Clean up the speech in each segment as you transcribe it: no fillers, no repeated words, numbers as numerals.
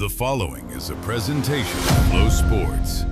The following is a presentation of Flow Sports.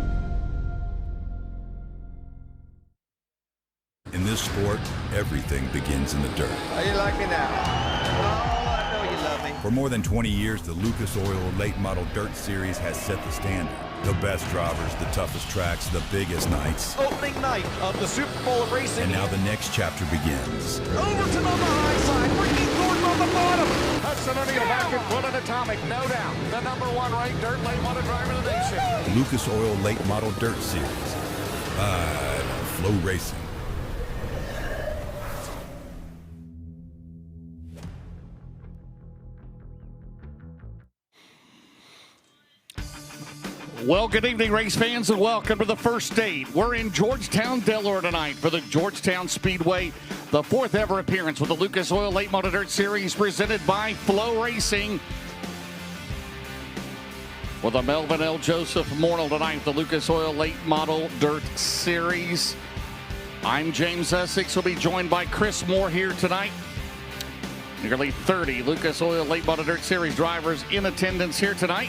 In this sport, everything begins in the dirt. How you like me now? Oh, I know you love me. For more than 20 years, the Lucas Oil Late Model Dirt Series has set the standard. The best drivers, the toughest tracks, the biggest nights. Opening night of the Super Bowl of racing. And now the next chapter begins. Overton on the high side, Ricky Thornton on the bottom. Hudson O'Neal back in front of Atomic, no doubt. The #1 ranked dirt late model driver in the nation. Lucas Oil Late Model Dirt Series by FloRacing. Well, good evening, race fans, and welcome to the first date. We're in Georgetown, Delaware tonight for the Georgetown Speedway, the fourth ever appearance with the Lucas Oil Late Model Dirt Series presented by FloRacing. With a Melvin L. Joseph Memorial tonight, the Lucas Oil Late Model Dirt Series. I'm James Essex. We'll be joined by Chris Moore here tonight. Nearly 30 Lucas Oil Late Model Dirt Series drivers in attendance here tonight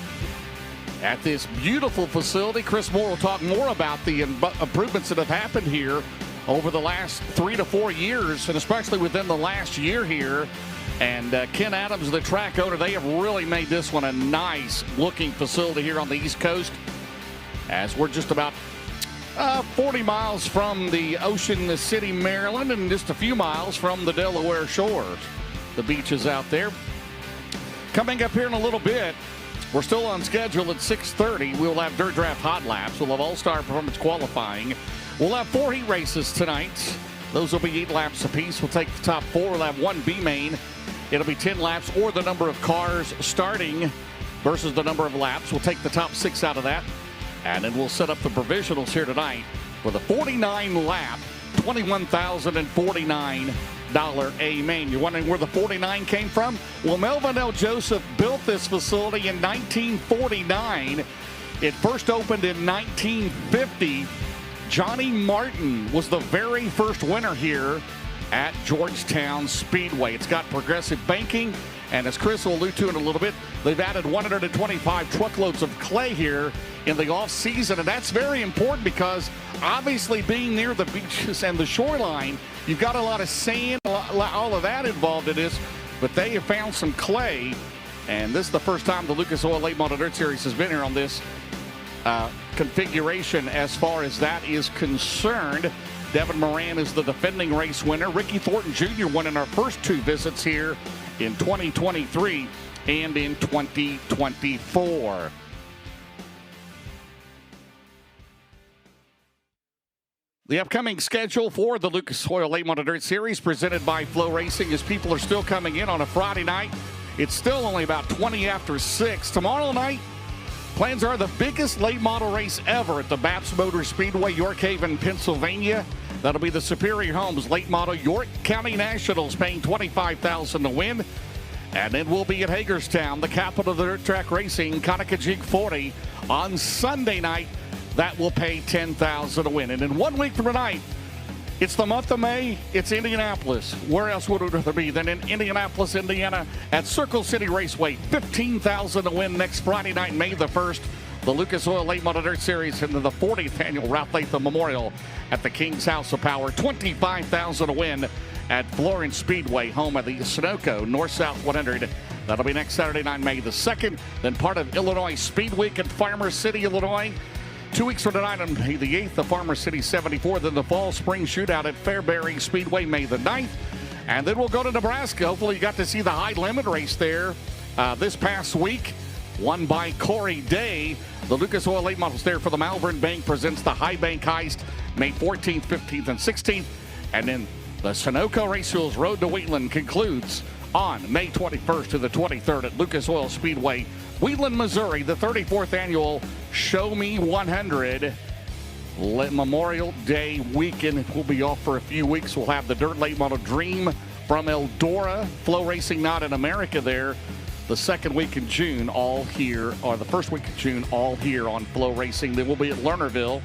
at this beautiful facility. Chris Moore will talk more about the improvements that have happened here over the last 3 to 4 years, and especially within the last year here. And Ken Adams, the track owner, they have really made this one a nice looking facility here on the East Coast, as we're just about 40 miles from the Ocean City, Maryland, and just a few miles from the Delaware shores. The beaches out there. Coming up here in a little bit, we're still on schedule at 6:30. We'll have Dirt Draft Hot Laps. We'll have All-Star Performance Qualifying. We'll have 4 heat races tonight. Those will be 8 laps apiece. We'll take the top 4. We'll have 1 B main. It'll be 10 laps or the number of cars starting versus the number of laps. We'll take the top 6 out of that. And then we'll set up the provisionals here tonight with a 49 lap, $21,049 A main. You're wondering where the 49 came from? Well, Melvin L. Joseph built this facility in 1949. It first opened in 1950. Johnny Martin was the very first winner here at Georgetown Speedway. It's got progressive banking, and as Chris will allude to in a little bit, they've added 125 truckloads of clay here in the off season, and that's very important because obviously being near the beaches and the shoreline, you've got a lot of sand, all of that involved in this, but they have found some clay, and this is the first time the Lucas Oil Late Model Dirt Series has been here on this configuration as far as that is concerned. Devin Moran is the defending race winner. Ricky Thornton Jr. won in our first 2 visits here in 2023 and in 2024. The upcoming schedule for the Lucas Oil Late Model Dirt Series presented by FloRacing, as people are still coming in on a Friday night. It's still only about 20 after 6. Tomorrow night, plans are the biggest late model race ever at the Babs Motor Speedway, York Haven, Pennsylvania. That'll be the Superior Homes Late Model York County Nationals, paying $25,000 to win. And then we'll be at Hagerstown, the capital of the dirt track racing, Conococheague 40 on Sunday night. That will pay $10,000 to win. And in 1 week from tonight, it's the month of May. It's Indianapolis. Where else would it rather be than in Indianapolis, Indiana, at Circle City Raceway? $15,000 to win next Friday night, May the 1st. The Lucas Oil Late Model Dirt Series into the 40th annual Ralph Latham Memorial at the King's House of Power. $25,000 to win at Florence Speedway, home of the Sunoco North-South 100. That'll be next Saturday night, May the 2nd. Then part of Illinois Speed Week at Farmer City, Illinois. 2 weeks from tonight on May the 8th, the Farmer City 74. Then the Fall Spring Shootout at Fairbury Speedway, May the 9th. And then we'll go to Nebraska. Hopefully you got to see the high limit race there this past week, won by Corey Day. The Lucas Oil Late Models there for the Malvern Bank presents the High Bank Heist, May 14th, 15th, and 16th. And then the Sunoco Racewheels Road to Wheatland concludes on May 21st to the 23rd at Lucas Oil Speedway, Wheatland, Missouri, the 34th annual Show Me 100 Memorial Day weekend. We'll be off for a few weeks. We'll have the Dirt Late Model Dream from Eldora, FloRacing Not in America there. The second week in June, all here, or the first week of June, all here on FloRacing. Then we'll be at Lernerville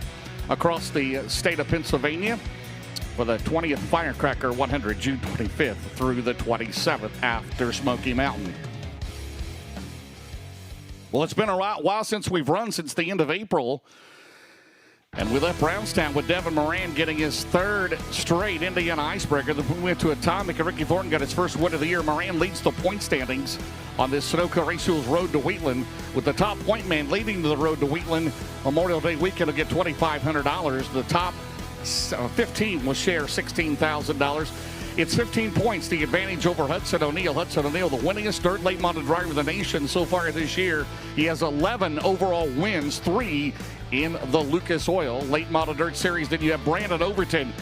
across the state of Pennsylvania for the 20th Firecracker 100, June 25th through the 27th after Smoky Mountain. Well, it's been a while since we've run, since the end of April. And we left Brownstown with Devin Moran getting his third straight Indiana Icebreaker. Then we went to Atomic, and Ricky Thornton got his first win of the year. Moran leads the point standings on this Sunoco Race Tools Road to Wheatland, with the top point man leading to the Road to Wheatland Memorial Day weekend will get $2,500. The top 15 will share $16,000. It's 15 points, the advantage over Hudson O'Neal. Hudson O'Neal, the winningest dirt late model driver of the nation so far this year. He has 11 overall wins, 3 in the Lucas Oil Late Model Dirt Series. Then you have Brandon Overton.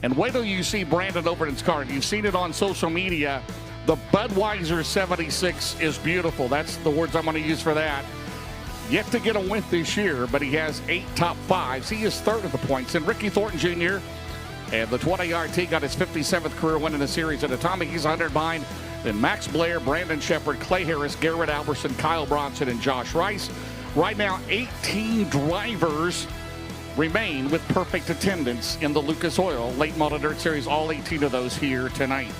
And wait till you see Brandon Overton's car. You've seen it on social media. The Budweiser 76 is beautiful. That's the words I'm going to use for that. Yet to get a win this year, but he has 8 top 5s. He is third of the points. And Ricky Thornton Jr., and the 20RT got his 57th career win in the series at Atomic. He's 100 behind. Then Max Blair, Brandon Shepard, Clay Harris, Garrett Alberson, Kyle Bronson, and Josh Rice. Right now, 18 drivers remain with perfect attendance in the Lucas Oil Late Model Dirt Series. All 18 of those here tonight.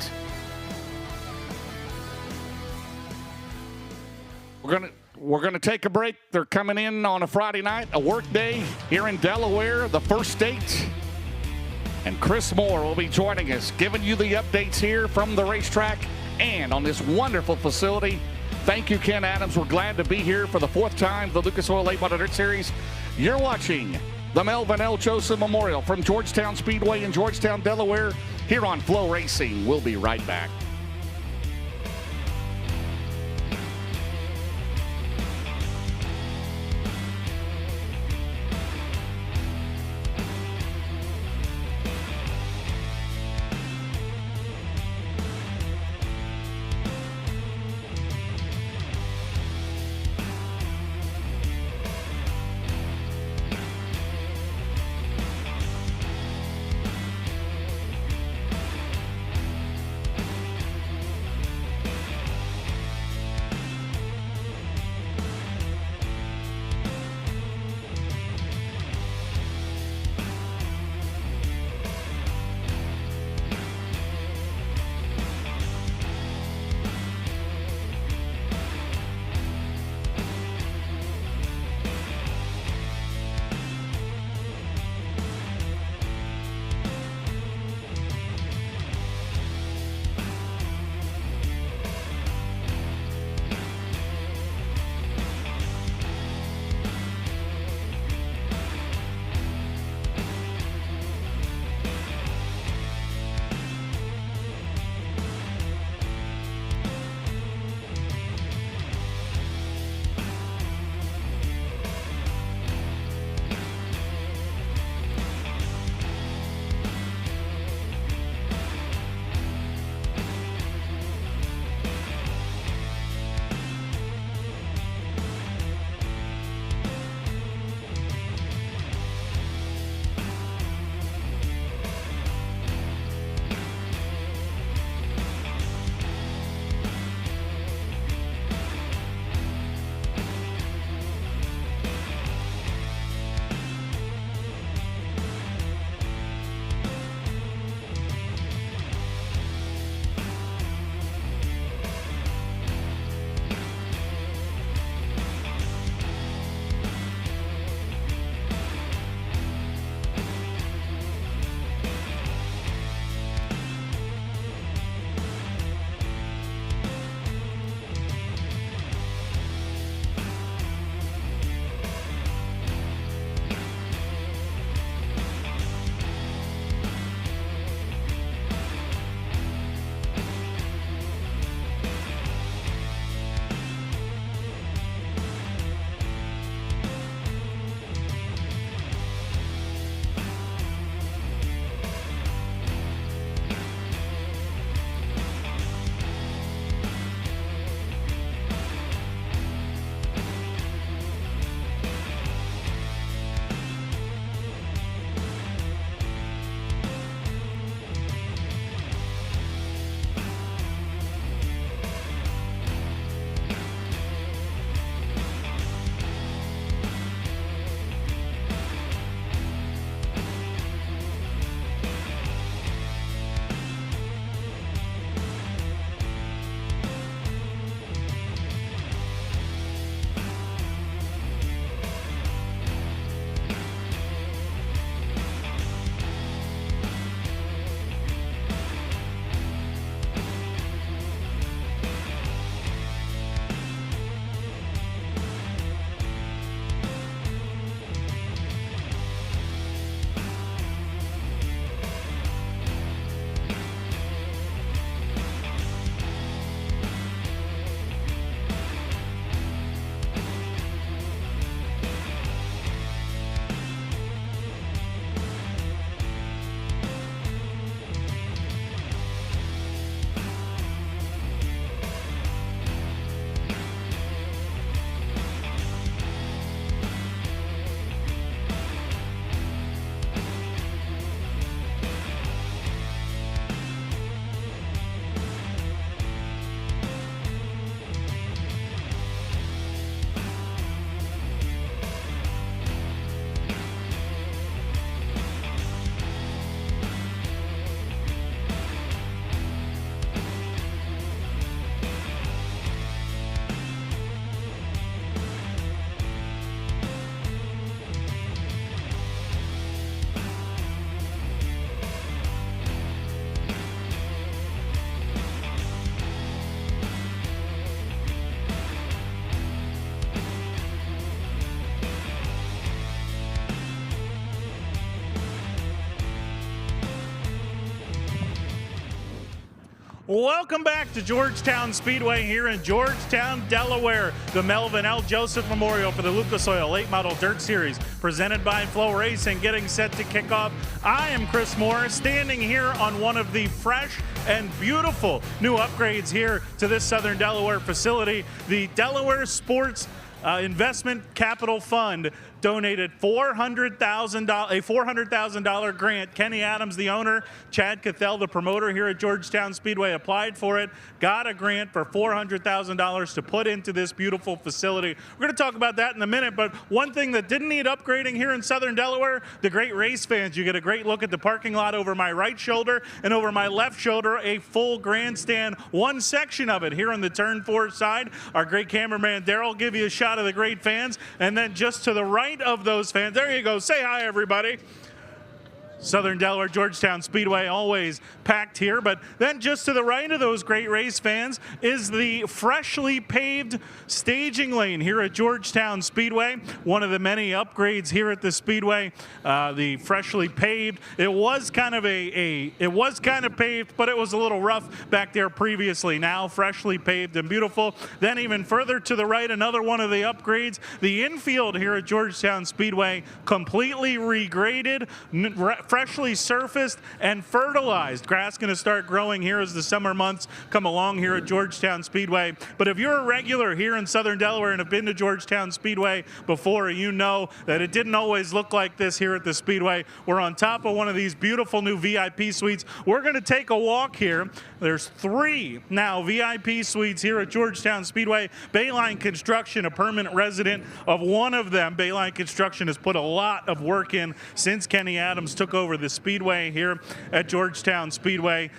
We're gonna take a break. They're coming in on a Friday night, a work day here in Delaware, the first state. And Chris Moore will be joining us, giving you the updates here from the racetrack and on this wonderful facility. Thank you, Ken Adams. We're glad to be here for the 4th time, the Lucas Oil Late Model Dirt Series. You're watching the Melvin L. Joseph Memorial from Georgetown Speedway in Georgetown, Delaware, here on FloRacing. We'll be right back. Welcome back to Georgetown Speedway here in Georgetown, Delaware. The Melvin L. Joseph Memorial for the Lucas Oil Late Model Dirt Series, presented by FloRacing, getting set to kick off. I am Chris Moore, standing here on one of the fresh and beautiful new upgrades here to this Southern Delaware facility. The Delaware Sports Investment Capital Fund donated a $400,000 grant. Kenny Adams, the owner, Chad Cathell, the promoter here at Georgetown Speedway, applied for it, got a grant for $400,000 to put into this beautiful facility. We're going to talk about that in a minute, but one thing that didn't need upgrading here in Southern Delaware, the great race fans. You get a great look at the parking lot over my right shoulder, and over my left shoulder, a full grandstand, one section of it here on the turn 4 side. Our great cameraman Daryl will give you a shot of the great fans, and then just to the right of those fans, there you go, say hi everybody. Southern Delaware, Georgetown Speedway, always packed here. But then just to the right of those great race fans is the freshly paved staging lane here at Georgetown Speedway. One of the many upgrades here at the Speedway. The freshly paved. It was kind of paved, but it was a little rough back there previously. Now freshly paved and beautiful. Then even further to the right, another one of the upgrades. The infield here at Georgetown Speedway completely regraded, freshly surfaced and fertilized. Grass going to start growing here as the summer months come along here at Georgetown Speedway. But if you're a regular here in Southern Delaware and have been to Georgetown Speedway before, you know that it didn't always look like this here at the Speedway. We're on top of one of these beautiful new VIP suites. We're going to take a walk here. There's 3 now VIP suites here at Georgetown Speedway. Bayline Construction, a permanent resident of one of them. Bayline Construction has put a lot of work in since Kenny Adams took over the Speedway here at Georgetown Speedway.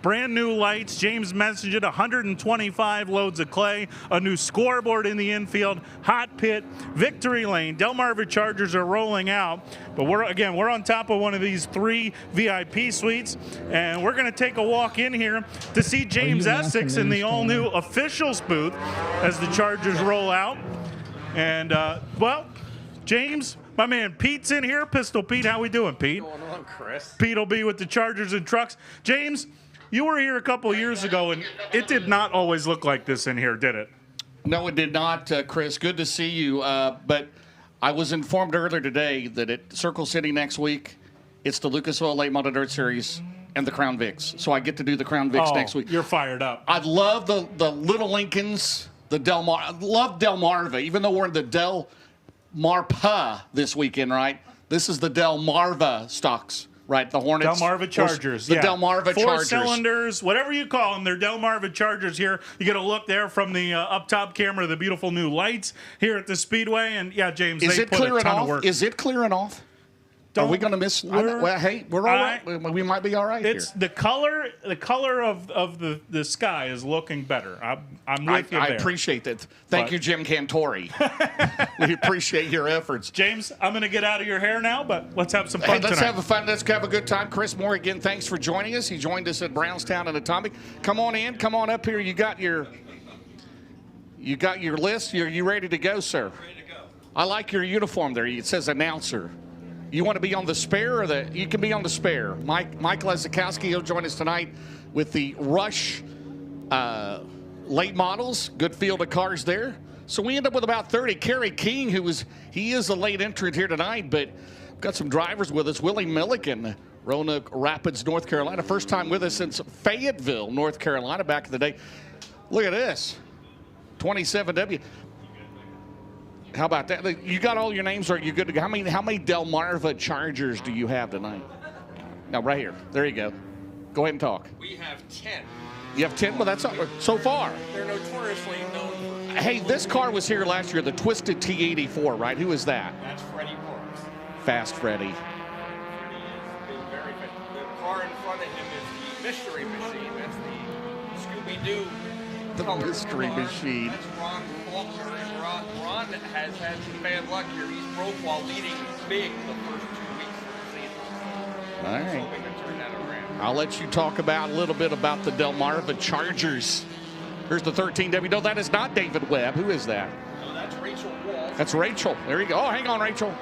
Brand new lights, James mentioned it, 125 loads of clay, a new scoreboard in the infield, hot pit, victory lane. Delmarva Chargers are rolling out, but we're on top of one of these 3 VIP suites, and we're going to take a walk in here to see James Essex in the all-new officials booth as the Chargers roll out. And, well, James, my man Pete's in here. Pistol Pete, how we doing, Pete? What's going on, Chris? Pete will be with the Chargers and trucks. James, you were here a couple of years ago, and it did not always look like this in here, did it? No, it did not, Chris. Good to see you. But I was informed earlier today that at Circle City next week, it's the Lucas Oil Late Model Dirt Series and the Crown Vics. So I get to do the Crown Vics next week. You're fired up. I love the Little Lincolns, the I love Delmarva, even though we're in the Delmarva this weekend, right? This is the Delmarva stocks. Right, the Hornets. Delmarva Chargers. The Delmarva Chargers. 4 cylinders, whatever you call them, they're Delmarva Chargers here. You get a look there from the up top camera, the beautiful new lights here at the Speedway. And yeah, James, they put a ton of work. Is it clearing off? Are we going to miss? Well, hey, we're all right. We might be all right here. The color of the sky is looking better. I'm with you there. I appreciate that. Thank you, Jim Cantori. We appreciate your efforts. James, I'm going to get out of your hair now, but let's have some fun tonight. Let's have a good time. Chris Moore, again, thanks for joining us. He joined us at Brownstown and Atomic. Come on in. Come on up here. You got your list. Are you ready to go, sir? Ready to go. I like your uniform there. It says announcer. You want to be on the spare, or you can be on the spare. Michael Ezekowski will join us tonight with the Rush late models. Good field of cars there. So we end up with about 30. Kerry King, he is a late entrant here tonight, but we've got some drivers with us. Willie Milliken, Roanoke Rapids, North Carolina. First time with us since Fayetteville, North Carolina, back in the day. Look at this, 27W. How about that? You got all your names? Are you good to go? How many Delmarva Chargers do you have tonight? No, right here. There you go. Go ahead and talk. We have 10. You have 10? Well, that's so far. They're notoriously known for... Hey, this car was here last year, the Twisted T84, right? Who is that? That's Freddie Morris. Fast Freddie. Freddie has been very fit. The car in front of him is the Mystery Machine. That's the Scooby-Doo. The Mystery Machine. That's Ron Faulkner. Ron has had some bad luck here. He's broke while leading big the first 2 weeks of the season. All right. Hoping to turn that around. I'll let you talk about a little bit about the Delmarva Chargers. Here's the 13W. No, that is not David Webb. Who is that? No, that's Rachel Walsh. That's Rachel. There you go. Oh, hang on, Rachel.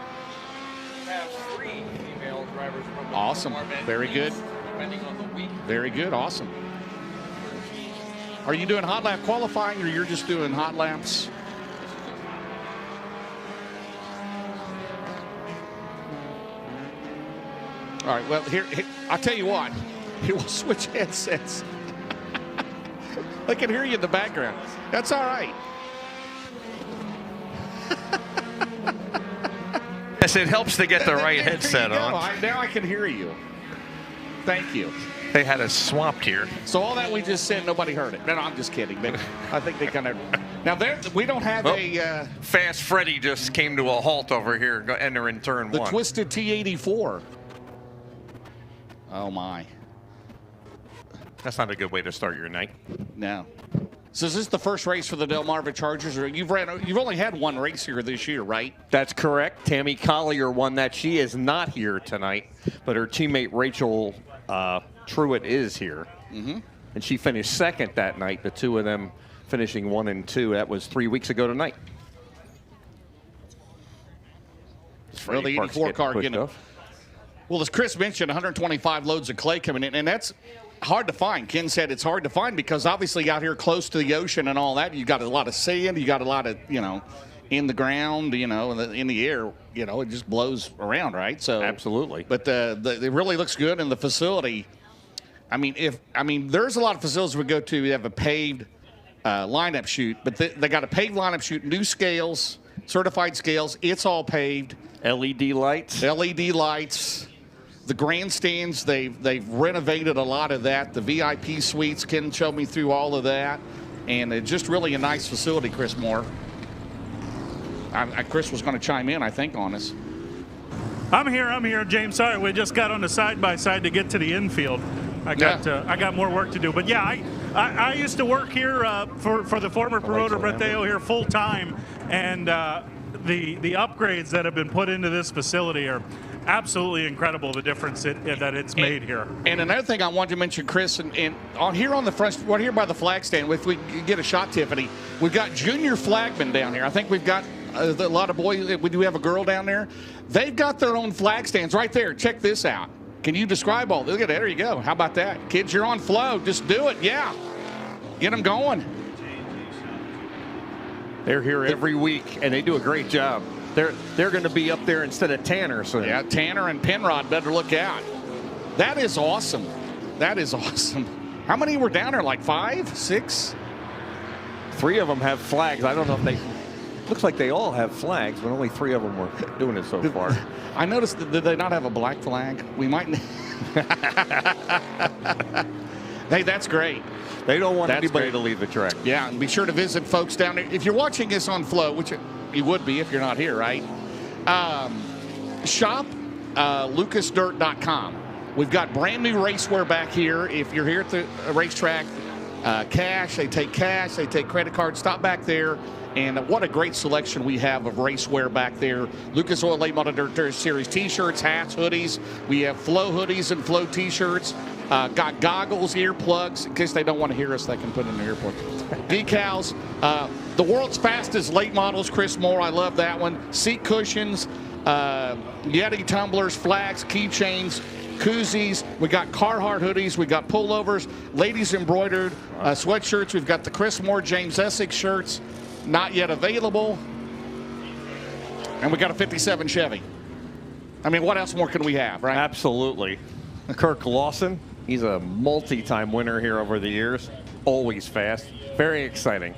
We have 3 female drivers from the Awesome. Delmarva Very good. depending on the week. Very good. Awesome. Are you doing hot lap qualifying, or you're just doing hot laps? All right, well, here I'll tell you what. Here, we'll switch headsets. I can hear you in the background. That's all right. Yes, it helps to get the right headset on. Now I can hear you. Thank you. They had us swamped here. So all that we just said, nobody heard it. No, I'm just kidding. But I think they kind of. Now we don't have a. Fast Freddy just came to a halt over here, entering turn the 1. The Twisted T84. Oh my. That's not a good way to start your night. No. So is this the first race for the Delmarva Chargers? Or you've only had one race here this year, right? That's correct. Tammy Collier won that. She is not here tonight, but her teammate Rachel Truitt is here. Mm-hmm. And she finished second that night, the two of them finishing 1 and 2. That was 3 weeks ago tonight. Well, the 84 car getting it. Well, as Chris mentioned, 125 loads of clay coming in, and that's hard to find. Ken said it's hard to find because obviously out here close to the ocean and all that, you got a lot of sand, you got a lot of, in the ground, in the air, it just blows around, right? So absolutely. But it really looks good in the facility. There's a lot of facilities we go to. We have a paved lineup chute, but they got a paved lineup chute, new scales, certified scales. It's all paved. LED lights. The grandstands, they've renovated a lot of that. The VIP suites, Ken showed me through all of that. And it's just really a nice facility, Chris Moore. Chris was going to chime in, I think, on us. I'm here, James. Sorry, we just got on the side-by-side to get to the infield. I got more work to do. But, yeah, I used to work here for the former promoter, Brett Theo, here full-time. And the upgrades that have been put into this facility are absolutely incredible, the difference that it's made here. And another thing I wanted to mention, Chris, and on here on the front, we're here by the flag stand. If we get a shot, Tiffany, we've got junior flagmen down here. I think we've got a lot of boys. We do have a girl down there. They've got their own flag stands right there. Check this out. Can you describe all? Look at that. There you go. How about that? Kids, you're on flow. Just do it. Yeah. Get them going. They're here every week, and they do a great job. They're going to be up there instead of Tanner. So yeah, Tanner and Penrod better look out. That is awesome. That is awesome. How many were down there? Like 5, 6? 3 of them have flags. I don't know if they. Looks like they all have flags, but only 3 of them were doing it so far. I noticed. Did they not have a black flag? We might. Hey, that's great. They don't want anybody to leave the track. Yeah, and be sure to visit folks down there. If you're watching this on Flow, which you would be if you're not here, right? Shop lucasdirt.com. We've got brand new racewear back here. If you're here at the racetrack, cash, they take credit cards. Stop back there. And what a great selection we have of racewear back there. Lucas Oil Late Model Dirt Series t-shirts, hats, hoodies. We have Flow hoodies and Flow t-shirts. Got goggles, earplugs. In case they don't want to hear us, they can put in their earplugs. Decals. The world's fastest late models, Chris Moore. I love that one. Seat cushions, Yeti tumblers, flags, keychains, koozies. We got Carhartt hoodies. We got pullovers, ladies embroidered sweatshirts. We've got the Chris Moore, James Essex shirts. Not yet available. And we got a 57 Chevy. I mean, what else more can we have, right? Absolutely. Kirk Lawson, he's a multi-time winner here over the years. Always fast. Very exciting.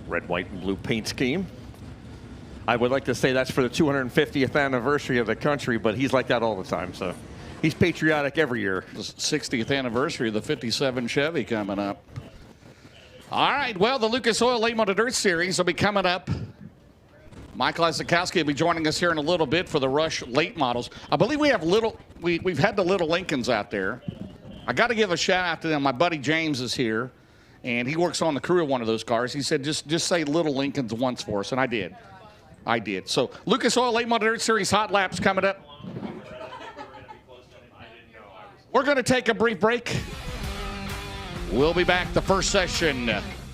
Red, white, and blue paint scheme. I would like to say that's for the 250th anniversary of the country, but he's like that all the time, so he's patriotic every year. The 60th anniversary of the 57 Chevy coming up. All right, well, the Lucas Oil Late Model Dirt Series will be coming up. Michael Isakowski will be joining us here in a little bit for the Rush late models. I believe we have we've had the little Lincolns out there. I got to give a shout out to them. My buddy James is here, and he works on the crew of one of those cars. He said, just say little Lincolns once for us, and I did. So Lucas Oil Late Model Dirt Series hot laps coming up. We're going to take a brief break. We'll be back. The first session,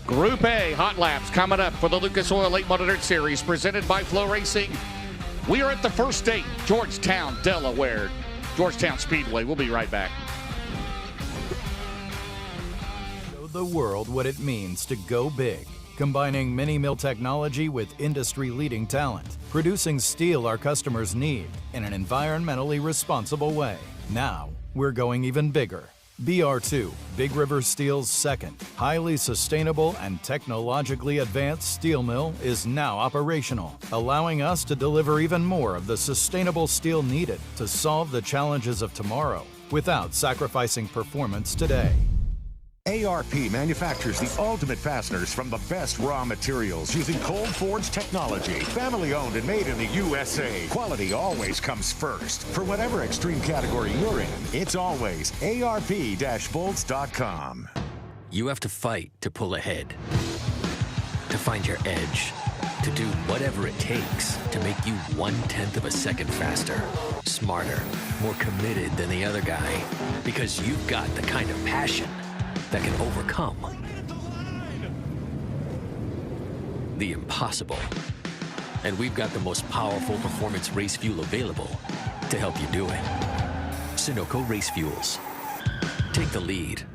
Group A hot laps coming up for the Lucas Oil Late Model Dirt Series presented by FloRacing. We are at the first state, Georgetown, Delaware. Georgetown Speedway. We'll be right back. the world what it means to go big. Combining mini-mill technology with industry-leading talent, producing steel our customers need in an environmentally responsible way. Now, we're going even bigger. BR2, Big River Steel's second, highly sustainable and technologically advanced steel mill is now operational, allowing us to deliver even more of the sustainable steel needed to solve the challenges of tomorrow without sacrificing performance today. ARP manufactures the ultimate fasteners from the best raw materials using cold forged technology. Family owned and made in the USA. Quality always comes first. For whatever extreme category you're in, it's always ARP-bolts.com. You have to fight to pull ahead, to find your edge, to do whatever it takes to make you 1/10 of a second faster, smarter, more committed than the other guy, because you've got the kind of passion that can overcome the impossible. And we've got the most powerful performance race fuel available to help you do it. Sunoco Race Fuels. Take the lead.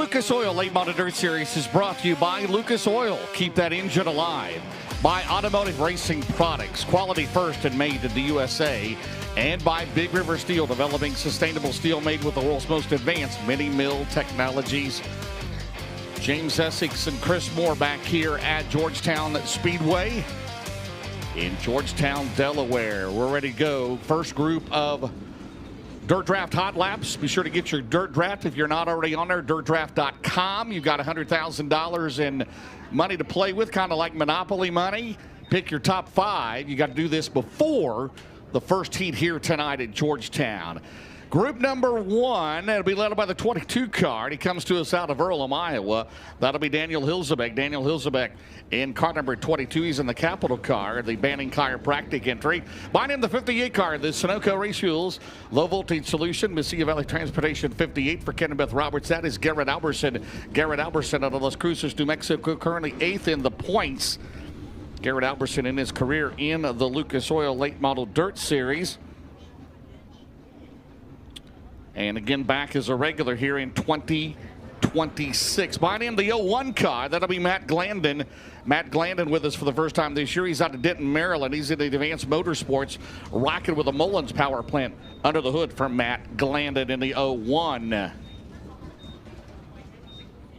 Lucas Oil Late Model Dirt Series is brought to you by Lucas Oil. Keep that engine alive. By Automotive Racing Products, quality first and made in the USA. And by Big River Steel, developing sustainable steel made with the world's most advanced mini mill technologies. James Essex and Chris Moore back here at Georgetown Speedway in Georgetown, Delaware. We're ready to go. First group of Dirt Draft Hot Laps. Be sure to get your Dirt Draft if you're not already on there, dirtdraft.com. You've got $100,000 in money to play with, kind of like Monopoly money. Pick your top 5. You got to do this before the first heat here tonight at Georgetown. Group number 1, it'll be led by the 22 car. He comes to us out of Earlham, Iowa. That'll be Daniel Hilzebeck. Daniel Hilzebeck in car number 22. He's in the Capital car, the Banning Chiropractic entry. Behind him, the 58 car, the Sunoco Race Fuels Low Voltage Solution. Mesilla Valley Transportation 58 for Ken and Beth Roberts. That is Garrett Alberson. Garrett Alberson out of Las Cruces, New Mexico, currently 8th in the points. Garrett Alberson in his career in the Lucas Oil Late Model Dirt Series. And again, back as a regular here in 2026. Behind him, the 01 car. That'll be Matt Glandon. Matt Glandon with us for the first time this year. He's out of Denton, Maryland. He's in the Advanced Motorsports, rocking with a Mullins power plant under the hood for Matt Glandon in the 01.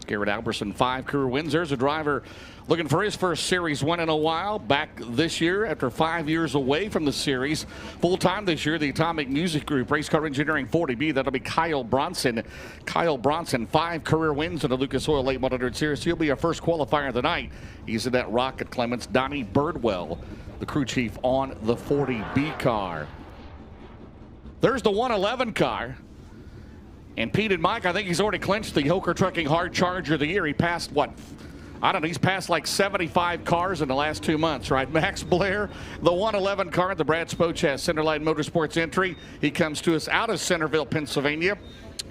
Garrett Alberson, 5 career wins. There's a driver looking for his first series win in a while. Back this year after 5 years away from the series. Full-time this year, the Atomic Music Group, Race Car Engineering 40B. That'll be Kyle Bronson. Kyle Bronson, 5 career wins in the Lucas Oil Late Model Dirt Series. He'll be our first qualifier of the night. He's in that Rocket Clements. Donnie Birdwell, the crew chief on the 40B car. There's the 111 car. And Pete and Mike, I think he's already clinched the Hoker Trucking Hard Charger of the year. He passed, what, I don't know, he's passed like 75 cars in the last 2 months, right? Max Blair, the 111 car, the Brad Spochas Centerline Motorsports entry. He comes to us out of Centerville, Pennsylvania.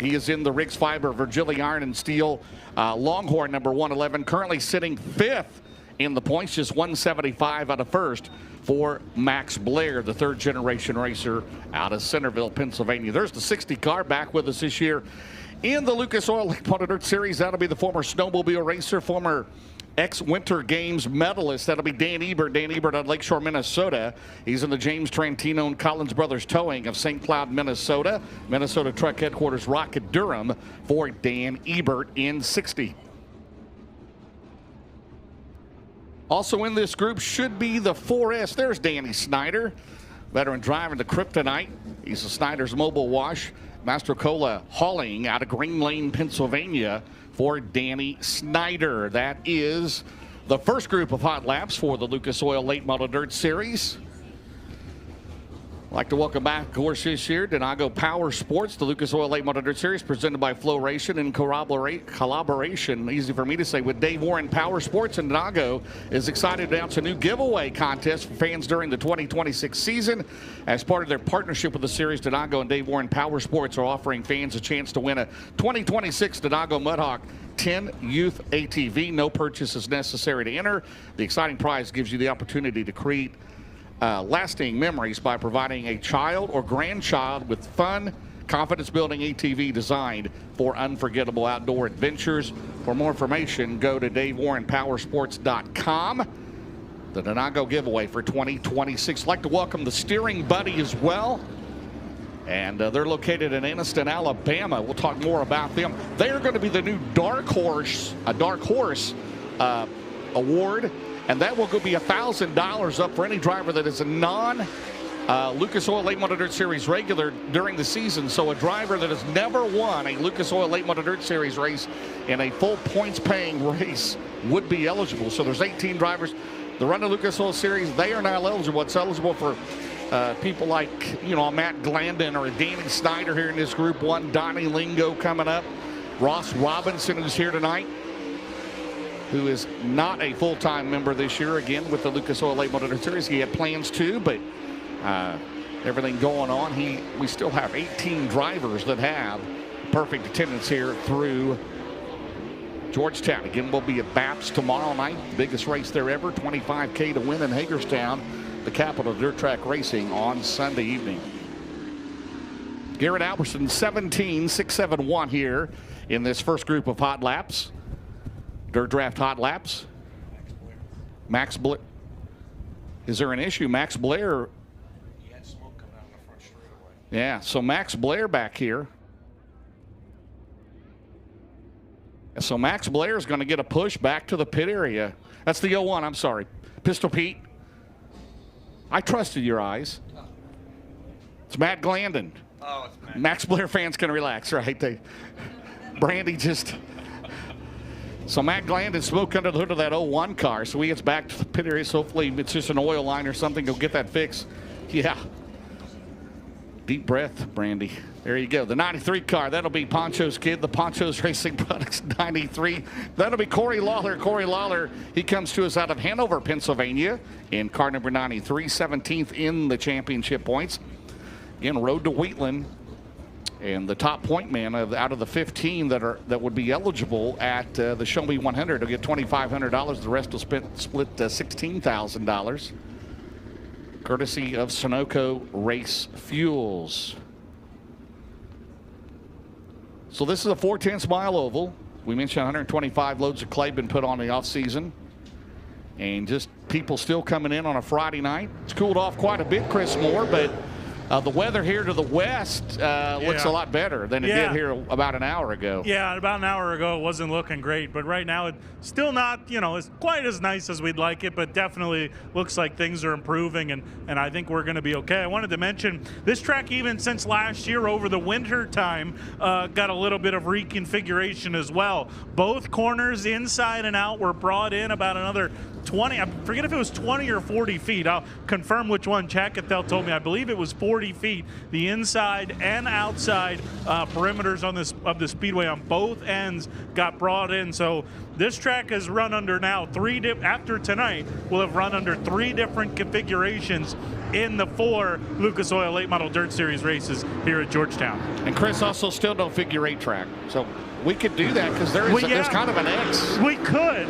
He is in the Riggs Fiber Virgilia Iron and Steel Longhorn number 111, currently sitting 5th in the points, just 175 out of first for Max Blair, the 3rd generation racer out of Centerville, Pennsylvania. There's the 60 car back with us this year in the Lucas Oil Late Model Dirt Series. That'll be the former snowmobile racer, former ex-Winter Games medalist. That'll be Dan Ebert. Dan Ebert out of Lakeshore, Minnesota. He's in the James Trantino and Collins Brothers Towing of St. Cloud, Minnesota. Minnesota Truck Headquarters, Rocket Durham for Dan Ebert in 60. Also in this group should be the 4S. There's Danny Snyder, veteran driver, the Kryptonite. He's the Snyder's Mobile Wash. Mastrocola Hauling out of Green Lane, Pennsylvania for Danny Snyder. That is the first group of hot laps for the Lucas Oil Late Model Dirt Series. I'd like to welcome back, of course, this year, Denago Power Sports, the Lucas Oil Late Model Dirt Series, presented by FloRacing in collaboration, easy for me to say, with Dave Warren Power Sports. And Denago is excited to announce a new giveaway contest for fans during the 2026 season. As part of their partnership with the series, Denago and Dave Warren Power Sports are offering fans a chance to win a 2026 Denago Mudhawk 10 Youth ATV. No purchase is necessary to enter. The exciting prize gives you the opportunity to create lasting memories by providing a child or grandchild with fun, confidence-building ATV designed for unforgettable outdoor adventures. For more information, go to DaveWarrenPowersports.com. The Denago giveaway for 2026. I'd like to welcome the Steering Buddy as well. And they're located in Anniston, Alabama. We'll talk more about them. They are going to be the new Dark Horse award. And that will be $1,000 up for any driver that is a non-Lucas Oil Late Model Dirt Series regular during the season. So a driver that has never won a Lucas Oil Late Model Dirt Series race in a full points-paying race would be eligible. So there's 18 drivers that run the Lucas Oil Series. They are now eligible. It's eligible for people like, Matt Glandon or Danny Snyder here in this Group 1. Donnie Lingo coming up. Ross Robinson is here tonight, who is not a full-time member this year, again, with the Lucas Oil Late Model Dirt Series. He had plans to, but everything going on, we still have 18 drivers that have perfect attendance here through Georgetown. Again, we'll be at BAPS tomorrow night, the biggest race there ever, $25K to win in Hagerstown, the capital of dirt track racing on Sunday evening. Garrett Albertson, 17.671 here in this first group of hot laps. Dirt Draft hot laps. Max Blair. Is there an issue? Max Blair. He had smoke coming out in the front straightaway. Yeah, so Max Blair back here. So Max Blair is going to get a push back to the pit area. That's the 01, I'm sorry. Pistol Pete. I trusted your eyes. It's Matt Glandon. Oh, it's Matt. Max Blair fans can relax, right? Brandy just... So Matt Glandon smoke under the hood of that 01 car. So he gets back to the pit area. So hopefully it's just an oil line or something. Go get that fixed. Yeah. Deep breath, Brandy. There you go. The 93 car. That'll be Poncho's kid. The Poncho's Racing Products 93. That'll be Corey Lawler. Corey Lawler, he comes to us out of Hanover, Pennsylvania in car number 93, 17th in the championship points. Again, road to Wheatland. And the top point man out of the 15 that would be eligible at the Show Me 100 will get $2,500. The rest will split $16,000, courtesy of Sunoco Race Fuels. So this is a 4/10 mile oval. We mentioned 125 loads of clay been put on the off season, and just people still coming in on a Friday night. It's cooled off quite a bit, Chris Moore, but the weather here to the west looks a lot better than it did here about an hour ago. Yeah, about an hour ago it wasn't looking great, but right now it's still not, as quite as nice as we'd like it, but definitely looks like things are improving, and I think we're going to be okay. I wanted to mention this track, even since last year over the winter time, got a little bit of reconfiguration as well. Both corners inside and out were brought in about another 20, I forget if it was 20 or 40 feet. I'll confirm which one. Chad Cathell told me. I believe it was 40 feet. The inside and outside perimeters of the speedway on both ends got brought in. So this track has run under now after tonight, will have run under 3 different configurations in the 4 Lucas Oil Late Model Dirt Series races here at Georgetown. And Chris, also still no figure 8 track. So we could do that because there's kind of an X. We could.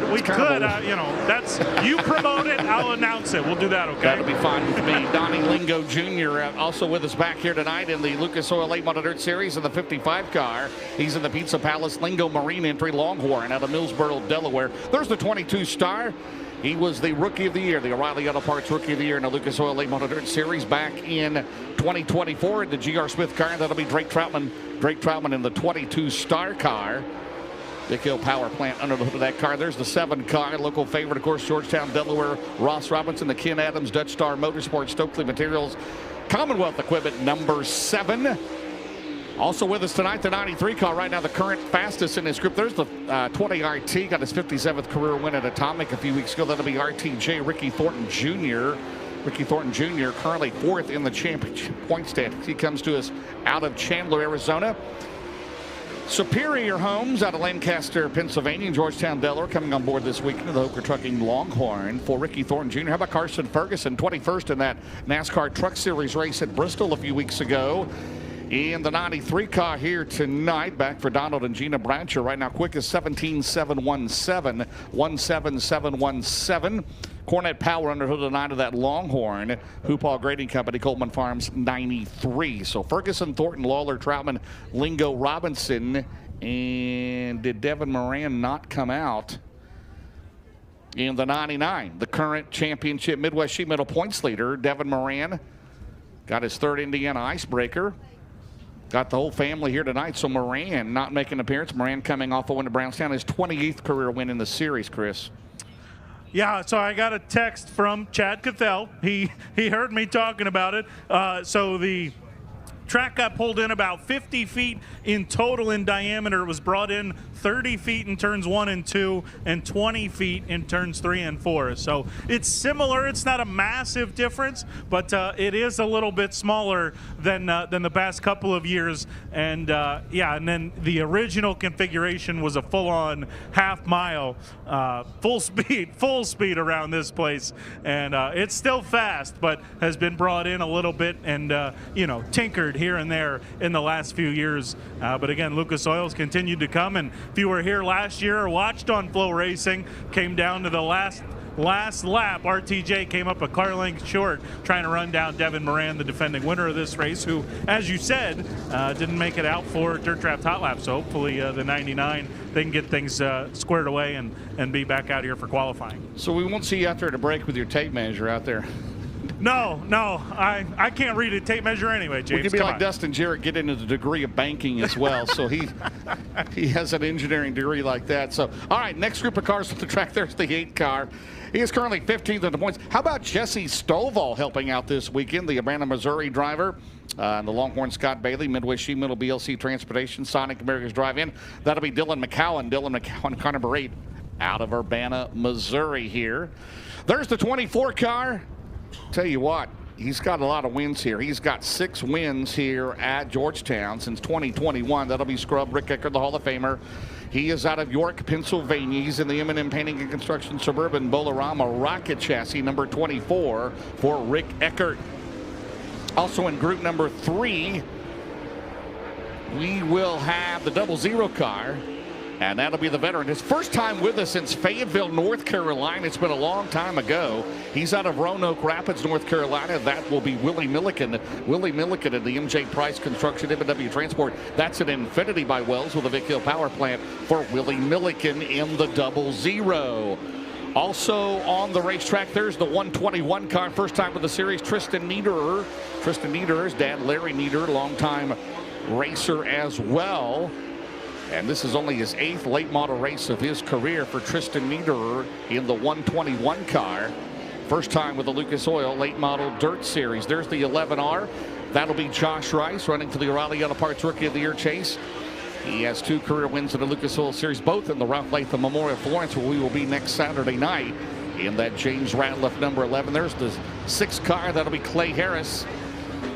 That's, you promote it, I'll announce it. We'll do that, okay? That'll be fine with me. Donnie Lingo Jr. Also with us back here tonight in the Lucas Oil Late Model Dirt Series in the 55 car. He's in the Pizza Palace Lingo Marine Entry Longhorn out of Millsboro, Delaware. There's the 22 star. He was the Rookie of the Year, the O'Reilly Auto Parts Rookie of the Year in the Lucas Oil Late Model Dirt Series back in 2024 in the GR Smith car. That'll be Drake Troutman. Drake Troutman in the 22 star car. Dick Hill Power Plant under the hood of that car. There's the 7 car. Local favorite, of course, Georgetown, Delaware. Ross Robinson, the Ken Adams, Dutch Star Motorsports, Stokely Materials, Commonwealth Equipment number 7. Also with us tonight, the 93 car. Right now, the current fastest in this group. There's the 20 RT. Got his 57th career win at Atomic a few weeks ago. That'll be RTJ Ricky Thornton Jr. Ricky Thornton Jr. currently 4th in the championship point standings. He comes to us out of Chandler, Arizona. Superior Homes out of Lancaster, Pennsylvania, and Georgetown, Delaware, coming on board this weekend of the Hooker Trucking Longhorn for Ricky Thornton Jr. How about Carson Ferguson, 21st in that NASCAR Truck Series race at Bristol a few weeks ago. In the 93 car here tonight, back for Donald and Gina Brancher. Right now, quickest 17.717, 17717. Cornet Power under hood of the 9 of that Longhorn. Hoopall Grading Company, Coleman Farms 93. So Ferguson, Thornton, Lawler, Troutman, Lingo, Robinson, and did Devin Moran not come out in the 99? The current championship Midwest Sheet Metal points leader, Devin Moran, got his 3rd Indiana Icebreaker. Got the whole family here tonight, so Moran not making an appearance. Moran coming off a win at Brownstown, his 28th career win in the series, Chris. Yeah, so I got a text from Chad Cathell. He heard me talking about it. So the track got pulled in about 50 feet in total in diameter. It was brought in 30 feet in turns 1 and 2 and 20 feet in turns 3 and 4. So it's similar. It's not a massive difference, but it is a little bit smaller than the past couple of years. And and then the original configuration was a full-on half-mile, full speed around this place. And it's still fast, but has been brought in a little bit and tinkered here and there in the last few years. But again, Lucas Oil's continued to come, and if you were here last year or watched on FloRacing, came down to the last last lap, RTJ came up a car length short trying to run down Devin Moran, the defending winner of this race, who, as you said, didn't make it out for Dirt Draft Hot Lap. So hopefully the 99, they can get things squared away and be back out here for qualifying. So we won't see you out there at a break with your tape measure out there. No, I can't read a tape measure anyway, James. We could be Come like on. Dustin Jarrett, get into the degree of banking as well. So he has an engineering degree like that. So, all right, next group of cars on the track. There's the 8 car. He is currently 15th in the points. How about Jesse Stovall helping out this weekend, the Urbana, Missouri driver? And the Longhorn Scott Bailey, Midwest Sheet Metal BLC Transportation, Sonic America's Drive-In. That'll be Dylan McCowan. Dylan McCowan, car number 8, out of Urbana, Missouri here. There's the 24 car. Tell you what, he's got a lot of wins here. He's got 6 wins here at Georgetown since 2021. That'll be Scrub Rick Eckert, the Hall of Famer. He is out of York, Pennsylvania. He's in the M&M Painting and Construction Suburban Bolorama Rocket Chassis, number 24 for Rick Eckert. Also in group number 3, we will have the 00 car. And that'll be the veteran. His first time with us since Fayetteville, North Carolina. It's been a long time ago. He's out of Roanoke Rapids, North Carolina. That will be Willie Milliken. Willie Milliken at the MJ Price Construction M&W Transport. That's an Infinity by Wells with a Vic Hill power plant for Willie Milliken in the 00. Also on the racetrack, there's the 121 car. First time with the series, Tristan Niederer. Tristan Niederer's dad, Larry Niederer, longtime racer as well. And this is only his 8th late model race of his career for Tristan Niederer in the 121 car. First time with the Lucas Oil late model dirt series. There's the 11R. That'll be Josh Rice running for the O'Reilly Auto Parts Rookie of the Year chase. He has 2 career wins in the Lucas Oil series, both in the Ralph Latham Memorial Florence, where we will be next Saturday night in that James Ratliff number 11. There's the 6 car. That'll be Clay Harris.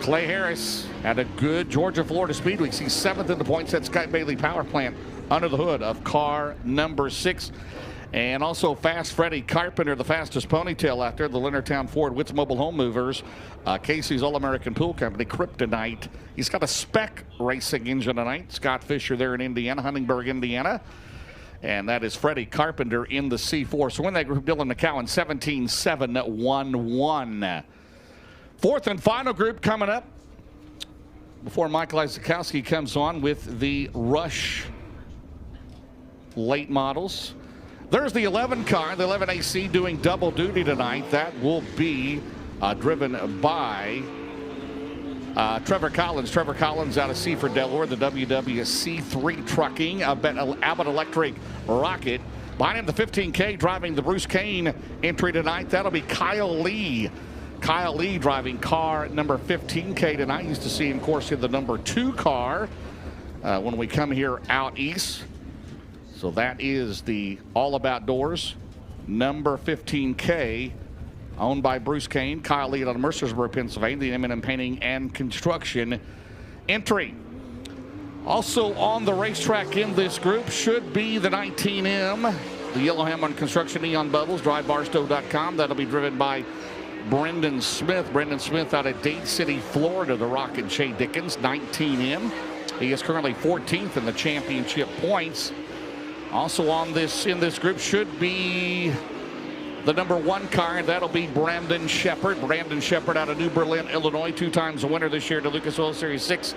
Clay Harris had a good Georgia-Florida Speedway. He's 7th in the points at Scott Bailey Power Plant under the hood of car number 6. And also Fast Freddie Carpenter, the fastest ponytail out there, the Leonardtown Ford Witz Mobile Home Movers, Casey's All-American Pool Company, Kryptonite. He's got a spec racing engine tonight. Scott Fisher there in Indiana, Huntingburg, Indiana. And that is Freddie Carpenter in the C4. So in that group, Dylan McCowan, 17-7-1-1. 4th and final group coming up before Michael Isakowski comes on with the Rush late models. There's the 11 car, the 11 AC doing double duty tonight. That will be driven by Trevor Collins. Trevor Collins out of Seaford, Delaware, the WWC3 Trucking, Abbott Electric Rocket. Behind him, the 15K driving the Bruce Kane entry tonight. That'll be Kyle Lee. Kyle Lee driving car number 15K tonight. Used to see him, of course, in the number 2 car when we come here out east. So that is the All About Doors number 15K, owned by Bruce Kane. Kyle Lee out of Mercersburg, Pennsylvania, the M&M Painting and Construction entry. Also on the racetrack in this group should be the 19M, the Yellowhammer Construction Neon Bubbles, drivebarstow.com. That'll be driven by Brendan Smith. Brendan Smith out of Dade City, Florida, the Rocket J. Dickens, 19M. He is currently 14th in the championship points. Also on this in this group should be the number 1 car. That'll be Brandon Shepard. Brandon Shepard out of New Berlin, Illinois, 2 times a winner this year to Lucas Oil Series 6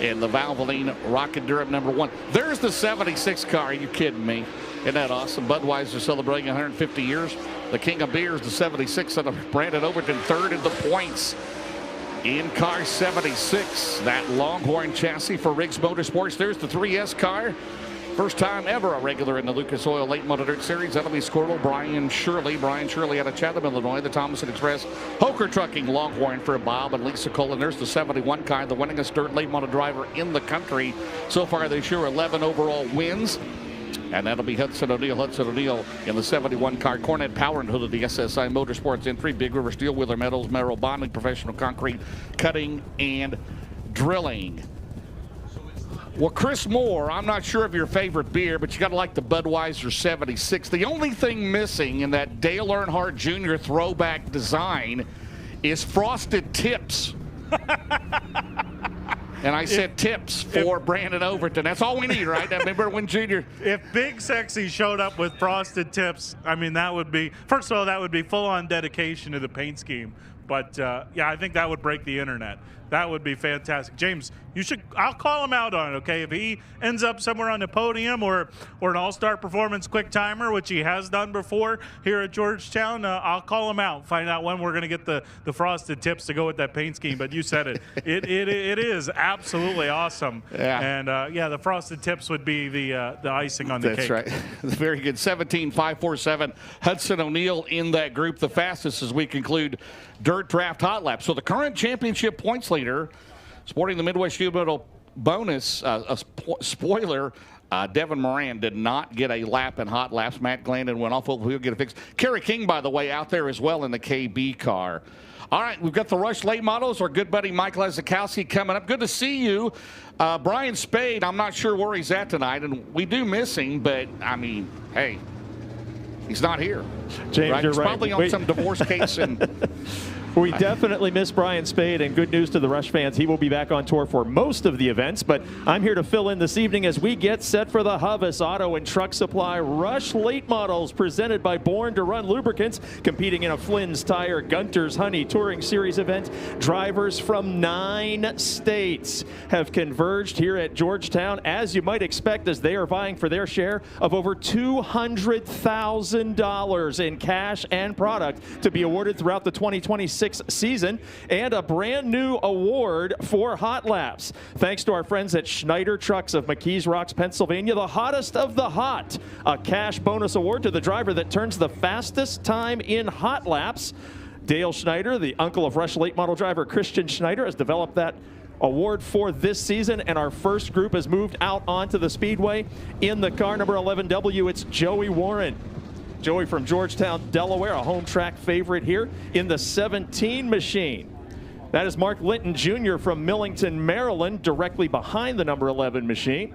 in the Valvoline Rocket Durham number 1. There's the 76 car. Are you kidding me? Isn't that awesome? Budweiser celebrating 150 years. The king of beers, the 76 out of Brandon Overton, 3rd in the points in car 76. That Longhorn chassis for Riggs Motorsports. There's the 3S car. First time ever a regular in the Lucas Oil Late Model Dirt Series. That'll be Squirtle Brian Shirley. Brian Shirley out of Chatham, Illinois. The Thomason Express Hoker Trucking Longhorn for Bob and Lisa Cullen. There's the 71 car, the winningest dirt late model driver in the country so far this year. 11 overall wins. And that'll be Hudson O'Neill. Hudson O'Neill in the 71 car. Cornet Power and Hood of the SSI Motorsports entry. Big River Steel, Wheeler Metals, Merrill Bonding, Professional Concrete, Cutting and Drilling. Well, Chris Moore, I'm not sure of your favorite beer, but you got to like the Budweiser 76. The only thing missing in that Dale Earnhardt Jr. throwback design is frosted tips. And I said tips for Brandon Overton. That's all we need, right? I remember when Junior. If Big Sexy showed up with frosted tips, I mean, that would be, first of all, that would be full-on dedication to the paint scheme. But, yeah, I think that would break the internet. That would be fantastic. James, I'll call him out on it, okay? If he ends up somewhere on the podium or an all-star performance quick timer, which he has done before here at Georgetown, I'll call him out, find out when we're going to get the frosted tips to go with that paint scheme. But you said it. It is absolutely awesome. Yeah. And, yeah, the frosted tips would be the icing on the cake. That's right. Very good. 17.547. Hudson O'Neal in that group, the fastest as we conclude Dirt Draft Hot Lap. So the current championship points leader, sporting the Midwest Juvenile bonus, spoiler, Devin Moran did not get a lap in hot laps. Matt Glandon went off. We'll get it fixed. Kerry King, by the way, out there as well in the KB car. All right, we've got the Rush late models. Our good buddy Mike Lezakowski coming up. Good to see you. Brian Spade, I'm not sure where he's at tonight, and we do miss him, but, I mean, hey, he's not here. James, right? you're He's right. probably on some divorce case. And We definitely miss Brian Spade, and good news to the Rush fans. He will be back on tour for most of the events, but I'm here to fill in this evening as we get set for the Hovis Auto and Truck Supply Rush Late Models presented by Born to Run Lubricants, competing in a Flynn's Tire Gunter's Honey Touring Series event. Drivers from 9 states have converged here at Georgetown, as you might expect, as they are vying for their share of over $200,000 in cash and product to be awarded throughout the 2026 season, and a brand new award for hot laps. Thanks to our friends at Schneider Trucks of McKees Rocks, Pennsylvania, the hottest of the hot. A cash bonus award to the driver that turns the fastest time in hot laps. Dale Schneider, the uncle of Rush late model driver Christian Schneider, has developed that award for this season, and our first group has moved out onto the Speedway. In the car number 11W, it's Joey Warren. Joey from Georgetown, Delaware, a home track favorite here in the 17 machine. That is Mark Linton Jr. from Millington, Maryland, directly behind the number 11 machine.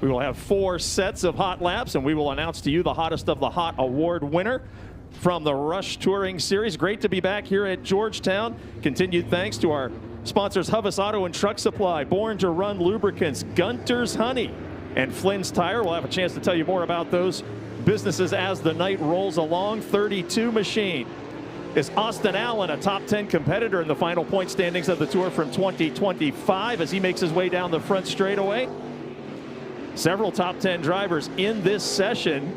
We will have 4 sets of hot laps, and we will announce to you the hottest of the hot award winner from the Rush Touring Series. Great to be back here at Georgetown. Continued thanks to our sponsors, Hovis Auto and Truck Supply, Born to Run Lubricants, Gunter's Honey, and Flynn's Tire. We'll have a chance to tell you more about those businesses as the night rolls along. 32 machine is Austin Allen, a top 10 competitor in the final point standings of the Tour from 2025 as he makes his way down the front straightaway. Several top 10 drivers in this session.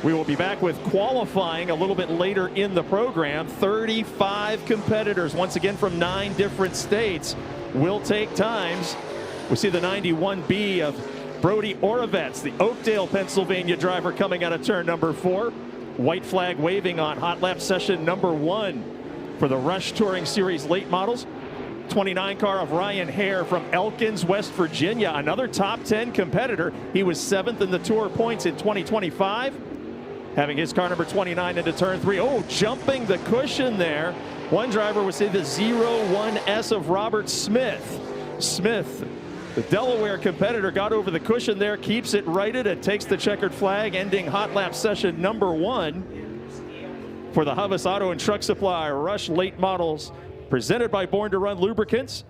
We will be back with qualifying a little bit later in the program. 35 competitors, once again from 9 different states, will take times. We see the 91B of Brody Oravets, the Oakdale, Pennsylvania driver, coming out of turn number 4. White flag waving on hot lap session number 1 for the Rush Touring Series late models. 29 car of Ryan Hare from Elkins, West Virginia, another top 10 competitor. He was 7th in the Tour points in 2025, having his car number 29 into turn 3. Oh, jumping the cushion there. One driver would say the 01S of Robert Smith. Smith, the Delaware competitor, got over the cushion there, keeps it righted, and takes the checkered flag, ending hot lap session number 1 for the Hovis Auto and Truck Supply Rush Late Models, presented by Born to Run Lubricants.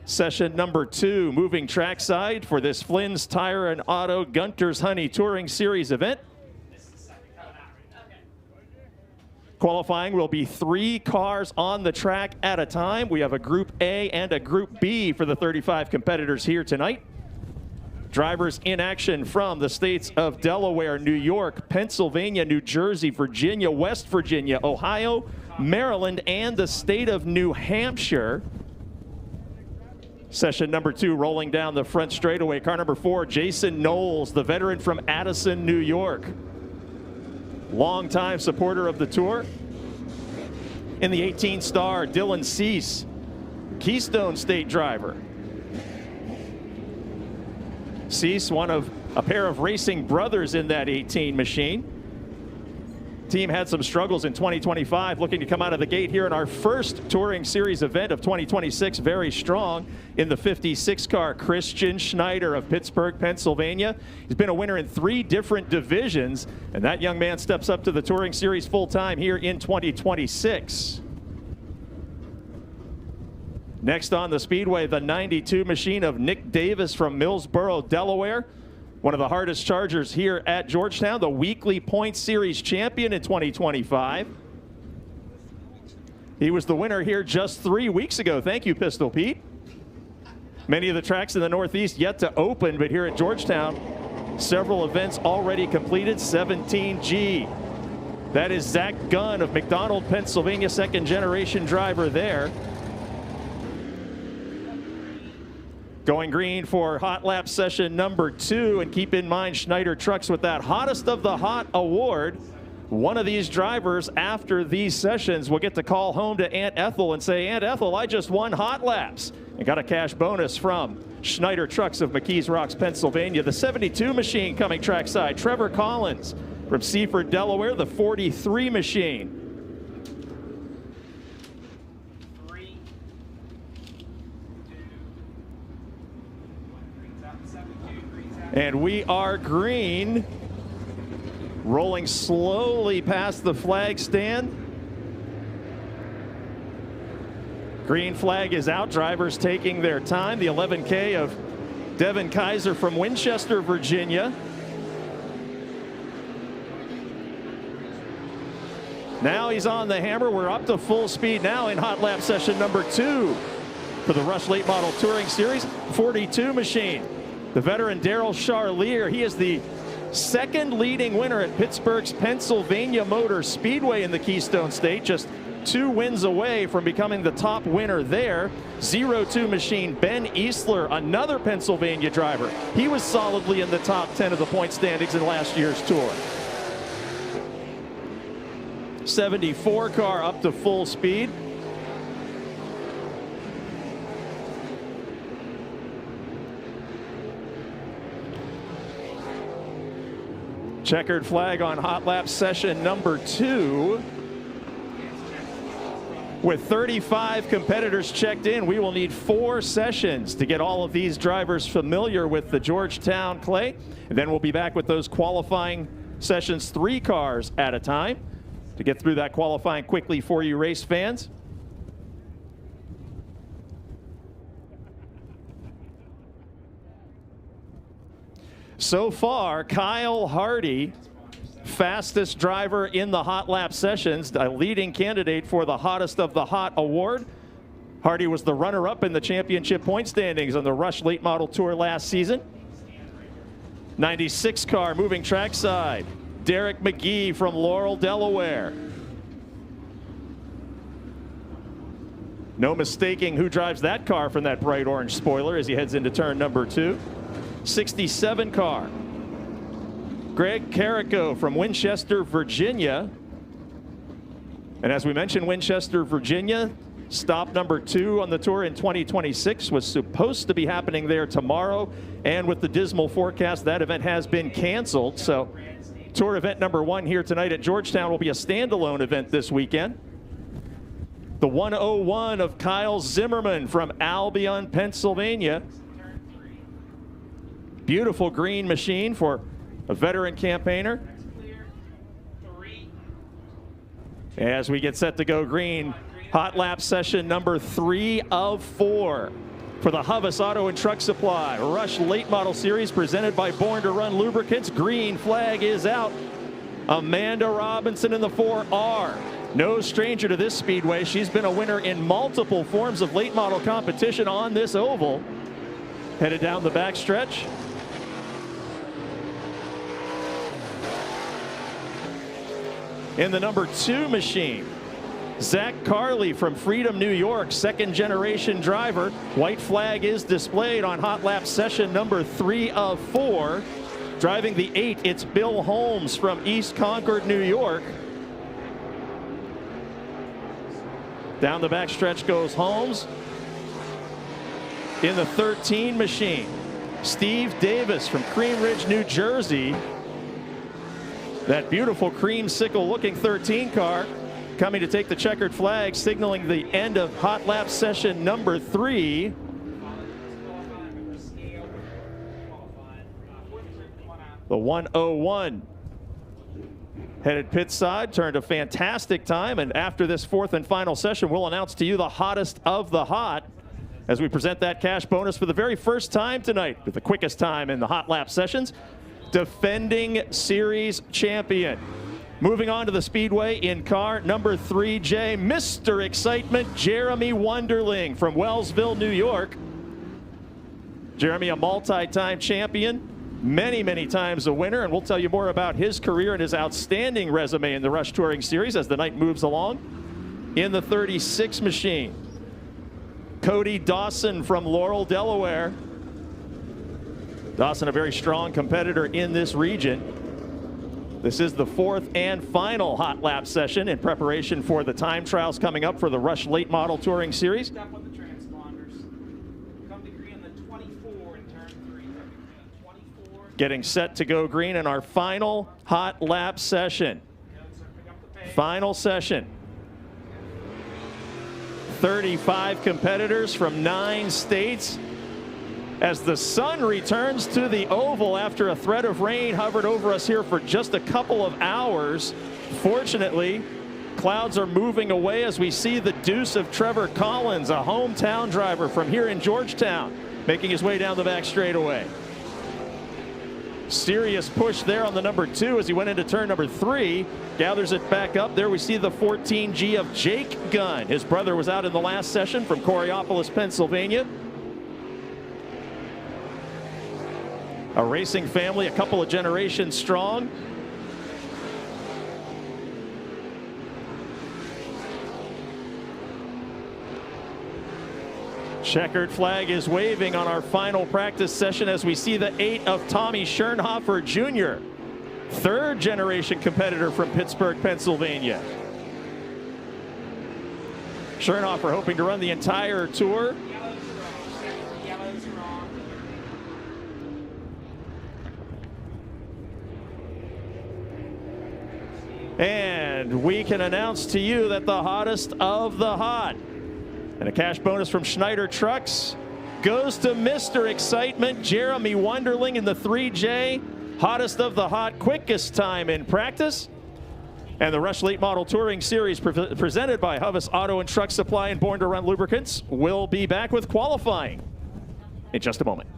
Session number 2, moving trackside for this Flynn's Tire and Auto Gunter's Honey Touring Series event. Qualifying will be 3 cars on the track at a time. We have a Group A and a Group B for the 35 competitors here tonight. Drivers in action from the states of Delaware, New York, Pennsylvania, New Jersey, Virginia, West Virginia, Ohio, Maryland, and the state of New Hampshire. Session number 2 rolling down the front straightaway. Car number 4, Jason Knowles, the veteran from Addison, New York. Longtime supporter of the Tour. In the 18 star, Dylan Cease, Keystone State driver. Cease, one of a pair of racing brothers in that 18 machine. Team had some struggles in 2025, looking to come out of the gate here in our first Touring Series event of 2026 very strong in the 56 car. Christian Schneider of Pittsburgh, Pennsylvania. He's been a winner in 3 different divisions, and that young man steps up to the Touring Series full time here in 2026. Next on the Speedway, the 92 machine of Nick Davis from Millsboro, Delaware. One of the hardest chargers here at Georgetown, the weekly point series champion in 2025. He was the winner here just 3 weeks ago. Thank you, Pistol Pete. Many of the tracks in the Northeast yet to open, but here at Georgetown, several events already completed. 17G. That is Zach Gunn of McDonald, Pennsylvania, second generation driver there. Going green for hot lap session number 2, and keep in mind Schneider Trucks with that hottest of the hot award. One of these drivers after these sessions will get to call home to Aunt Ethel and say, Aunt Ethel, I just won hot laps, and got a cash bonus from Schneider Trucks of McKees Rocks, Pennsylvania. The 72 machine coming trackside, Trevor Collins from Seaford, Delaware, the 43 machine. And we are green, rolling slowly past the flag stand. Green flag is out, drivers taking their time. The 11K of Devin Kaiser from Winchester, Virginia. Now he's on the hammer. We're up to full speed now in hot lap session number 2 for the Rush Late Model Touring Series. 42 machine. The veteran Daryl Charlier, he is the second leading winner at Pittsburgh's Pennsylvania Motor Speedway in the Keystone State, just 2 wins away from becoming the top winner there. 02 machine Ben Eastler, another Pennsylvania driver. He was solidly in the top 10 of the point standings in last year's tour. 74 car up to full speed. Checkered flag on hot lap session number 2. With 35 competitors checked in, we will need 4 sessions to get all of these drivers familiar with the Georgetown clay. And then we'll be back with those qualifying sessions, 3 cars at a time, to get through that qualifying quickly for you race fans. So far, Kyle Hardy, fastest driver in the hot lap sessions, a leading candidate for the hottest of the hot award. Hardy was the runner-up in the championship point standings on the Rush Late Model Tour last season. 96 car moving trackside, Derek McGee from Laurel, Delaware. No mistaking who drives that car from that bright orange spoiler as he heads into turn number 2. 67 car, Greg Carrico from Winchester, Virginia. And as we mentioned, Winchester, Virginia, stop number 2 on the tour in 2026, was supposed to be happening there tomorrow. And with the dismal forecast, that event has been canceled. So tour event number 1 here tonight at Georgetown will be a standalone event this weekend. The 101 of Kyle Zimmerman from Albion, Pennsylvania. Beautiful green machine for a veteran campaigner. As we get set to go green, hot lap session number 3 of 4 for the Hovis Auto and Truck Supply Rush Late Model Series presented by Born to Run Lubricants. Green flag is out. Amanda Robinson in the 4R. No stranger to this speedway. She's been a winner in multiple forms of late model competition on this oval. Headed down the backstretch. In the number 2 machine, Zach Carley from Freedom, New York, second generation driver. White flag is displayed on hot lap session number 3 of 4. Driving the 8, it's Bill Holmes from East Concord, New York. Down the backstretch goes Holmes. In the 13 machine, Steve Davis from Cream Ridge, New Jersey. That beautiful creamsicle looking 13 car coming to take the checkered flag, signaling the end of hot lap session number 3. The 101 headed pit side, turned a fantastic time, and after this 4th and final session, we'll announce to you the hottest of the hot. as we present that cash bonus for the very first time tonight with the quickest time in the hot lap sessions. Defending series champion. Moving on to the Speedway in car number 3J, Mr. Excitement, Jeremy Wonderling from Wellsville, New York. Jeremy, a multi-time champion, many times a winner, and we'll tell you more about his career and his outstanding resume in the Rush Touring Series as the night moves along. In the 36 machine, Cody Dawson from Laurel, Delaware. Dawson, a very strong competitor in this region. This is the fourth and final hot lap session in preparation for the time trials coming up for the Rush Late Model Touring Series. Step on the transponders. Come to green on the 24 in turn 3. 24. Getting set to go green in our final hot lap session. Final session. 35 competitors from 9 states. As the sun returns to the oval after a threat of rain hovered over us here for just a couple of hours. Fortunately, clouds are moving away as we see the deuce of Trevor Collins, a hometown driver from here in Georgetown, making his way down the back straightaway. Serious push there on the number 2 as he went into turn number 3. Gathers it back up. There we see the 14G of Jake Gunn. His brother was out in the last session from Coriopolis, Pennsylvania. A racing family, a couple of generations strong. Checkered flag is waving on our final practice session as we see the 8 of Tommy Schernhofer Jr., third generation competitor from Pittsburgh, Pennsylvania. Schernhofer hoping to run the entire tour. And we can announce to you that the hottest of the hot and a cash bonus from Schneider Trucks goes to Mr. Excitement, Jeremy Wonderling in the 3J. Hottest of the hot, quickest time in practice. And the Rush Late Model Touring Series presented by Hovis Auto and Truck Supply and Born to Run Lubricants will be back with qualifying in just a moment.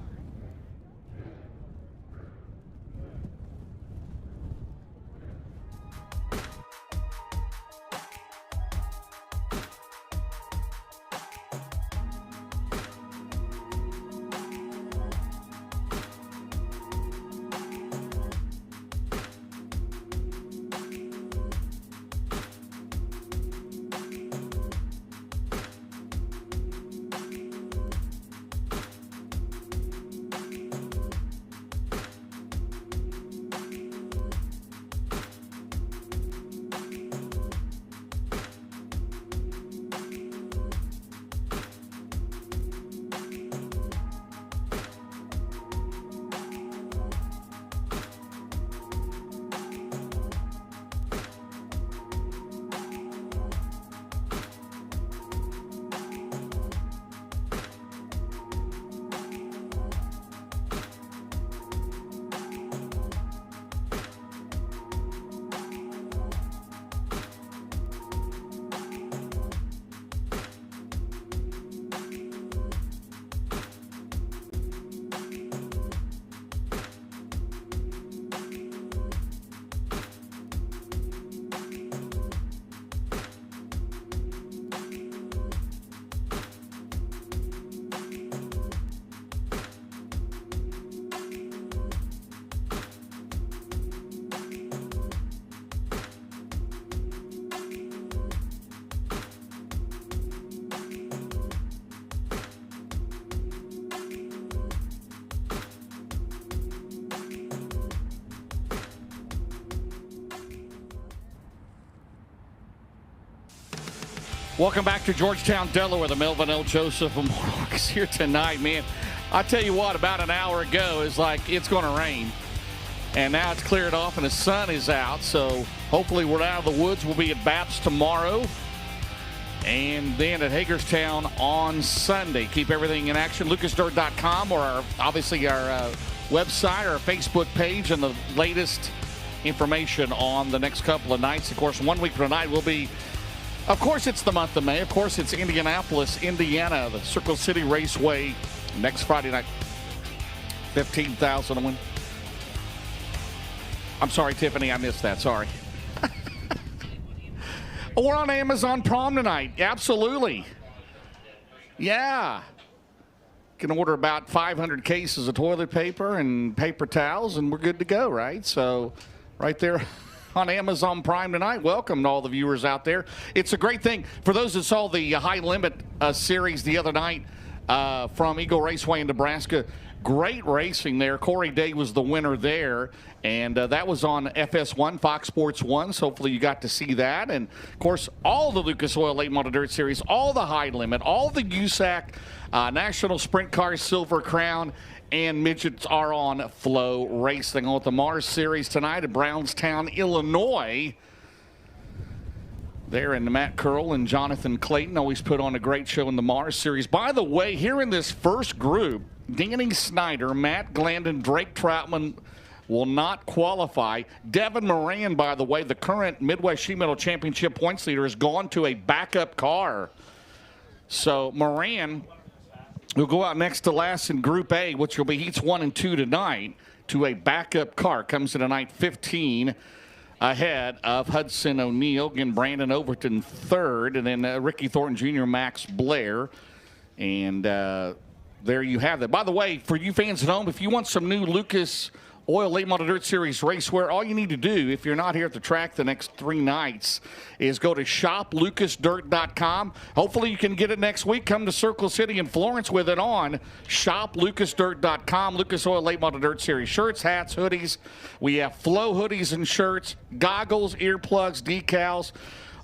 Welcome back to Georgetown, Delaware. The Melvin L. Joseph Memorial is here tonight, man. I tell you what, about an hour ago, it's like it's going to rain. And now it's cleared off and the sun is out. So hopefully we're out of the woods. We'll be at Baps tomorrow. And then at Hagerstown on Sunday. Keep everything in action. LucasDirt.com or obviously our website or our Facebook page and the latest information on the next couple of nights. Of course, 1 week from tonight we'll be Of course, it's the month of May. Of course, it's Indianapolis, Indiana, the Circle City Raceway next Friday night. 15,000 to win. I'm sorry, Tiffany, I missed that. Sorry. We're on Amazon Prime tonight. Absolutely. Yeah. Can order about 500 cases of toilet paper and paper towels, and we're good to go, right? So, right there on Amazon Prime tonight. Welcome to all the viewers out there. It's a great thing. For those that saw the High Limit series the other night from Eagle Raceway in Nebraska, great racing there. Corey Day was the winner there, and that was on FS1, Fox Sports 1, so hopefully you got to see that. And, of course, all the Lucas Oil Late Model Dirt Series, all the High Limit, all the USAC, National Sprint Cars, Silver Crown, and midgets are on FloRacing. On the Mars Series tonight at Brownstown, Illinois. There, and Matt Curl and Jonathan Clayton always put on a great show in the Mars Series. By the way, here in this first group, Danny Snyder, Matt Glandon, Drake Troutman will not qualify. Devin Moran, by the way, the current Midwest Sheet Metal Championship points leader, has gone to a backup car. So Moran will go out next to last in Group A, which will be heats 1 and 2 tonight, to a backup car. Comes in tonight 15 ahead of Hudson O'Neill. Again, Brandon Overton third, and then Ricky Thornton Jr., Max Blair. And there you have it. By the way, for you fans at home, if you want some new Lucas Oil Late Model Dirt Series racewear, all you need to do, if you're not here at the track the next 3 nights, is go to shoplucasdirt.com. Hopefully you can get it next week. Come to Circle City in Florence with it on shoplucasdirt.com. Lucas Oil Late Model Dirt Series shirts, hats, hoodies. We have Flow hoodies and shirts, goggles, earplugs, decals.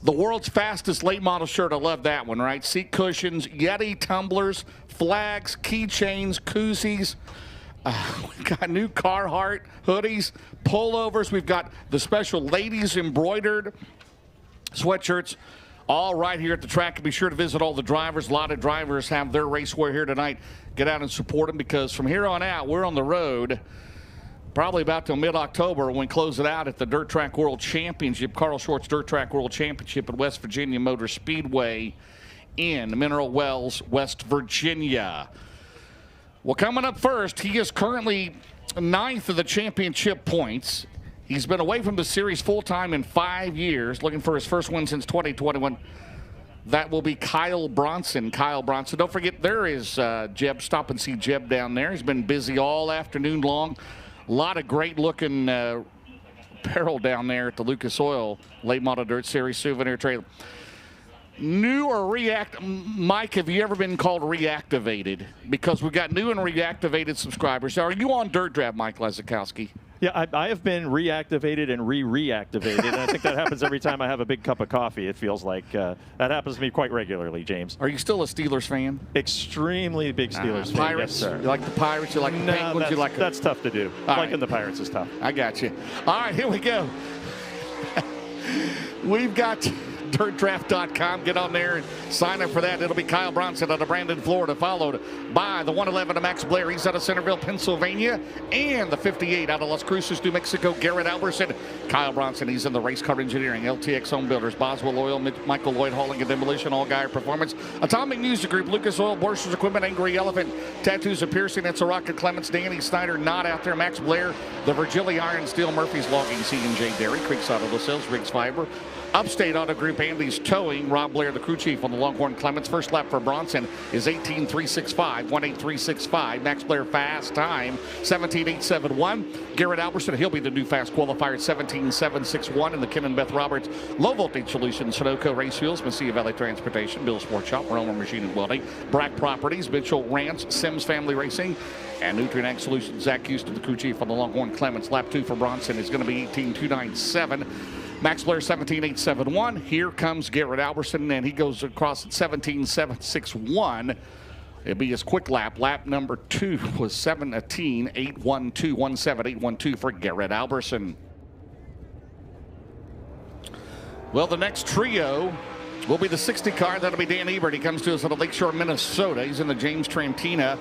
The world's fastest late model shirt. I love that one, right? Seat cushions, Yeti tumblers, flags, keychains, koozies. We've got new Carhartt hoodies, pullovers. We've got the special ladies embroidered sweatshirts, all right here at the track. Be sure to visit all the drivers. A lot of drivers have their racewear here tonight. Get out and support them, because from here on out, we're on the road probably about till mid-October when we close it out at the Dirt Track World Championship, Carl Short's Dirt Track World Championship at West Virginia Motor Speedway in Mineral Wells, West Virginia. Well, coming up first, he is currently 9th of the championship points. He's been away from the series full-time in 5 years, looking for his first win since 2021. That will be Kyle Bronson. Kyle Bronson. Don't forget, there is Jeb. Stop and see Jeb down there. He's been busy all afternoon long. A lot of great-looking apparel down there at the Lucas Oil Late Model Dirt Series souvenir trailer. New or Mike, have you ever been called reactivated? Because we've got new and reactivated subscribers. Are you on Dirt Draft, Mike Lezakowski? Yeah, I have been reactivated and reactivated, and I think that happens every time I have a big cup of coffee. It feels like that happens to me quite regularly, James. Are you still a Steelers fan? Extremely big Steelers fan. Pirates? Yes, sir. You like the Pirates? You like the Penguins? You like that's tough to do. Liking the Pirates is tough. I got you. All right, here we go. We've got DirtDraft.com. Get on there and sign up for that. It'll be Kyle Bronson out of Brandon, Florida, followed by the 111 of Max Blair. He's out of Centerville, Pennsylvania, and the 58 out of Las Cruces, New Mexico, Garrett Alberson. Kyle Bronson, he's in the Race Car Engineering, LTX Home Builders, Boswell Oil, Michael Lloyd Hauling and Demolition, All Guy Performance, Atomic Music Group, Lucas Oil, Borsters Equipment, Angry Elephant, Tattoos and Piercing, It's a Rocket Clements, Danny Snyder, not out there, Max Blair, the Virgilia Iron Steel, Murphy's Logging, C&J Dairy, Creekside Auto Sales, Riggs Fiber, Upstate Auto Group, Andy's Towing, Rob Blair, the crew chief on the Longhorn Clements. First lap for Bronson is 18.365, 1.8365. Max Blair fast time, 17.871. Garrett Alberson, he'll be the new fast qualifier at 17.761. And the Ken and Beth Roberts Low Voltage Solutions, Sunoco Race Fuels, Mesilla Valley Transportation, Bill Sport Shop, Romer Machine and Welding, Brack Properties, Mitchell Rance, Sims Family Racing, and Nutrient Ag Solutions. Zach Houston, the crew chief on the Longhorn Clements. Lap 2 for Bronson is going to be 18.297. Max Blair 17.871. Here comes Garrett Alberson, and he goes across at 17.761. It'll be his quick lap. Lap number 2 was 17.812, 17.812 for Garrett Alberson. Well, the next trio will be the 60 car. That'll be Dan Ebert. He comes to us out of Lakeshore, Minnesota. He's in the James Trantina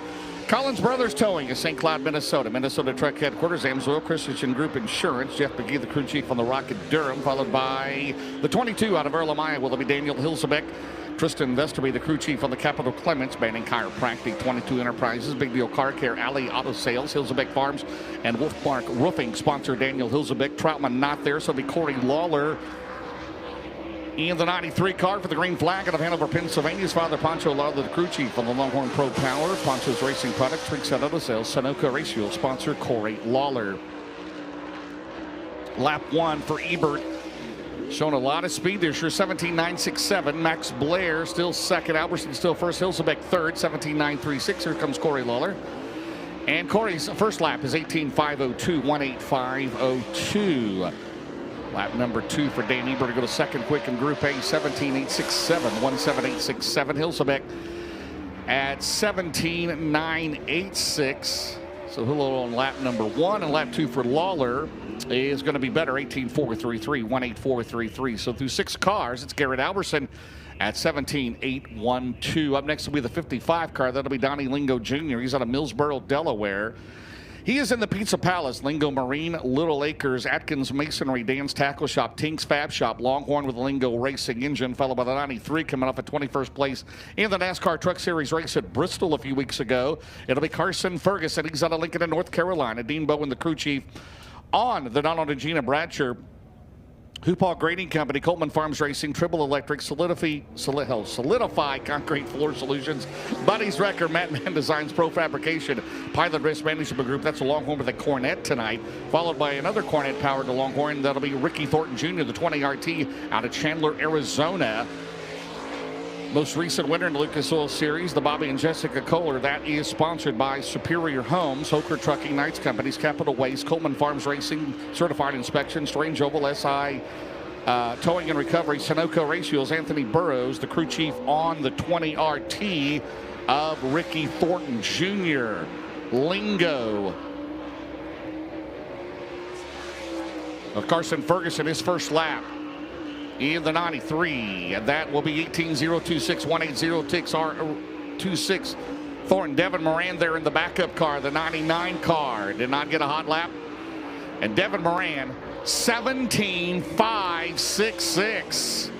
Collins Brothers Towing of St. Cloud, Minnesota. Minnesota Truck Headquarters, Amsoil Christensen Group Insurance. Jeff McGee, the crew chief on the Rocket Durham, followed by the 22 out of Earlham, Iowa. Will be Daniel Hilsebeck. Tristan Vesterby, the crew chief on the Capitol Clements. Banning Chiropractic, 22 Enterprises. Big Deal Car Care, Alley Auto Sales, Hilsebeck Farms, and Wolfmark Roofing. Sponsor Daniel Hilsebeck. Troutman not there, so it'll be Corey Lawler in the 93 car for the green flag out of Hanover, Pennsylvania's Father Pancho Lawler, the crew chief on the Longhorn Pro Power. Pancho's Racing Products, Trinks Auto Sales, Sunoco Ratio sponsor Corey Lawler. Lap 1 for Ebert. Showing a lot of speed this year, 17.967. Max Blair still second. Albertson still first. Hilsebeck third, 17.936. Here comes Corey Lawler. And Corey's first lap is 18.502, 1:8.502. Lap number 2 for Dan Ebert to go to second quick in Group A, 17.867, 1:7.867. Hilsebeck at 17.986. So Hilo on lap number 1, and lap 2 for Lawler is going to be better, 18.433, 1:8.433. So through 6 cars, it's Garrett Alberson at 17.812. Up next will be the 55 car. That'll be Donnie Lingo Jr. He's out of Millsboro, Delaware. He is in the Pizza Palace, Lingo Marine, Little Acres, Atkins Masonry, Dan's Tackle Shop, Tink's Fab Shop, Longhorn with the Lingo Racing Engine, followed by the 93 coming off at 21st place in the NASCAR Truck Series race at Bristol a few weeks ago. It'll be Carson Ferguson. He's out of Lincoln in North Carolina. Dean Bowen, the crew chief on the Donald and Gina Bradsher Hoopaw Grading Company, Coleman Farms Racing, Tribble Electric, Solidify Concrete Floor Solutions, Buddy's Wrecker, Matt Mann Designs, Pro Fabrication, Pilot Risk Management Group. That's a Longhorn with a Cornet tonight, followed by another Cornet powered to Longhorn. That'll be Ricky Thornton Jr., the 20 RT out of Chandler, Arizona. Most recent winner in the Lucas Oil Series, the Bobby and Jessica Kohler. That is sponsored by Superior Homes, Hoker Trucking, Knights Companies, Capital Waste, Coleman Farms Racing, Certified Inspection, Strange Oval, SI, Towing and Recovery, Sunoco Ratios, Anthony Burrows, the crew chief on the 20 RT of Ricky Thornton Jr. Lingo of Carson Ferguson, his first lap in the 93, and that will be 18.026, 1:8.026. Thornton, Devin Moran there in the backup car, the 99 car, did not get a hot lap. And Devin Moran, 17.566,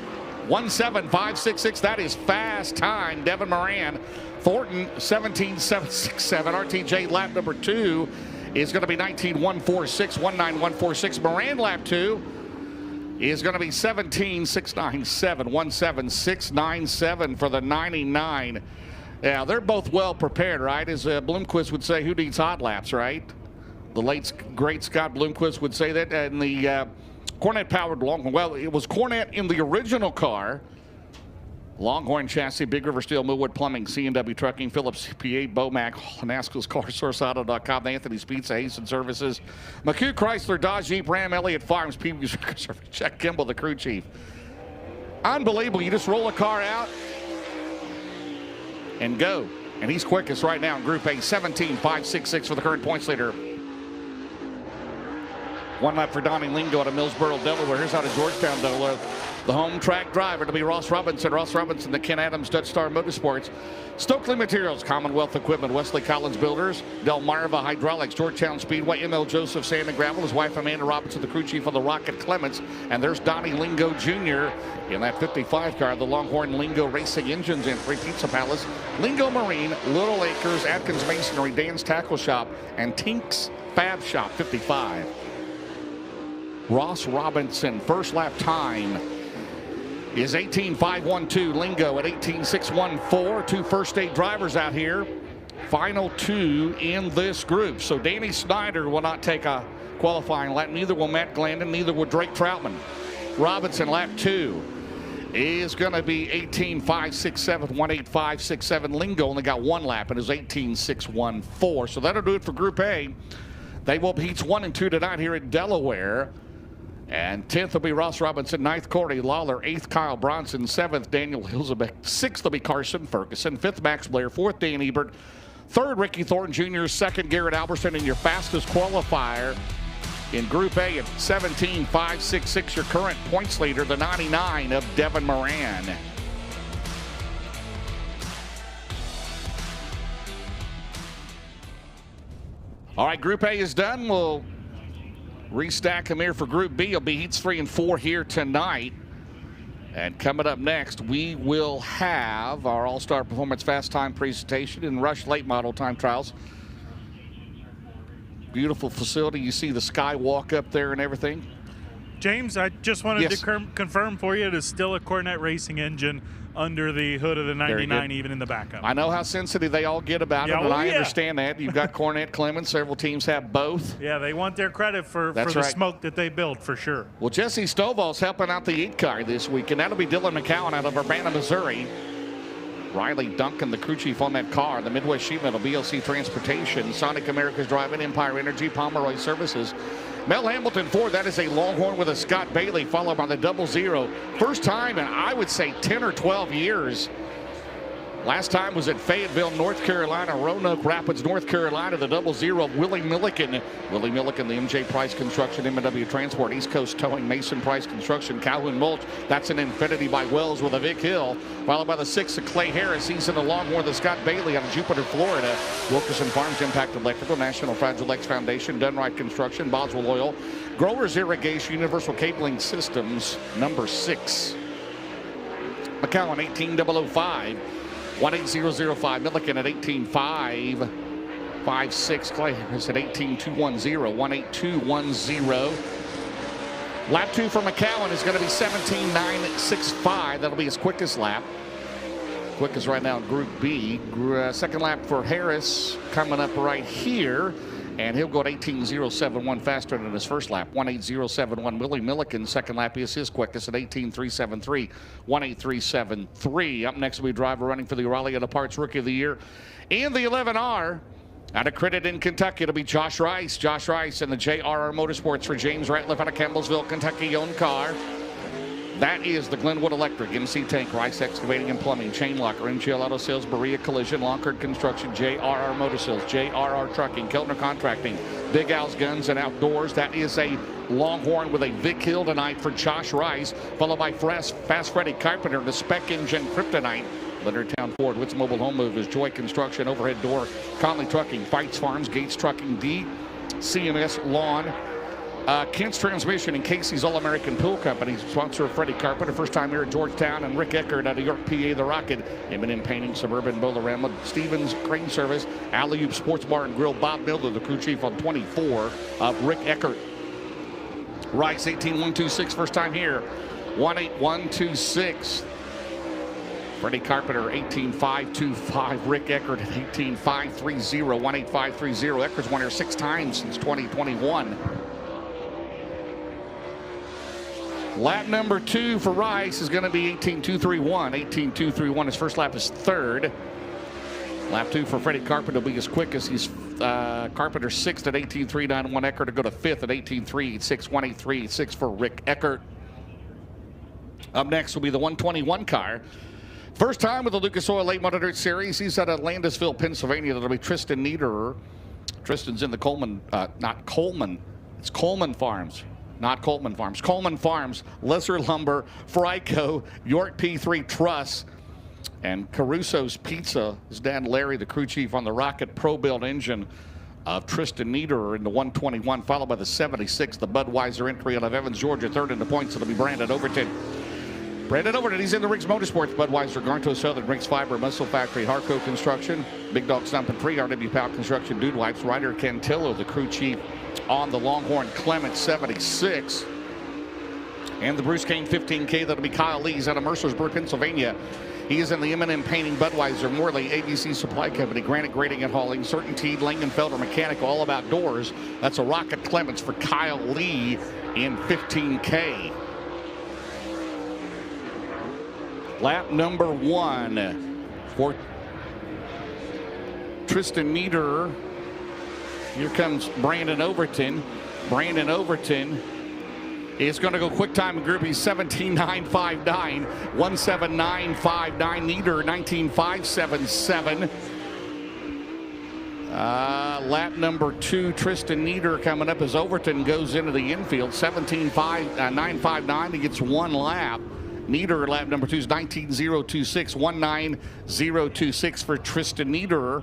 1:7.566. That is fast time, Devin Moran. Thornton, 17.767. RTJ lap number 2 is going to be 19.146, 1:9.146. Moran lap 2 is going to be 17.697, 1:7.697 for the 99. Yeah, they're both well prepared, right? As Bloomquist would say, who needs hot laps, right? The late, great Scott Bloomquist would say that. And the Cornet-powered Longhorn, well, it was Cornet in the original car. Longhorn chassis, Big River Steel, Millwood Plumbing, C&W Trucking, Phillips CPA, Bomac, Nasco's CarSourceAuto.com, Anthony's Pizza, Hasten Services, McHugh Chrysler, Dodge Jeep, Ram, Elliott Farms, Peavy's Service, Jack Kimball, the crew chief. Unbelievable. You just roll a car out and go. And he's quickest right now in Group A, 17.566 for the current points leader. One lap for Donnie Lingo out of Millsboro, Delaware. Here's out of Georgetown, Delaware. The home track driver to be Ross Robinson. Ross Robinson, the Ken Adams Dutch Star Motorsports. Stokely Materials, Commonwealth Equipment, Wesley Collins Builders, Delmarva Hydraulics, Georgetown Speedway, ML Joseph Sand and Gravel, his wife Amanda Robinson, the crew chief of the Rocket Clements. And there's Donnie Lingo Jr. in that 55 car, the Longhorn Lingo Racing Engines in Pizza Palace, Lingo Marine, Little Acres, Atkins Masonry, Dan's Tackle Shop, and Tink's Fab Shop, 55. Ross Robinson, first lap time is 18.512. Lingo at 18.614. 2 first state drivers out here. Final 2 in this group. So Danny Snyder will not take a qualifying lap. Neither will Matt Glandon. Neither will Drake Troutman. Robinson, lap 2 is going to be 18.567, 1:8.567. Lingo only got 1 lap and is 18.614. So that'll do it for Group A. They will be heats 1 and 2 tonight here in Delaware. And 10th will be Ross Robinson, 9th Corey Lawler, 8th Kyle Bronson, 7th Daniel Hilsebeck, 6th will be Carson Ferguson, 5th Max Blair, 4th Dan Ebert, 3rd Ricky Thornton Jr., 2nd Garrett Alberson, and your fastest qualifier in Group A at 17.566, your current points leader, the 99 of Devin Moran. All right, Group A is done. We'll restack them here for Group B. It'll be heats 3 and 4 here tonight. And coming up next, we will have our All-Star Performance Fast Time presentation and Rush Late Model Time Trials. Beautiful facility. You see the skywalk up there and everything. James, I just wanted Yes. to confirm for you, it is still a Cornet Racing engine under the hood of the 99, even in the backup. I know how sensitive they all get about it, and I understand that. You've got Cornet, Clemens. Several teams have both. Yeah, they want their credit for the right. smoke that they built, for sure. Well, Jesse Stovall's helping out the 8-car this week, and that'll be Dylan McCowan out of Urbana, Missouri. Riley Duncan, the crew chief on that car. The Midwest Sheet Metal, BLC Transportation, Sonic America's Driving, Empire Energy, Pomeroy Services. Mel Hamilton Ford, that is a Longhorn with a Scott Bailey, followed by the 00. First time in, I would say, 10 or 12 years. Last time was at Fayetteville, North Carolina, Roanoke Rapids, North Carolina, the 00, Willie Milliken. Willie Milliken, the MJ Price Construction, M&W Transport, East Coast Towing, Mason Price Construction, Calhoun Mulch. That's an Infinity by Wells with a Vic Hill. Followed by the 6 of Clay Harris. He's in the Longhorn, the Scott Bailey out of Jupiter, Florida. Wilkerson Farms, Impact Electrical, National Fragile X Foundation, Dunright Construction, Boswell Oil, Growers Irrigation, Universal Cabling Systems, number 6. McCowan, 18005. 18005, Milliken at 18556, Clay Harris at 18210, 18210. Lap 2 for McCowan is going to be 17965. That'll be his quickest lap. Quickest right now in Group B. Second lap for Harris coming up right here. And he'll go at 18071, faster than his first lap. 18071. Willie Milliken, second lap is his quickest at 18373. 18373. Up next will be driver running for the Raleigh Auto Parts Rookie of the Year. In the 11R, out of Credit in Kentucky, it'll be Josh Rice. Josh Rice in the JRR Motorsports for James Ratliff out of Campbellsville, Kentucky owned car. That is the Glenwood Electric, MC Tank, Rice Excavating and Plumbing, Chain Locker, MGL Auto Sales, Berea Collision, Lonkard Construction, JRR Motor Sales, JRR Trucking, Keltner Contracting, Big Al's Guns and Outdoors. That is a Longhorn with a Vic Hill tonight for Josh Rice, followed by Fast Freddy Carpenter, the Spec Engine Kryptonite. Leonardtown Ford, Witz Mobile Home Movers, Joy Construction, Overhead Door, Conley Trucking, Fights Farms, Gates Trucking, D, CMS Lawn, Kent's Transmission and Casey's All-American Pool Company, sponsor of Freddie Carpenter, first time here at Georgetown, and Rick Eckert out of York, PA, the Rocket, M&M Painting, Suburban Bolorama, Stevens Crane Service, Alley-Oop Sports Bar and Grill, Bob Miller, the crew chief on 24 of Rick Eckert. Rice, 18126, first time here, 18126. Freddie Carpenter, 18525. Rick Eckert at 18530, 18530. Eckert's won here 6 times since 2021. Lap number 2 for Rice is going to be 18231. 18231. His first lap is 3rd. Lap 2 for Freddie Carpenter will be his quickest. He's Carpenter 6th at 18391. Eckert to go to 5th at 18386. 18386 for Rick Eckert. Up next will be the 121 car. First time with the Lucas Oil Late Model Dirt Series. He's out of Landisville, Pennsylvania. That'll be Tristan Niederer. Tristan's in the Coleman, not Coleman. It's Coleman Farms. Not Coleman Farms. Coleman Farms, Lesser Lumber, Frico, York P3 Truss, and Caruso's Pizza. His dad Larry, the crew chief on the Rocket Pro Build engine of Tristan Niederer in the 121, followed by the 76, the Budweiser entry out of Evans, Georgia. Third in the points, it'll be Brandon Overton. Brandon Overton, he's in the Riggs Motorsports, Budweiser, Garnto Southern, Riggs Fiber, Muscle Factory, Harco Construction, Big Dog Stumpin' 3, RW Powell Construction, Dude Wipes, Ryder Cantillo, the crew chief on the Longhorn Clement 76. And the Bruce Kane 15K, that'll be Kyle Lees out of Mercersburg, Pennsylvania. He is in the M&M Painting, Budweiser, Morley, ABC Supply Company, Granite Grading and Hauling, Certainty, Langenfelder Mechanical, All About Doors. That's a Rocket Clements for Kyle Lee in 15K. Lap number 1 for Tristan Niederer. Here comes Brandon Overton. Brandon Overton is going to go quick time in Group E, 17.959. 179.59. Niederer, 19.577. Lap number 2, Tristan Niederer coming up as Overton goes into the infield. 17.959. He gets 1 lap. Niederer, lap number 2 is 19.026. 19.026 for Tristan Niederer.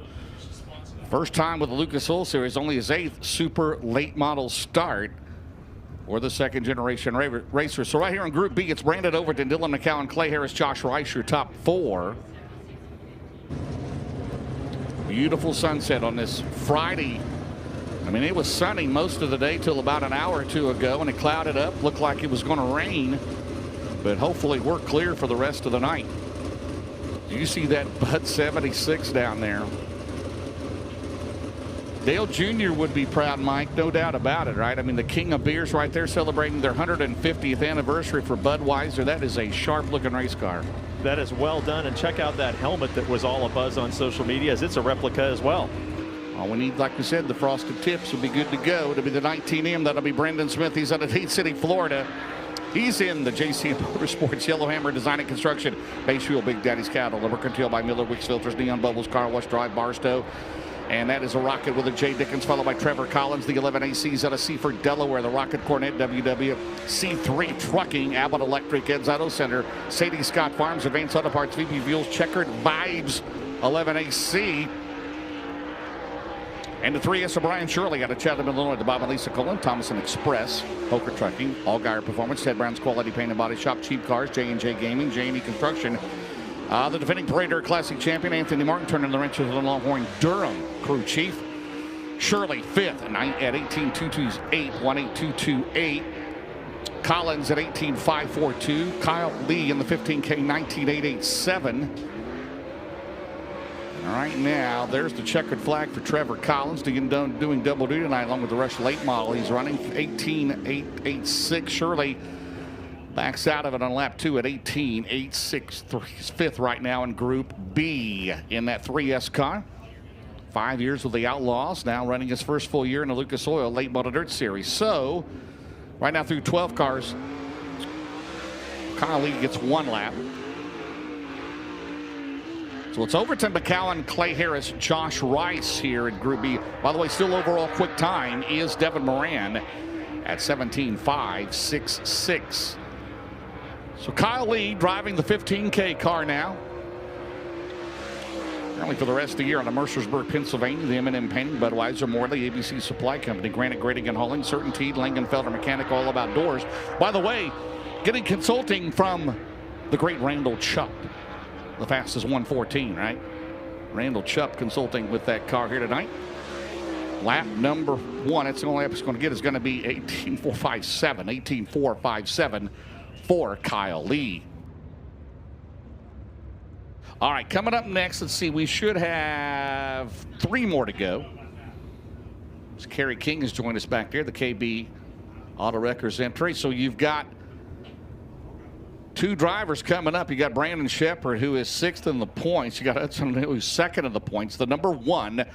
First time with the Lucas Oil Series, only his 8th super late model start for the second generation racer. So right here in Group B, it's Brandon Overton, Dylan McCowan, Clay Harris, Josh Rice, your top 4. Beautiful sunset on this Friday. I mean, it was sunny most of the day till about an hour or two ago, and it clouded up. Looked like it was going to rain, but hopefully we're clear for the rest of the night. Do you see that Bud 76 down there? Dale Jr. would be proud, Mike, no doubt about it, right? I mean, the king of beers right there celebrating their 150th anniversary for Budweiser. That is a sharp-looking race car. That is well done, and check out that helmet that was all abuzz on social media, as it's a replica as well. All we need, like we said, the frosted tips will be good to go. It'll be the 19M. That'll be Brendan Smith. He's out of Dade City, Florida. He's in the JC Motorsports Yellowhammer Design and Construction. Base Fuel, Big Daddy's Cattle. Lubricant by Miller, Wicks Filters, Neon Bubbles, Car Wash Drive, Barstow. And that is a Rocket with a J. Dickens, followed by Trevor Collins. The 11ACs out of Seaford, Delaware. The Rocket Cornet, WWC3 Trucking, Abbott Electric, Ed's Auto Center, Sadie Scott Farms, Advanced Auto Parts, VP Fuels, Checkered Vibes, 11AC. And the 3S of Brian Shirley out of Chatham, Illinois. The Bob and Lisa Cullen, Thomason Express, Poker Trucking, Allgaier Performance, Ted Brown's Quality Paint and Body Shop, Cheap Cars, J&J Gaming, J&E Construction. The defending Parade Classic champion, Anthony Martin, turning the wrenches of the Longhorn Durham crew chief. Shirley, 5th at 18.228, 18228. Collins at 18.542. Kyle Lee in the 15K, 19.887. All right, now there's the checkered flag for Trevor Collins doing double duty tonight along with the Rush late model. He's running 18.886. Shirley backs out of it on lap 2 at 18.863. He's 5th right now in Group B in that 3S car. 5 years with the Outlaws, now running his first full year in the Lucas Oil Late Model Dirt Series. So right now through 12 cars, Kyle Lee gets 1 lap. So it's Overton, McCowan, Clay Harris, Josh Rice here in Group B. By the way, still overall quick time is Devin Moran at 17.566. So Kyle Lee driving the 15K car now. Apparently for the rest of the year on the Mercersburg, Pennsylvania, the M&M Painting, Budweiser, Morley, ABC Supply Company, Granite Grading and Hauling, Certainty, Langenfelder Mechanical, All About Doors. By the way, getting consulting from the great Randall Chupp. The fastest 114, right? Randall Chupp consulting with that car here tonight. Lap number 1, that's the only lap it's going to get, is going to be 18.457. 18.457 for Kyle Lee. All right, coming up next, let's see, we should have 3 more to go. So Kerry King has joined us back there, the KB Auto Wreckers entry. So you've got 2 drivers coming up. You got Brandon Shepard, who is 6th in the points. You got Hudson, who's 2nd in the points. The number 1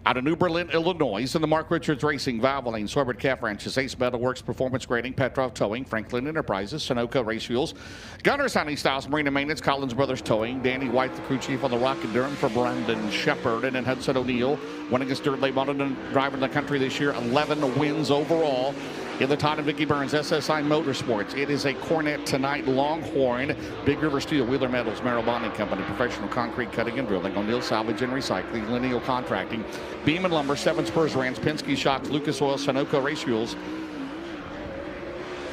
out of New Berlin, Illinois, in the Mark Richards Racing, Valvoline, Sorbert Calf Ranches, Ace Metalworks, Performance Grading, Petrov Towing, Franklin Enterprises, Sunoco Race Fuels, Gunners Hunting Styles, Marina Maintenance, Collins Brothers Towing, Danny White, the crew chief on the Rocket Durham for Brandon Shepard, and then Hudson O'Neill, winningest dirt late model driver in the country this year, 11 wins overall. In the Todd and Vicki Burns SSI Motorsports, it is a Cornet tonight, Longhorn, Big River Steel, Wheeler Metals, Merrill Bonding Company, Professional Concrete Cutting and Drilling, O'Neill Salvage and Recycling, Lineal Contracting, Beam and Lumber, Seven Spurs Ranch, Penske Shocks, Lucas Oil, Sunoco Race Fuels,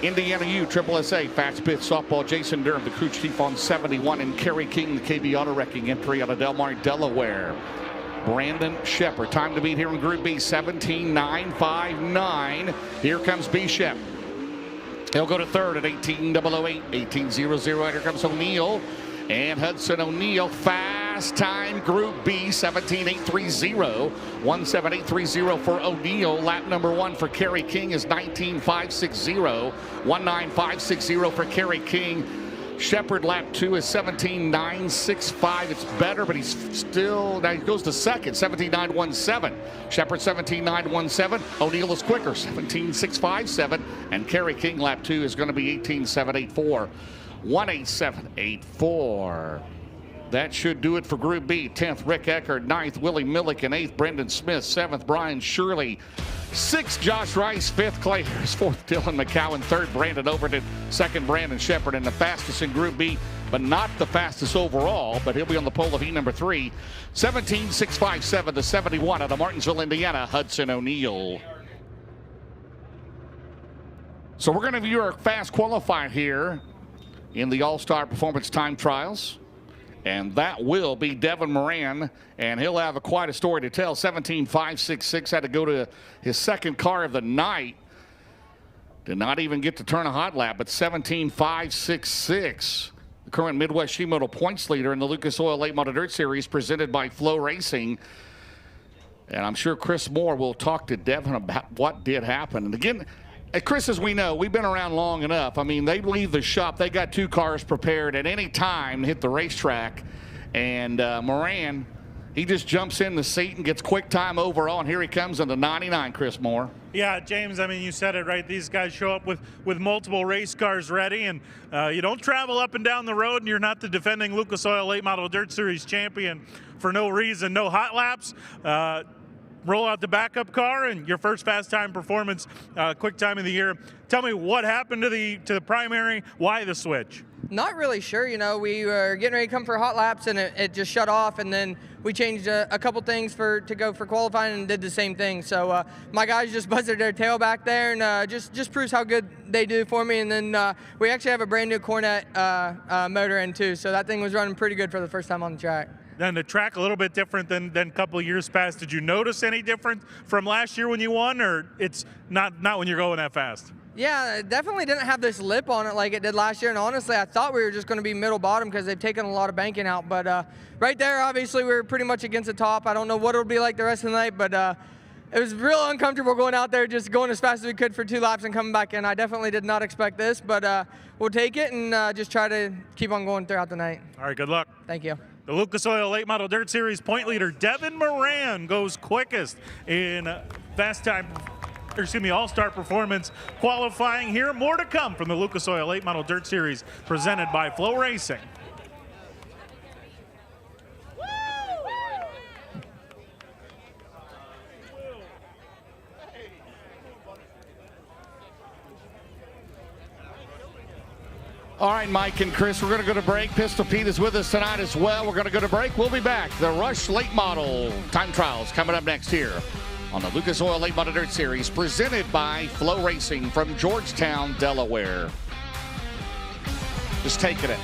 Indiana U, Triple SA, Fats Pit Softball, Jason Durham, the crew chief on 71, and Kerry King, the KB Auto Wrecking entry out of Del Mar, Delaware. Brandon Shepard. Time to beat here in Group B, 17.959. Here comes B. Shep. He'll go to 3rd at 18.008, 18.00. Here comes O'Neill. And Hudson O'Neill, fast time Group B, 17.830. 17830 for O'Neill. Lap number 1 for Kerry King is 19.560. 19.560 for Kerry King. Shepard lap 2 is 17.965. It's better, but he's still, now he goes to 2nd, 17.917. Shepard 17.917. O'Neill is quicker, 17.657. And Kerry King lap 2 is going to be 18.784. 18784. That should do it for Group B. 10th, Rick Eckert. 9th, Willie Milliken. 8th, Brendan Smith. 7th, Brian Shirley. Sixth, Josh Rice. Fifth, Clay Harris. Fourth, Dylan McCowan. Third, Brandon Overton. Second, Brandon Shepard. And the fastest in Group B, but not the fastest overall, but he'll be on the pole of heat number 3. 17.657 to 71 out of Martinsville, Indiana, Hudson O'Neal. So we're going to view our fast qualifier here in the All-Star Performance Time Trials. And that will be Devin Moran, and he'll have quite a story to tell. 17.566, had to go to his second car of the night. Did not even get to turn a hot lap, but 17.566. The current Midwest Sheet Metal points leader in the Lucas Oil Late Model Dirt Series presented by FloRacing. And I'm sure Chris Moore will talk to Devin about what did happen. And again, Chris, as we know, we've been around long enough. I mean, they leave the shop. They got 2 cars prepared at any time to hit the racetrack. And Moran, he just jumps in the seat and gets quick time overall. And here he comes in the 99, Chris Moore. Yeah, James, I mean, you said it right. These guys show up with multiple race cars ready. And you don't travel up and down the road and you're not the defending Lucas Oil Late Model Dirt Series champion for no reason. No hot laps. Roll out the backup car and your first fast time performance, quick time of the year. Tell me what happened to the primary. Why the switch? Not really sure. You know, we were getting ready to come for hot laps and it just shut off, and then we changed a couple things to go for qualifying and did the same thing. So my guys just buzzed their tail back there and just proves how good they do for me. And then we actually have a brand new Cornet motor in too, so that thing was running pretty good for the first time on the track. Then the track a little bit different than a couple of years past. Did you notice any difference from last year when you won, or it's not when you're going that fast? Yeah, it definitely didn't have this lip on it like it did last year, and honestly, I thought we were just going to be middle bottom because they've taken a lot of banking out. But right there, obviously, we were pretty much against the top. I don't know what it'll be like the rest of the night, but it was real uncomfortable going out there, just going as fast as we could for 2 laps and coming back in. I definitely did not expect this, but we'll take it and just try to keep on going throughout the night. All right, good luck. Thank you. The Lucas Oil Late Model Dirt Series point leader, Devin Moran, goes quickest in All-Star Performance qualifying here. More to come from the Lucas Oil Late Model Dirt Series presented by FloRacing. All right, Mike and Chris, we're going to go to break. Pistol Pete is with us tonight as well. We're going to go to break. We'll be back. The Rush Late Model Time Trials coming up next here on the Lucas Oil Late Model Dirt Series presented by FloRacing from Georgetown, Delaware. Just taking it.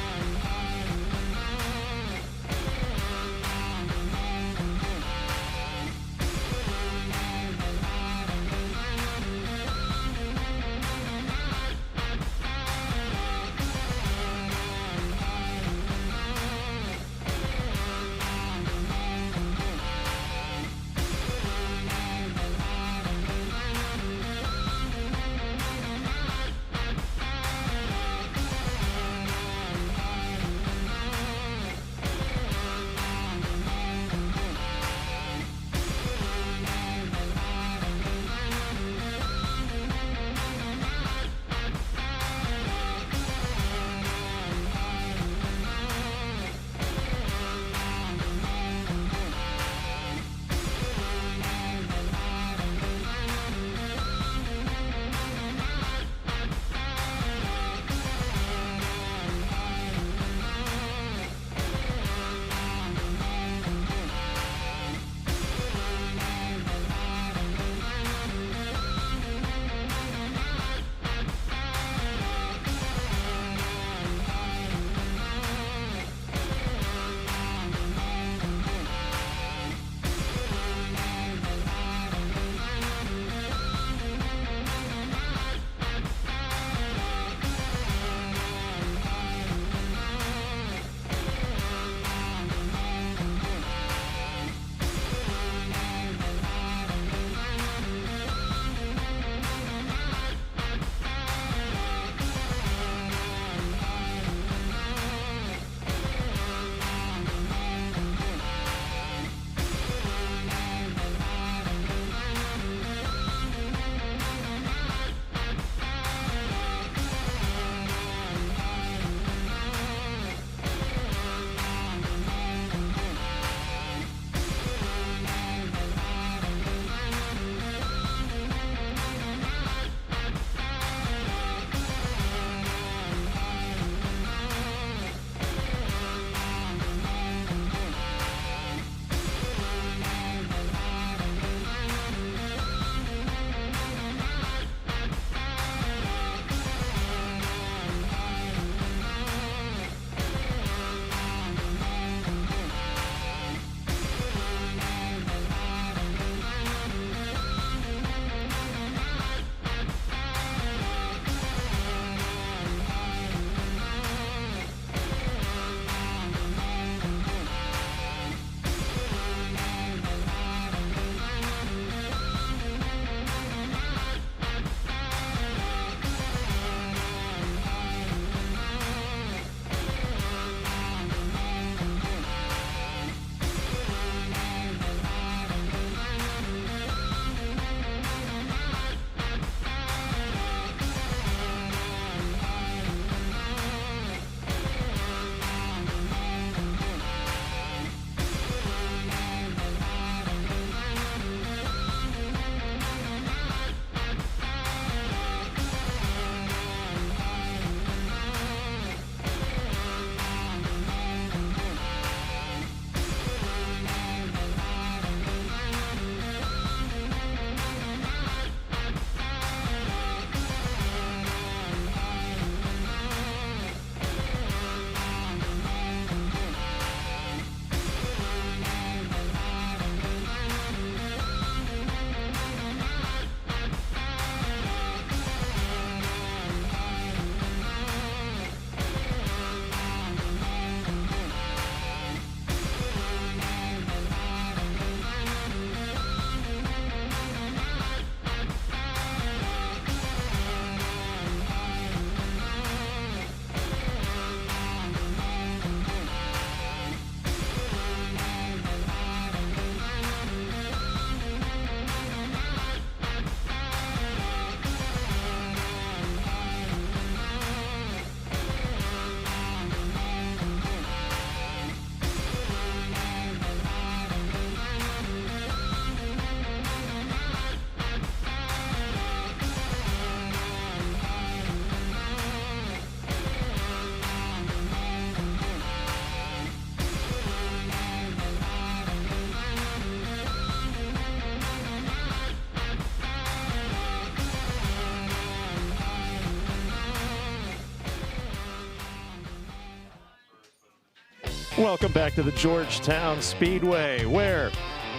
Welcome back to the Georgetown Speedway, where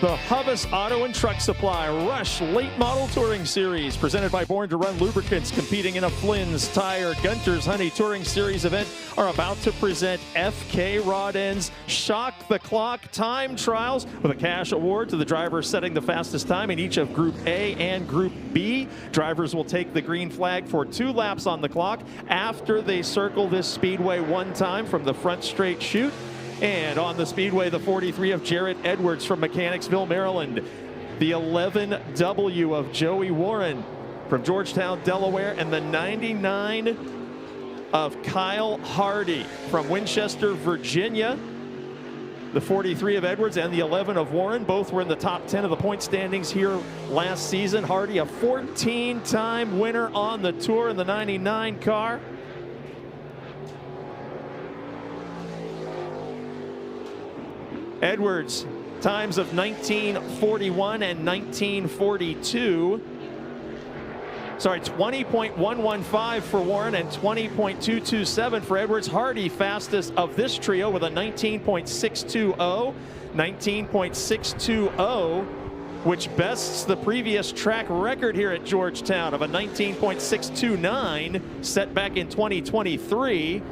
the Hubbas Auto and Truck Supply Rush Late Model Touring Series, presented by Born to Run Lubricants, competing in a Flynn's Tire Gunter's Honey Touring Series event, are about to present FK Rod End's Shock the Clock Time Trials with a cash award to the driver setting the fastest time in each of Group A and Group B. Drivers will take the green flag for 2 laps on the clock after they circle this speedway 1 time from the front straight chute. And on the speedway, the 43 of Jarrett Edwards from Mechanicsville, Maryland. The 11W of Joey Warren from Georgetown, Delaware. And the 99 of Kyle Hardy from Winchester, Virginia. The 43 of Edwards and the 11 of Warren. Both were in the top 10 of the point standings here last season. Hardy, a 14-time winner on the tour in the 99 car. Edwards, times of 1941 and 1942. Sorry, 20.115 for Warren and 20.227 for Edwards. Hardy, fastest of this trio with a 19.620. 19.620, which bests the previous track record here at Georgetown of a 19.629 set back in 2023.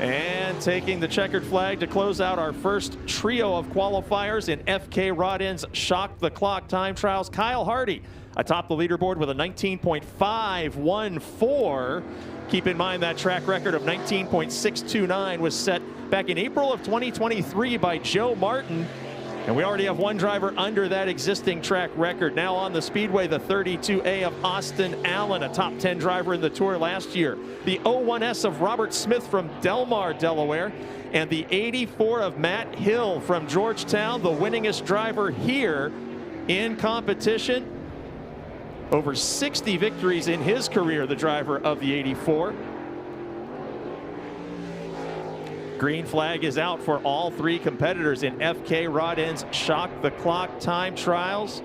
And taking the checkered flag to close out our first trio of qualifiers in FK Rod End's Shock the Clock Time Trials, Kyle Hardy atop the leaderboard with a 19.514. Keep in mind that track record of 19.629 was set back in April of 2023 by Joe Martin. And we already have 1 driver under that existing track record. Now on the speedway, the 32A of Austin Allen, a top 10 driver in the tour last year. The 01S of Robert Smith from Delmar, Delaware. And the 84 of Matt Hill from Georgetown, the winningest driver here in competition. Over 60 victories in his career, the driver of the 84. Green flag is out for all 3 competitors in FK Rod End's Shock the Clock Time Trials.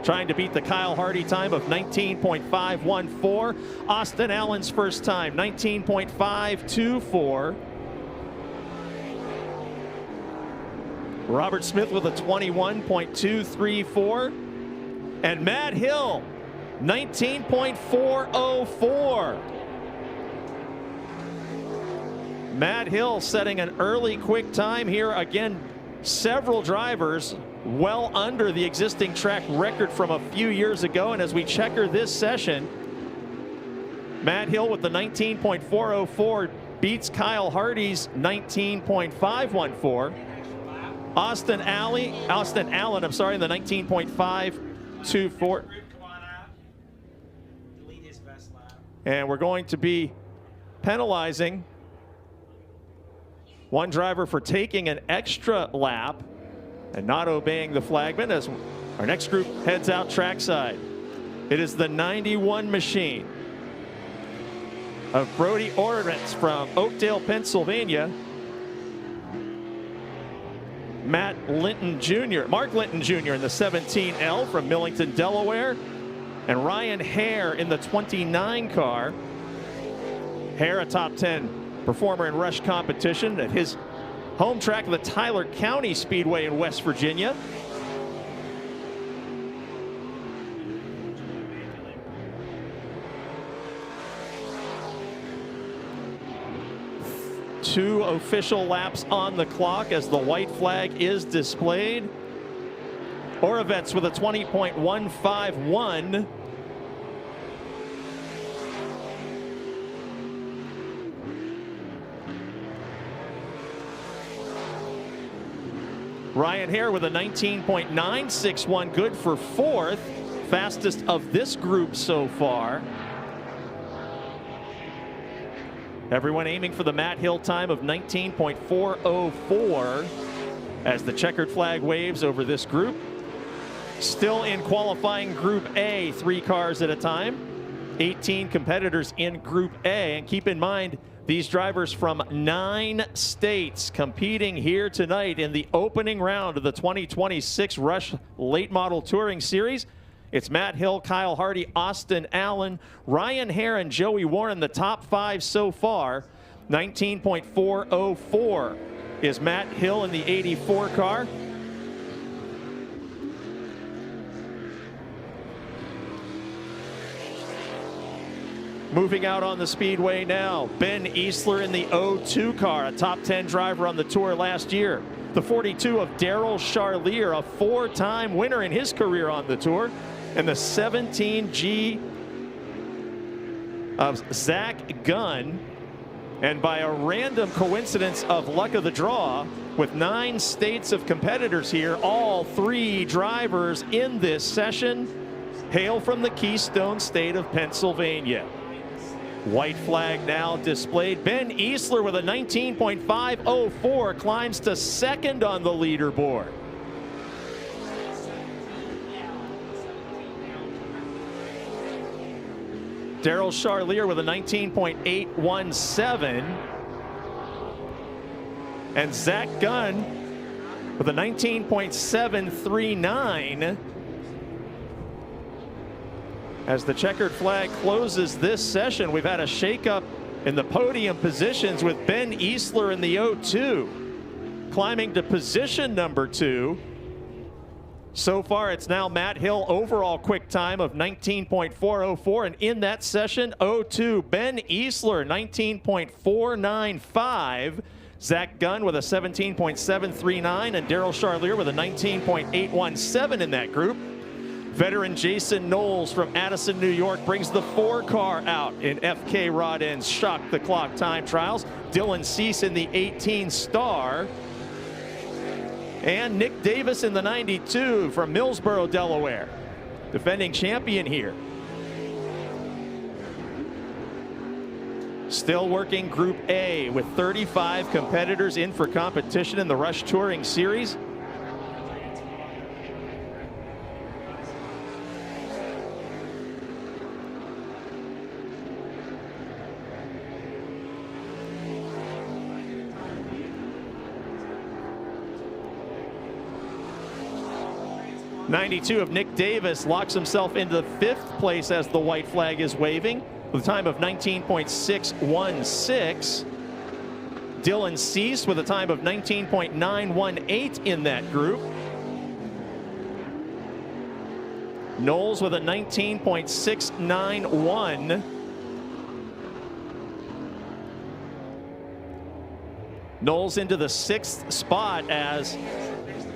Trying to beat the Kyle Hardy time of 19.514. Austin Allen's first time, 19.524. Robert Smith with a 21.234. And Matt Hill, 19.404. Matt Hill setting an early quick time here. Again, several drivers well under the existing track record from a few years ago. And as we checker this session, Matt Hill with the 19.404 beats Kyle Hardy's 19.514. Austin Allen, I'm sorry, in the 19.524. And we're going to be penalizing 1 driver for taking an extra lap and not obeying the flagman as our next group heads out trackside. It is the 91 machine of Brody Oritz from Oakdale, Pennsylvania. Mark Linton Jr. in the 17L from Millington, Delaware. And Ryan Hare in the 29 car. Hare, a top 10 performer in rush competition at his home track of the Tyler County Speedway in West Virginia. Two official laps on the clock as the white flag is displayed. Oravets with a 20.151. Ryan Hare with a 19.961, good for 4th, fastest of this group so far. Everyone aiming for the Matt Hill time of 19.404 as the checkered flag waves over this group. Still in qualifying Group A, 3 cars at a time. 18 competitors in Group A, and keep in mind, these drivers from 9 states competing here tonight in the opening round of the 2026 Rush Late Model Touring Series. It's Matt Hill, Kyle Hardy, Austin Allen, Ryan Hare, and Joey Warren, the top 5 so far. 19.404 is Matt Hill in the 84 car. Moving out on the speedway now, Ben Easler in the 02 car, a top 10 driver on the tour last year. The 42 of Daryl Charlier, a 4-time winner in his career on the tour. And the 17G of Zach Gunn. And by a random coincidence of luck of the draw, with 9 states of competitors here, all 3 drivers in this session hail from the Keystone State of Pennsylvania. White flag now displayed. Ben Easler with a 19.504 climbs to second on the leaderboard. Daryl Charlier with a 19.817. And Zach Gunn with a 19.739. As the checkered flag closes this session, we've had a shakeup in the podium positions with Ben Easler in the 02, climbing to position number 2. So far, it's now Matt Hill overall quick time of 19.404, and in that session, 02, Ben Easler, 19.495. Zach Gunn with a 17.739, and Daryl Charlier with a 19.817 in that group. Veteran Jason Knowles from Addison, New York brings the 4 car out in FK Rodden's Shock the Clock time trials. Dylan Cease in the 18 star. And Nick Davis in the 92 from Millsboro, Delaware. Defending champion here. Still working Group A with 35 competitors in for competition in the Rush Touring Series. '92 of Nick Davis locks himself into 5th place as the white flag is waving with a time of 19.616. Dylan Cease with a time of 19.918 in that group. Knowles with a 19.691. Knowles into the 6th spot as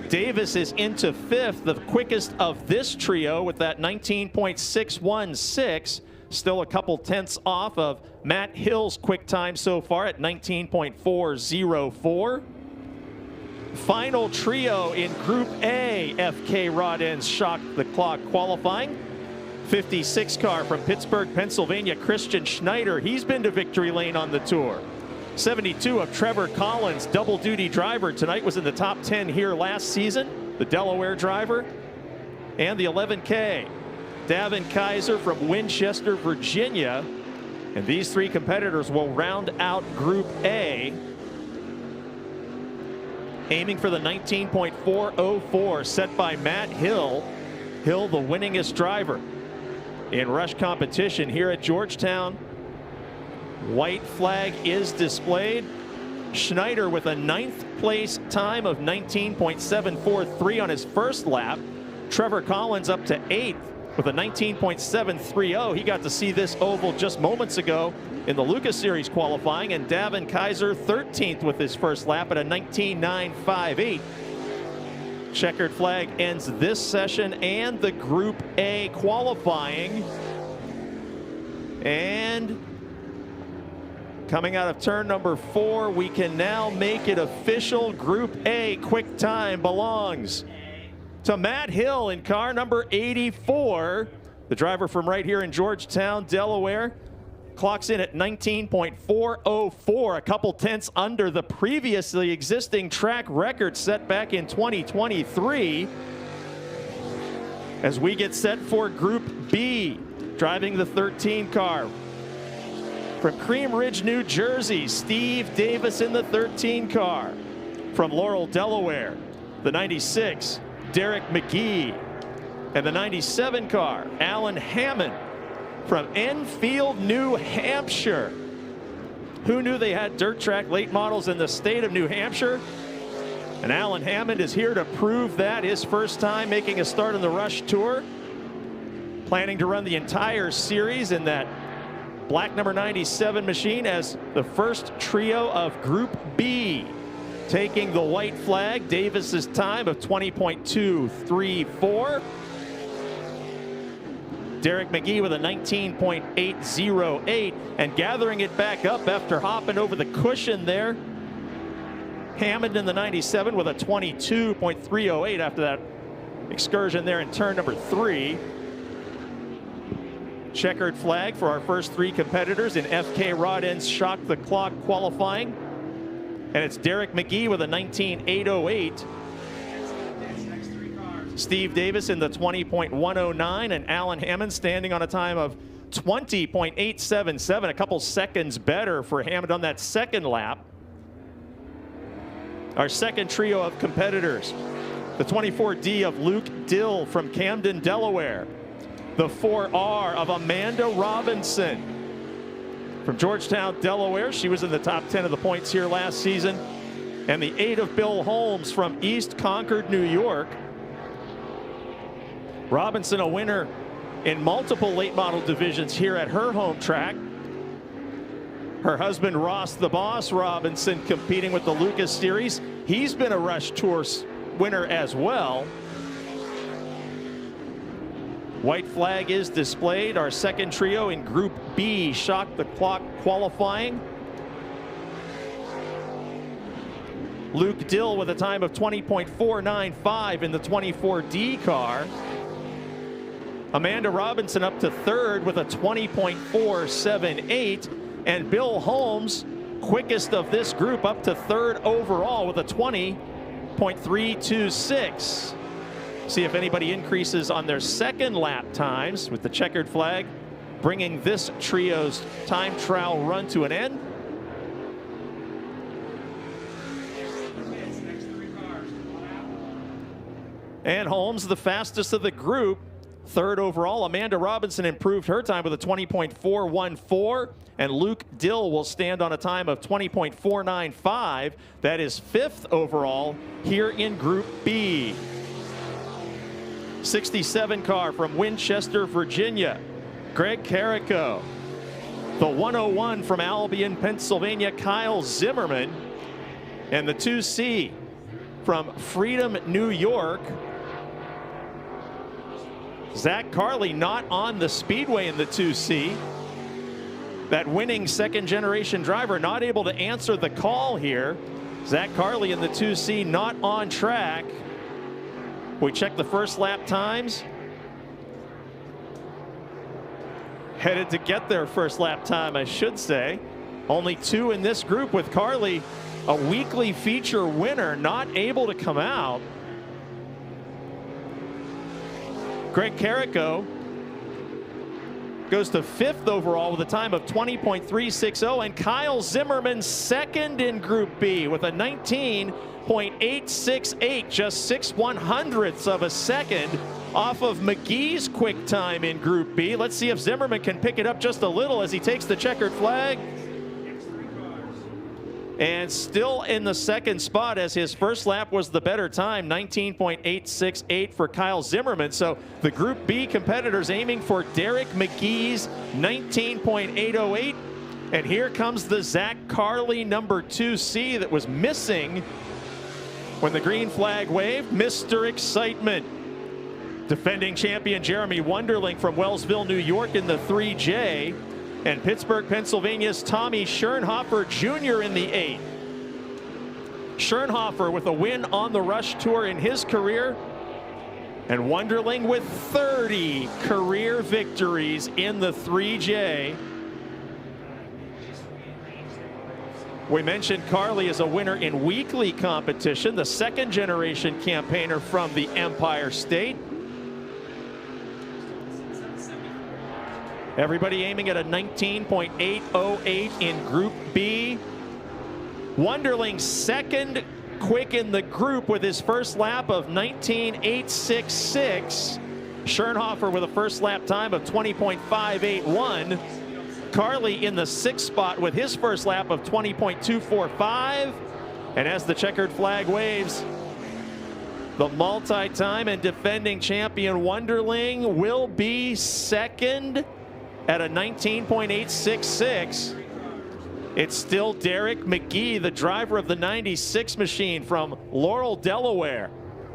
Davis is into 5th, the quickest of this trio with that 19.616. Still a couple tenths off of Matt Hill's quick time so far at 19.404. Final trio in Group A, FK Rodden's Shock the Clock qualifying. 56 car from Pittsburgh, Pennsylvania, Christian Schneider. He's been to victory lane on the tour. 72 of Trevor Collins, double duty driver. Tonight was in the top 10 here last season, the Delaware driver. And the 11K, Davin Kaiser from Winchester, Virginia. And these 3 competitors will round out Group A, aiming for the 19.404 set by Matt Hill. Hill, the winningest driver in Rush competition here at Georgetown. White flag is displayed. Schneider with a 9th place time of 19.743 on his first lap. Trevor Collins up to 8th with a 19.730. He got to see this oval just moments ago in the Lucas Series qualifying. And Davin Kaiser 13th with his first lap at a 19.958. Checkered flag ends this session and the Group A qualifying. And coming out of turn number 4, we can now make it official. Group A quick time belongs to Matt Hill in car number 84. The driver from right here in Georgetown, Delaware, clocks in at 19.404, a couple tenths under the previously existing track record set back in 2023. As we get set for Group B, driving the 13 car. From Cream Ridge, New Jersey, Steve Davis in the 13 car. From Laurel, Delaware, the 96, Derek McGee. And the 97 car, Alan Hammond. From Enfield, New Hampshire, Who knew they had dirt track late models in the state of New Hampshire? And Alan Hammond is here to prove that. His first time making a start on the Rush Tour. Planning to run the entire series in that black number 97 machine as the first trio of Group B. Taking the white flag, Davis's time of 20.234. Derek McGee with a 19.808, and gathering it back up after hopping over the cushion there. Hammond in the 97 with a 22.308 after that excursion there in turn number 3. Checkered flag for our first 3 competitors in FK Rod Ends Shock the Clock qualifying. And it's Derek McGee with a 19.808. Steve Davis in the 20.109, and Alan Hammond standing on a time of 20.877, a couple seconds better for Hammond on that second lap. Our second trio of competitors, the 24D of Luke Dill from Camden, Delaware. The 4R of Amanda Robinson from Georgetown, Delaware. She was in the top 10 of the points here last season. And the 8 of Bill Holmes from East Concord, New York. Robinson, a winner in multiple late model divisions here at her home track. Her husband, Ross the Boss Robinson, competing with the Lucas Series. He's been a Rush Tour winner as well. White flag is displayed. Our second trio in Group B, Shock the Clock qualifying. Luke Dill with a time of 20.495 in the 24D car. Amanda Robinson up to third with a 20.478. And Bill Holmes, quickest of this group, up to third overall with a 20.326. See if anybody increases on their second lap times with the checkered flag, bringing this trio's time trial run to an end. And Holmes, the fastest of the group, third overall. Amanda Robinson improved her time with a 20.414, and Luke Dill will stand on a time of 20.495. That is fifth overall here in Group B. 67 car from Winchester, Virginia, Greg Carrico. The 101 from Albion, Pennsylvania, Kyle Zimmerman. And the 2C from Freedom, New York, Zach Carley, not on the Speedway in the 2C. That winning second generation driver not able to answer the call here. Zach Carley in the 2C not on track. We check the first lap times. Headed to get their first lap time, I should say. Only 2 in this group, with Carley, a weekly feature winner, not able to come out. Greg Carrico goes to fifth overall with a time of 20.360, and Kyle Zimmerman second in Group B with a 19.868, just 6/100ths of a second off of McGee's quick time in Group B. Let's see if Zimmerman can pick it up just a little as he takes the checkered flag. And still in the second spot, as his first lap was the better time, 19.868 for Kyle Zimmerman. So the Group B competitors aiming for Derek McGee's 19.808. And here comes the Zach Carley number 2C that was missing when the green flag waved. Mr. Excitement. Defending champion Jeremy Wunderling from Wellsville, New York in the 3J. And Pittsburgh, Pennsylvania's Tommy Schernhofer Jr. in the 8. Schernhofer with a win on the Rush Tour in his career, and Wunderling with 30 career victories in the 3J. We mentioned Carley is a winner in weekly competition, the second generation campaigner from the Empire State. Everybody aiming at a 19.808 in Group B. Wunderling second quick in the group with his first lap of 19.866. Schernhofer with a first lap time of 20.581. Carley in the 6th spot with his first lap of 20.245. And as the checkered flag waves, the multi-time and defending champion Wonderling will be second at a 19.866. It's still Derek McGee, the driver of the 96 machine from Laurel, Delaware,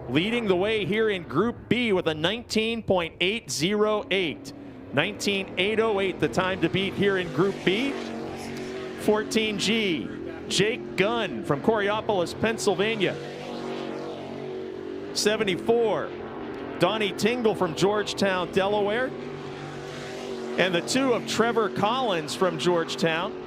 leading the way here in Group B with a 19.808. 19.808 the time to beat here in Group B. 14G, Jake Gunn from Coriopolis, Pennsylvania. 74, Donnie Tingle from Georgetown, Delaware. And the 2 of Trevor Collins from Georgetown.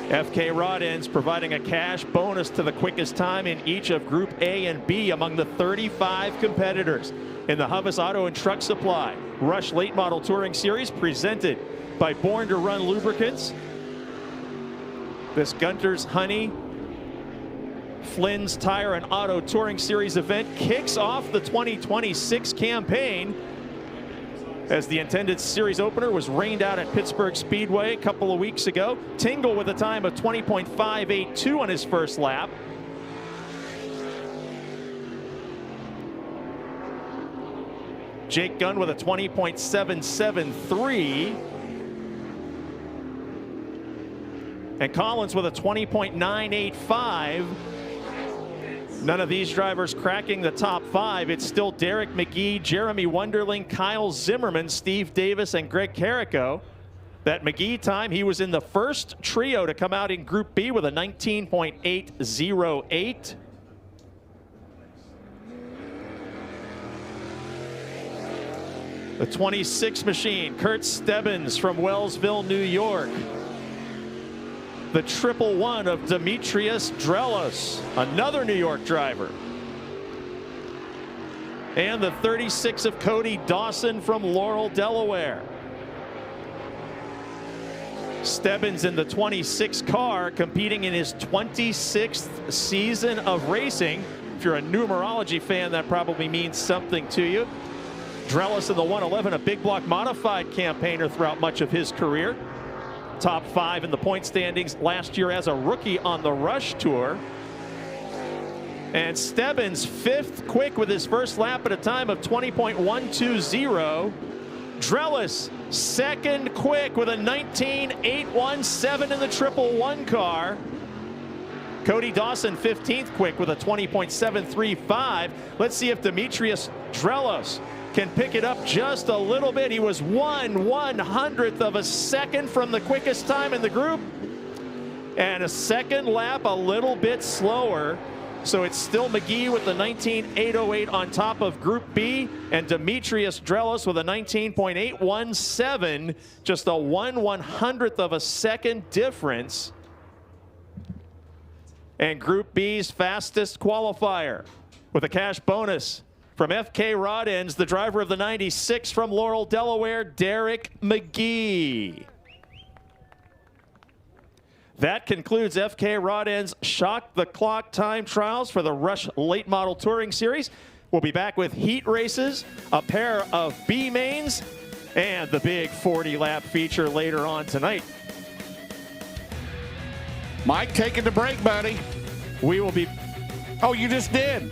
FK Rod Ends providing a cash bonus to the quickest time in each of Group A and B among the 35 competitors in the Hubbs Auto and Truck Supply Rush Late Model Touring Series, presented by Born to Run Lubricants. This Gunter's Honey Flynn's Tire and Auto Touring Series event kicks off the 2026 campaign, as the intended series opener was rained out at Pittsburgh Speedway a couple of weeks ago. Tingle with a time of 20.582 on his first lap. Jake Gunn with a 20.773. And Collins with a 20.985. None of these drivers cracking the top 5. It's still Derek McGee, Jeremy Wonderling, Kyle Zimmerman, Steve Davis, and Greg Carrico. That McGee time, he was in the first trio to come out in Group B with a 19.808. The 26 machine, Kurt Stebbins from Wellsville, New York. The 111 of Demetrius Drelos, another New York driver. And the 36 of Cody Dawson from Laurel, Delaware. Stebbins in the 26 car, competing in his 26th season of racing. If you're a numerology fan, that probably means something to you. Drelos in the 111, a big block modified campaigner throughout much of his career. Top 5 in the point standings last year as a rookie on the Rush Tour. And Stebbins 5th quick with his first lap at a time of 20.120. Drelos 2nd quick with a 19.817 in the 111 car. Cody Dawson 15th quick with a 20.735. Let's see if Demetrius Drelos can pick it up just a little bit. He was 1/100th of a second from the quickest time in the group, and a second lap a little bit slower. So it's still McGee with the 19.808 on top of Group B, and Demetrius Drelos with a 19.817, just a 1/100th of a second difference. And Group B's fastest qualifier with a cash bonus from FK Rod Ends, the driver of the 96 from Laurel, Delaware, Derek McGee. That concludes FK Rod Ends' Shock the Clock time trials for the Rush Late Model Touring Series. We'll be back with heat races, a pair of B mains, and the big 40-lap feature later on tonight. Mike, taking the break, buddy. We will be... Oh, you just did.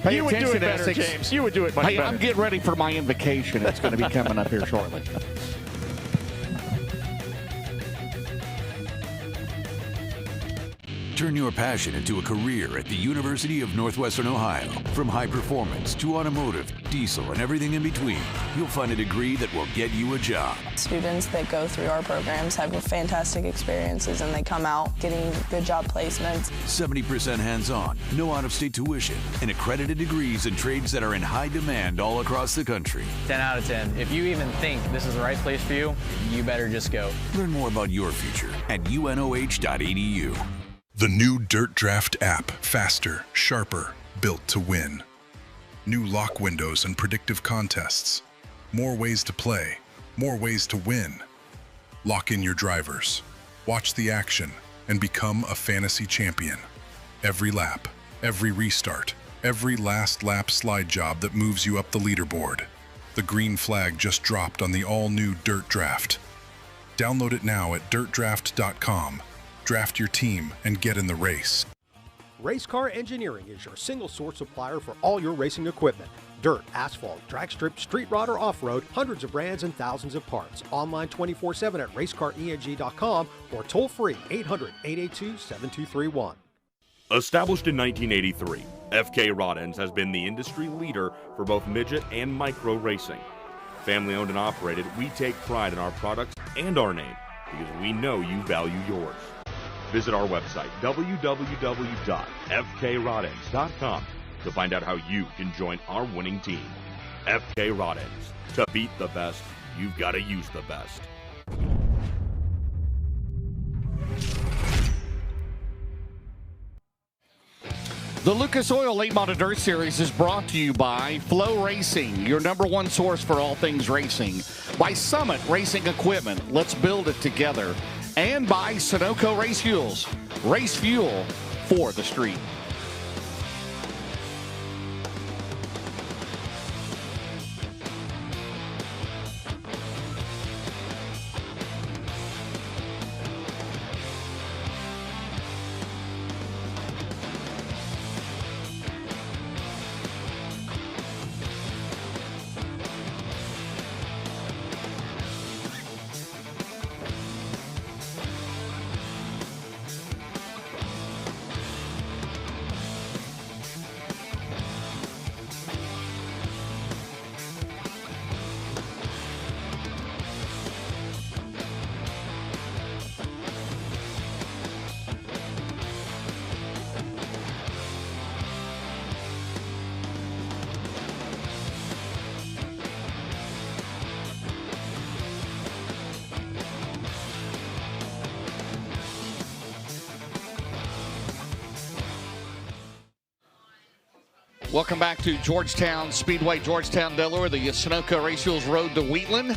Pay You would do it attention, better, Essex. James. You would do it much Hey, better. I'm getting ready for my invocation. It's going to be coming up here shortly. Turn your passion into a career at the University of Northwestern Ohio. From high performance to automotive, diesel, and everything in between, you'll find a degree that will get you a job. Students that go through our programs have fantastic experiences, and they come out getting good job placements. 70% hands-on, no out-of-state tuition, and accredited degrees in trades that are in high demand all across the country. 10 out of 10. If you even think this is the right place for you, you better just go. Learn more about your future at unoh.edu. The new Dirt Draft app, faster, sharper, built to win. New lock windows and predictive contests. More ways to play, more ways to win. Lock in your drivers, watch the action, and become a fantasy champion. Every lap, every restart, every last lap slide job that moves you up the leaderboard. The green flag just dropped on the all-new Dirt Draft. Download it now at dirtdraft.com. Draft your team and get in the race. Race Car Engineering is your single source supplier for all your racing equipment. Dirt, asphalt, drag strip, street rod, or off-road, hundreds of brands and thousands of parts. Online 24/7 at racecareng.com or toll free 800-882-7231. Established in 1983, FK Rod Ends has been the industry leader for both midget and micro racing. Family owned and operated, we take pride in our products and our name because we know you value yours. Visit our website, www.fkrodends.com, to find out how you can join our winning team. FK Rod Ends. To beat the best, you've got to use the best. The Lucas Oil Late Model Dirt Series is brought to you by FloRacing, your #1 source for all things racing. By Summit Racing Equipment, let's build it together. And by Sunoco Race Fuels, race fuel for the street. Welcome back to Georgetown Speedway, Georgetown, Delaware, the Sunoco Race Fuels Road to Wheatland.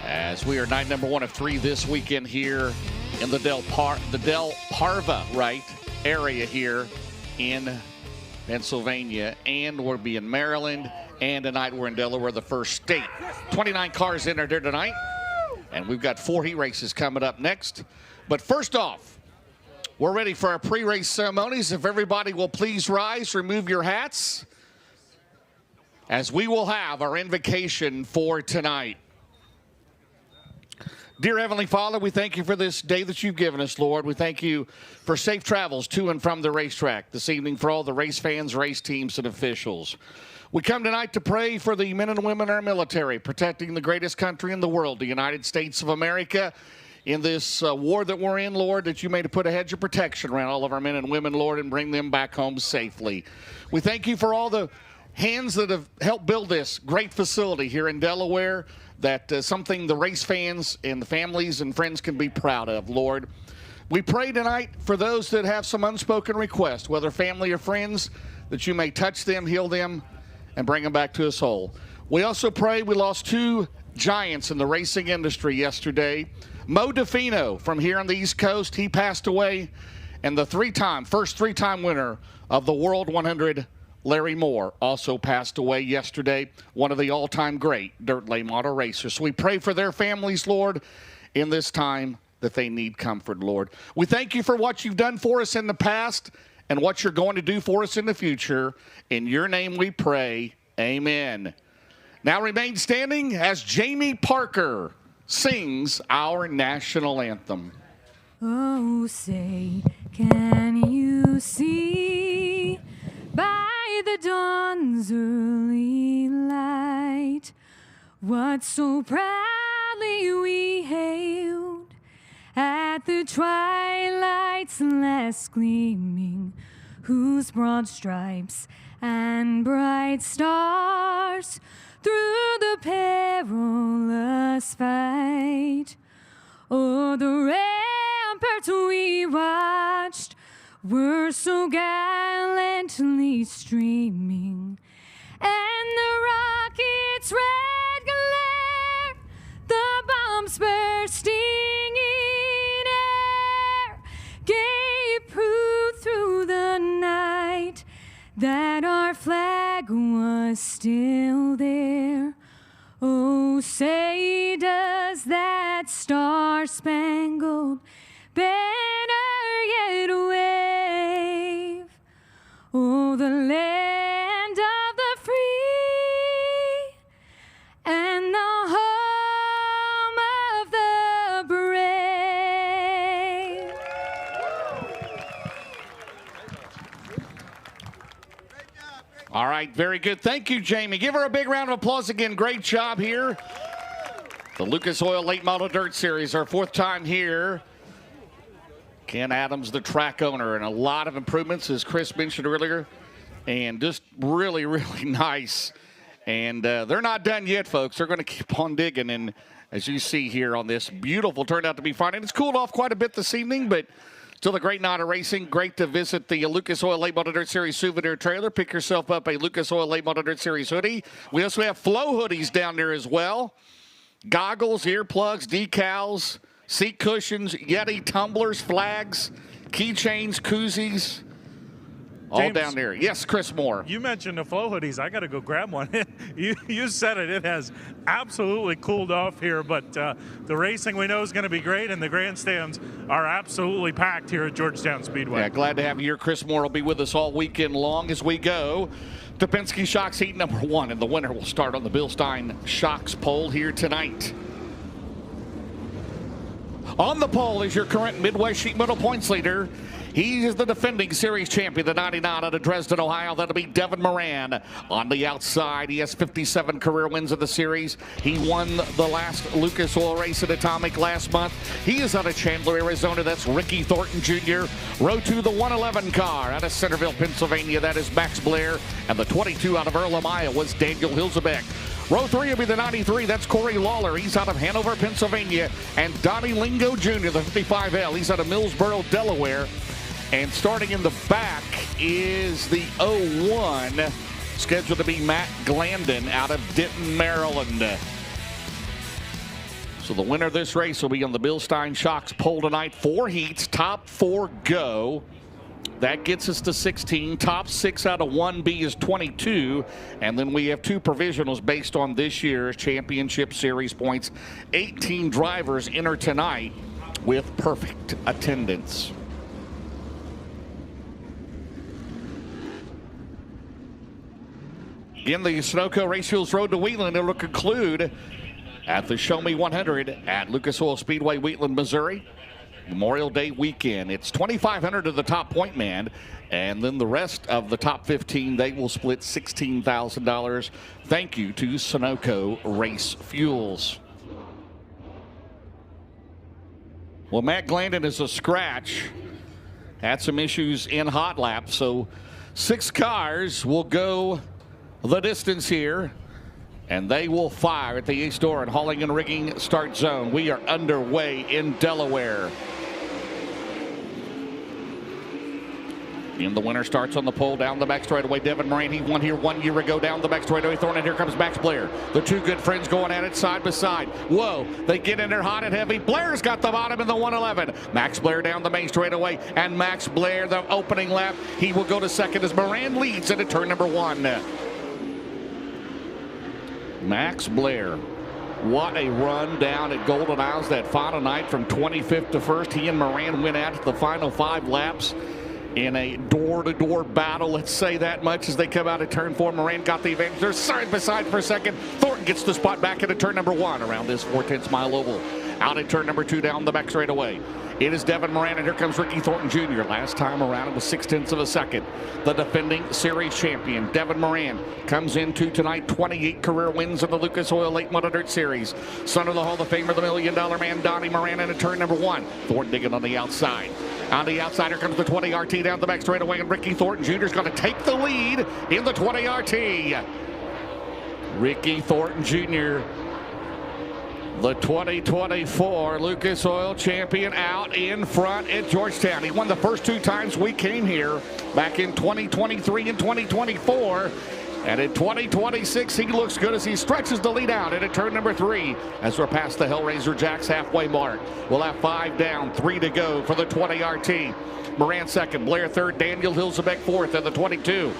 As we are night number 1 of 3 this weekend here in the Del Parva, area here in Pennsylvania. And we'll be in Maryland. And tonight we're in Delaware, the first state. 29 cars entered here tonight. And we've got 4 heat races coming up next. But first off, we're ready for our pre-race ceremonies. If everybody will please rise, remove your hats, as we will have our invocation for tonight. Dear Heavenly Father, we thank you for this day that you've given us, Lord. We thank you for safe travels to and from the racetrack this evening for all the race fans, race teams, and officials. We come tonight to pray for the men and women in our military, protecting the greatest country in the world, the United States of America. In this war that we're in, Lord, that you may put a hedge of protection around all of our men and women, Lord, and bring them back home safely. We thank you for all the hands that have helped build this great facility here in Delaware, that something the race fans and the families and friends can be proud of, Lord. We pray tonight for those that have some unspoken requests, whether family or friends, that you may touch them, heal them, and bring them back to us whole. We also pray, we lost 2 giants in the racing industry yesterday. Mo DeFino from here on the East Coast, he passed away. And the first three-time winner of the World 100, Larry Moore, also passed away yesterday. One of the all-time great dirt late model racers. So we pray for their families, Lord, in this time that they need comfort, Lord. We thank you for what you've done for us in the past and what you're going to do for us in the future. In your name we pray, amen. Now remain standing as Jamie Parker sings our national anthem. Oh, say, can you see by the dawn's early light what so proudly we hailed at the twilight's last gleaming, whose broad stripes and bright stars through the perilous fight, oh, the ramparts we watched were so gallantly streaming, and the rocket's red glare, the bombs bursting in air, gave proof through the night that our flag was still there. Oh, say does that star-spangled banner yet wave? Oh, the land of the free and the home of the brave. All right, very good. Thank you, Jamie. Give her a big round of applause again. Great job here. The Lucas Oil Late Model Dirt Series, our 4th time here. Ken Adams, the track owner, and a lot of improvements, as Chris mentioned earlier, and just really, really nice. And they're not done yet, folks. They're going to keep on digging, and as you see here on this beautiful, turned out to be fine. And it's cooled off quite a bit this evening, but still a great night of racing. Great to visit the Lucas Oil Late Model Dirt Series souvenir trailer. Pick yourself up a Lucas Oil Late Model Dirt Series hoodie. We also have Flow hoodies down there as well. Goggles, earplugs, decals, seat cushions, Yeti tumblers, flags, keychains, koozies, all James, down there. Yes, Chris Moore. You mentioned the Flow hoodies. I got to go grab one. you said it. It has absolutely cooled off here, but the racing we know is going to be great, and the grandstands are absolutely packed here at Georgetown Speedway. Yeah, glad to have you here. Chris Moore will be with us all weekend long as we go to Penske Shocks heat number 1, and the winner will start on the Bill Stein Shocks pole here tonight. On the pole is your current Midwest Sheet Metal points leader. He is the defending series champion, the 99 out of Dresden, Ohio. That'll be Devin Moran. On the outside, he has 57 career wins of the series. He won the last Lucas Oil race at Atomic last month. He is out of Chandler, Arizona. That's Ricky Thornton Jr. Row 2, the 111 car out of Centerville, Pennsylvania. That is Max Blair. And the 22 out of Earlham, Iowa was Daniel Hilzebeck. Row 3 will be the 93. That's Corey Lawler. He's out of Hanover, Pennsylvania. And Donnie Lingo Jr., the 55L. He's out of Millsboro, Delaware. And starting in the back is the 01, scheduled to be Matt Glandon out of Denton, Maryland. So the winner of this race will be on the Bill Stein Shocks pole tonight. 4 heats, top 4 go. That gets us to 16. Top 6 out of 1B is 22. And then we have 2 provisionals based on this year's championship series points. 18 drivers enter tonight with perfect attendance. In the Sunoco Race Fuels Road to Wheatland, it will conclude at the Show Me 100 at Lucas Oil Speedway, Wheatland, Missouri. Memorial Day weekend. It's $2,500 to the top point man, and then the rest of the top 15, they will split $16,000. Thank you to Sunoco Race Fuels. Well, Matt Glandon is a scratch. Had some issues in hot laps, so 6 cars will go the distance here, and they will fire at the east door and hauling and rigging start zone. We are underway in Delaware. And the winner starts on the pole down the back straightaway. Devin Moran, he won here 1 year ago down the back straightaway. Thorne, and here comes Max Blair. The 2 good friends going at it side by side. Whoa, they get in there hot and heavy. Blair's got the bottom in the 111. Max Blair down the main straightaway, and Max Blair, the opening lap, he will go to second as Moran leads into turn number 1. Max Blair, what a run down at Golden Isles that final night from 25th to 1st. He and Moran went out the final 5 laps in a door-to-door battle, let's say that much, as they come out of turn 4. Moran got the advantage. They're side by side for a second. Thornton gets the spot back into turn number 1 around this 4/10 mile oval. Out at turn number 2 down the back straightaway. It is Devin Moran, and here comes Ricky Thornton Jr. Last time around, it was 6/10 of a second. The defending series champion, Devin Moran, comes into tonight 28 career wins in the Lucas Oil Late Model Dirt Series. Son of the Hall of Famer, the $1 Million Man, Donnie Moran, into turn number 1. Thornton digging on the outside. On the outside, here comes the 20 RT down the back straightaway, and Ricky Thornton Jr. is going to take the lead in the 20 RT. Ricky Thornton Jr., the 2024 Lucas Oil champion, out in front at Georgetown. He won the first 2 times we came here back in 2023 and 2024. And in 2026, he looks good as he stretches the lead out into turn number 3 as we're past the Hellraiser Jacks halfway mark. We'll have 5 down, 3 to go for the 20 RT. Moran second, Blair third, Daniel Hilzebeck fourth in the 22.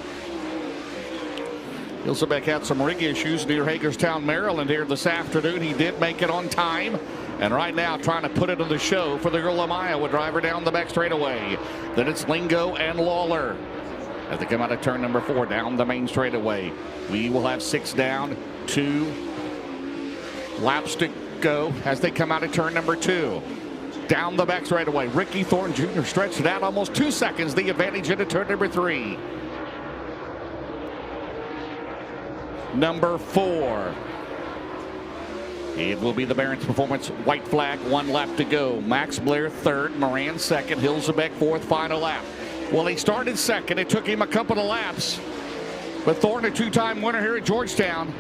Hilsebeck had some rig issues near Hagerstown, Maryland here this afternoon. He did make it on time. And right now trying to put it on the show for the girl of Iowa driver down the back straightaway. Then it's Lingo and Lawler as they come out of turn number 4 down the main straightaway. We will have 6 down, 2 laps to go as they come out of turn number 2. Down the back straightaway, Ricky Thornton Jr. stretched it out almost 2 seconds, the advantage into turn number 3. Number 4. It will be the Barron's Performance white flag, 1 lap to go. Max Blair third, Moran second, Hilsebeck fourth, final lap. Well, he started second. It took him a couple of laps. But Thornton, a 2-time winner here at Georgetown,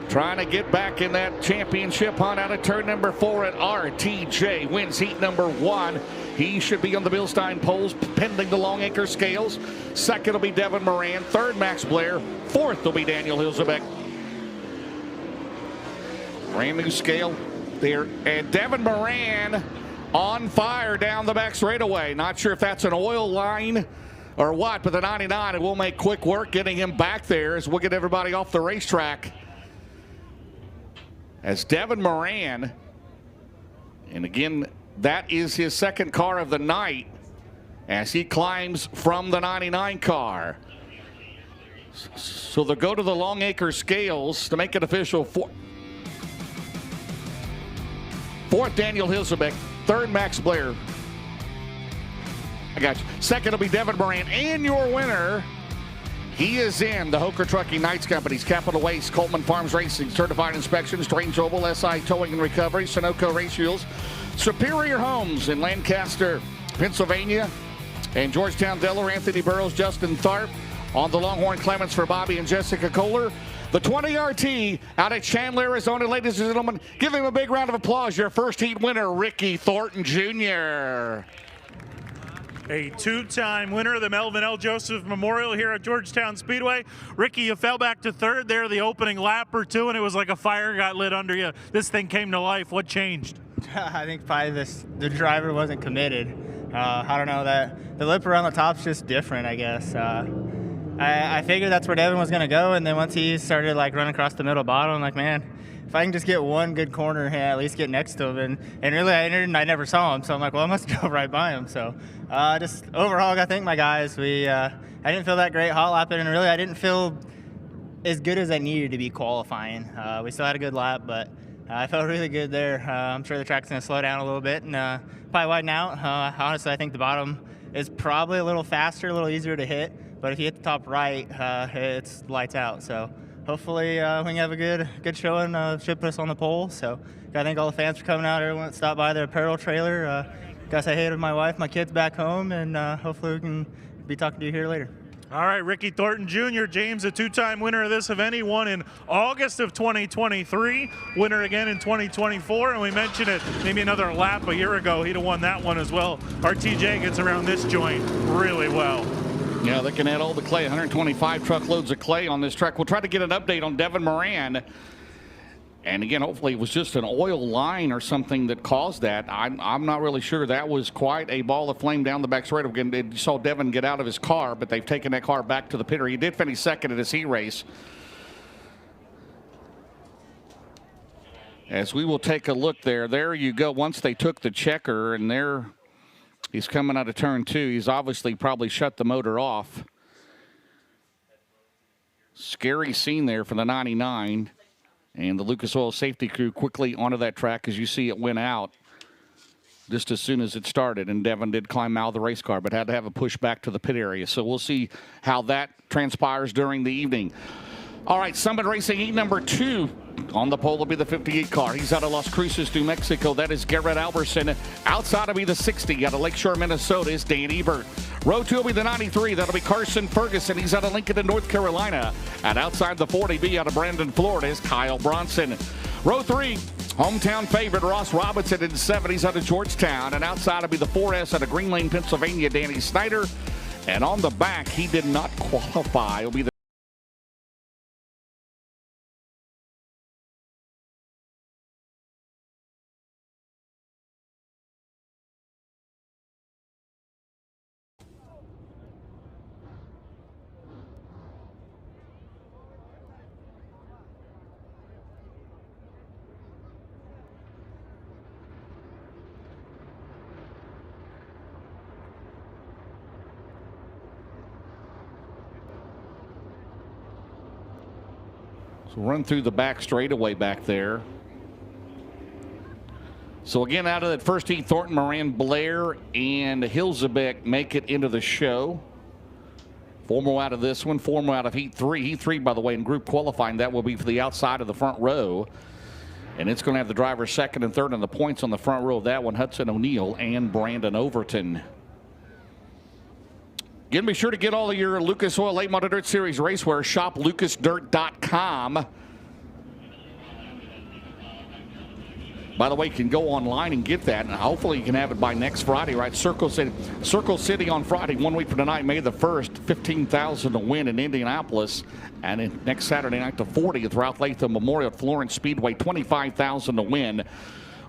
trying to get back in that championship hunt out of turn number 4 at RTJ. Wins heat number 1. He should be on the Bilstein poles pending the long anchor scales. Second will be Devin Moran. Third, Max Blair. Fourth will be Daniel Hilsebeck. Brand new scale there. And Devin Moran on fire down the back straightaway. Not sure if that's an oil line or what, but the 99, it will make quick work getting him back there as we'll get everybody off the racetrack. As Devin Moran, and again, that is his second car of the night as he climbs from the 99 car. So they'll go to the long acre scales to make it official. Fourth, Daniel Hilsebeck. Third, Max Blair. I got you. Second will be Devin Moran. And your winner, he is in the Hoker Trucking Knights Company's Capital Waste, Coleman Farms Racing, Certified Inspections, Strange Oval, SI Towing and Recovery, Sunoco Race Fuels, Superior Homes in Lancaster, Pennsylvania, and Georgetown, Delaware, Anthony Burrows, Justin Tharp. On the Longhorn Clements for Bobby and Jessica Kohler. The 20RT out at Chandler, Arizona. Ladies and gentlemen, give him a big round of applause. Your first heat winner, Ricky Thornton Jr. A 2-time winner of the Melvin L. Joseph Memorial here at Georgetown Speedway. Ricky, you fell back to third there the opening lap or two, and it was like a fire got lit under you. This thing came to life. What changed? I think probably the driver wasn't committed. I don't know, that the lip around the top's just different, I guess. I figured that's where Devin was going to go, and then once he started like running across the middle bottom, I'm like, man, if I can just get one good corner, at least get next to him. And really, I never saw him, so I'm like, well, I must go right by him. So just overall, I thank my guys. I didn't feel that great hot lapping, and really, I didn't feel as good as I needed to be qualifying. We still had a good lap, but I felt really good there. I'm sure the track's going to slow down a little bit and probably widen out. Honestly, I think the bottom is probably a little faster, a little easier to hit. But if you hit the top right, it's lights out. So hopefully we can have a good showing, should put us on the pole. So I thank all the fans for coming out, everyone that stopped by the apparel trailer. Gotta say hey to my wife, my kids back home, and hopefully we can be talking to you here later. All right, Ricky Thornton Jr., James, a 2-time winner of this event. He won in August of 2023, winner again in 2024, and we mentioned it maybe another lap a year ago. He'd have won that one as well. RTJ gets around this joint really well. Yeah, they can add all the clay, 125 truckloads of clay on this track. We'll try to get an update on Devin Moran. And again, hopefully it was just an oil line or something that caused that. I'm not really sure. That was quite a ball of flame down the back straight. Again, you saw Devin get out of his car, but they've taken that car back to the pit. He did finish second in his heat race. As we will take a look there. There you go. Once they took the checker, and there he's coming out of turn 2. He's obviously probably shut the motor off. Scary scene there for the 99. And the Lucas Oil safety crew quickly onto that track. As you see, it went out just as soon as it started. And Devin did climb out of the race car, but had to have a push back to the pit area. So we'll see how that transpires during the evening. All right, Summit Racing heat number 2. On the pole will be the 58 car. He's out of Las Cruces, New Mexico. That is Garrett Alberson. Outside will be the 60 out of Lakeshore, Minnesota is Dan Ebert. Row 2 will be the 93. That'll be Carson Ferguson. He's out of Lincoln, North Carolina. And outside the 40B out of Brandon, Florida is Kyle Bronson. Row 3, hometown favorite Ross Robinson in the 70s out of Georgetown. And outside will be the 4S out of Green Lane, Pennsylvania, Danny Snyder. And on the back, he did not qualify. It'll be the So run through the back straightaway back there. So again, out of that first heat, Thornton, Moran, Blair, and Hilzebeck make it into the show. 4 more out of this one, 4 more out of heat 3. Heat 3, by the way, in group qualifying, that will be for the outside of the front row. And it's going to have the driver second and third, and the points on the front row of that one, Hudson O'Neill and Brandon Overton. Again, be sure to get all of your Lucas Oil Late Model Dirt Series racewear. Shop lucasdirt.com. By the way, you can go online and get that, and hopefully you can have it by next Friday, right? Circle City on Friday, 1 week from tonight, May the 1st, $15,000 to win in Indianapolis. And then next Saturday night, the 40th, Ralph Latham Memorial at Florence Speedway, $25,000 to win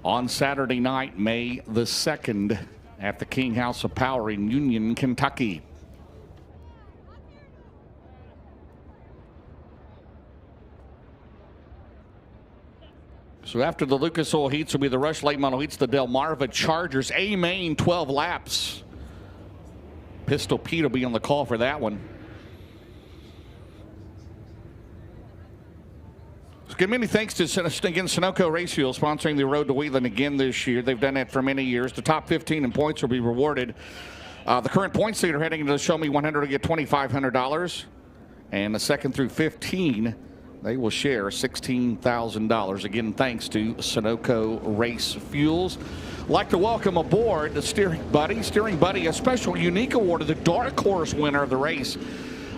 on Saturday night, May the 2nd, at the King House of Power in Union, Kentucky. So after the Lucas Oil heats will be the Rush Late Model heats, the Delmarva Chargers, A main, 12 laps. Pistol Pete will be on the call for that one. So again, many thanks to Sunoco Race Fuel sponsoring the Road to Wheeling again this year. They've done that for many years. The top 15 in points will be rewarded. The current points leader heading into the Show Me 100 will get $2,500. And the second through 15, they will share $16,000. Again, thanks to Sunoco Race Fuels. I'd like to welcome aboard the Steering Buddy. Steering Buddy, a special unique award to the dark horse winner of the race.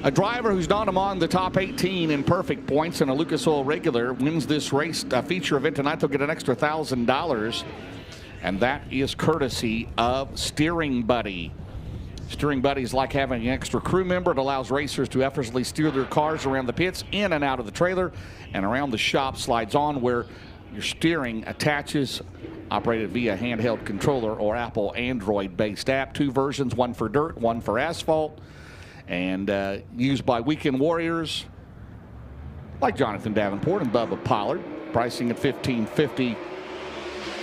A driver who's not among the top 18 in perfect points and a Lucas Oil regular wins this race feature event tonight. They'll get an extra $1,000. And that is courtesy of Steering Buddy. Steering Buddy is like having an extra crew member. It allows racers to effortlessly steer their cars around the pits, in and out of the trailer, and around the shop. Slides on where your steering attaches, operated via handheld controller or Apple Android-based app. 2 versions, one for dirt, one for asphalt, and used by weekend warriors like Jonathan Davenport and Bubba Pollard. Pricing at $1,550.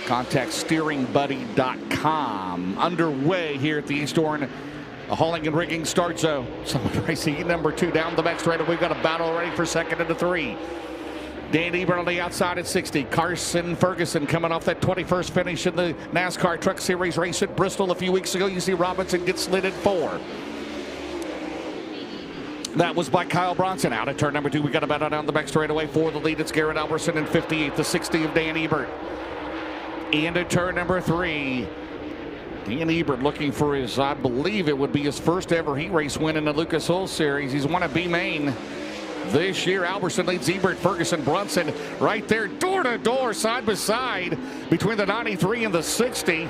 Contact steeringbuddy.com. Underway here at the East Orange Hauling and Rigging start zone. Summit Racing number 2 down the back straight. We've got a battle already for second and 3. Dan Ebert on the outside at 60. Carson Ferguson coming off that 21st finish in the NASCAR Truck Series race at Bristol a few weeks ago. You see Robinson get slid at 4. That was by Kyle Bronson. Out at turn number 2, we got a battle down the back straightaway for the lead. It's Garrett Alberson in 58, the 60 of Dan Ebert. Into turn number 3. Dan Ebert looking for his, I believe it would be his first ever heat race win in the Lucas Oil Series. He's won a B main this year. Alberson leads Ebert, Ferguson, Brunson right there, door to door, side by side between the 93 and the 60.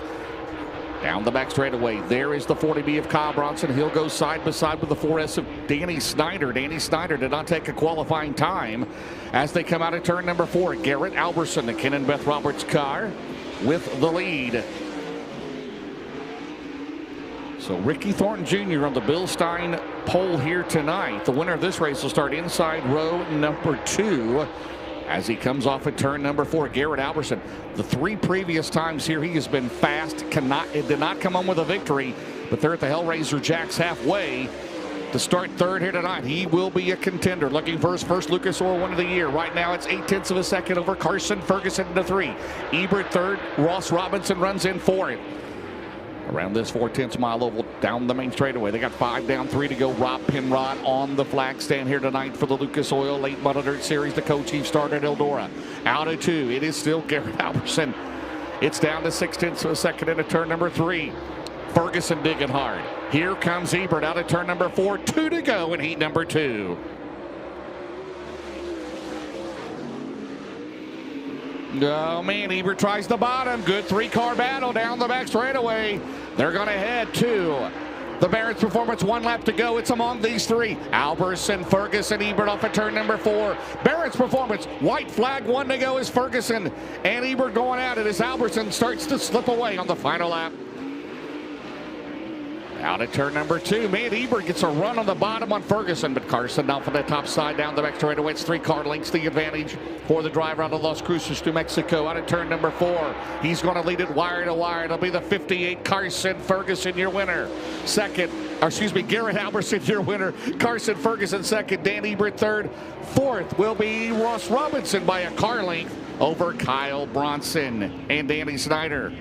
Down the back straightaway, there is the 40B of Kyle Bronson. He'll go side by side with the 4S of Danny Snyder. Danny Snyder did not take a qualifying time as they come out of turn number 4. Garrett Alberson, the Ken and Beth Roberts car, with the lead. So Ricky Thornton Jr. on the Bill Stein pole here tonight. The winner of this race will start inside row number 2 as he comes off at turn number 4. Garrett Alberson, the 3 previous times here he has been fast. It did not come home with a victory, but they're at the Hellraiser Jacks halfway to start third here tonight. He will be a contender, looking for his first Lucas Oil win of the year. Right now it's 0.8 of a second over Carson Ferguson into 3. Ebert third. Ross Robinson runs in 4th. Around this 4/10 mile oval down the main straightaway. They got 5 down, 3 to go. Rob Penrod on the flag stand here tonight for the Lucas Oil Late Model Dirt Series. The co-chief starter at Eldora. Out of 2, it is still Garrett Alberson. It's down to 0.6 of a second into turn number 3. Ferguson digging hard. Here comes Ebert out of turn number 4. 2 to go in heat number 2. Oh man, Ebert tries the bottom. Good 3-car battle down the back straightaway. They're going to head to the Barrett's Performance. 1 lap to go. It's among these 3. Alberson, Ferguson, Ebert off at turn number 4. Barrett's Performance. White flag. 1 to go is Ferguson. And Ebert going at it as Alberson starts to slip away on the final lap. Out at turn number 2. Man, Ebert gets a run on the bottom on Ferguson, but Carson off on the top side down the back straightaway. It's 3-car lengths, the advantage for the driver out of Las Cruces, New Mexico. Out at turn number 4. He's going to lead it wire to wire. It'll be the 58 Carson Ferguson, your winner. Second, Garrett Alberson, your winner. Carson Ferguson second. Dan Ebert third. Fourth will be Ross Robinson by a car length over Kyle Bronson and Danny Snyder.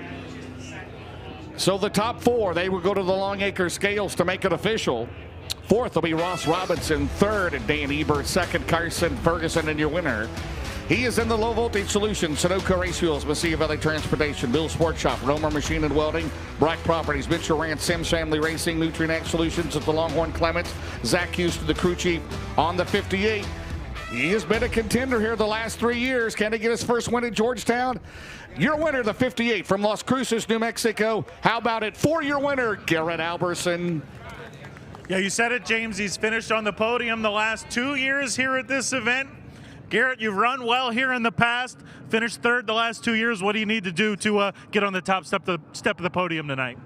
So the top four, they will go to the Longacre scales to make it official. Fourth will be Ross Robinson. Third, Dan Ebert. Second, Carson Ferguson, and your winner. He is in the Low Voltage Solutions, Sunoco Race Fuels, Mesilla Valley Transportation, Bill Sports Shop, Romer Machine and Welding, Brack Properties, Mitchell Ranch, Sims Family Racing, Nutrient Solutions at the Longhorn Clements, Zach Houston, the crew chief on the 58. He has been a contender here the last 3 years. Can he get his first win at Georgetown? Your winner, the 58 from Las Cruces, New Mexico. How about it for your winner, Garrett Alberson? Yeah, you said it, James. He's finished on the podium the last 2 years here at this event. Garrett, you've run well here in the past, finished third the last 2 years. What do you need to do to get on the top step of the podium tonight?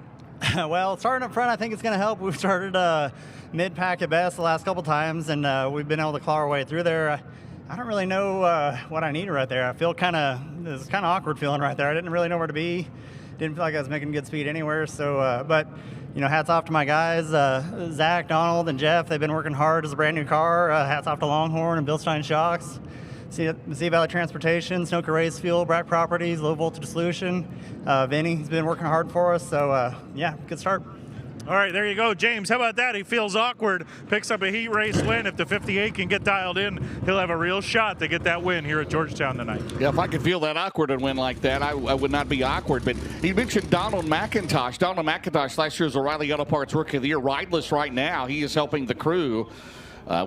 Well, starting up front, I think it's going to help. We've started mid-pack at best the last couple times, and we've been able to claw our way through there. I don't really know what I need right there. I feel it's kind of awkward feeling right there. I didn't really know where to be. Didn't feel like I was making good speed anywhere. So, but you know, hats off to my guys, Zach, Donald, and Jeff. They've been working hard as a brand new car. Hats off to Longhorn and Bill Stein Shocks, Mesilla Valley Transportation, Sunoco Race Fuel, Brack Properties, Low Voltage Solution. Vinny's been working hard for us. So, yeah, good start. All right, there you go, James. How about that? He feels awkward, picks up a heat race win. If the 58 can get dialed in, he'll have a real shot to get that win here at Georgetown tonight. Yeah, if I could feel that awkward and win like that, I would not be awkward. But he mentioned Donald McIntosh. Donald McIntosh last year's O'Reilly Auto Parts Rookie of the Year, rideless right now. He is helping the crew.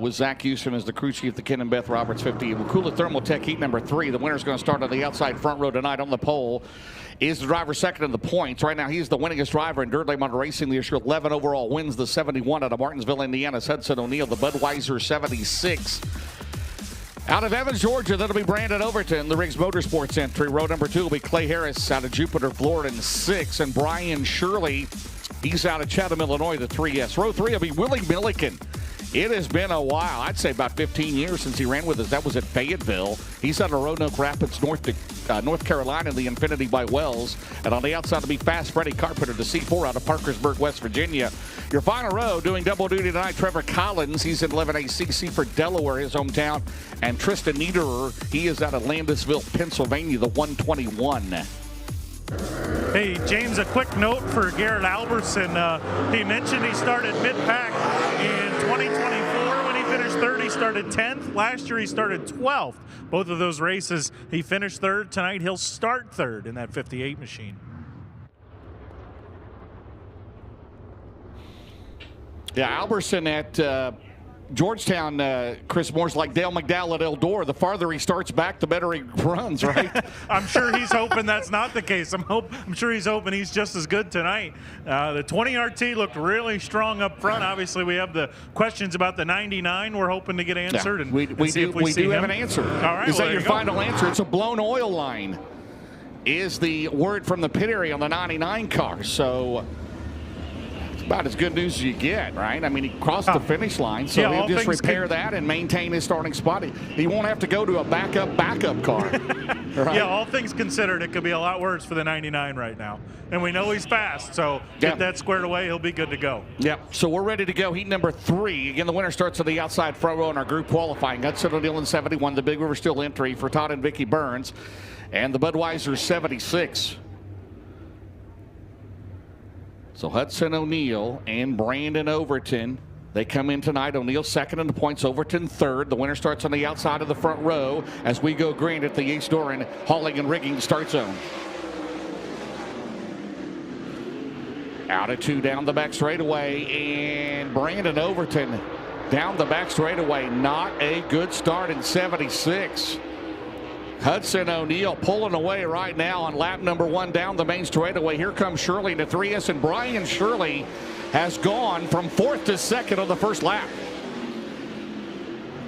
With Zach Houston as the crew chief, the Ken and Beth Roberts 50. Wakula Thermal Tech heat number 3. The winner's going to start on the outside front row tonight. On the pole is the driver second in the points. Right now, he's the winningest driver in Dirt Late Model Racing this year. 11 overall, wins the 71 out of Martinsville, Indiana's Hudson O'Neal, the Budweiser 76. Out of Evans, Georgia, that'll be Brandon Overton, the Riggs Motorsports entry. Row number 2 will be Clay Harris out of Jupiter, Florida, in 6. And Brian Shirley, he's out of Chatham, Illinois, the 3S. Row 3 will be Willie Milliken. It has been a while. I'd say about 15 years since he ran with us. That was at Fayetteville. He's out of Roanoke Rapids, North Carolina, in the Infinity by Wells. And on the outside to be Fast Freddie Carpenter, the C4 out of Parkersburg, West Virginia. Your final row doing double duty tonight, Trevor Collins. He's in 11ACC for Delaware, his hometown. And Tristan Niederer, he is out of Landisville, Pennsylvania, the 121. Hey, James, a quick note for Garrett Alberson. He mentioned he started mid-pack in 2024. When he finished third, he started 10th. Last year, he started 12th. Both of those races, he finished third. Tonight, he'll start third in that 58 machine. Yeah, Alberson at Georgetown, Chris Moore's like Dale McDowell at Eldora. The farther he starts back, the better he runs, right? I'm sure he's hoping that's not the case. I'm sure he's hoping he's just as good tonight. The 20 RT looked really strong up front. Obviously, we have the questions about the 99 we're hoping to get answered. Yeah, we do have an answer. All right. Is that your final answer? It's a blown oil line is the word from the pit area on the 99 car. So about as good news as you get, right? I mean, he crossed the finish line, so he'll just repair that and maintain his starting spot. He won't have to go to a backup car. Right? Yeah, all things considered, it could be a lot worse for the 99 right now. And we know he's fast, so get that squared away, he'll be good to go. Yep, so we're ready to go. Heat number 3. Again, the winner starts on the outside front row in our group qualifying. Hudson O'Neal in 71, the Big River Steel entry for Todd and Vicky Burns, and the Budweiser 76. So Hudson O'Neal and Brandon Overton, they come in tonight. O'Neal second in the points, Overton third. The winner starts on the outside of the front row as we go green at the Ace Doran hauling and rigging start zone. Out of 2 down the back straightaway, and Brandon Overton down the back straightaway. Not a good start in 76. Hudson O'Neal pulling away right now on lap number 1 down the main straightaway. Here comes Shirley to 3S, and Brian Shirley has gone from 4th to 2nd on the first lap.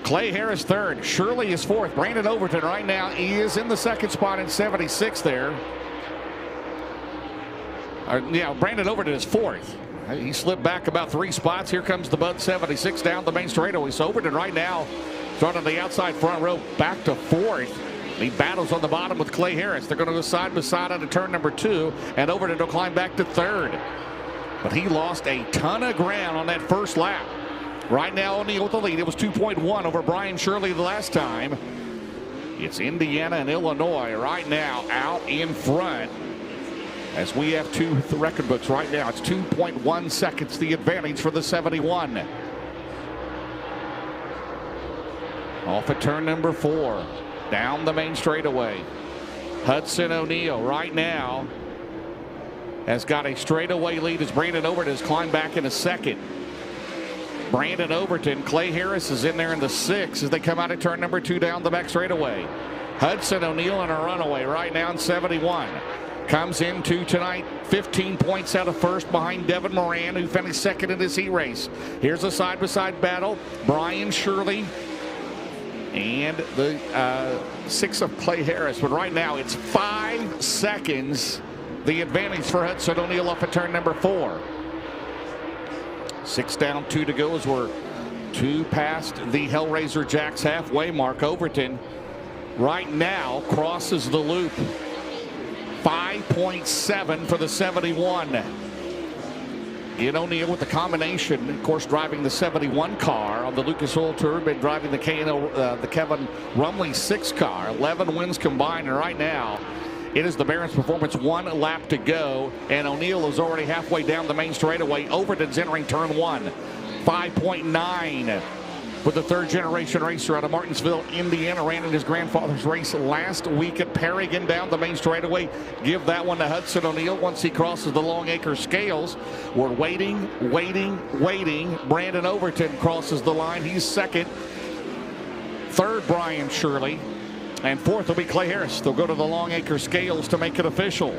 Clay Harris 3rd. Shirley is 4th. Brandon Overton right now is in the 2nd spot in 76 there. Brandon Overton is 4th. He slipped back about 3 spots. Here comes the Bud 76 down the main straightaway. So Overton right now starting on the outside front row back to 4th. He battles on the bottom with Clay Harris. They're going to go side by side out of turn number 2, and Overton will climb back to 3rd. but he lost a ton of ground on that first lap. Right now, O'Neal with the lead. It was 2.1 over Brian Shirley the last time. It's Indiana and Illinois right now out in front. As we have two record books right now, it's 2.1 seconds the advantage for the 71. Off at turn number 4, down the main straightaway. Hudson O'Neal right now has got a straightaway lead as Brandon Overton has climbed back in a second. Brandon Overton, Clay Harris is in there in the 6 as they come out of turn number 2 down the back straightaway. Hudson O'Neal in a runaway right now in 71. Comes into tonight 15 points out of first behind Devin Moran, who finished second in this heat race. Here's a side-by-side battle. Brian Shirley and the 6 of Clay Harris. But right now it's 5 seconds the advantage for Hudson O'Neal up at turn number 4. 6 down, 2 to go as we're 2 past the Hellraiser Jacks halfway mark. Overton right now crosses the loop. 5.7 for the 71. Ian O'Neal with the combination, of course, driving the 71 car on the Lucas Oil Tour, been driving the Kevin Rumley 6 car. 11 wins combined, and right now it is the Barron's Performance, 1 lap to go, and O'Neal is already halfway down the main straightaway. Overton's entering turn 1. 5.9 for the third-generation racer out of Martinsville, Indiana. Ran in his grandfather's race last week at Perrigan down the main straightaway. Give that one to Hudson O'Neal once he crosses the Longacre scales. We're waiting. Brandon Overton crosses the line. He's second. Third, Brian Shirley. And fourth will be Clay Harris. They'll go to the Longacre scales to make it official.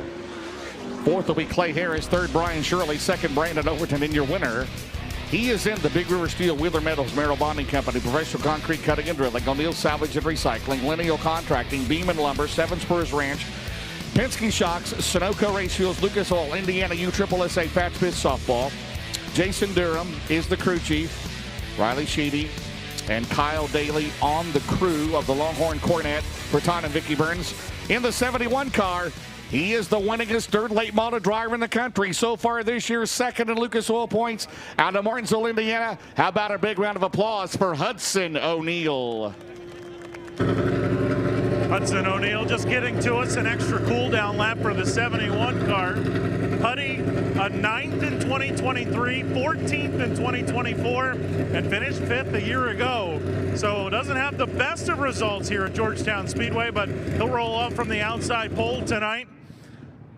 Fourth will be Clay Harris. Third, Brian Shirley. Second, Brandon Overton. And your winner, he is in the Big River Steel, Wheeler Metals, Merrill Bonding Company, Professional Concrete Cutting and Drilling, O'Neal Salvage and Recycling, Lineal Contracting, Beam and Lumber, Seven Spurs Ranch, Penske Shocks, Sunoco Race Fuels, Lucas Oil, Indiana USSSA Fat Smith Softball. Jason Durham is the crew chief. Riley Sheedy and Kyle Daly on the crew of the Longhorn Cornet. Berton and Vicky Burns in the 71 car. He is the winningest dirt late model driver in the country so far this year. Second in Lucas Oil points out of Martinsville, Indiana. How about a big round of applause for Hudson O'Neal? Hudson O'Neal just getting to us, an extra cool down lap for the 71 car. Huddy, a 9th in 2023, 14th in 2024, and finished 5th a year ago. So doesn't have the best of results here at Georgetown Speedway, but he'll roll off from the outside pole tonight.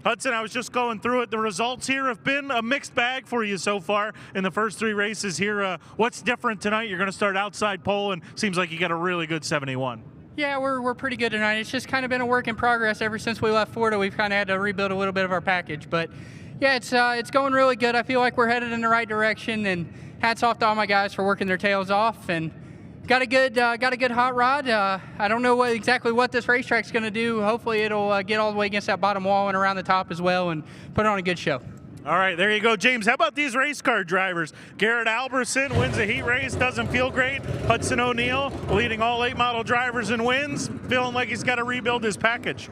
Hudson, I was just going through it. The results here have been a mixed bag for you so far in the first 3 races here. What's different tonight? You're going to start outside pole, and seems like you got a really good 71. Yeah, we're pretty good tonight. It's just kind of been a work in progress ever since we left Florida. We've kind of had to rebuild a little bit of our package, but yeah, it's going really good. I feel like we're headed in the right direction, and hats off to all my guys for working their tails off. And got a good hot rod. I don't know exactly what this racetrack's going to do. Hopefully, it'll get all the way against that bottom wall and around the top as well, and put on a good show. All right, there you go, James. How about these race car drivers? Garrett Alberson wins a heat race, doesn't feel great. Hudson O'Neal leading all 8 model drivers in wins, feeling like he's got to rebuild his package.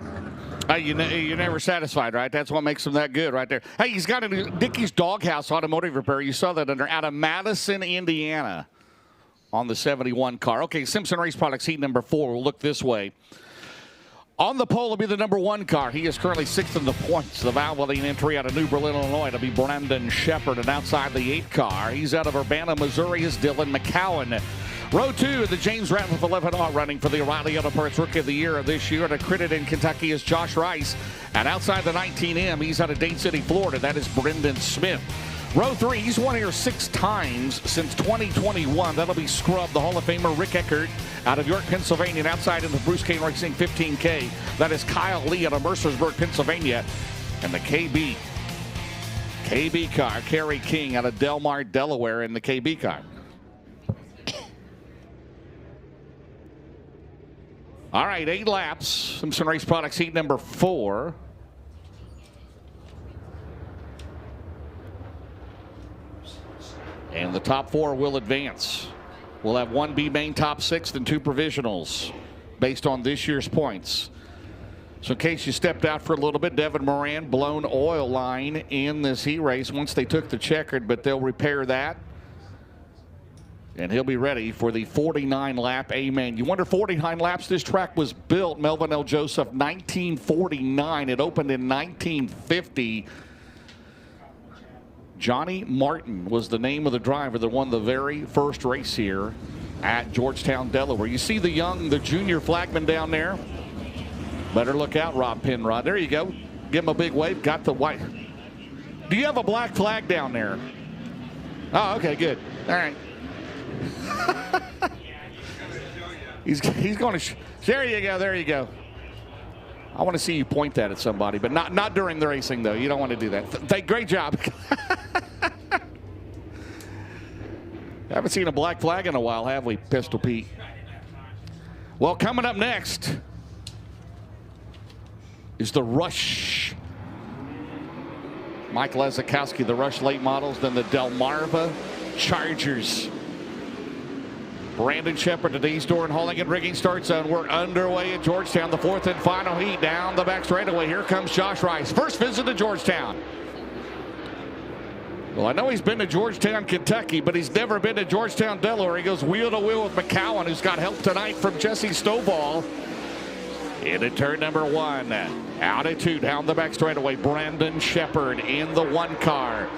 You're never satisfied, right? That's what makes him that good right there. Hey, he's got a Dickey's Doghouse Automotive Repair. You saw that out of Madison, Indiana on the 71 car. Okay, Simpson Race Products heat number 4. We'll look this way. On the pole will be the number 1 car. He is currently 6th in the points. The Valvoline entry out of New Berlin, Illinois, to be Brandon Shepard. And outside the 8 car, he's out of Urbana, Missouri, is Dylan McCowan. Row 2, the James Ratliff 11R running for the O'Reilly Auto Parts Rookie of the Year of this year. And accredited in Kentucky is Josh Rice. And outside the 19M, he's out of Dade City, Florida. That is Brendan Smith. Row 3, he's won here 6 times since 2021. That'll be Scrub, the Hall of Famer Rick Eckert out of York, Pennsylvania. And outside in the Bruce Kane Racing 15K, that is Kyle Lee out of Mercersburg, Pennsylvania. And the KB car, Kerry King out of Delmar, Delaware in the KB car. All right, 8 laps. Simpson Race Products heat number 4. And the top 4 will advance. We'll have 1 B main top 6th and 2 provisionals based on this year's points. So in case you stepped out for a little bit, Devin Moran, blown oil line in this heat race once they took the checkered, but they'll repair that. And he'll be ready for the 49-lap A-Main. You wonder, 49 laps, this track was built, Melvin L. Joseph, 1949. It opened in 1950. Johnny Martin was the name of the driver that won the very first race here at Georgetown, Delaware. You see the junior flagman down there? Better look out, Rob Penrod. There you go. Give him a big wave. Got the white. Do you have a black flag down there? Oh, okay, good. All right. he's going to. There you go. There you go. I want to see you point that at somebody, but not during the racing, though. You don't want to do that. Great job. Haven't seen a black flag in a while, have we, Pistol Pete? Well, coming up next is the Rush. Mike Lezakowski, the Rush late models, then the Delmarva Chargers. Brandon Shepard, today's door and hauling and rigging start zone. We're underway at Georgetown, the fourth and final heat. Down the back straightaway, here comes Josh Rice. First visit to Georgetown. Well, I know he's been to Georgetown, Kentucky, but he's never been to Georgetown, Delaware. He goes wheel to wheel with McCowan, who's got help tonight from Jesse Stovall. Into turn number one. Out at two, down the back straightaway. Brandon Shepard in the one car.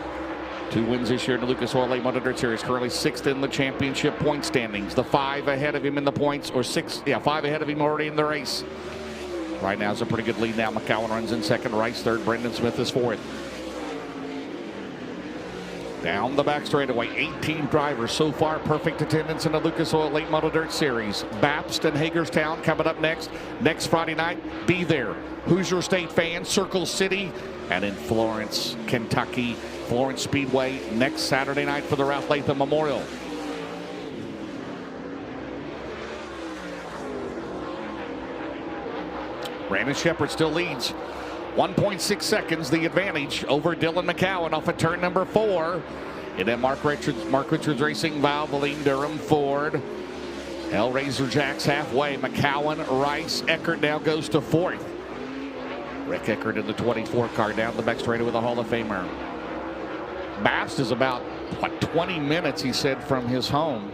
2 wins this year in the Lucas Oil Late Model Dirt Series. Currently 6th in the championship point standings. The 5 ahead of him in the points, or 5 ahead of him already in the race. Right now is a pretty good lead now. McCowan runs in second, Rice third, Brendan Smith is fourth. Down the back straightaway, 18 drivers so far. Perfect attendance in the Lucas Oil Late Model Dirt Series. Bapst and Hagerstown coming up next. Next Friday night, be there. Hoosier State fans, Circle City, and in Florence, Kentucky. Florence Speedway next Saturday night for the Ralph Latham Memorial. Brandon Shepard still leads. 1.6 seconds the advantage over Dylan McCowan off of turn number 4. And then Mark Richards Racing, Valvoline, Durham, Ford. Hellraiser Jacks halfway. McCowan, Rice, Eckert now goes to 4th. Rick Eckert in the 24 car down the back straightaway with a Hall of Famer. Bapst is about, 20 minutes, he said, from his home.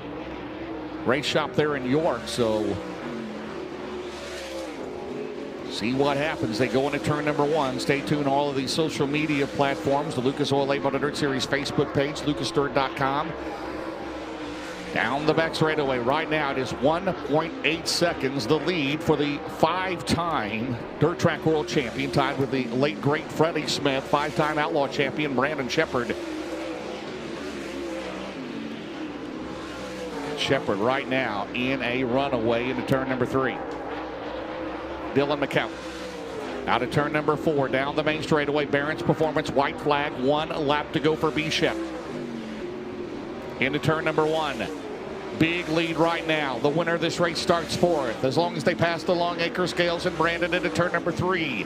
Race shop there in York, so see what happens. They go into turn number 1. Stay tuned to all of these social media platforms. The Lucas Oil Late Model Dirt Series Facebook page, lucasdirt.com. Down the back straightaway right now, it is 1.8 seconds the lead for the 5-time Dirt Track World Champion, tied with the late great Freddie Smith, 5-time Outlaw Champion Brandon Shepard. Shepard right now in a runaway into turn number 3. Dylan McCowan out of turn number 4, down the main straightaway. Barron's Performance, white flag, 1 lap to go for B-Shep. Into turn number 1. Big lead right now. The winner of this race starts 4th. As long as they pass the Longacre Scales and Brandon into turn number 3.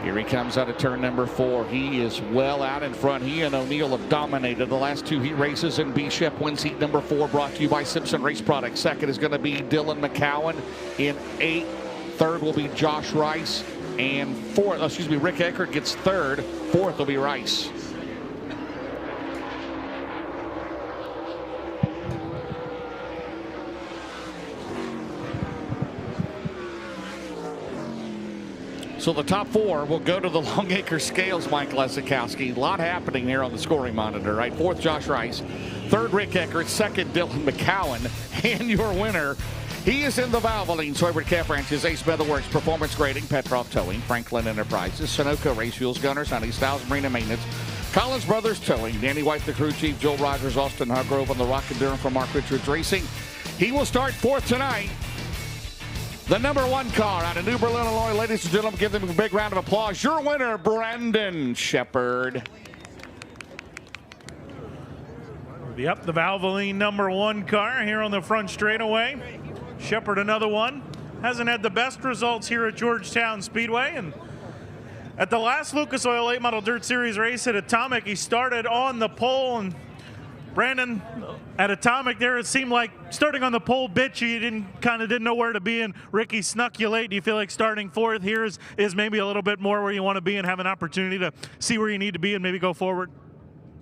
Here he comes out of turn number 4. He is well out in front. He and O'Neill have dominated the last 2 heat races, and B-Shep wins heat number 4, brought to you by Simpson Race Products. Second is going to be Dylan McCowan in 8th. Third will be Josh Rice, and Rick Eckert gets 3rd. 4th will be Rice. So the top 4 will go to the Longacre Scales, Mike Lezakowski. A lot happening here on the scoring monitor, right? 4th, Josh Rice. 3rd, Rick Eckert. 2nd, Dylan McCowan. And your winner, he is in the Valvoline, Soybert Calf Ranches, Ace Metalworks, Performance Grading, Petrov Towing, Franklin Enterprises, Sunoco Race Fuels, Gunners, Honey Styles, Marina Maintenance, Collins Brothers Towing, Danny White, the crew chief, Joel Rogers, Austin Hargrove on the Rock and Durham from Mark Richards Racing. He will start 4th tonight. The number 1 car out of New Berlin, Illinois. Ladies and gentlemen, give them a big round of applause. Your winner, Brandon Shepard. Yep, the Valvoline number 1 car here on the front straightaway. Shepard, another one. Hasn't had the best results here at Georgetown Speedway. And at the last Lucas Oil Late Model Dirt Series race at Atomic, he started on the pole and Brandon, at Atomic there, it seemed like starting on the pole bit you didn't know where to be, and Ricky snuck you late. Do you feel like starting fourth here is maybe a little bit more where you want to be and have an opportunity to see where you need to be and maybe go forward?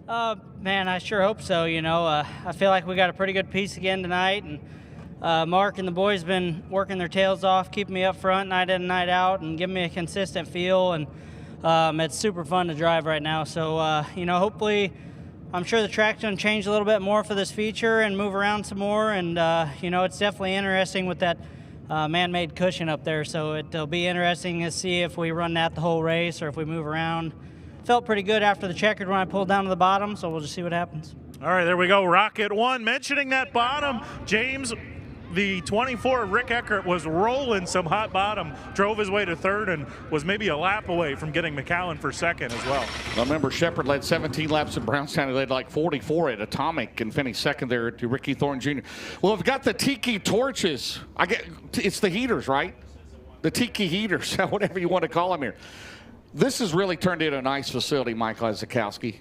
Man, I sure hope so. I feel like we got a pretty good piece again tonight, and Mark and the boys been working their tails off, keeping me up front night in and night out, and giving me a consistent feel, and it's super fun to drive right now. So, hopefully, I'm sure the track's going to change a little bit more for this feature and move around some more, and it's definitely interesting with that man-made cushion up there, so it'll be interesting to see if we run that the whole race or if we move around. Felt pretty good after the checkered when I pulled down to the bottom, so we'll just see what happens. All right, there we go. Rocket 1. Mentioning that bottom, James, the 24, Rick Eckert, was rolling some hot bottom, drove his way to third, and was maybe a lap away from getting McCowan for second as well. I remember Shepard led 17 laps at Brownstown. He led like 44 at Atomic and finished second there to Ricky Thorne Jr. Well, I've got the tiki torches. It's the heaters, right? The tiki heaters, whatever you want to call them here. This has really turned into a nice facility, Mike Zakowski.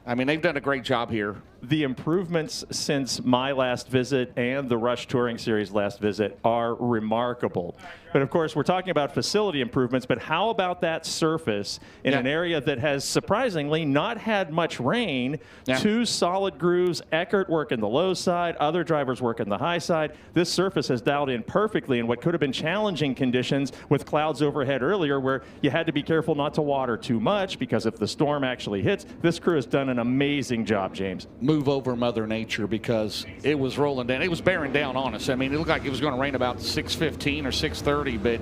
I mean, they've done a great job here. The improvements since my last visit and the Rush Touring Series last visit are remarkable. But of course, we're talking about facility improvements, but how about that surface in an area that has surprisingly not had much rain? Two solid grooves, Eckert working the low side, other drivers working the high side. This surface has dialed in perfectly in what could have been challenging conditions with clouds overhead earlier, where you had to be careful not to water too much, because if the storm actually hits, this crew has done an amazing job, James. Move over Mother Nature, because it was rolling down. It was bearing down on us. I mean, it looked like it was going to rain about 6:15 or 6:30, but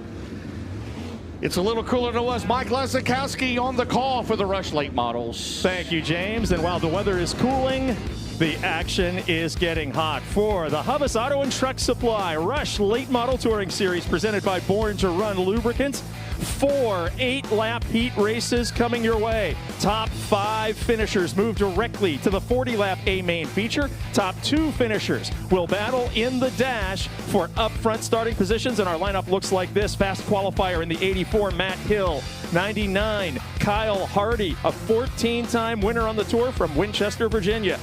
it's a little cooler than it was. Mike Zakowski on the call for the Rush late models. Thank you, James. And while the weather is cooling, the action is getting hot for the Hubbs Auto and Truck Supply Rush Late Model Touring Series, presented by Born to Run Lubricants. 4 8-lap heat races coming your way. Top 5 finishers move directly to the 40-lap A-Main feature. Top 2 finishers will battle in the dash for upfront starting positions, and our lineup looks like this. Fast qualifier in the 84, Matt Hill. 99, Kyle Hardy, a 14-time winner on the tour from Winchester, Virginia.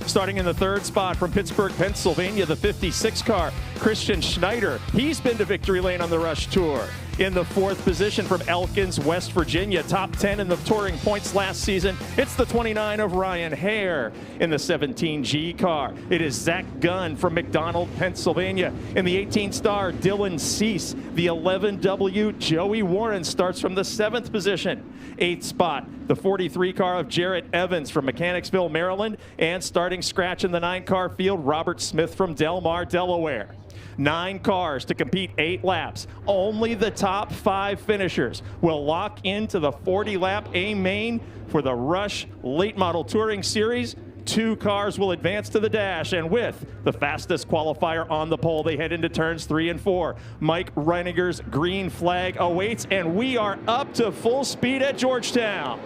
Starting in the 3rd spot from Pittsburgh, Pennsylvania, the 56 car, Christian Schneider. He's been to victory lane on the Rush Tour. In the 4th position from Elkins, West Virginia, top 10 in the touring points last season, it's the 29 of Ryan Hare. In the 17G car, it is Zach Gunn from McDonald, Pennsylvania. In the 18 star, Dylan Cease. The 11W, Joey Warren, starts from the 7th position. 8th spot, the 43 car of Jarrett Evans from Mechanicsville, Maryland. And starting scratch in the 9 car field, Robert Smith from Del Mar, Delaware. 9 cars to compete 8 laps. Only the top 5 finishers will lock into the 40-lap A-Main for the Rush Late Model Touring Series. 2 cars will advance to the dash, and with the fastest qualifier on the pole, they head into turns 3 and 4. Mike Reiniger's green flag awaits, and we are up to full speed at Georgetown.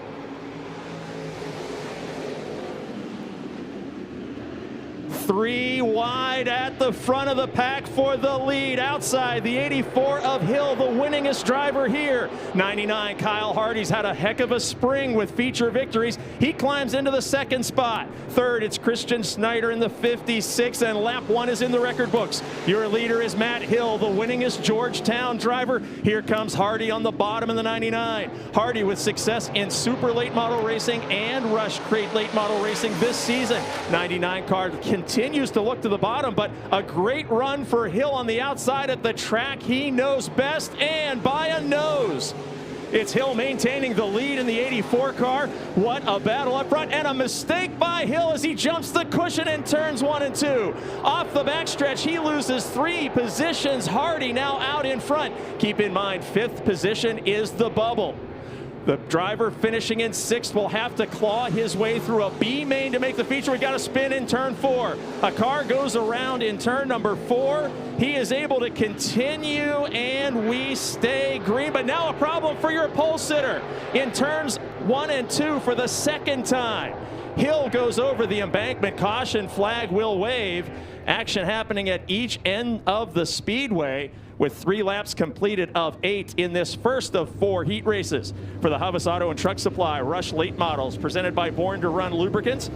3 wide at the front of the pack for the lead. Outside, the 84 of Hill, the winningest driver here. 99, Kyle Hardy's had a heck of a spring with feature victories. He climbs into the 2nd spot. 3rd, it's Christian Snyder in the 56, and lap 1 is in the record books. Your leader is Matt Hill, the winningest Georgetown driver. Here comes Hardy on the bottom in the 99. Hardy with success in super late model racing and Rush Crate late model racing this season. 99 car continues to look to the bottom, but a great run for Hill on the outside at the track he knows best, and by a nose. It's Hill maintaining the lead in the 84 car. What a battle up front, and a mistake by Hill as he jumps the cushion in turns 1 and 2. Off the backstretch, he loses 3 positions. Hardy now out in front. Keep in mind, 5th position is the bubble. The driver finishing in 6th will have to claw his way through a B main to make the feature. We got a spin in turn 4. A car goes around in turn number 4. He is able to continue, and we stay green. But now a problem for your pole sitter in turns 1 and 2 for the 2nd time. Hill goes over the embankment. Caution flag will wave. Action happening at each end of the speedway, with 3 laps completed of 8 in this first of 4 heat races. For the Hubbs Auto and Truck Supply Rush Late Models, presented by Born to Run Lubricants,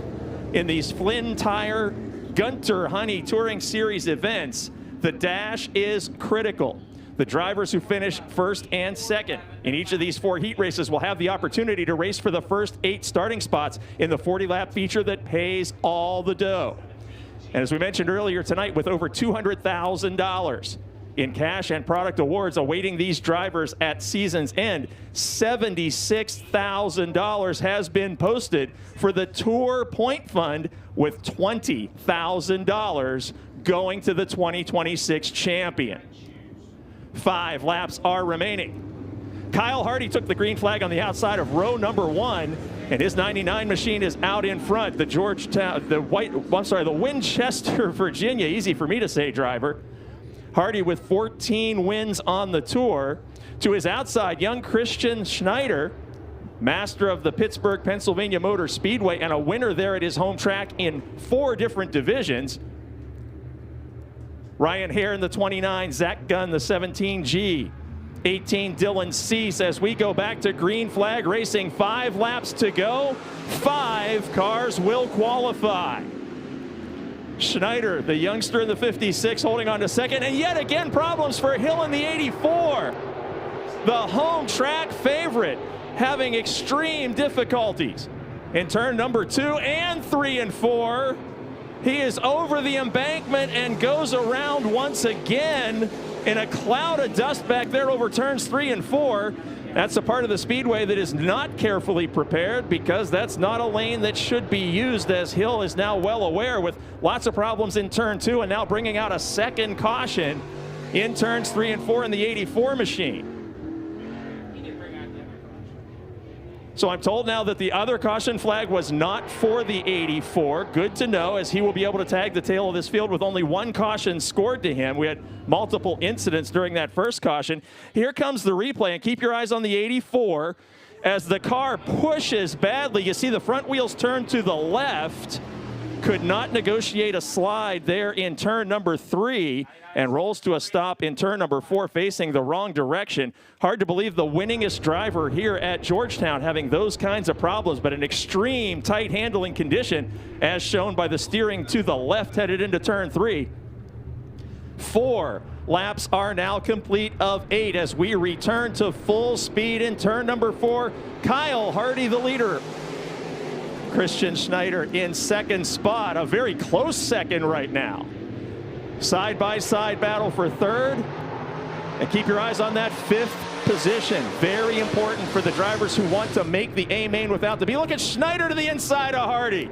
in these Flynn Tire Gunter Honey Touring Series events, the dash is critical. The drivers who finish first and second in each of these 4 heat races will have the opportunity to race for the first 8 starting spots in the 40-lap feature that pays all the dough. And as we mentioned earlier tonight, with over $200,000 in cash and product awards awaiting these drivers at season's end, $76,000 has been posted for the Tour Point Fund, with $20,000 going to the 2026 champion. 5 laps are remaining. Kyle Hardy took the green flag on the outside of row number 1, and his 99 machine is out in front. The the Winchester, Virginia, easy for me to say, driver. Hardy with 14 wins on the tour. To his outside, young Christian Schneider, master of the Pittsburgh, Pennsylvania Motor Speedway and a winner there at his home track in 4 different divisions. Ryan Hare in the 29, Zach Gunn the 17G, 18 Dylan Cease. As we go back to green flag racing, 5 laps to go. 5 cars will qualify. Schneider, the youngster in the 56, holding on to second, and yet again problems for Hill in the 84. The home track favorite having extreme difficulties in turn number 2 and 3 and 4. He is over the embankment and goes around once again in a cloud of dust back there over turns 3 and 4. That's a part of the speedway that is not carefully prepared, because that's not a lane that should be used, as Hill is now well aware, with lots of problems in turn 2 and now bringing out a second caution in turns 3 and 4 in the 84 machine. So I'm told now that the other caution flag was not for the 84. Good to know, as he will be able to tag the tail of this field with only 1 caution scored to him. We had multiple incidents during that first caution. Here comes the replay, and keep your eyes on the 84 as the car pushes badly. You see the front wheels turn to the left. Could not negotiate a slide there in turn number 3 and rolls to a stop in turn number 4, facing the wrong direction. Hard to believe the winningest driver here at Georgetown having those kinds of problems, but an extreme tight handling condition as shown by the steering to the left headed into turn 3. 4 laps are now complete of 8 as we return to full speed in turn number 4. Kyle Hardy, the leader. Christian Schneider in second spot, a very close second right now. Side-by-side battle for third. And keep your eyes on that 5th position. Very important for the drivers who want to make the A main without the B. Look at Schneider to the inside of Hardy.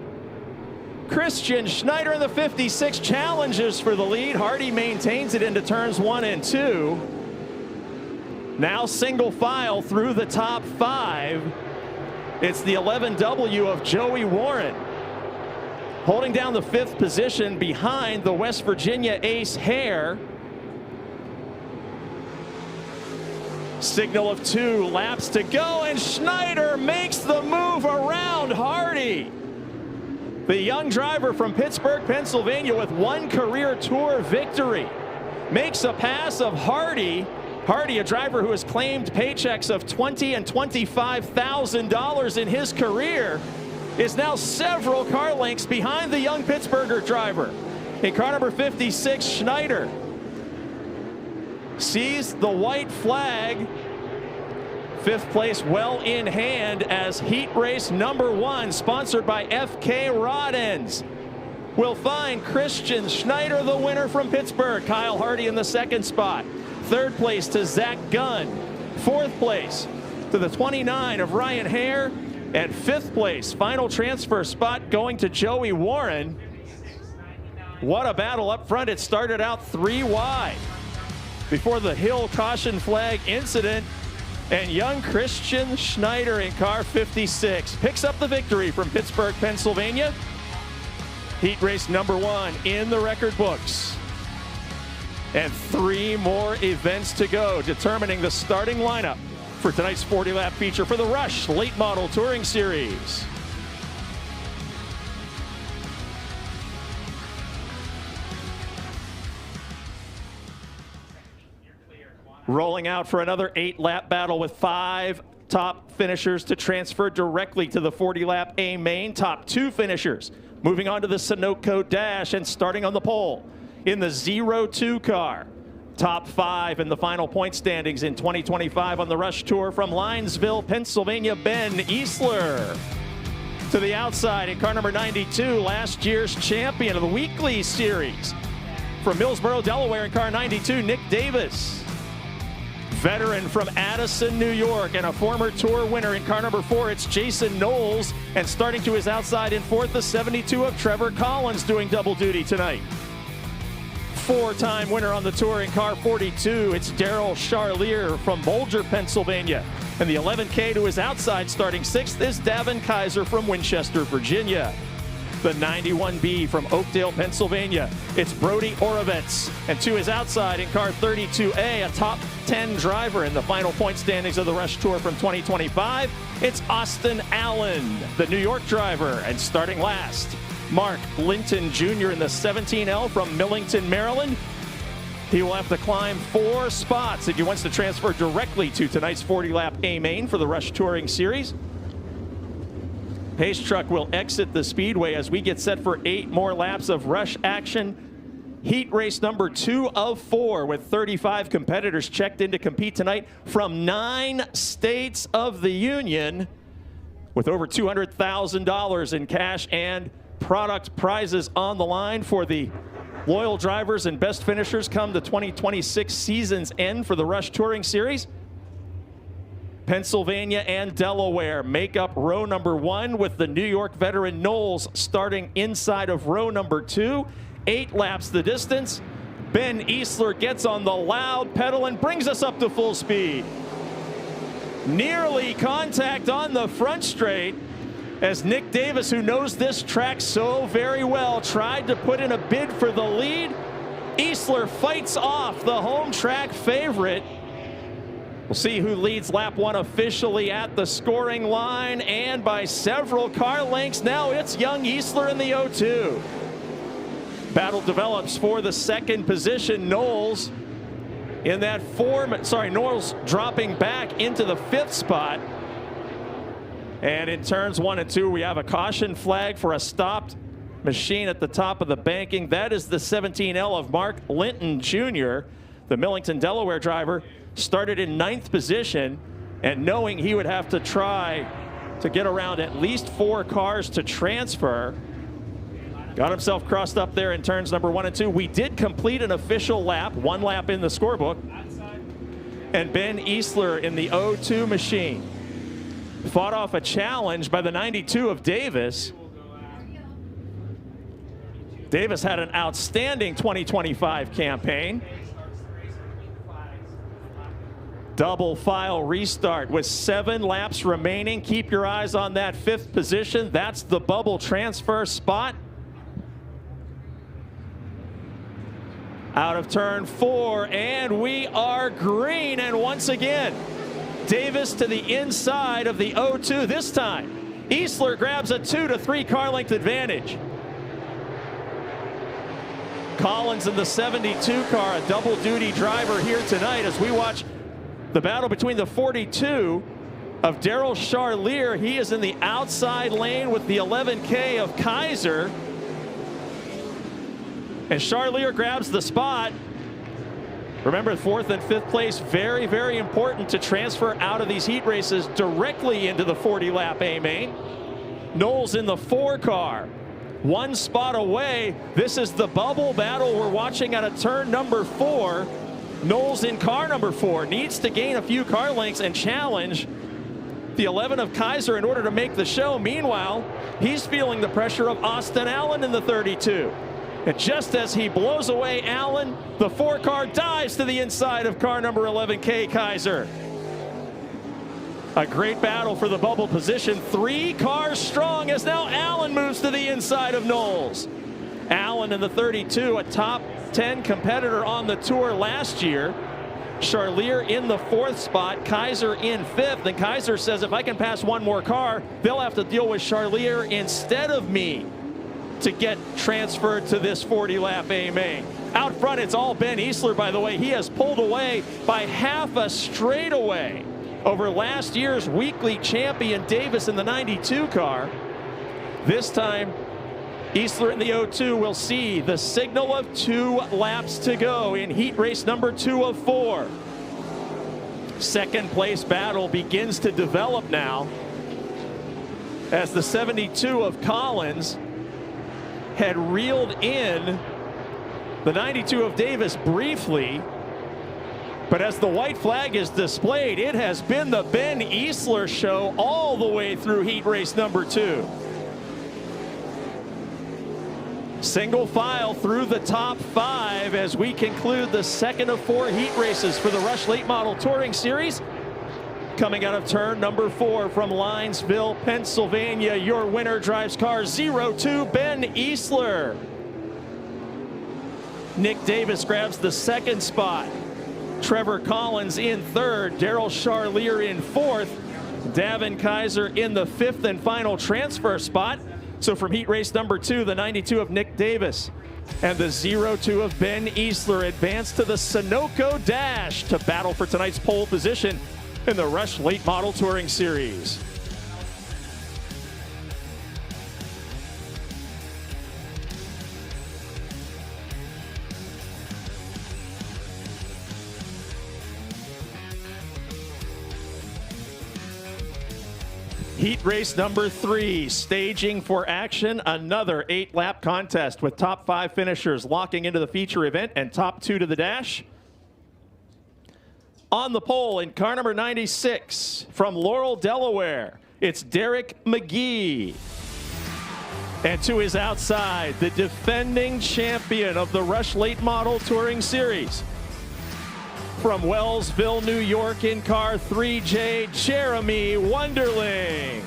Christian Schneider in the 56 challenges for the lead. Hardy maintains it into turns 1 and 2. Now single file through the top 5. It's the 11W of Joey Warren, holding down the 5th position behind the West Virginia ace Hare. Signal of 2 laps to go, and Schneider makes the move around Hardy. The young driver from Pittsburgh, Pennsylvania, with 1 career tour victory, makes a pass of Hardy. Hardy, a driver who has claimed paychecks of $20,000 and $25,000 in his career, is now several car lengths behind the young Pittsburgher driver. In car number 56, Schneider sees the white flag. 5th place well in hand as heat race number 1, sponsored by FK Rod-Ends, will find Christian Schneider the winner from Pittsburgh. Kyle Hardy in the 2nd spot. 3rd place to Zach Gunn. 4th place to the 29 of Ryan Hare. And 5th place, final transfer spot going to Joey Warren. What a battle up front. It started out 3 wide before the Hill caution flag incident. And young Christian Schneider in car 56 picks up the victory from Pittsburgh, Pennsylvania. Heat race number 1 in the record books. And 3 more events to go, determining the starting lineup for tonight's 40-lap feature for the Rush Late Model Touring Series. Rolling out for another 8-lap battle with 5 top finishers to transfer directly to the 40-lap A main. Top 2 finishers Moving on to the Sunoco Dash and starting on the pole in the 02 car. Top 5 in the final point standings in 2025 on the Rush Tour from Linesville, Pennsylvania, Ben Easler. To the outside in car number 92, last year's champion of the weekly series. From Millsboro, Delaware in car 92, Nick Davis. Veteran from Addison, New York, and a former Tour winner in car number 4, it's Jason Knowles. And starting to his outside in 4th, the 72 of Trevor Collins doing double duty tonight. 4-time winner on the Tour in car 42, it's Daryl Charlier from Bolger, Pennsylvania. And the 11K to his outside starting 6th is Davin Kaiser from Winchester, Virginia. The 91B from Oakdale, Pennsylvania, it's Brody Orovitz. And to his outside in car 32A, a top 10 driver in the final point standings of the Rush Tour from 2025, it's Austin Allen, the New York driver. And starting last, Mark Linton Jr. in the 17L from Millington, Maryland. He will have to climb 4 spots if he wants to transfer directly to tonight's 40-lap A main for the Rush Touring Series. Pace truck will exit the Speedway as we get set for 8 more laps of Rush action. Heat race number 2 of 4 with 35 competitors checked in to compete tonight from 9 states of the Union with over $200,000 in cash and product prizes on the line for the loyal drivers and best finishers come the 2026 season's end for the Rush Touring Series. Pennsylvania and Delaware make up row number 1 with the New York veteran Knowles starting inside of row number 2. 8 laps the distance. Ben Easler gets on the loud pedal and brings us up to full speed. Nearly contact on the front straight as Nick Davis, who knows this track so very well, tried to put in a bid for the lead. Easler fights off the home track favorite. We'll see who leads lap 1 officially at the scoring line, and by several car lengths now it's young Easler in the 02. Battle develops for the 2nd position. Knowles in that Knowles dropping back into the 5th spot. And in turns 1 and 2, we have a caution flag for a stopped machine at the top of the banking. That is the 17L of Mark Linton Jr., the Millington, Delaware driver. Started in 9th position, and knowing he would have to try to get around at least 4 cars to transfer, got himself crossed up there in turns number 1 and 2. We did complete an official lap, 1 lap in the scorebook, and Ben Easler in the 02 machine fought off a challenge by the 92 of Davis. Davis had an outstanding 2025 campaign. Double file restart with 7 laps remaining. Keep your eyes on that 5th position. That's the bubble transfer spot. Out of turn 4, and we are green. And once again, Davis to the inside of the 02 this time. Easler grabs a 2 to 3 car length advantage. Collins in the 72 car, a double duty driver here tonight as we watch the battle between the 42 of Daryl Charlier. He is in the outside lane with the 11K of Kaiser. And Charlier grabs the spot. Remember, 4th and 5th place, very, very important to transfer out of these heat races directly into the 40-lap A main. Knowles in the 4 car, 1 spot away. This is the bubble battle we're watching out of turn number 4. Knowles in car number 4 needs to gain a few car lengths and challenge the 11 of Kaiser in order to make the show. Meanwhile, he's feeling the pressure of Austin Allen in the 32. And just as he blows away Allen, the 4 car dives to the inside of car number 11K Kaiser. A great battle for the bubble position. 3 cars strong as now Allen moves to the inside of Knowles. Allen in the 32, a top 10 competitor on the tour last year. Charlier in the 4th spot, Kaiser in 5th. And Kaiser says, if I can pass 1 more car, they'll have to deal with Charlier instead of me to get transferred to this 40-lap A main. Out front, it's all Ben Easler, by the way. He has pulled away by half a straightaway over last year's weekly champion Davis in the 92 car. This time, Eastler in the 0-2 will see the signal of 2 laps to go in heat race number 2 of 4. Second place battle begins to develop now as the 72 of Collins had reeled in the 92 of Davis briefly, but as the white flag is displayed, it has been the Ben Eastler show all the way through heat race number 2. Single file through the top 5 as we conclude the second of 4 heat races for the Rush Late Model Touring Series. Coming out of turn number 4 from Linesville, Pennsylvania, your winner drives car 02, Ben Eastler. Nick Davis grabs the second spot. Trevor Collins in third, Daryl Charlier in fourth, Davin Kaiser in the 5th and final transfer spot. So from heat race number 2, the 92 of Nick Davis and the 02 of Ben Eastler advance to the Sunoco Dash to battle for tonight's pole position in the Rush Late Model Touring Series. Heat race number 3, staging for action, another 8-lap contest with top 5 finishers locking into the feature event and top 2 to the dash. On the pole in car number 96 from Laurel, Delaware, it's Derek McGee. And to his outside, the defending champion of the Rush Late Model Touring Series. From Wellsville, New York in car 3J, Jeremy Wonderling.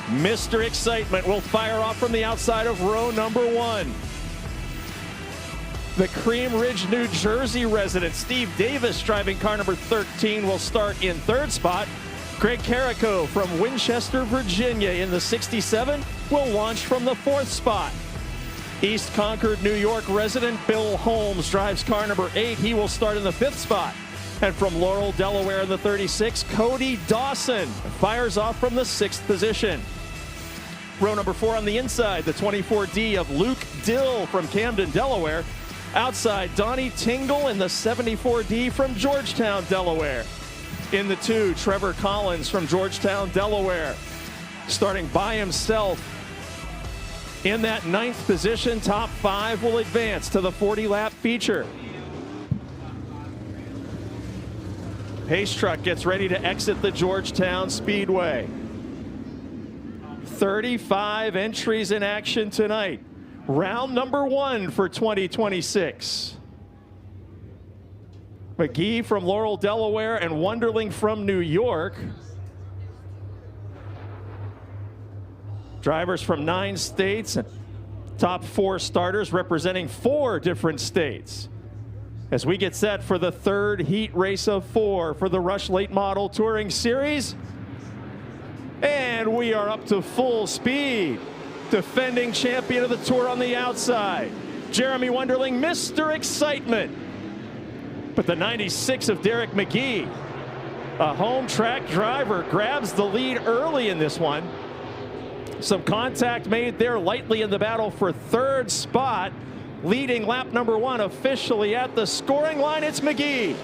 Mr. Excitement will fire off from the outside of row number 1. The Cream Ridge, New Jersey resident Steve Davis driving car number 13 will start in third spot. Greg Carrico from Winchester, Virginia in the 67 will launch from the 4th spot. East Concord, New York resident Bill Holmes drives car number 8. He will start in the 5th spot. And from Laurel, Delaware in the 36, Cody Dawson fires off from the 6th position. Row number 4 on the inside, the 24D of Luke Dill from Camden, Delaware. Outside, Donnie Tingle in the 74D from Georgetown, Delaware. In the 2, Trevor Collins from Georgetown, Delaware. Starting by himself in that 9th position, top 5 will advance to the 40-lap feature. Pace truck gets ready to exit the Georgetown Speedway. 35 entries in action tonight. Round number 1 for 2026. McGee from Laurel, Delaware, and Wonderling from New York. Drivers from 9 states and top 4 starters representing 4 different states. As we get set for the 3rd heat race of 4 for the Rush Late Model Touring Series. And we are up to full speed. Defending champion of the tour on the outside, Jeremy Wonderling, Mr. Excitement. But the 96 of Derek McGee, a home track driver, grabs the lead early in this one. Some contact made there lightly in the battle for 3rd spot. Leading lap number 1 officially at the scoring line, it's McGee.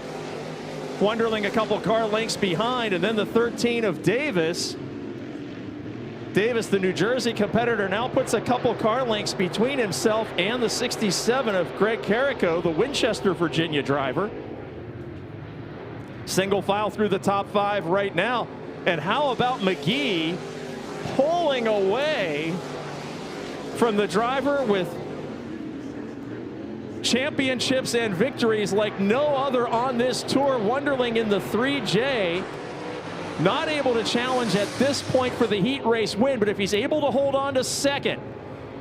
Wonderling a couple car lengths behind, and then the 13 of Davis. Davis, the New Jersey competitor, now puts a couple car lengths between himself and the 67 of Greg Carrico, the Winchester, Virginia driver. Single file through the top 5 right now. And how about McGee pulling away from the driver with championships and victories like no other on this tour? Wonderling in the 3J. Not able to challenge at this point for the heat race win, but if he's able to hold on to 2nd,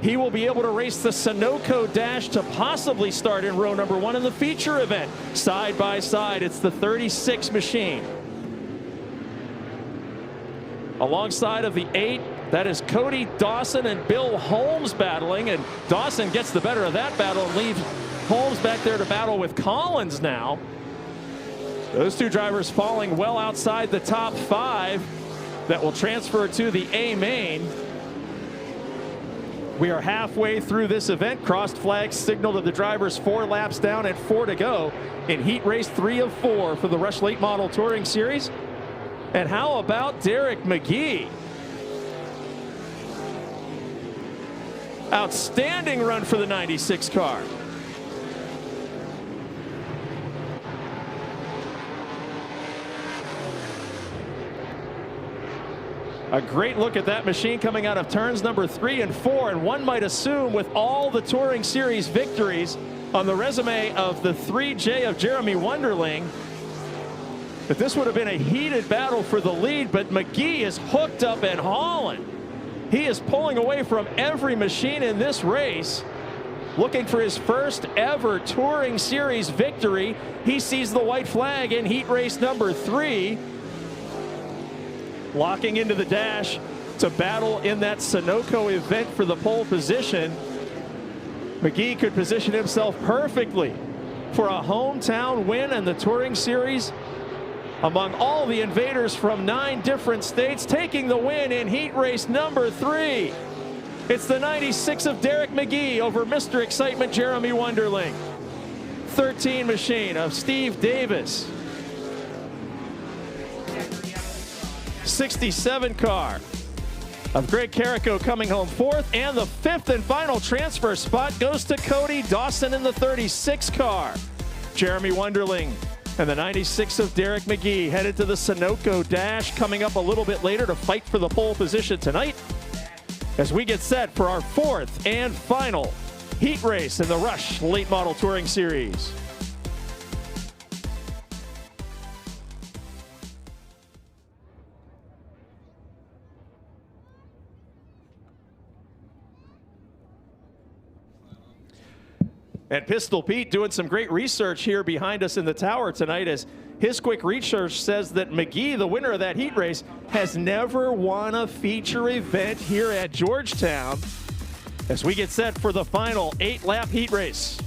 he will be able to race the Sunoco Dash to possibly start in row number 1 in the feature event. Side by side, it's the 36 machine. Alongside of the 8, that is Cody Dawson and Bill Holmes battling, and Dawson gets the better of that battle and leaves Holmes back there to battle with Collins now. Those 2 drivers falling well outside the top 5 that will transfer to the A main. We are halfway through this event. Crossed flags signal to the drivers 4 laps down and 4 to go in heat race 3 of 4 for the Rush Late Model Touring Series. And how about Derek McGee? Outstanding run for the 96 car. A great look at that machine coming out of turns number 3 and 4, and one might assume with all the Touring Series victories on the resume of the 3J of Jeremy Wunderling that this would have been a heated battle for the lead, but McGee is hooked up and hauling. He is pulling away from every machine in this race, looking for his first ever Touring Series victory. He sees the white flag in heat race number 3. Locking into the dash to battle in that Sunoco event for the pole position. McGee could position himself perfectly for a hometown win in the Touring Series among all the invaders from 9 different states, taking the win in heat race number 3. It's the 96 of Derek McGee over Mr. Excitement Jeremy Wunderling. 13 machine of Steve Davis. 67 car of Greg Carrico coming home 4th, and the 5th and final transfer spot goes to Cody Dawson in the 36 car. Jeremy Wunderling and the 96 of Derek McGee headed to the Sunoco Dash coming up a little bit later to fight for the pole position tonight as we get set for our 4th and final heat race in the Rush Late Model Touring Series. And Pistol Pete doing some great research here behind us in the tower tonight, as his quick research says that McGee, the winner of that heat race, has never won a feature event here at Georgetown as we get set for the final 8-lap heat race.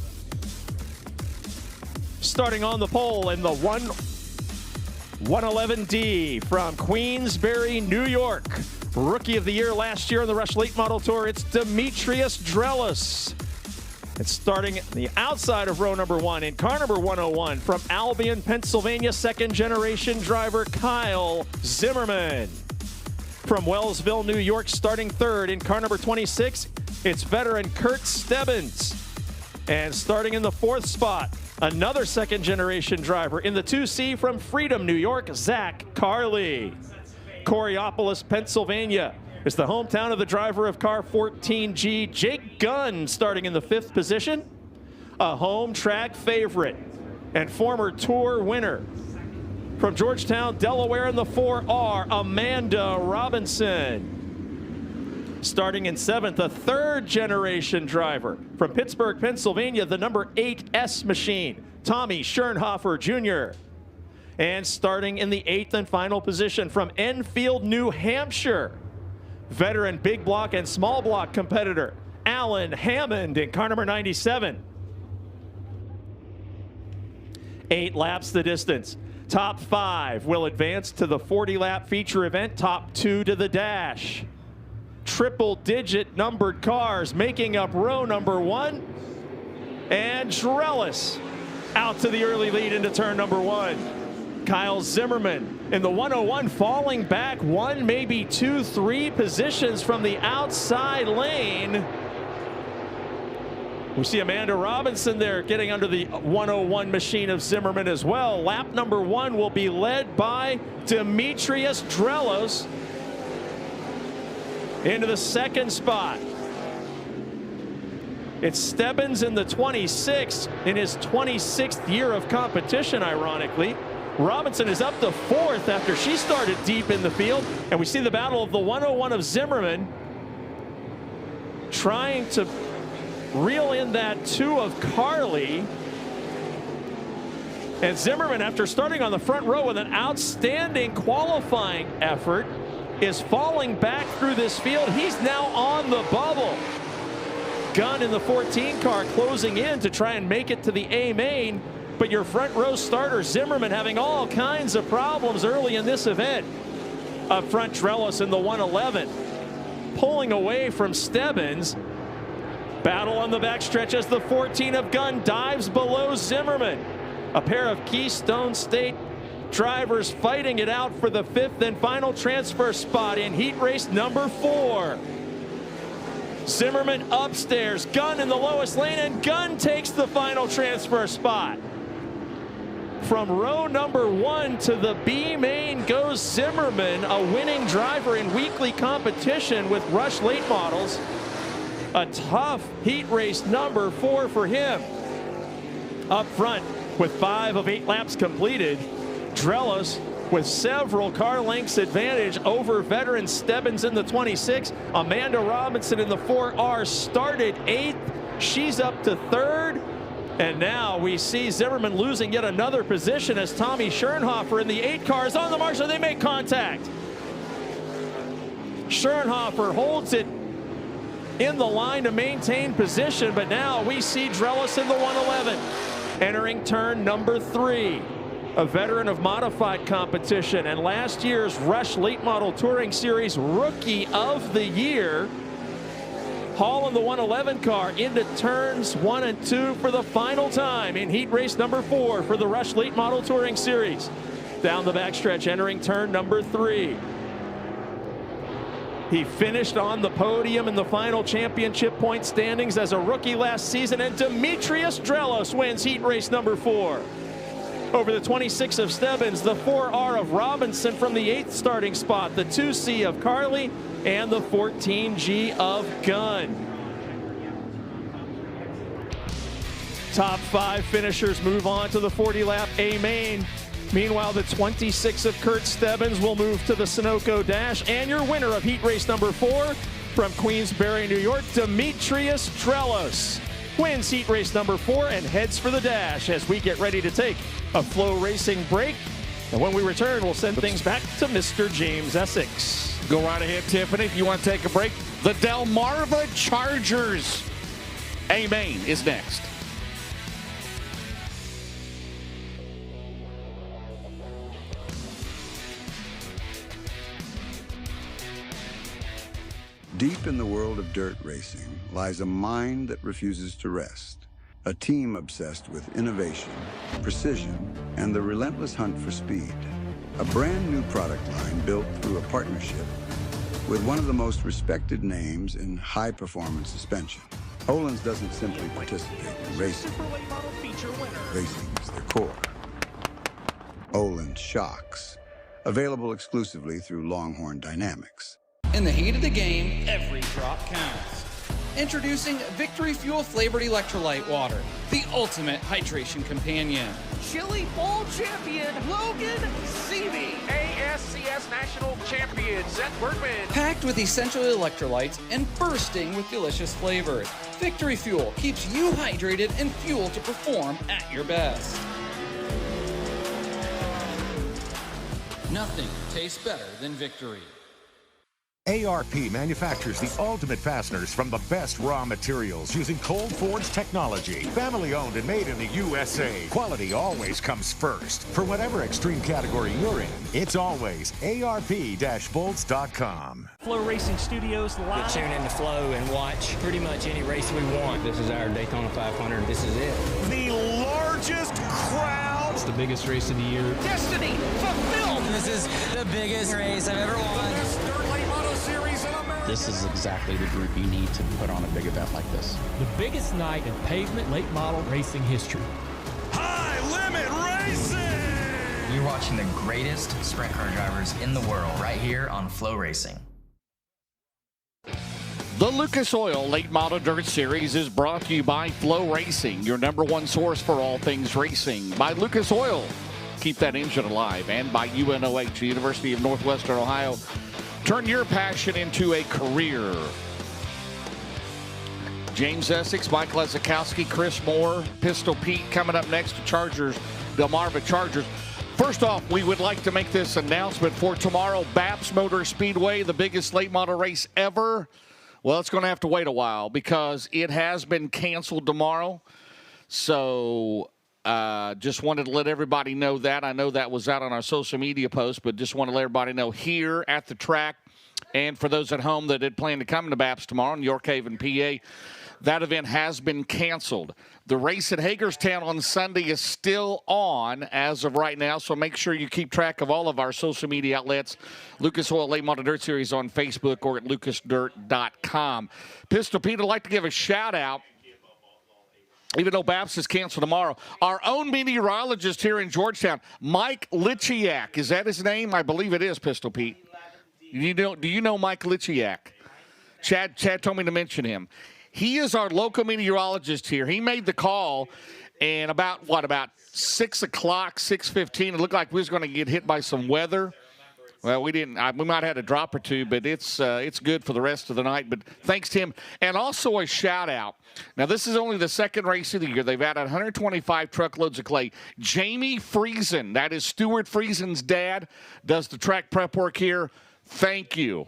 Starting on the pole in the 111D from Queensbury, New York. Rookie of the year last year on the Rush Late Model Tour, it's Demetrius Drelis. It's starting the outside of row number 1 in car number 101 from Albion, Pennsylvania, second-generation driver Kyle Zimmerman. From Wellsville, New York, starting 3rd in car number 26, it's veteran Kurt Stebbins. And starting in the 4th spot, another second-generation driver in the 2C from Freedom, New York, Zach Carley. Coraopolis, Pennsylvania is the hometown of the driver of car 14G, Jake Gunn, starting in the 5th position. A home track favorite and former tour winner. From Georgetown, Delaware in the 4R, Amanda Robinson. Starting in 7th, a 3rd-generation driver. From Pittsburgh, Pennsylvania, the number 8S machine, Tommy Schernhofer Jr. And starting in the 8th and final position from Enfield, New Hampshire, veteran big block and small block competitor Alan Hammond in car number 97. 8 laps the distance. Top 5 will advance to the 40-lap feature event. Top 2 to the dash. Triple-digit numbered cars making up row number 1. And Drelis out to the early lead into turn number 1. Kyle Zimmerman in the 101 falling back 1, maybe 2, 3 positions from the outside lane. We see Amanda Robinson there getting under the 101 machine of Zimmerman as well. Lap number 1 will be led by Demetrius Drelis into the 2nd spot. It's Stebbins in the 26th in his 26th year of competition, ironically. Robinson is up to 4th after she started deep in the field. And we see the battle of the 101 of Zimmerman trying to reel in that 2 of Carley. And Zimmerman, after starting on the front row with an outstanding qualifying effort, is falling back through this field. He's now on the bubble. Gunn in the 14 car closing in to try and make it to the A main. But your front row starter, Zimmerman, having all kinds of problems early in this event. Up front, Drelis in the 111, pulling away from Stebbins. Battle on the backstretch as the 14 of Gunn dives below Zimmerman. A pair of Keystone State drivers fighting it out for the 5th and final transfer spot in heat race number 4. Zimmerman upstairs, Gunn in the lowest lane, and Gunn takes the final transfer spot. From row number 1 to the B main goes Zimmerman, a winning driver in weekly competition with Rush late models. A tough heat race number 4 for him. Up front, with 5 of 8 laps completed, Drelos with several car lengths advantage over veteran Stebbins in the 26. Amanda Robinson in the 4R started 8th. She's up to 3rd. And now we see Zimmerman losing yet another position as Tommy Schernhofer in the 8 car is on the march, so they make contact. Schernhofer holds it in the line to maintain position, but now we see Drelos in the 111 entering turn number 3. A veteran of modified competition and last year's Rush Late Model Touring Series Rookie of the Year. Hall in the 111 car into turns 1 and 2 for the final time in heat race number 4 for the Rush Late Model Touring Series. Down the backstretch entering turn number 3. He finished on the podium in the final championship point standings as a rookie last season, and Demetrius Drelos wins heat race number 4. Over the 26 of Stebbins, the 4R of Robinson from the 8th starting spot, the 2C of Carley, and the 14G of Gunn. Top 5 finishers move on to the 40-lap A main. Meanwhile, the 26 of Kurt Stebbins will move to the Sunoco Dash, and your winner of heat race number 4 from Queensbury, New York, Demetrius Drelos, wins heat race number 4 and heads for the Dash as we get ready to take a FloRacing break. And when we return, we'll send things back to Mr. James Essex. Go right ahead, Tiffany, if you want to take a break. The Delmarva Chargers A main is next. Deep in the world of dirt racing lies a mind that refuses to rest. A team obsessed with innovation, precision, and the relentless hunt for speed. A brand new product line built through a partnership with one of the most respected names in high-performance suspension. Öhlins doesn't simply participate in racing. Racing is their core. Öhlins Shocks, available exclusively through Longhorn Dynamics. In the heat of the game, every drop counts. Introducing Victory Fuel Flavored Electrolyte Water, the ultimate hydration companion. Chili Bowl champion Logan Seavey. ASCS National Champion Seth Bergman. Packed with essential electrolytes and bursting with delicious flavors, Victory Fuel keeps you hydrated and fueled to perform at your best. Nothing tastes better than Victory. ARP manufactures the ultimate fasteners from the best raw materials using cold forged technology. Family owned and made in the USA. Quality always comes first. For whatever extreme category you're in, it's always ARP-bolts.com. FloRacing Studios live. You'll tune into Flo and watch pretty much any race we want. This is our Daytona 500. This is it. The largest crowd. It's the biggest race of the year. Destiny fulfilled. This is the biggest race I've ever won. This is exactly the group you need to put on a big event like this. The biggest night in pavement late model racing history. High Limit Racing! You're watching the greatest sprint car drivers in the world right here on FloRacing. The Lucas Oil Late Model Dirt Series is brought to you by FloRacing, your #1 source for all things racing. By Lucas Oil, keep that engine alive. And by UNOH, the University of Northwestern Ohio. Turn your passion into a career. James Essex, Mike Lezakowski, Chris Moore, Pistol Pete coming up next to Chargers, Delmarva Chargers. First off, we would like to make this announcement for tomorrow, Baps Motor Speedway, the biggest late model race ever. Well, it's going to have to wait a while because it has been canceled tomorrow. So just wanted to let everybody know that. I know that was out on our social media post, but just want to let everybody know here at the track. And for those at home that had planned to come to BAPS tomorrow in York Haven, PA, that event has been canceled. The race at Hagerstown on Sunday is still on as of right now, so make sure you keep track of all of our social media outlets. Lucas Oil Late Model Dirt Series on Facebook or at lucasdirt.com. Pistol Pete, I'd like to give a shout-out, even though Babs is canceled tomorrow, our own meteorologist here in Georgetown, Mike Lichiak. Is that his name? I believe it is, Pistol Pete. Do you know Mike Lichiak? Chad told me to mention him. He is our local meteorologist here. He made the call, and about 6 o'clock, 6:15, it looked like we was going to get hit by some weather. Well, we didn't. We might have had a drop or two, but it's good for the rest of the night. But thanks to him. And also a shout-out. Now, this is only the second race of the year. They've added 125 truckloads of clay. Jamie Friesen, that is Stuart Friesen's dad, does the track prep work here. Thank you.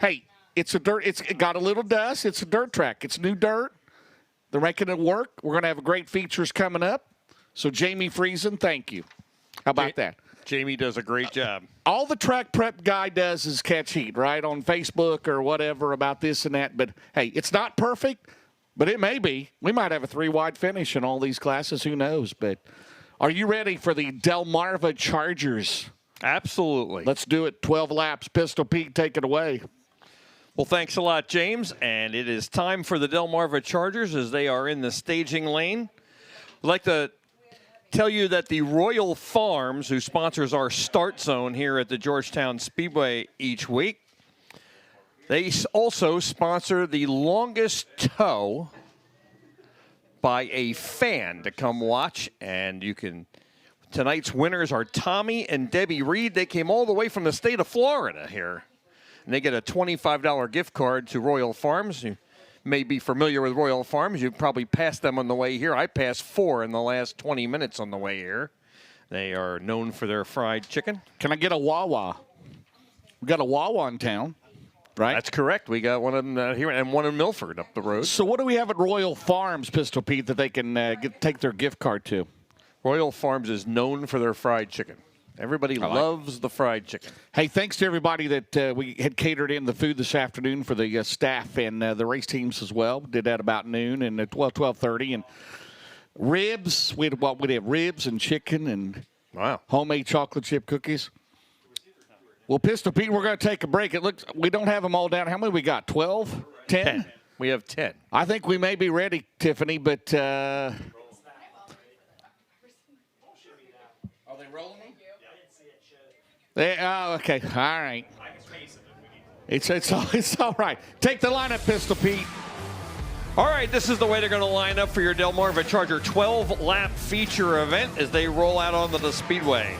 Hey, it's got a little dust. It's a dirt track. It's new dirt. They're making it work. We're going to have great features coming up. So, Jamie Friesen, thank you. How about that? Jamie does a great job. All the track prep guy does is catch heat, right, on Facebook or whatever about this and that. But, hey, it's not perfect, but it may be. We might have a 3-wide finish in all these classes. Who knows? But are you ready for the Delmarva Chargers? Absolutely. Let's do it. 12 laps. Pistol Pete, take it away. Well, thanks a lot, James. And it is time for the Delmarva Chargers as they are in the staging lane. I'd like to tell you that the Royal Farms, who sponsors our start zone here at the Georgetown Speedway each week, they also sponsor the longest tow by a fan to come watch. And you can, tonight's winners are Tommy and Debbie Reed. They came all the way from the state of Florida here. And they get a $25 gift card to Royal Farms. You may be familiar with Royal Farms. You've probably passed them on the way here. I passed 4 in the last 20 minutes on the way here. They are known for their fried chicken. Can I get a Wawa? We got a Wawa in town, right? That's correct. We got one of them here and one in Milford up the road. So what do we have at Royal Farms, Pistol Pete, that they can take their gift card to? Royal Farms is known for their fried chicken. Everybody loves the fried chicken. Hey, thanks to everybody that we had catered in the food this afternoon for the staff and the race teams as well. Did that about noon and at 12:30. And ribs, we'd have ribs and chicken and homemade chocolate chip cookies. Well, Pistol Pete, we're going to take a break. It looks we don't have them all down. How many we got? 12? 10? We have 10. I think we may be ready, Tiffany, but are they rolling? Okay, all right. It's all right. Take the lineup, Pistol Pete. All right, this is the way they're going to line up for your Delmarva Charger 12-lap feature event as they roll out onto the Speedway.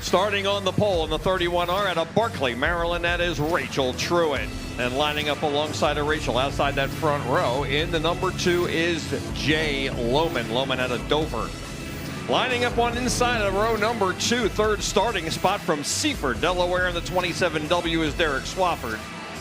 Starting on the pole in the 31R out of Barkley, Maryland, that is Rachel Truitt. And lining up alongside of Rachel outside that front row in the number 2 is Jay Lohman. Lohman out of Dover. Lining up on inside of row number 2, third starting spot from Seaford, Delaware in the 27W is Derek Swafford.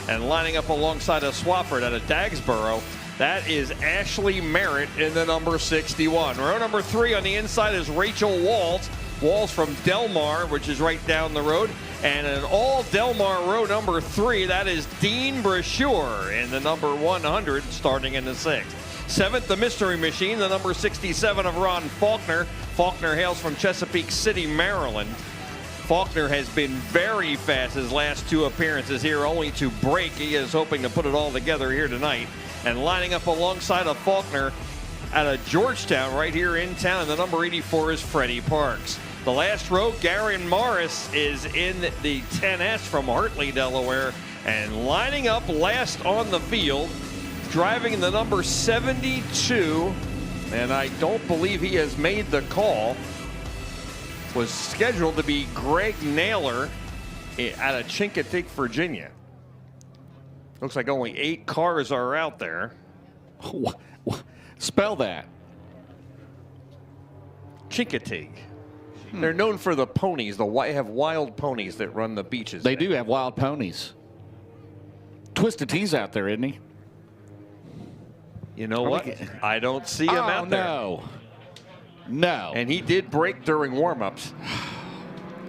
And lining up alongside of Swafford out of Dagsboro, that is Ashley Merritt in the number 61. Row number 3 on the inside is Rachel Walls. Walls from Delmar, which is right down the road. And an all Delmar row number 3, that is Dean Brashure in the number 100 starting in the 6th. 7th, the Mystery Machine, the number 67 of Ron Faulkner. Faulkner hails from Chesapeake City, Maryland. Faulkner has been very fast his last 2 appearances here, only to break. He is hoping to put it all together here tonight. And lining up alongside of Faulkner out of Georgetown right here in town, the number 84 is Freddie Parks. The last row, Garen Morris is in the 10S from Hartley, Delaware. And lining up last on the field, driving in the number 72, and I don't believe he has made the call, was scheduled to be Greg Naylor out of Chincoteague, Virginia. Looks like only 8 cars are out there. Spell that. Chincoteague. They're known for the ponies. They have wild ponies that run the beaches. They do have wild ponies. Twisted T's out there, isn't he? You know what? I don't see him out there. No. And he did break during warm-ups.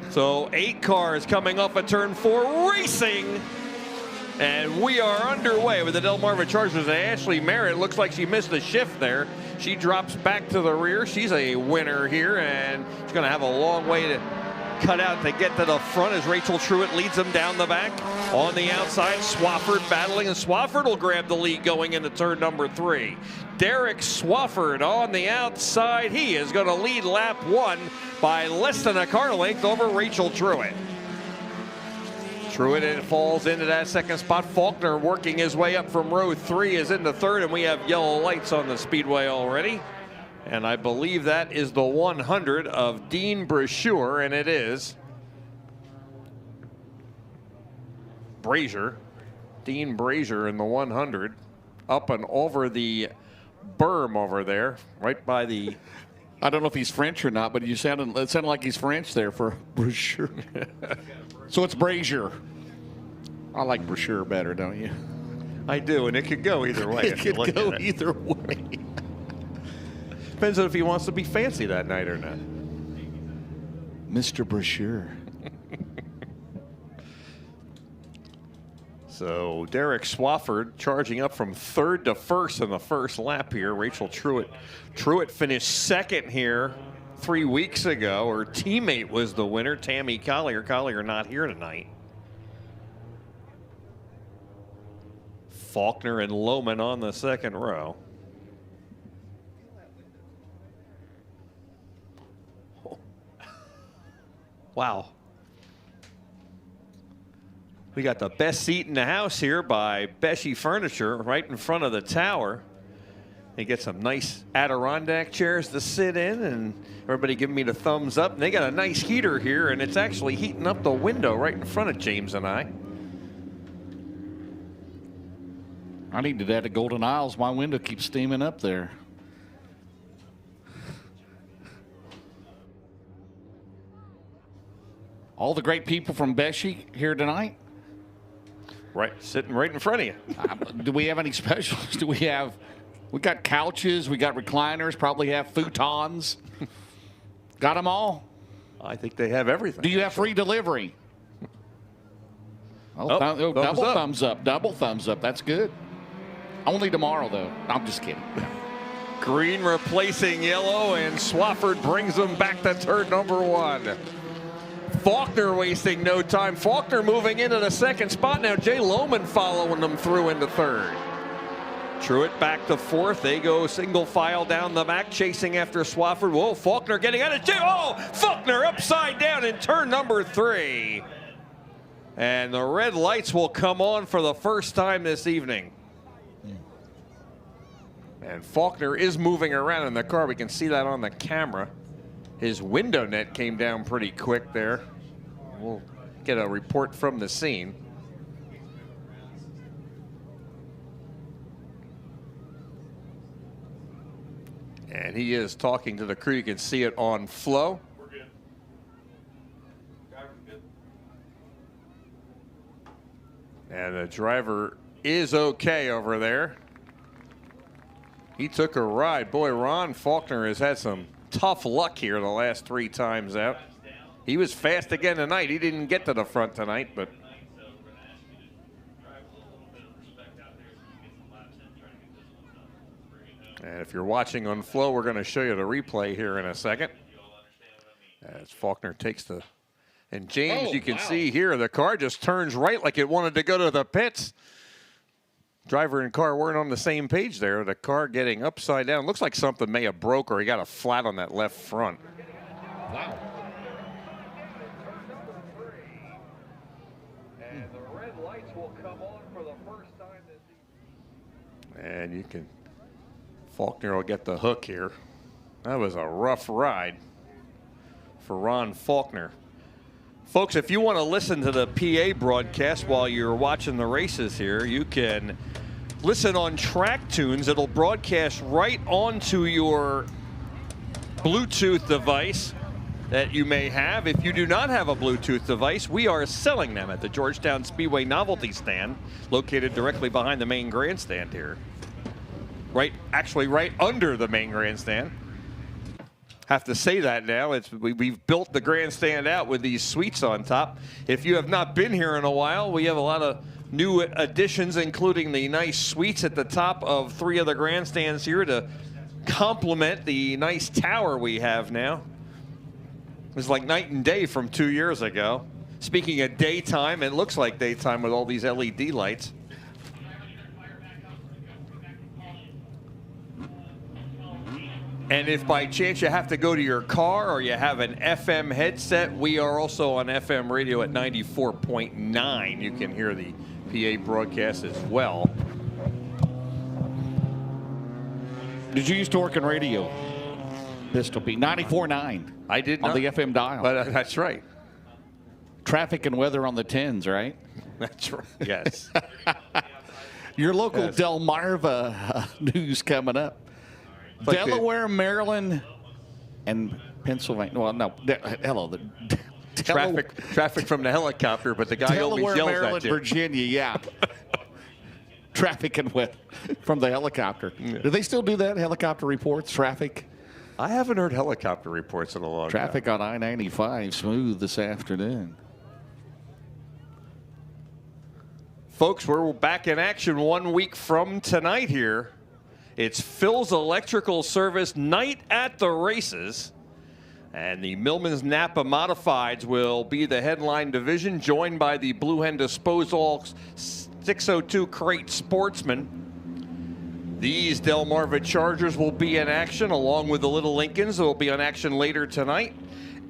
So 8 cars coming off of turn 4, racing And we are underway with the Delmarva Chargers. Ashley Merritt looks like she missed a shift there. She drops back to the rear. She's a winner here, and she's going to have a long way to cut out to get to the front as Rachel Truitt leads them down the back. On the outside, Swafford battling, and Swafford will grab the lead going into turn number 3. Derek Swafford on the outside. He is going to lead lap 1 by less than a car length over Rachel Truitt. Truitt falls into that second spot. Faulkner working his way up from row 3 is into third, and we have yellow lights on the speedway already. And I believe that is the 100 of Dean Brashear, and it is Brazier. Dean Brazier in the 100 up and over the berm over there, right by the... I don't know if he's French or not, but it sounded like he's French there for Brashear. So it's Brazier. I like Brashear better, don't you? I do, and it could go either way. It could go either way. Depends on if he wants to be fancy that night or not. Mr. Brashear. So Derek Swafford charging up from 3rd to 1st in the first lap here. Rachel Truitt. Truitt finished 2nd here 3 weeks ago. Her teammate was the winner, Tammy Collier. Collier not here tonight. Faulkner and Lohman on the second row. Wow. We got the best seat in the house here by Bessie Furniture right in front of the tower. They get some nice Adirondack chairs to sit in, and everybody giving me the thumbs up. And they got a nice heater here, and it's actually heating up the window right in front of James and I. I need to add to Golden Isles. My window keeps steaming up there. All the great people from Bessie here tonight. Right, sitting right in front of you. Do we have any specials? We got couches, we got recliners, probably have futons. Got them all? I think they have everything. Do you have free delivery? Thumbs up. Double thumbs up. That's good. Only tomorrow, though. I'm just kidding. Green replacing yellow, and Swafford brings them back to turn number 1. Faulkner wasting no time. Faulkner moving into the second spot now. Jay Lohman following them through into 3rd. Truitt back to 4th. They go single file down the back, chasing after Swafford. Whoa, Faulkner getting out of jail. Oh, Faulkner upside down in turn number 3. And the red lights will come on for the first time this evening. And Faulkner is moving around in the car. We can see that on the camera. His window net came down pretty quick there. We'll get a report from the scene. And he is talking to the crew. You can see it on Flow. We're good. Driver's good. And the driver is okay over there. He took a ride. Boy, Ron Faulkner has had some tough luck here the last 3 times out. He was fast again tonight. He didn't get to the front tonight, but and if you're watching on Flow, we're going to show you the replay here in a second. As Faulkner takes the, and James, you can see here, the car just turns right like it wanted to go to the pits. Driver and car weren't on the same page there. The car getting upside down. Looks like something may have broke, or he got a flat on that left front. Wow. And the red lights will come on for the first time this evening. And you can, Faulkner will get the hook here. That was a rough ride for Ron Faulkner. Folks, if you want to listen to the PA broadcast while you're watching the races here, you can listen on Track Tunes. It'll broadcast right onto your Bluetooth device that you may have. If you do not have a Bluetooth device, we are selling them at the Georgetown Speedway novelty stand, located directly behind the main grandstand here. Actually right under the main grandstand. Have to say that now. We've built the grandstand out with these suites on top. If you have not been here in a while, we have a lot of new additions, including the nice suites at the top of 3 of the grandstands here to complement the nice tower we have now. It's like night and day from 2 years ago. Speaking of daytime, it looks like daytime with all these LED lights. And if by chance you have to go to your car or you have an FM headset, we are also on FM radio at 94.9. You can hear the PA broadcast as well. Did you used to work in radio? Pistol Pete, 94.9. I did not. On the FM dial. But that's right. Traffic and weather on the 10s, right? That's right. Yes. Your local Delmarva news coming up. Like Delaware, Maryland, and Pennsylvania. Well, no. Hello. Traffic from the helicopter, but the guy Delaware, always yells Maryland, at you. Virginia, yeah. Traffic and weather from the helicopter. Yeah. Do they still do that, helicopter reports, traffic? I haven't heard helicopter reports in a long time. Traffic on I-95 smooth this afternoon. Folks, we're back in action 1 week from tonight here. It's Phil's Electrical Service Night at the Races. And the Millman's Napa Modifieds will be the headline division, joined by the Blue Hen Disposal 602 Crate Sportsman. These Delmarva Chargers will be in action, along with the Little Lincolns that will be in action later tonight.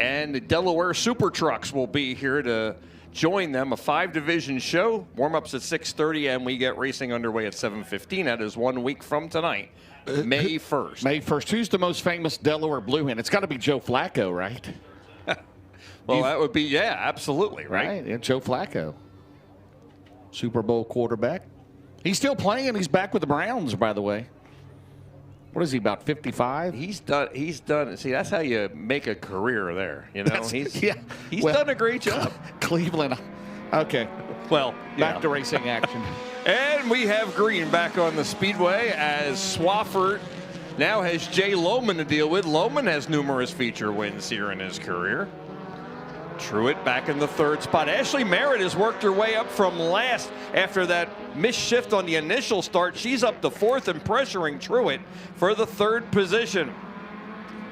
And the Delaware Super Trucks will be here to join them. A 5-division show. Warm-ups at 6:30, and we get racing underway at 7:15. That is 1 week from tonight, May 1st. May 1st. Who's the most famous Delaware Blue Hen? It's got to be Joe Flacco, right? Well, that would be, yeah, absolutely, right? Yeah, Joe Flacco. Super Bowl quarterback. He's still playing. He's back with the Browns, by the way. What is he, about 55? He's done. See, that's how you make a career there. You know, he's well, done a great job. Cleveland. Okay. Well, back to racing action. And we have green back on the Speedway as Swafford now has Jay Lohman to deal with. Lohman has numerous feature wins here in his career. Truitt back in the 3rd spot. Ashley Merritt has worked her way up from last after that missed shift on the initial start. She's up to 4th and pressuring Truitt for the 3rd position.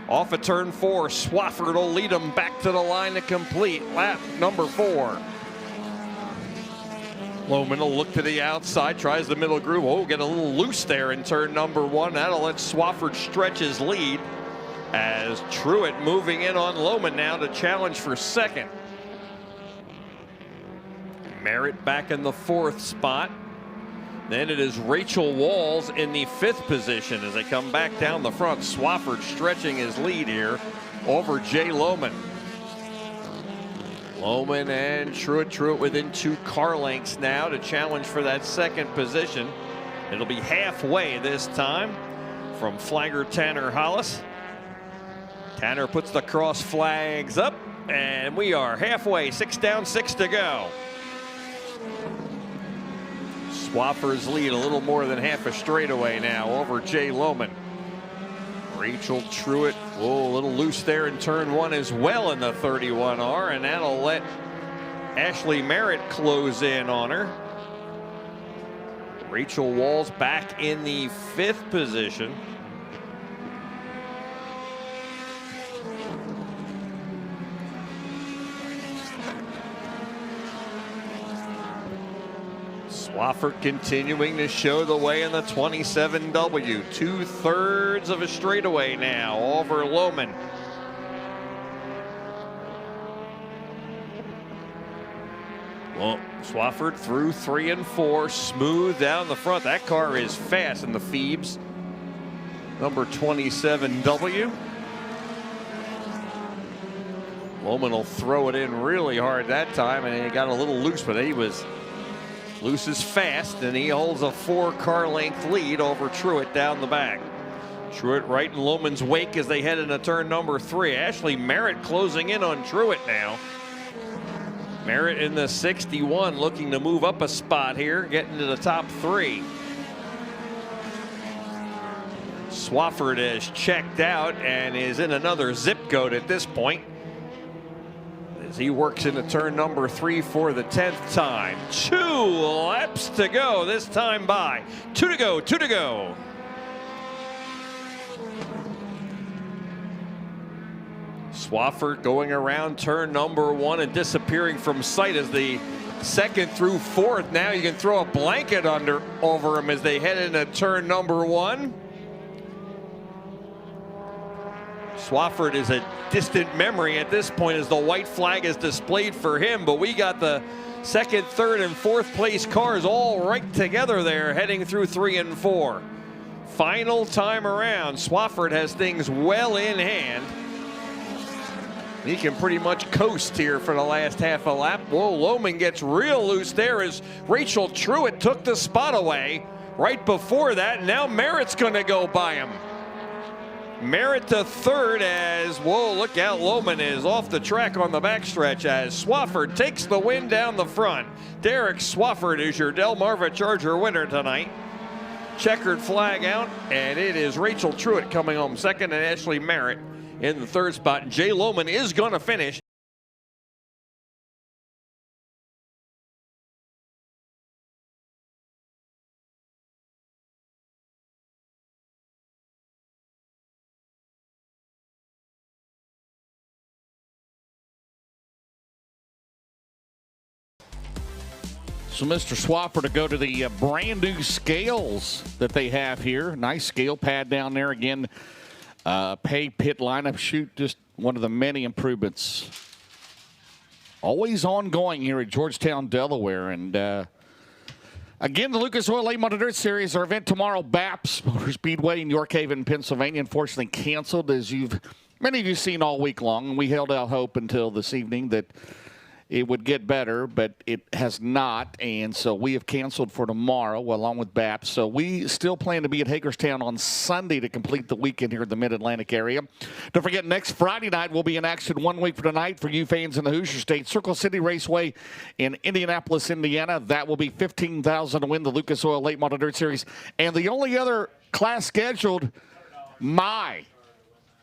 Off of turn 4, Swafford will lead them back to the line to complete lap number 4. Lohman will look to the outside, tries the middle groove. Oh, get a little loose there in turn number 1. That'll let Swafford stretch his lead, as Truitt moving in on Lohman now to challenge for 2nd. Merritt back in the 4th spot. Then it is Rachel Walls in the 5th position as they come back down the front. Swafford stretching his lead here over Jay Lohman. Lohman and Truitt within 2 car lengths now to challenge for that 2nd position. It'll be halfway this time from flagger Tanner Hollis. Tanner puts the cross flags up, and we are halfway. 6 down, 6 to go. Swafford's lead a little more than half a straightaway now over Jay Lohman. Rachel Truitt, a little loose there in turn 1 as well in the 31R, and that'll let Ashley Merritt close in on her. Rachel Walls back in the 5th position. Swafford continuing to show the way in the 27W. 2/3 of a straightaway now over Lohman. Well, Swafford through 3 and 4, smooth down the front. That car is fast in the Phoebes. Number 27W. Lohman will throw it in really hard that time, and he got a little loose, but he was loose is fast, and he holds a 4-car length lead over Truitt down the back. Truitt right in Lohman's wake as they head into turn number 3. Ashley Merritt closing in on Truitt now. Merritt in the 61 looking to move up a spot here, getting to the top 3. Swafford has checked out and is in another zip code at this point. as he works into turn number 3 for the 10th time. 2 laps to go, this time by. 2 to go, 2 to go. Swafford going around turn number 1 and disappearing from sight as the 2nd through 4th. Now you can throw a blanket over him as they head into turn number 1. Swafford is a distant memory at this point as the white flag is displayed for him, but we got the 2nd, 3rd, and 4th place cars all right together there heading through 3 and 4. Final time around, Swafford has things well in hand. He can pretty much coast here for the last half a lap. Whoa, Lohman gets real loose there as Rachel Truitt took the spot away right before that. And now Merritt's going to go by him. Merritt to 3rd as, whoa, look out, Lohman is off the track on the backstretch as Swafford takes the win down the front. Derek Swafford is your Delmarva Charger winner tonight. Checkered flag out, and it is Rachel Truitt coming home 2nd and Ashley Merritt in the 3rd spot. Jay Lohman is going to finish. So Mr. Swafford to go to the brand new scales that they have here. Nice scale pad down there again. Pay pit lineup chute, just one of the many improvements. Always ongoing here at Georgetown, Delaware. And again, the Lucas Oil Late Model Dirt Series, our event tomorrow, BAPS Motor Speedway in York Haven, Pennsylvania, unfortunately canceled, as many of you seen all week long. And we held out hope until this evening that it would get better, but it has not, and so we have canceled for tomorrow along with BAPS. So we still plan to be at Hagerstown on Sunday to complete the weekend here in the Mid-Atlantic area. Don't forget, next Friday night we'll be in action 1 week from tonight for you fans in the Hoosier State. Circle City Raceway in Indianapolis, Indiana. That will be $15,000 to win the Lucas Oil Late Model Dirt Series. And the only other class scheduled, my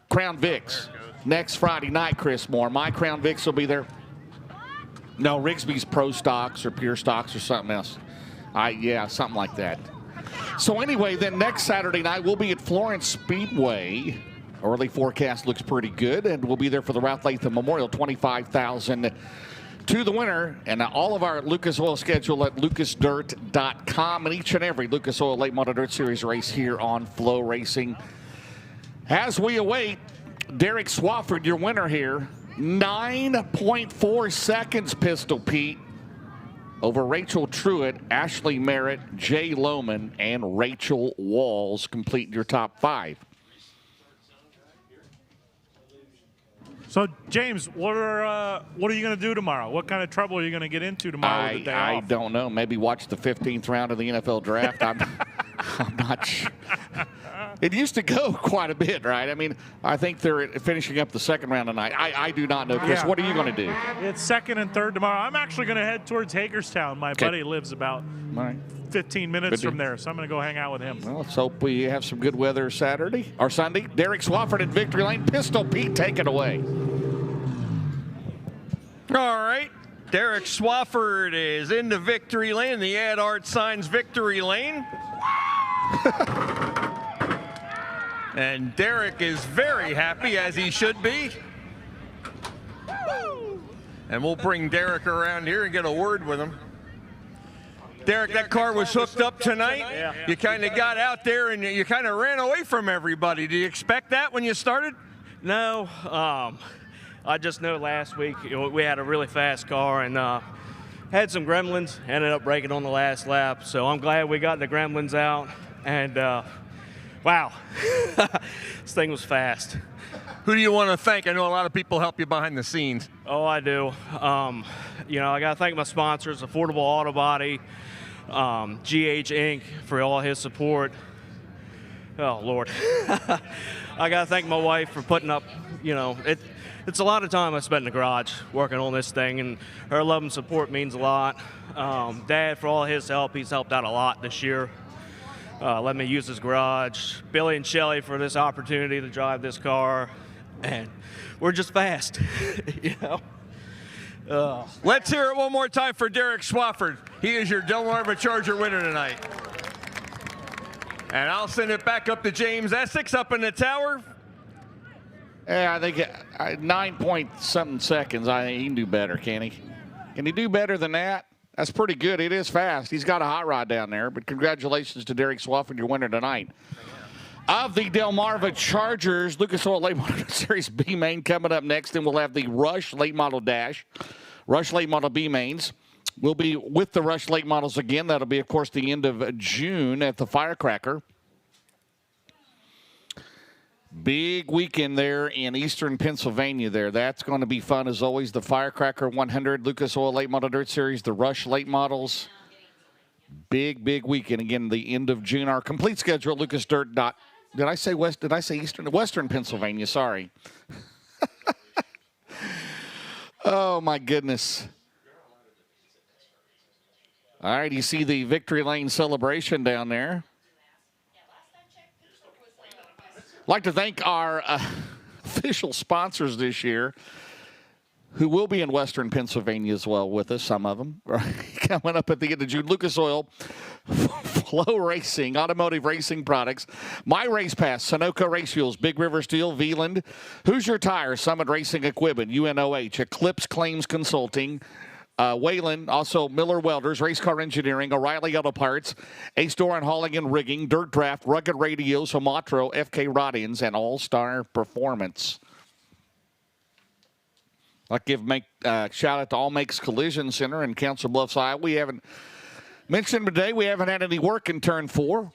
Crown Vics, next Friday night, Chris Moore. My Crown Vics will be there. No, Rigsby's Pro Stocks or Pure Stocks or something else. Yeah, something like that. So anyway, then next Saturday night, we'll be at Florence Speedway. Early forecast looks pretty good, and we'll be there for the Ralph Latham Memorial, $25,000 to the winner. And all of our Lucas Oil schedule at lucasdirt.com, and each and every Lucas Oil Late Model Dirt Series race here on FloRacing. As we await Derek Swafford, your winner here. 9.4 seconds, Pistol Pete, over Rachel Truitt, Ashley Merritt, Jay Lohman, and Rachel Walls complete your top 5. So, James, what are you going to do tomorrow? What kind of trouble are you going to get into tomorrow with the day off? I don't know. Maybe watch the 15th round of the NFL draft. I'm not sure. It used to go quite a bit, right? I mean, I think they're finishing up the 2nd round tonight. I do not know, Chris. Yeah. What are you going to do? It's 2nd and 3rd tomorrow. I'm actually going to head towards Hagerstown. My buddy lives about 15 minutes from there, so I'm going to go hang out with him. Well, let's hope we have some good weather Saturday or Sunday. Derek Swafford at Victory Lane. Pistol Pete, take it away. All right. Derek Swafford is into Victory Lane. The ad art signs Victory Lane. And Derek is very happy, as he should be. And we'll bring Derek around here and get a word with him. Derek, that car was hooked up tonight. Yeah. You kind of got out there and you kind of ran away from everybody. Did you expect that when you started? No. I just know last week we had a really fast car and had some gremlins. Ended up breaking on the last lap. So I'm glad we got the gremlins out. And wow, this thing was fast. Who do you want to thank? I know a lot of people help you behind the scenes. Oh, I do. You know, I got to thank my sponsors, Affordable Auto Body, GH Inc. for all his support. Oh, Lord. I got to thank my wife for putting up, you know, it's a lot of time I spent in the garage working on this thing, and her love and support means a lot. Dad, for all his help, he's helped out a lot this year. Let me use his garage. Billy and Shelly for this opportunity to drive this car. And we're just fast, you know. Let's hear it one more time for Derek Swafford. He is your Delmarva Charger winner tonight. And I'll send it back up to James Essex up in the tower. Yeah, I think 9-point-something seconds. I think he can do better, can he? Can he do better than that? That's pretty good. It is fast. He's got a hot rod down there. But congratulations to Derek Swafford, your winner tonight. Of the Delmarva Chargers, Lucas Oil Late Model Series B main coming up next, and we'll have the Rush Late Model Dash. Rush Late Model B mains. We'll be with the Rush Late Models again. That'll be, of course, the end of June at the Firecracker. Big weekend there in eastern Pennsylvania there. That's going to be fun as always. The Firecracker 100, Lucas Oil Late Model Dirt Series, the Rush Late Models. Big weekend. Again, the end of June. Our complete schedule at LucasDirt. Did I say west? Did I say eastern? Western Pennsylvania, sorry. Oh, my goodness. All right, you see the Victory Lane celebration down there. I'd like to thank our official sponsors this year, who will be in Western Pennsylvania as well with us, some of them, right? Coming up at the end of June. Lucas Oil, FloRacing, Automotive Racing Products, My Race Pass, Sunoco Race Fuels, Big River Steel, Veland, Hoosier Tires, Summit Racing Equipment, UNOH, Eclipse Claims Consulting, Wayland, also Miller Welders, Race Car Engineering, O'Reilly Auto Parts, Ace Door and Hauling and Rigging, Dirt Draft, Rugged Radios, Homatro, FK Rod-Ins, and All-Star Performance. I'd give shout out to All Makes Collision Center in Council Bluffs, Iowa. We haven't mentioned today, we haven't had any work in turn 4.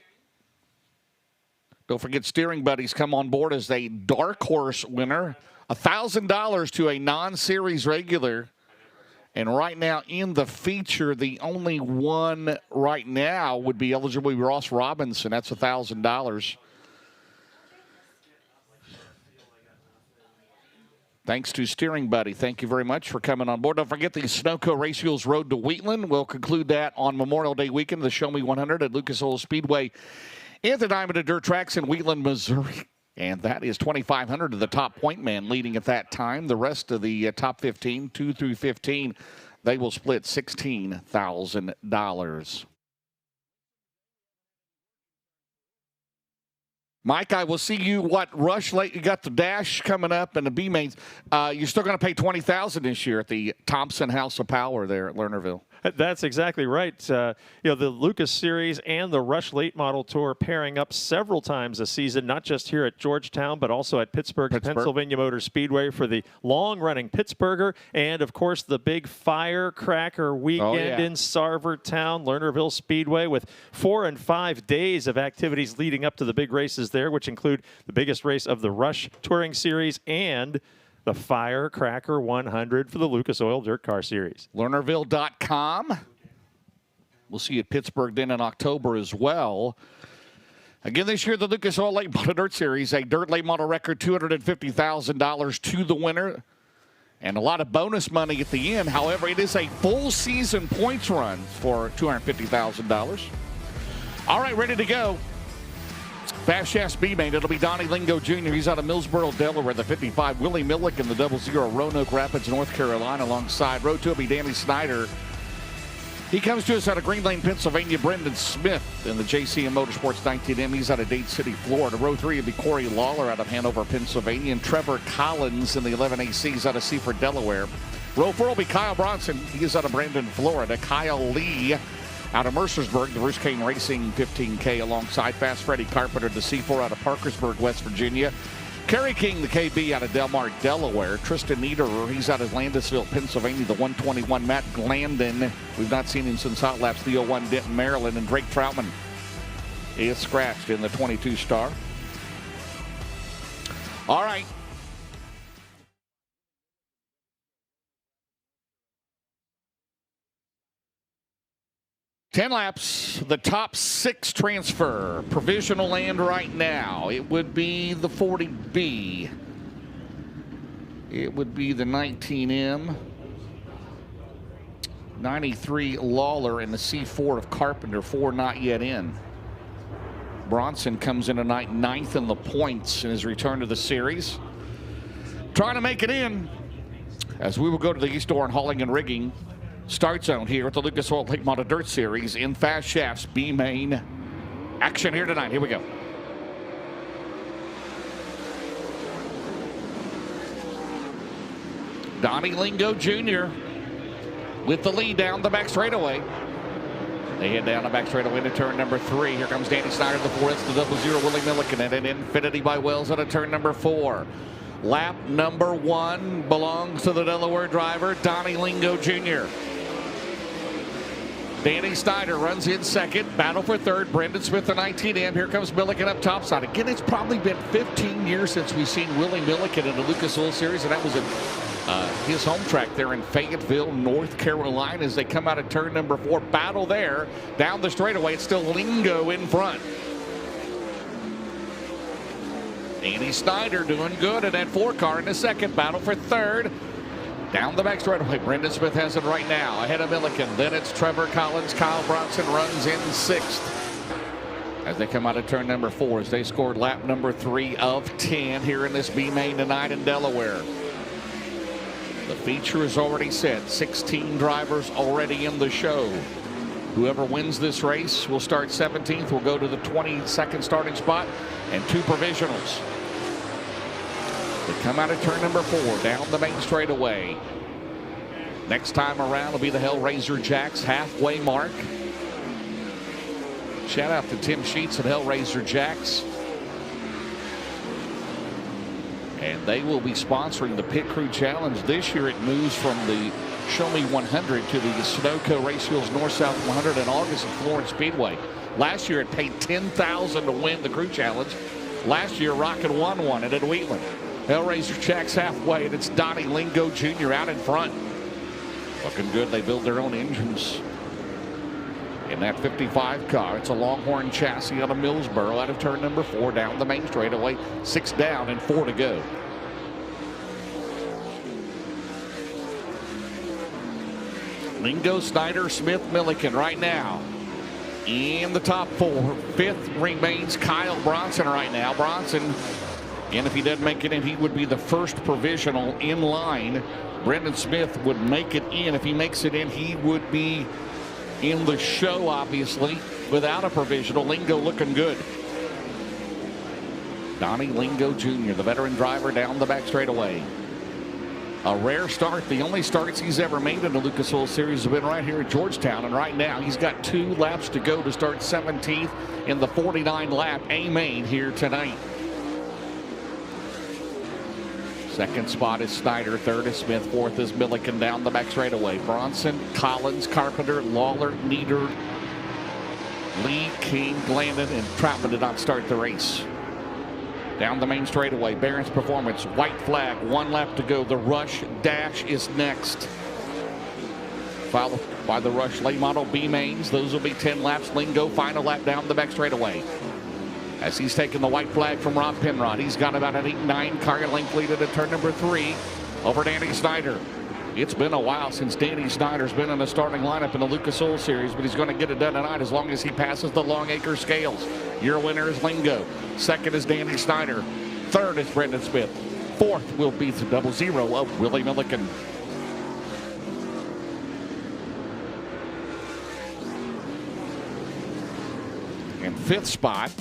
Don't forget Steering Buddies come on board as a dark horse winner. $1,000 to a non-series regular. And right now in the feature, the only one right now would be eligible Ross Robinson. That's $1,000. Thanks to Steering Buddy. Thank you very much for coming on board. Don't forget the Sunoco Race Fuels Road to Wheatland. We'll conclude that on Memorial Day weekend, the Show Me 100 at Lucas Oil Speedway and the Diamond and Dirt Tracks in Wheatland, Missouri. And that is 2,500 to the top point man leading at that time. The rest of the top 15, 2 through 15, they will split $16,000. Mike, I will see you. Rush late? You got the Dash coming up and the B mains. You're still going to pay $20,000 this year at the Thompson House of Power there at Lernerville. That's exactly right. The Lucas Series and the Rush Late Model Tour pairing up several times a season, not just here at Georgetown, but also at Pittsburgh. Pennsylvania Motor Speedway for the long-running Pittsburgher, and, of course, the big Firecracker weekend in Sarvertown, Lernerville Speedway, with 4 and 5 days of activities leading up to the big races there, which include the biggest race of the Rush Touring Series and the Firecracker 100 for the Lucas Oil Dirt Car Series. Lernerville.com. We'll see you at Pittsburgh then in October as well. Again, this year, the Lucas Oil Late Model Dirt Series, a dirt late model record, $250,000 to the winner, and a lot of bonus money at the end. However, it is a full season points run for $250,000. All right, ready to go. Fast Shafts B-Main, it'll be Donnie Lingo Jr. He's out of Millsboro, Delaware, the 55. Willie Millick in the 00, Roanoke Rapids, North Carolina, alongside Road 2 will be Danny Snyder. He comes to us out of Green Lane, Pennsylvania. Brendan Smith in the JCM Motorsports 19M. He's out of Dade City, Florida. Row 3 will be Corey Lawler out of Hanover, Pennsylvania. And Trevor Collins in the 11AC out of Seaford, Delaware. Row 4 will be Kyle Bronson. He is out of Brandon, Florida. Kyle Lee out of Mercersburg, the Bruce Kane Racing 15K alongside Fast Freddie Carpenter, the C4 out of Parkersburg, West Virginia. Kerry King, the KB out of Delmar, Delaware. Tristan Niederer, he's out of Landisville, Pennsylvania, the 121. Matt Glandon, we've not seen him since Hot Laps, the 01 Denton, Maryland. And Drake Troutman is scratched in the 22 star. All right. Ten laps, the top 6 transfer. Provisional land right now. It would be the 40B. It would be the 19M. 93 Lawler and the C4 of Carpenter. 4 not yet in. Bronson comes in tonight 9th in the points in his return to the series. Trying to make it in. as we will go to the East Door and Hauling and Rigging start zone here at the Lucas Oil Late Model Dirt Series in Fast Shafts B main action here tonight. Here we go. Donnie Lingo Jr. with the lead down the back straightaway. They head down the back straightaway into turn number 3. Here comes Danny Snyder, the 4. It's the 00 Willie Milliken and an Infinity by Wells at a turn number 4. Lap number 1 belongs to the Delaware driver, Donnie Lingo Jr. Danny Snyder runs in second. Battle for third. Brendan Smith, the 19M. Here comes Milliken up topside. Again, it's probably been 15 years since we've seen Willie Milliken in the Lucas Oil Series, and that was his home track there in Fayetteville, North Carolina, as they come out of turn number 4. Battle there. Down the straightaway, it's still Lingo in front. Danny Snyder doing good in that 4 car in the second. Battle for third. Down the back straightaway, Brendan Smith has it right now. Ahead of Milliken. Then it's Trevor Collins. Kyle Bronson runs in 6th. As they come out of turn number 4, as they scored lap number 3 of 10 here in this B main tonight in Delaware. The feature is already set. 16 drivers already in the show. Whoever wins this race will start 17th. Will go to the 22nd starting spot and 2 provisionals. They come out of turn number 4 down the main straightaway. Next time around will be the Hellraiser Jacks halfway mark. Shout out to Tim Sheets at Hellraiser Jacks. And they will be sponsoring the Pit Crew Challenge. This year it moves from the Show Me 100 to the Sunoco Race Fuels North-South 100 in August at Florence Speedway. Last year it paid $10,000 to win the Crew Challenge. Last year Rockin' won it at Wheatland. Hellraiser Jacks halfway, and it's Donnie Lingo Jr. out in front. Looking good. They build their own engines in that 55 car. It's a Longhorn chassis out of Millsboro, out of turn number 4 down the main straightaway. 6 down and 4 to go. Lingo, Snyder, Smith, Milliken right now in the top 4. 5th remains Kyle Bronson right now. Bronson, and if he doesn't make it in, he would be the first provisional in line. Brendan Smith would make it in. If he makes it in, he would be in the show, obviously, without a provisional. Lingo looking good. Donnie Lingo Jr., the veteran driver down the back straightaway. A rare start. The only starts he's ever made in the Lucas Oil Series have been right here at Georgetown, and right now he's got 2 laps to go to start 17th in the 49 lap A main here tonight. Second spot is Snyder. 3rd is Smith. 4th is Milliken down the back straightaway. Bronson, Collins, Carpenter, Lawler, Nieder, Lee, King, Glandon, and Troutman did not start the race. Down the main straightaway, Barron's Performance, white flag, 1 lap to go. The Rush Dash is next. Followed by the Rush late model B mains. Those will be 10 laps. Lingo, final lap down the back straightaway. As he's taking the white flag from Rob Penrod. He's got about an 8-9 car length lead at turn number 3 over Danny Snyder. It's been a while since Danny Snyder's been in the starting lineup in the Lucas Oil Series, but he's going to get it done tonight as long as he passes the Longacre scales. Your winner is Lingo. 2nd is Danny Snyder. 3rd is Brendan Smith. 4th will be the 00 of Willie Milliken. And 5th spot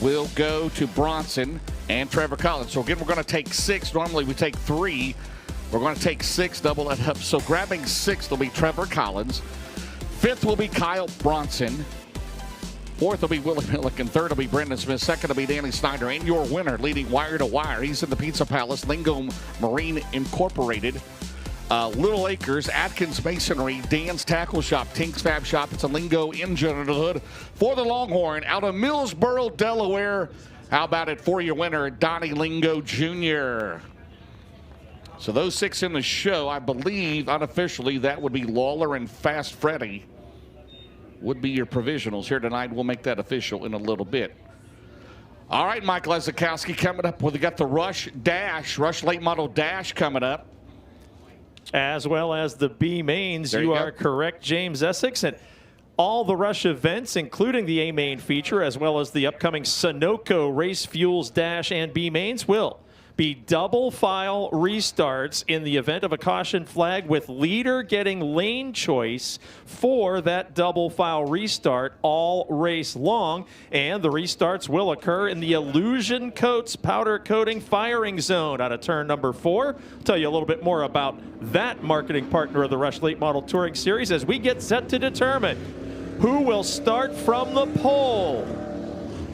will go to Bronson and Trevor Collins. So again, we're going to take 6. Normally we take 3. We're going to take 6, double that up. So grabbing 6th will be Trevor Collins. 5th will be Kyle Bronson. 4th will be Willie Milliken. 3rd will be Brendan Smith. 2nd will be Danny Snyder. And your winner, leading wire to wire. He's in the Pizza Palace, Lingo Marine Incorporated. Little Acres, Atkins Masonry, Dan's Tackle Shop, Tink's Fab Shop. It's a Lingo engine under the hood for the Longhorn out of Millsboro, Delaware. How about it for your winner, Donnie Lingo Jr.? So those 6 in the show, I believe unofficially that would be Lawler and Fast Freddy would be your provisionals here tonight. We'll make that official in a little bit. All right, Mike Lezakowski coming up. We got the Rush Dash, Rush Late Model Dash coming up. As well as the B mains. You are correct, James Essex. And all the Rush events, including the A main feature, as well as the upcoming Sunoco Race Fuels Dash and B mains, will be double file restarts in the event of a caution flag, with leader getting lane choice for that double file restart all race long. And the restarts will occur in the Illusion Coats powder coating firing zone out of turn number 4. I'll tell you a little bit more about that marketing partner of the Rush Late Model Touring Series as we get set to determine who will start from the pole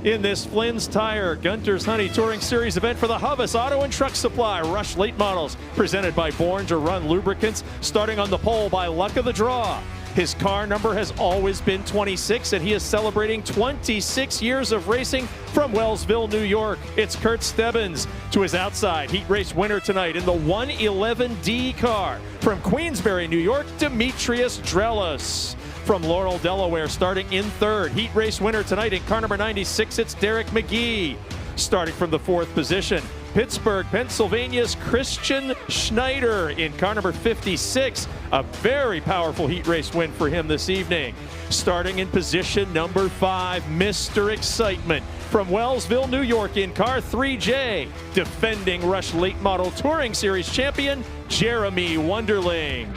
in this Flynn's Tire Gunter's Honey Touring Series event for the Hubbis Auto and Truck Supply Rush Late Models, presented by Born to Run Lubricants, starting on the pole by luck of the draw. His car number has always been 26, and he is celebrating 26 years of racing from Wellsville, New York. It's Kurt Stebbins to his outside. Heat race winner tonight in the 111D car. From Queensbury, New York, Demetrius Drelis. From Laurel, Delaware, starting in third. Heat race winner tonight in car number 96, it's Derek McGee. Starting from the 4th position, Pittsburgh, Pennsylvania's Christian Schneider in car number 56. A very powerful heat race win for him this evening. Starting in position number 5, Mr. Excitement. From Wellsville, New York in car 3J, defending Rush Late Model Touring Series champion, Jeremy Wonderling.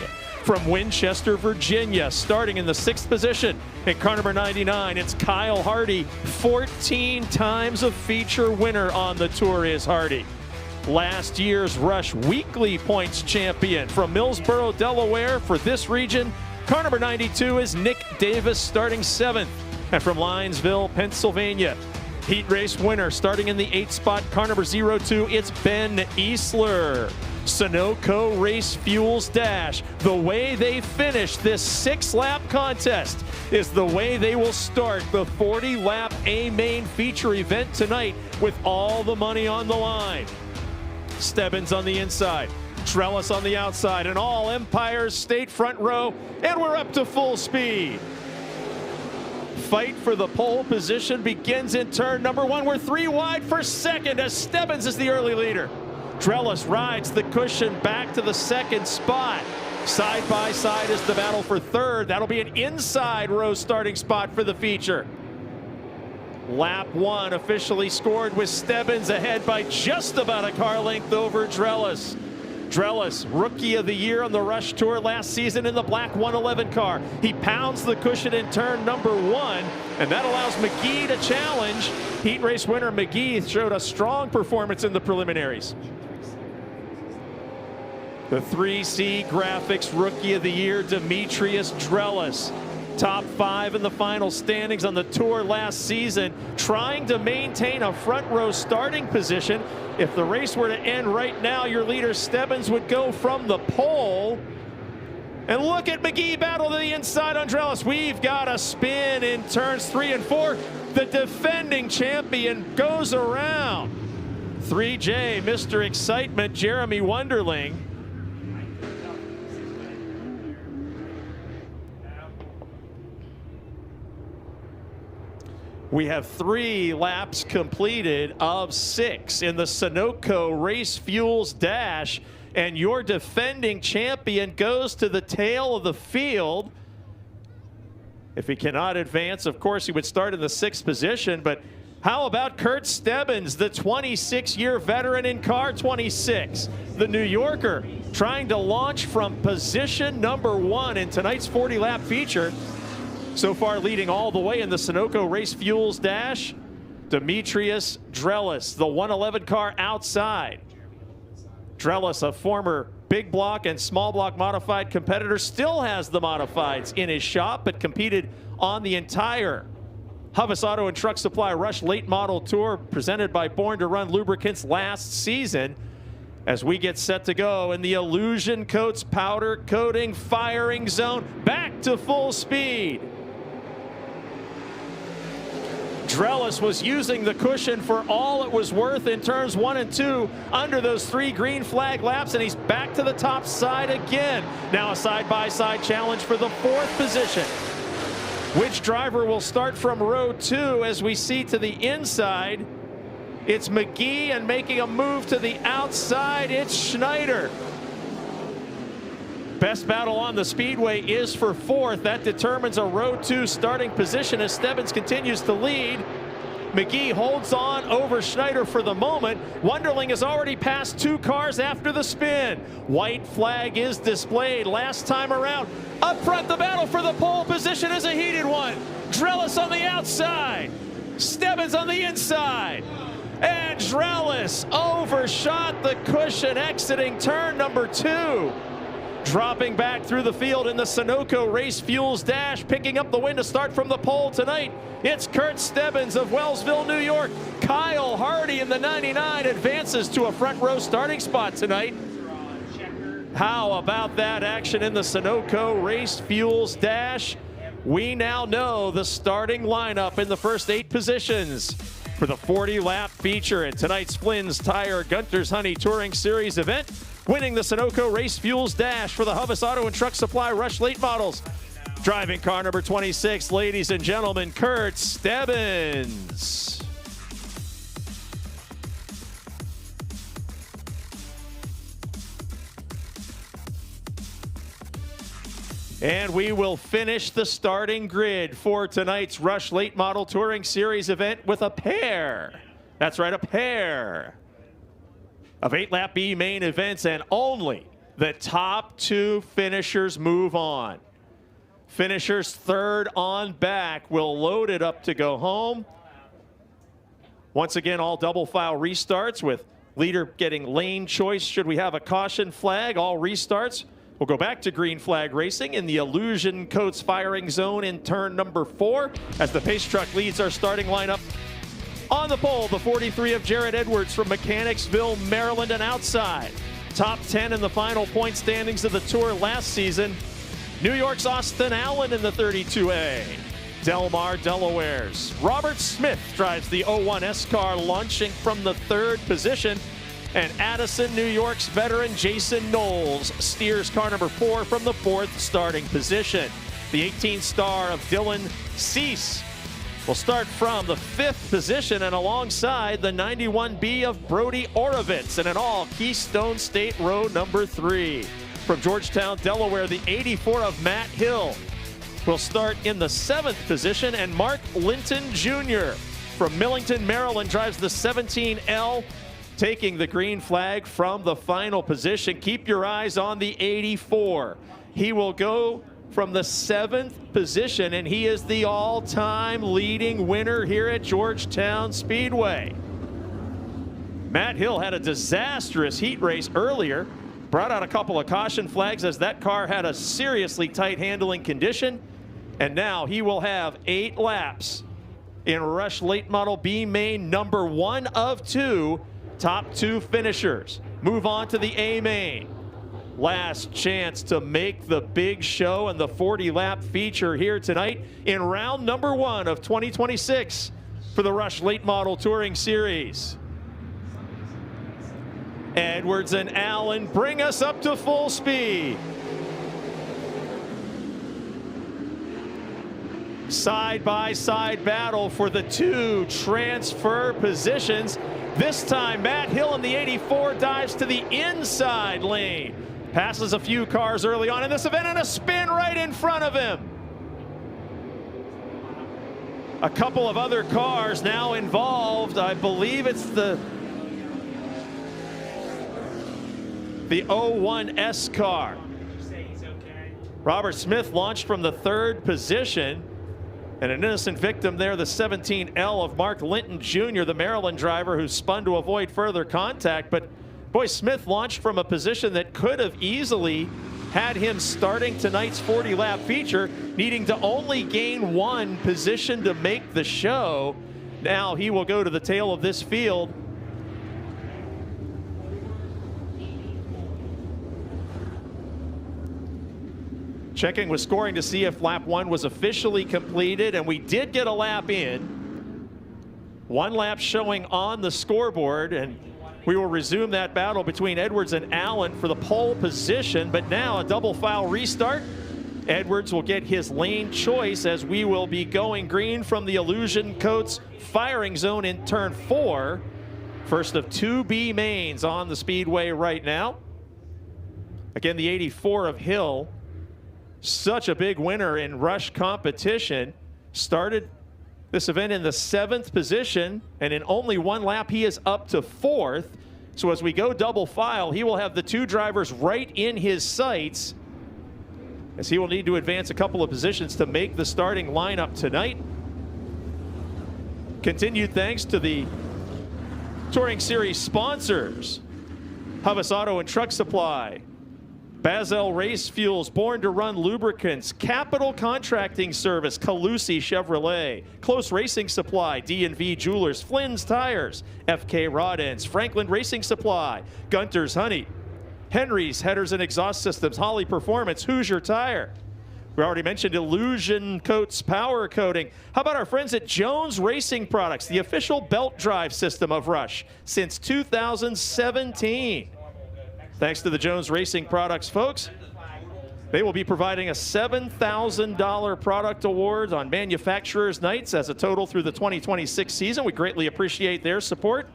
From Winchester, Virginia, starting in the 6th position in car number 99, it's Kyle Hardy. 14 times a feature winner on the tour is Hardy. Last year's Rush Weekly Points champion from Millsboro, Delaware for this region, car number 92 is Nick Davis, starting 7th. And from Linesville, Pennsylvania, heat race winner starting in the 8th spot, car number 02, it's Ben Easler. Sunoco Race Fuels Dash. The way they finish this 6-lap contest is the way they will start the 40-lap A-Main feature event tonight with all the money on the line. Stebbins on the inside, Trellis on the outside, and all Empire's State front row, and we're up to full speed. Fight for the pole position begins in turn number 1. We're 3 wide for second as Stebbins is the early leader. Trellis rides the cushion back to the 2nd spot. Side by side is the battle for 3rd. That'll be an inside row starting spot for the feature. Lap 1 officially scored with Stebbins ahead by just about a car length over Trellis. Trellis, Rookie of the Year on the Rush Tour last season in the black 111 car. He pounds the cushion in turn number 1, and that allows McGee to challenge. Heat race winner McGee showed a strong performance in the preliminaries. The 3C Graphics Rookie of the Year, Demetrius Drelis. Top 5 in the final standings on the tour last season, trying to maintain a front row starting position. If the race were to end right now, your leader Stebbins would go from the pole. And look at McGee battle to the inside on Drelis. We've got a spin in turns 3 and 4. The defending champion goes around. 3J, Mr. Excitement, Jeremy Wonderling. We have 3 laps completed of 6 in the Sunoco Race Fuels Dash, and your defending champion goes to the tail of the field. If he cannot advance, of course, he would start in the 6th position, but how about Kurt Stebbins, the 26-year veteran in car 26, the New Yorker, trying to launch from position number 1 in tonight's 40-lap feature. So far leading all the way in the Sunoco Race Fuels Dash, Demetrius Drelis, the 111 car outside. Drelis, a former big block and small block modified competitor, still has the modifieds in his shop, but competed on the entire Hubbis Auto and Truck Supply Rush Late Model Tour presented by Born to Run Lubricants last season. As we get set to go in the Illusion Coats powder coating firing zone, back to full speed. Drelis was using the cushion for all it was worth in turns 1 and 2 under those 3 green flag laps, and he's back to the top side again. Now a side-by-side challenge for the 4th position. Which driver will start from row 2 as we see to the inside? It's McGee, and making a move to the outside, it's Schneider. Best battle on the Speedway is for 4th. That determines a row 2 starting position as Stebbins continues to lead. McGee holds on over Schneider for the moment. Wunderling has already passed 2 cars after the spin. White flag is displayed last time around. Up front, the battle for the pole position is a heated one. Drelis on the outside. Stebbins on the inside. And Drelis overshot the cushion exiting turn number 2. Dropping back through the field in the Sunoco Race Fuels Dash, picking up the win to start from the pole tonight. It's Kurt Stebbins of Wellsville, New York. Kyle Hardy in the 99 advances to a front row starting spot tonight. How about that action in the Sunoco Race Fuels Dash? We now know the starting lineup in the first 8 positions for the 40-lap feature in tonight's Flynn's Tire Gunter's Honey Touring Series event. Winning the Sunoco Race Fuels Dash for the Hubbis Auto and Truck Supply Rush Late Models. Driving car number 26, ladies and gentlemen, Kurt Stebbins. And we will finish the starting grid for tonight's Rush Late Model Touring Series event with a pair. That's right, a pair of 8-lap B main events, and only the top 2 finishers move on. Finishers third on back will load it up to go home. Once again, all double file restarts with leader getting lane choice should we have a caution flag. All restarts will go back to green flag racing in the Illusion Coats firing zone in turn number 4 as the pace truck leads our starting lineup. On the pole, the 43 of Jared Edwards from Mechanicsville, Maryland, and outside. Top 10 in the final point standings of the Tour last season. New York's Austin Allen in the 32A. Del Mar, Delaware's Robert Smith drives the 01S car, launching from the 3rd position. And Addison, New York's veteran Jason Knowles steers car number 4 from the 4th starting position. The 18 star of Dylan Cease will start from the 5th position and alongside the 91B of Brody Orovitz in an all Keystone State row number 3. From Georgetown, Delaware, the 84 of Matt Hill will start in the 7th position, and Mark Linton Jr. from Millington, Maryland drives the 17L, taking the green flag from the final position. Keep your eyes on the 84. He will go from the 7th position, and he is the all-time leading winner here at Georgetown Speedway. Matt Hill had a disastrous heat race earlier, brought out a couple of caution flags as that car had a seriously tight handling condition, and now he will have 8 laps in Rush Late Model B main number 1 of 2, top 2 finishers. Move on to the A main. Last chance to make the big show and the 40-lap feature here tonight in round number 1 of 2026 for the Rush Late Model Touring Series. Edwards and Allen bring us up to full speed. Side-by-side battle for the 2 transfer positions. This time, Matt Hill in the 84 dives to the inside lane. Passes a few cars early on in this event and a spin right in front of him. A couple of other cars now involved. I believe it's the 01S car. Robert Smith launched from the 3rd position. And an innocent victim there, the 17L of Mark Linton Jr., the Maryland driver who spun to avoid further contact. But boy, Smith launched from a position that could have easily had him starting tonight's 40-lap feature, needing to only gain 1 position to make the show. Now he will go to the tail of this field. Checking with scoring to see if lap 1 was officially completed, and we did get a lap in. 1 lap showing on the scoreboard, and we will resume that battle between Edwards and Allen for the pole position, but now a double file restart. Edwards will get his lane choice as we will be going green from the Illusion Coats firing zone in turn 4. First of 2 B mains on the speedway right now. Again, the 84 of Hill, such a big winner in Rush competition, started this event in the 7th position, and in only one lap, he is up to 4th. So as we go double file, he will have the 2 drivers right in his sights, as he will need to advance a couple of positions to make the starting lineup tonight. Continued thanks to the Touring Series sponsors: Havas Auto and Truck Supply, Basel Race Fuels, Born to Run Lubricants, Capital Contracting Service, Calusi Chevrolet, Close Racing Supply, D&V Jewelers, Flynn's Tires, FK Rod Ends, Franklin Racing Supply, Gunter's Honey, Henry's Headers and Exhaust Systems, Holly Performance, Hoosier Tire. We already mentioned Illusion Coats Power Coating. How about our friends at Jones Racing Products, the official belt drive system of Rush since 2017. Thanks to the Jones Racing Products folks. They will be providing a $7,000 product award on Manufacturers Nights as a total through the 2026 season. We greatly appreciate their support.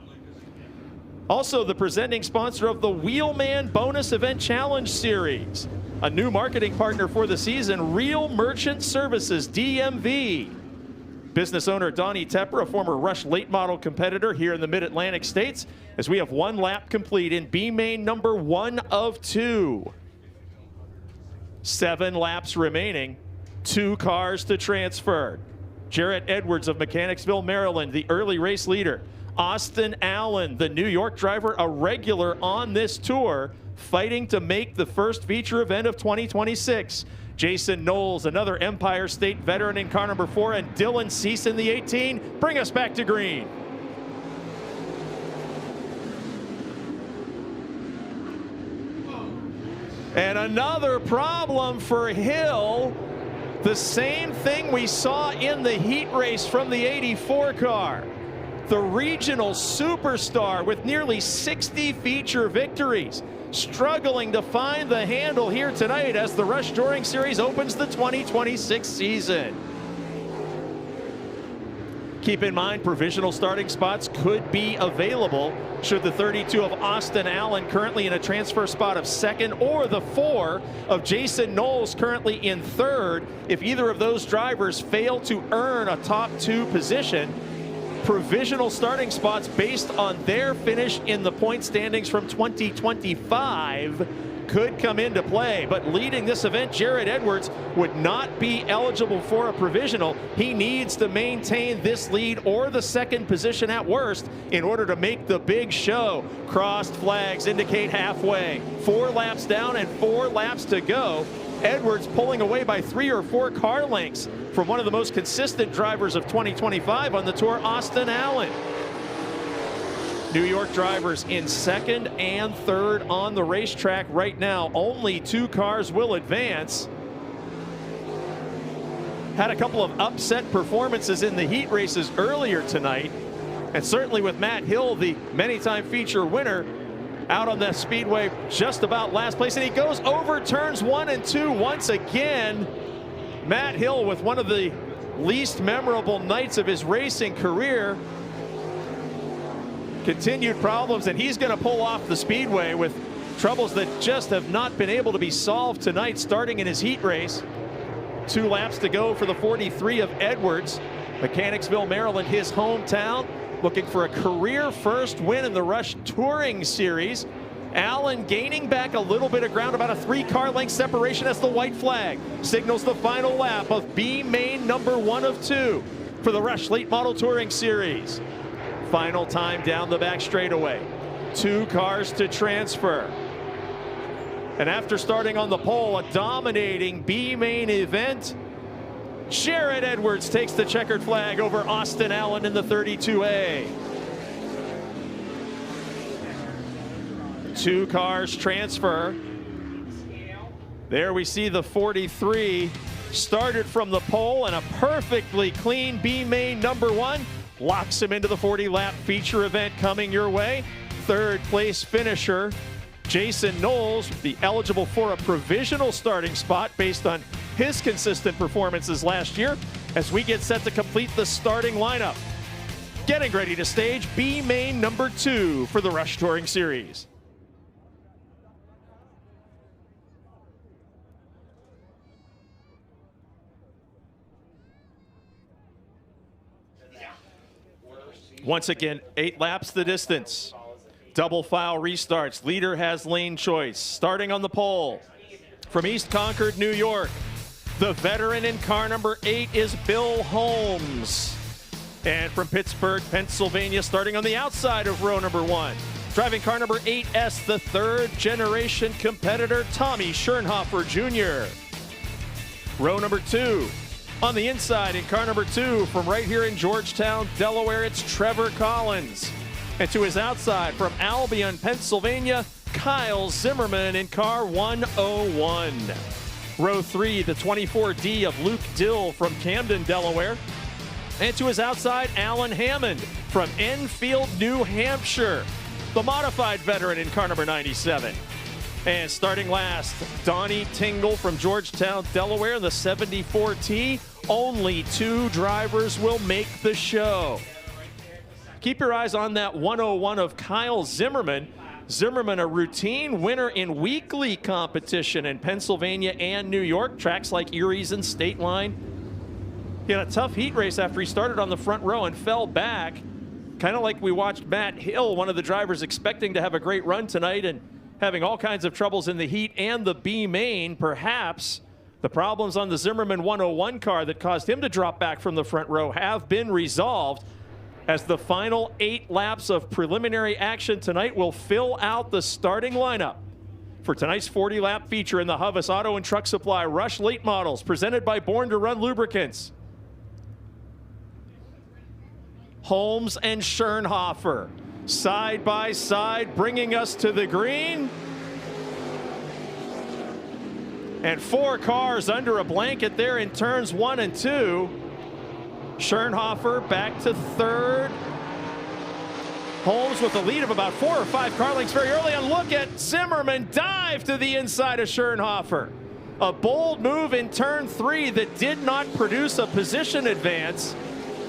Also, the presenting sponsor of the Wheelman Bonus Event Challenge Series. A new marketing partner for the season, Real Merchant Services, DMV. Business owner Donnie Tepper, a former Rush late model competitor here in the Mid-Atlantic states, as we have 1 lap complete in B main number 1 of 2. 7 laps remaining, 2 cars to transfer. Jarrett Edwards of Mechanicsville, Maryland, the early race leader. Austin Allen, the New York driver, a regular on this tour, fighting to make the first feature event of 2026. Jason Knowles, another Empire State veteran in car number 4, and Dylan Cease in the 18. Bring us back to green. And another problem for Hill. The same thing we saw in the heat race from the 84 car. The regional superstar with nearly 60 feature victories, struggling to find the handle here tonight as the Rush Touring Series opens the 2026 season. Keep in mind, provisional starting spots could be available should the 32 of Austin Allen, currently in a transfer spot of 2nd, or the 4 of Jason Knowles, currently in 3rd. If either of those drivers fail to earn a top 2 position, provisional starting spots based on their finish in the point standings from 2025 could come into play. But leading this event, Jarrett Edwards would not be eligible for a provisional. He needs to maintain this lead or the 2nd position at worst in order to make the big show. Crossed flags indicate halfway. 4 laps down and 4 laps to go. Edwards pulling away by 3 or 4 car lengths from one of the most consistent drivers of 2025 on the tour, Austin Allen. New York drivers in 2nd and 3rd on the racetrack right now. Only 2 cars will advance. Had a couple of upset performances in the heat races earlier tonight. And certainly with Matt Hill, the many-time feature winner, out on the speedway just about last place. And he goes over turns 1 and 2 once again. Matt Hill with one of the least memorable nights of his racing career. Continued problems, and he's going to pull off the speedway with troubles that just have not been able to be solved tonight, starting in his heat race. 2 laps to go for the 43 of Edwards. Mechanicsville, Maryland, his hometown, looking for a career first win in the Rush Touring Series. Allen gaining back a little bit of ground, about a 3-car length separation as the white flag signals the final lap of B main number 1 of 2 for the Rush Late Model Touring Series. Final time down the back straightaway. 2 cars to transfer. And after starting on the pole, a dominating B main event, Jarrett Edwards takes the checkered flag over Austin Allen in the 32A. 2 cars transfer. There we see the 43 started from the pole, and a perfectly clean B main number 1 locks him into the 40-lap feature event coming your way. 3rd place finisher Jason Knowles will be eligible for a provisional starting spot based on his consistent performances last year as we get set to complete the starting lineup. Getting ready to stage B main number 2 for the Rush Touring Series. Once again, 8 laps the distance. Double file restarts. Leader has lane choice. Starting on the pole from East Concord, New York, the veteran in car number 8 is Bill Holmes. And from Pittsburgh, Pennsylvania, starting on the outside of row number 1, driving car number 8S, the 3rd generation competitor, Tommy Schernhofer Jr. Row number 2, on the inside in car number 2, from right here in Georgetown, Delaware, it's Trevor Collins. And to his outside from Albion, Pennsylvania, Kyle Zimmerman in car 101. Row 3, the 24D of Luke Dill from Camden, Delaware. And to his outside, Alan Hammond from Enfield, New Hampshire, the modified veteran in car number 97. And starting last, Donnie Tingle from Georgetown, Delaware, the 74T. Only 2 drivers will make the show. Keep your eyes on that 101 of Kyle Zimmerman. Zimmerman, a routine winner in weekly competition in Pennsylvania and New York, tracks like Erie's and State Line. He had a tough heat race after he started on the front row and fell back. Kind of like we watched Matt Hill, one of the drivers expecting to have a great run tonight and having all kinds of troubles in the heat and the B main. Perhaps the problems on the Zimmerman 101 car that caused him to drop back from the front row have been resolved, as the final 8 laps of preliminary action tonight will fill out the starting lineup for tonight's 40-lap feature in the Hovis Auto and Truck Supply Rush Late Models, presented by Born to Run Lubricants. Holmes and Schernhofer side by side, bringing us to the green. And 4 cars under a blanket there in turns 1 and 2. Schernhofer back to 3rd. Holmes with a lead of about 4 or 5 car lengths very early. And look at Zimmerman dive to the inside of Schernhofer. A bold move in turn 3 that did not produce a position advance,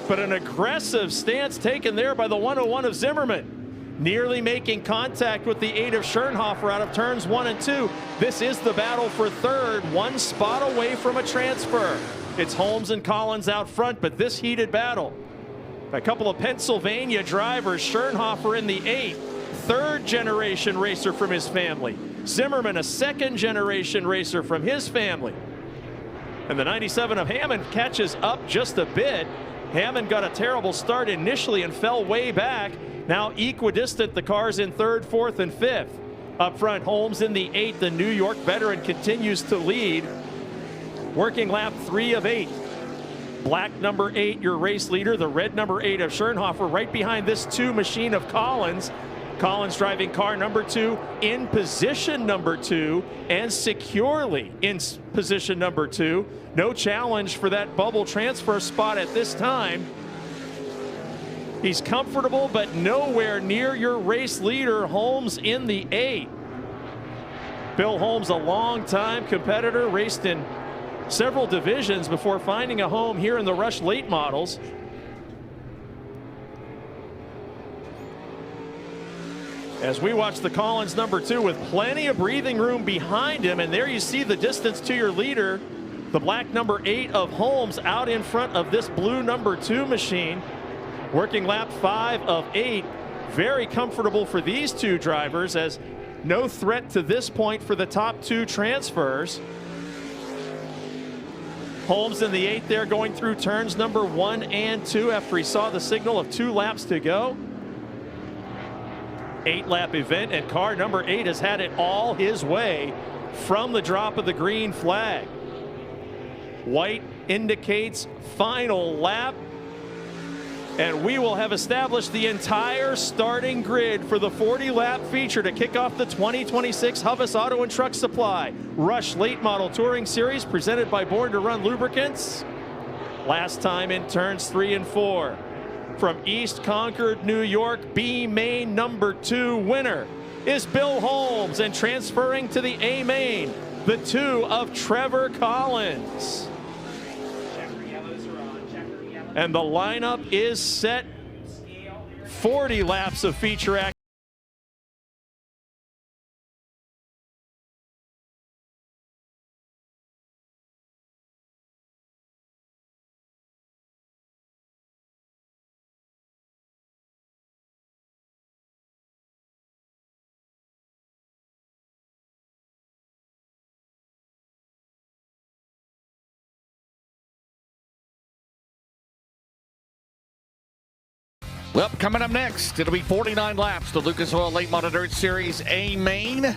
but an aggressive stance taken there by the 101 of Zimmerman. Nearly making contact with the 8 of Schernhofer out of turns 1 and 2. This is the battle for 3rd, 1 spot away from a transfer. It's Holmes and Collins out front, but this heated battle, a couple of Pennsylvania drivers, Schernhofer in the 8, 3rd generation racer from his family. Zimmerman, a 2nd generation racer from his family. And the 97 of Hammond catches up just a bit. Hammond got a terrible start initially and fell way back. Now equidistant, the cars in 3rd, 4th, and 5th. Up front, Holmes in the 8, the New York veteran continues to lead. Working lap 3 of 8. Black number 8, your race leader. The red number 8 of Schernhofer right behind this 2 machine of Collins. Collins driving car number 2 in position number 2 and securely in position number 2. No challenge for that bubble transfer spot at this time. He's comfortable, but nowhere near your race leader, Holmes in the 8. Bill Holmes, a long-time competitor, raced in several divisions before finding a home here in the Rush Late Models. As we watch the Collins number 2 with plenty of breathing room behind him, and there you see the distance to your leader, the black number 8 of Holmes out in front of this blue number 2 machine. Working lap 5 of 8. Very comfortable for these 2 drivers, as no threat to this point for the top 2 transfers. Holmes in the 8 there, going through turns number 1 and 2 after he saw the signal of 2 laps to go. 8-lap event, and car number 8 has had it all his way from the drop of the green flag. White indicates final lap, and we will have established the entire starting grid for the 40-lap feature to kick off the 2026 Hovis Auto and Truck Supply Rush Late Model Touring Series, presented by Born to Run Lubricants. Last time in turns 3 and 4. From East Concord, New York, B main number 2 winner is Bill Holmes, and transferring to the A main, the 2 of Trevor Collins. And the lineup is set. 40 laps of feature action. Well, coming up next, it'll be 49 laps, the Lucas Oil Late Model Dirt Series A main.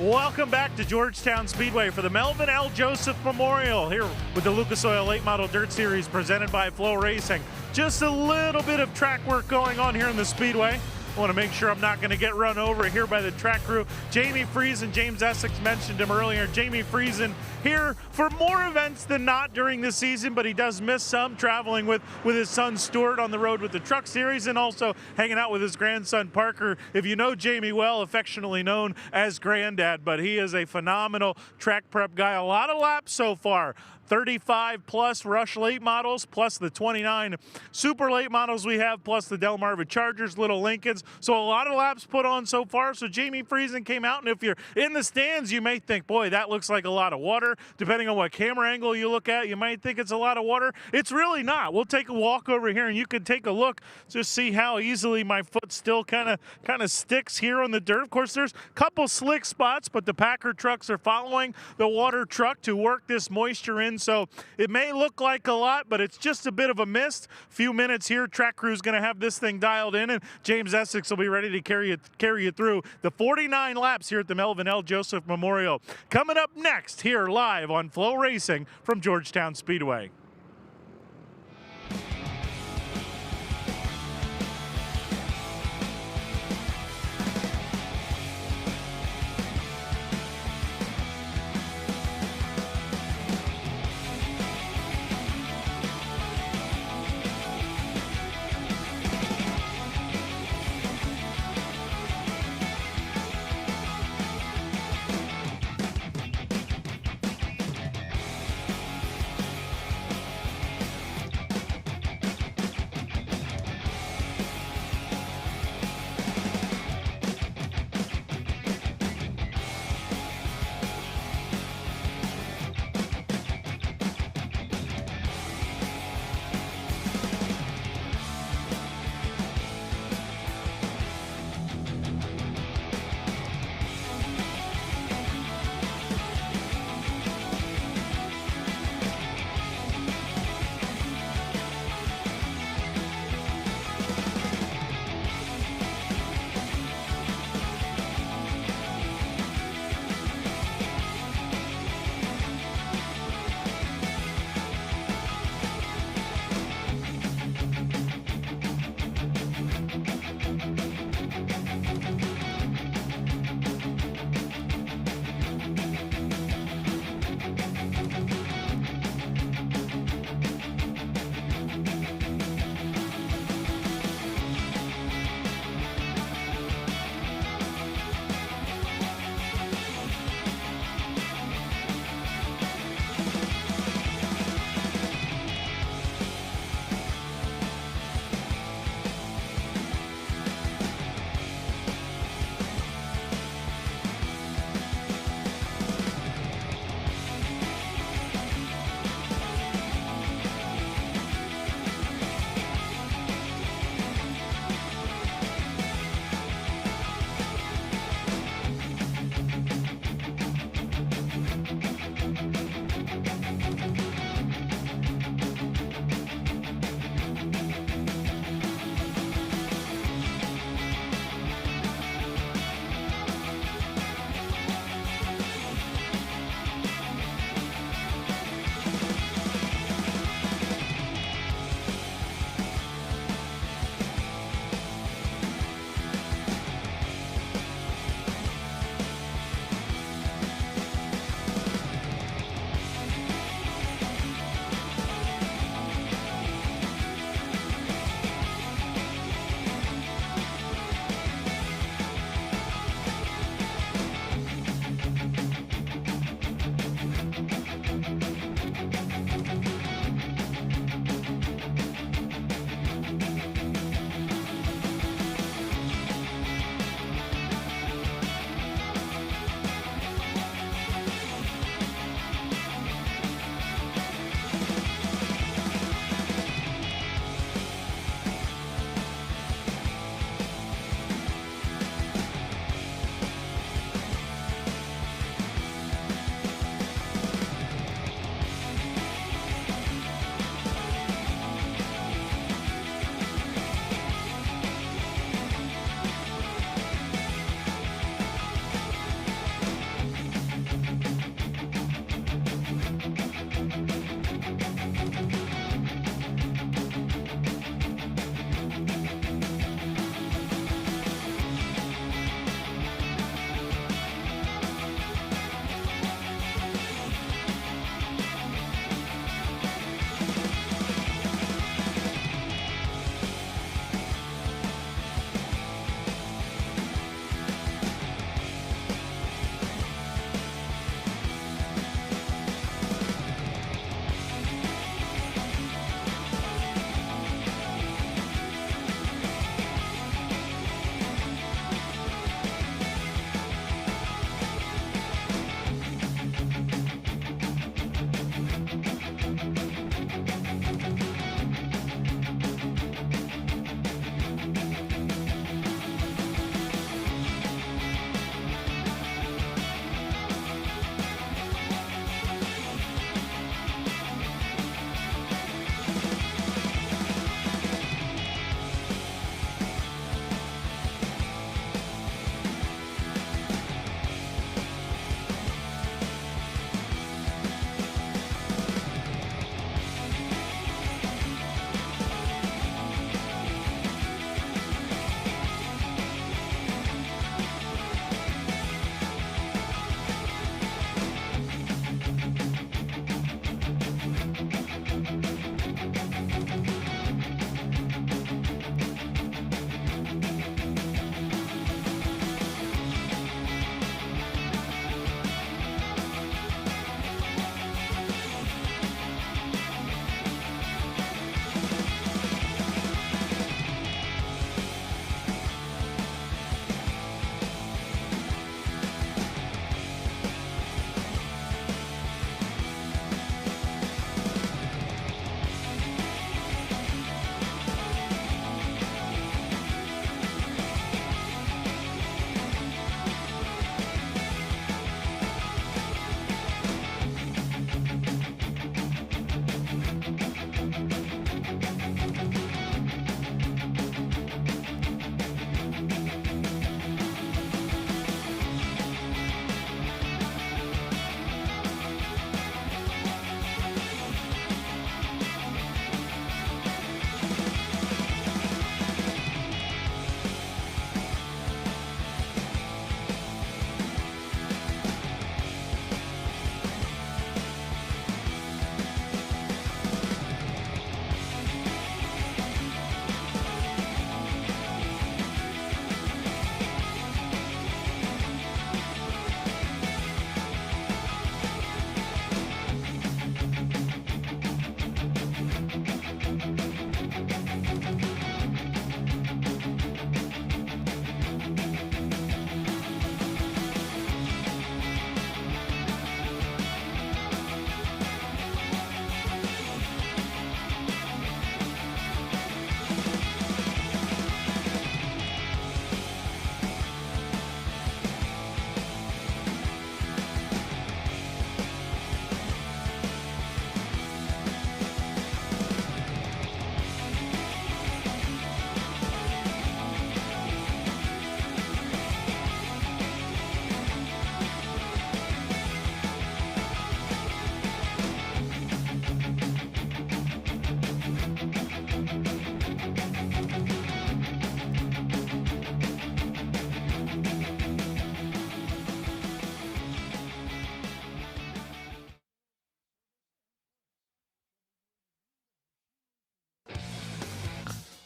Welcome back to Georgetown Speedway for the Melvin L. Joseph Memorial here with the Lucas Oil Late Model Dirt Series presented by FloRacing. Just a little bit of track work going on here in the Speedway. I want to make sure I'm not going to get run over here by the track crew. Jamie Friesen, James Essex mentioned him earlier. Jamie Friesen here for more events than not during the season, but he does miss some, traveling with his son Stuart on the road with the Truck Series and also hanging out with his grandson Parker. If you know Jamie well, affectionately known as Granddad, but he is a phenomenal track prep guy. A lot of laps so far. 35 plus Rush late models, plus the 29 super late models we have, plus the Delmarva Chargers, Little Lincolns. So a lot of laps put on so far. So Jamie Friesen came out, and if you're in the stands, you may think, boy, that looks like a lot of water. Depending on what camera angle you look at, you might think it's a lot of water. It's really not. We'll take a walk over here, and you can take a look, just see how easily my foot still kind of sticks here on the dirt. Of course, there's a couple slick spots, but the Packer trucks are following the water truck to work this moisture in. So it may look like a lot, but it's just a bit of a mist. Few minutes here, track crew's going to have this thing dialed in, and James Essex will be ready to carry you through the 49 laps here at the Melvin L. Joseph Memorial. Coming up next here live on FloRacing from Georgetown Speedway.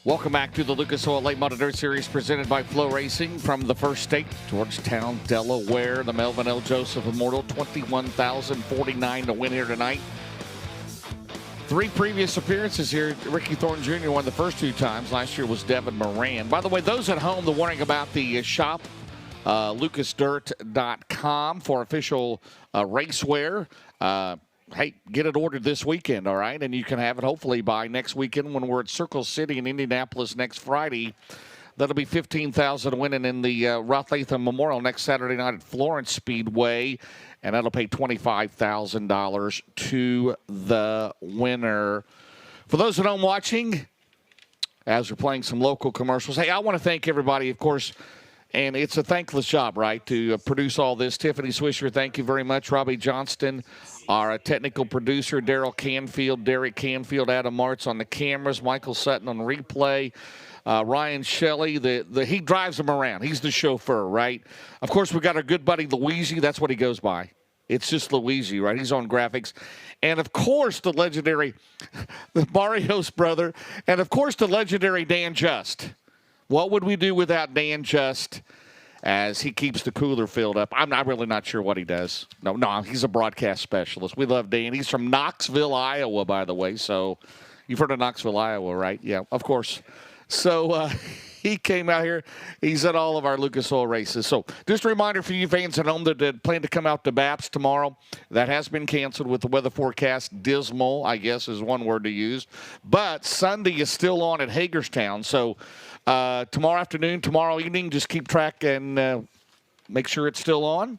Welcome back to the Lucas Oil Late Model Dirt Series presented by FloRacing from the first state, Georgetown, Delaware. The Melvin L. Joseph Immortal, $21,049 to win here tonight. 3 previous appearances here. Ricky Thornton Jr. won the first 2 times. Last year was Devin Moran. By the way, those at home, they're wondering about the shop, lucasdirt.com for official racewear. Hey, get it ordered this weekend, all right? And you can have it hopefully by next weekend when we're at Circle City in Indianapolis next Friday. That'll be $15,000 winning in the Roth Latham Memorial next Saturday night at Florence Speedway. And that'll pay $25,000 to the winner. For those at home watching, as we're playing some local commercials, hey, I want to thank everybody, of course. And it's a thankless job, right, to produce all this. Tiffany Swisher, thank you very much. Robbie Johnston, our technical producer. Daryl Canfield, Derek Canfield, Adam Martz on the cameras. Michael Sutton on replay. Ryan Shelley, he drives them around. He's the chauffeur, right? Of course, we got our good buddy Luigi. That's what he goes by. It's just Luigi, right? He's on graphics. And, of course, the legendary the Barrios brother. And, of course, the legendary Dan Just. What would we do without Dan Just as he keeps the cooler filled up? I'm really not sure what he does. No, he's a broadcast specialist. We love Dan. He's from Knoxville, Iowa, by the way. So you've heard of Knoxville, Iowa, right? Yeah, of course. So he came out here. He's at all of our Lucas Oil races. So just a reminder for you fans at home that plan to come out to BAPS tomorrow. That has been canceled with the weather forecast. Dismal, I guess, is one word to use. But Sunday is still on at Hagerstown. So tomorrow afternoon, tomorrow evening, just keep track and make sure it's still on.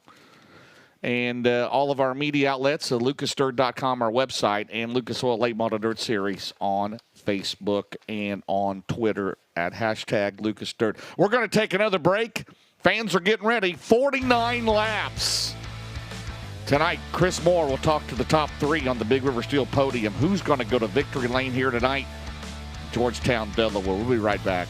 And all of our media outlets, lucasdirt.com, our website, and Lucas Oil Late Model Dirt Series on Facebook and on Twitter at #LucasDirt. We're going to take another break. Fans are getting ready. 49 laps. Tonight, Chris Moore will talk to the top 3 on the Big River Steel podium. Who's going to go to victory lane here tonight? Georgetown, Delaware. We'll be right back.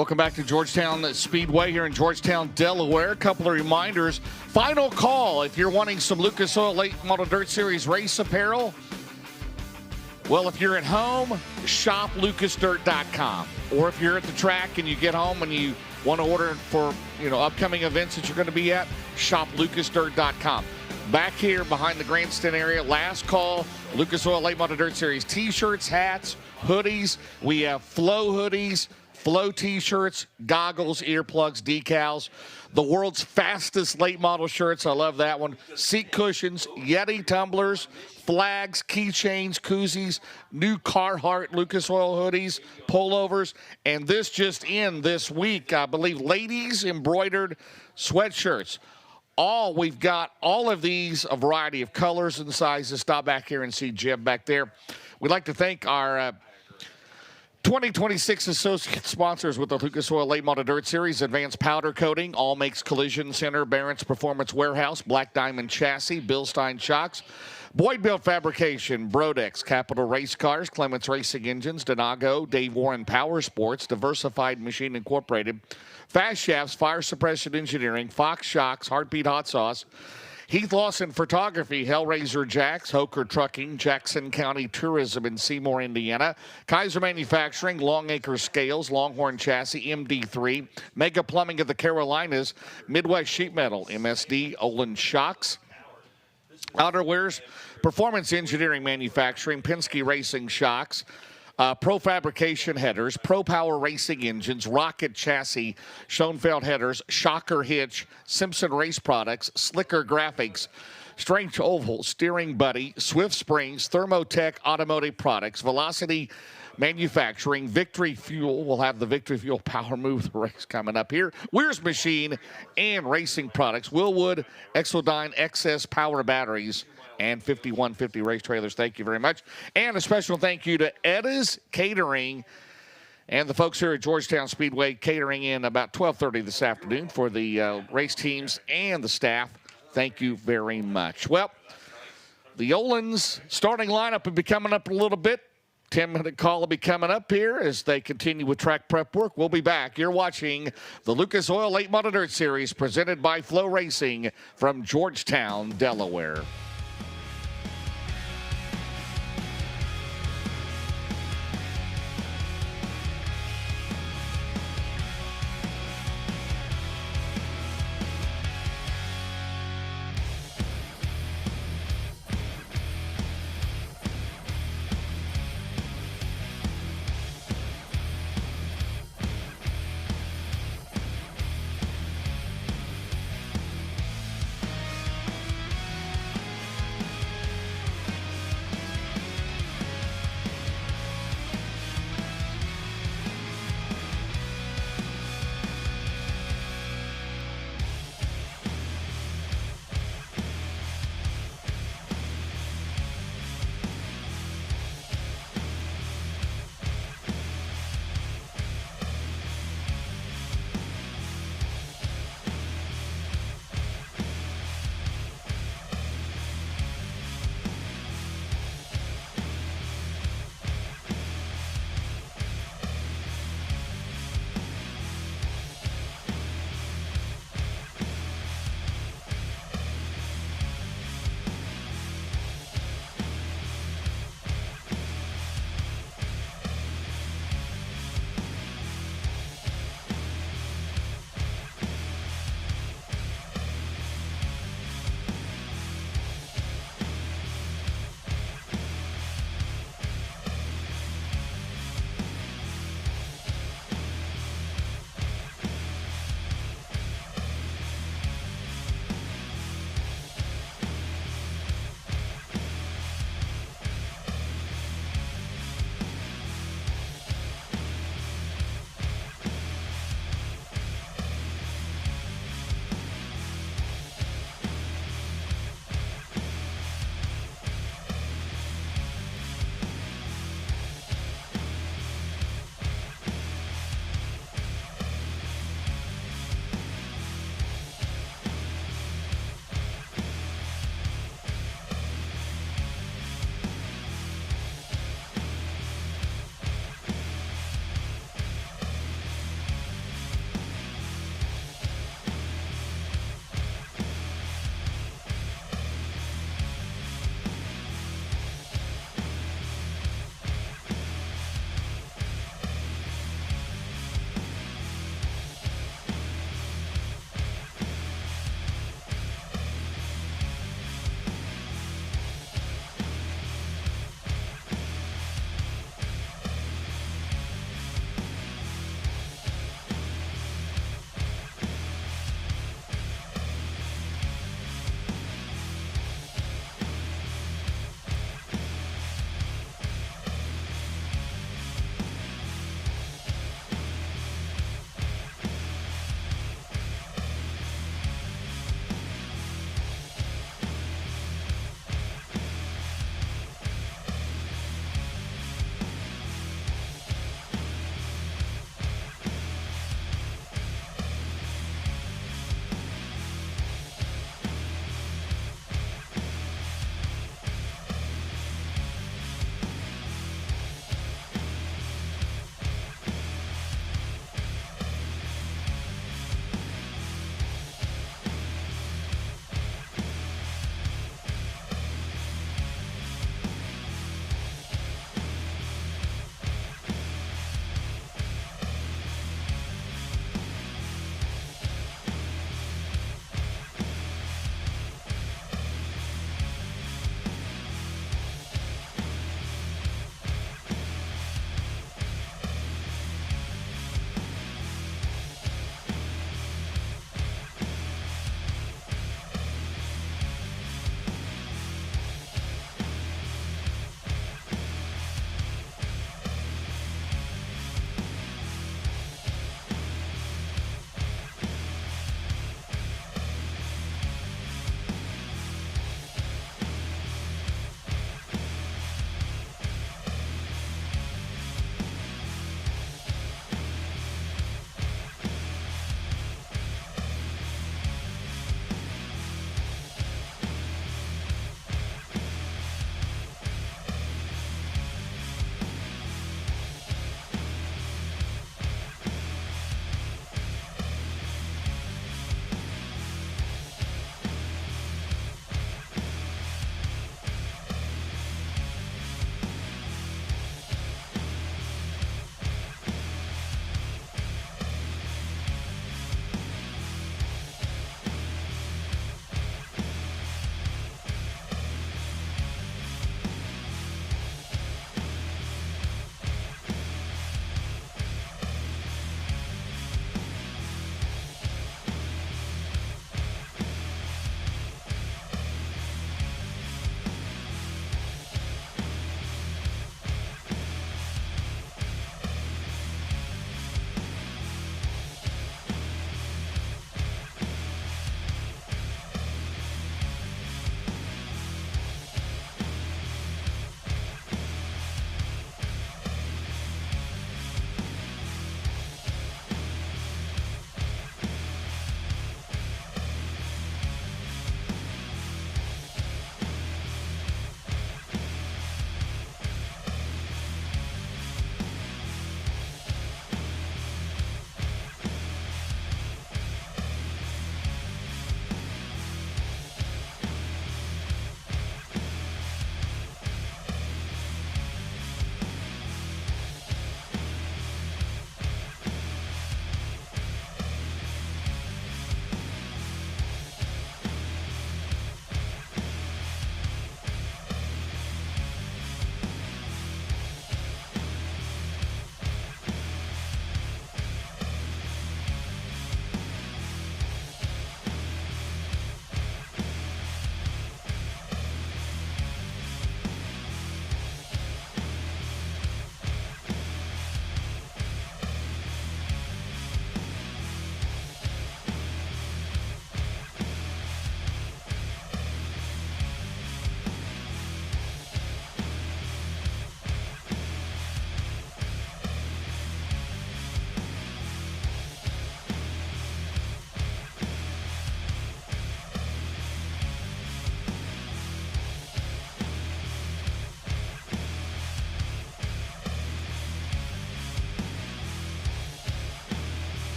Welcome back to Georgetown Speedway here in Georgetown, Delaware. A couple of reminders. Final call if you're wanting some Lucas Oil Late Model Dirt Series race apparel. Well, if you're at home, shop lucasdirt.com. Or if you're at the track and you get home and you want to order for, upcoming events that you're going to be at, shop lucasdirt.com. Back here behind the grandstand area, last call, Lucas Oil Late Model Dirt Series t-shirts, hats, hoodies. We have Flow hoodies, Flow t-shirts, goggles, earplugs, decals. The world's fastest late model shirts. I love that one. Seat cushions, Yeti tumblers, flags, keychains, koozies, new Carhartt Lucas Oil hoodies, pullovers, and this just in this week, I believe, ladies embroidered sweatshirts. We've got all of these, a variety of colors and sizes. Stop back here and see Jeb back there. We'd like to thank our 2026 associate sponsors with the Lucas Oil Late Model Dirt Series: Advanced Powder Coating, All Makes Collision Center, Barron's Performance Warehouse, Black Diamond Chassis, Bilstein Shocks, Boyd Built Fabrication, Brodex, Capital Race Cars, Clements Racing Engines, Donago, Dave Warren Power Sports, Diversified Machine Incorporated, Fast Shafts, Fire Suppression Engineering, Fox Shocks, Heartbeat Hot Sauce, Heath Lawson Photography, Hellraiser Jacks, Hoker Trucking, Jackson County Tourism in Seymour, Indiana, Kaiser Manufacturing, Longacre Scales, Longhorn Chassis, MD3, Mega Plumbing of the Carolinas, Midwest Sheet Metal, MSD, Olin Shocks, Outerwears, Performance Engineering Manufacturing, Penske Racing Shocks, Pro Fabrication Headers, Pro Power Racing Engines, Rocket Chassis, Schoenfeld Headers, Shocker Hitch, Simpson Race Products, Slicker Graphics, Strange Oval, Steering Buddy, Swift Springs, Thermotech Automotive Products, Velocity Manufacturing, Victory Fuel. We'll have the Victory Fuel Power Move the race coming up here. Weir's Machine and Racing Products, Willwood, Exodyne XS Power Batteries, and 5150 Race Trailers. Thank you very much. And a special thank you to Edda's Catering and the folks here at Georgetown Speedway catering in about 12:30 this afternoon for the race teams and the staff. Thank you very much. Well, the Olin's starting lineup will be coming up in a little bit. 10-minute call will be coming up here as they continue with track prep work. We'll be back. You're watching the Lucas Oil Late Model Dirt Series presented by FloRacing from Georgetown, Delaware.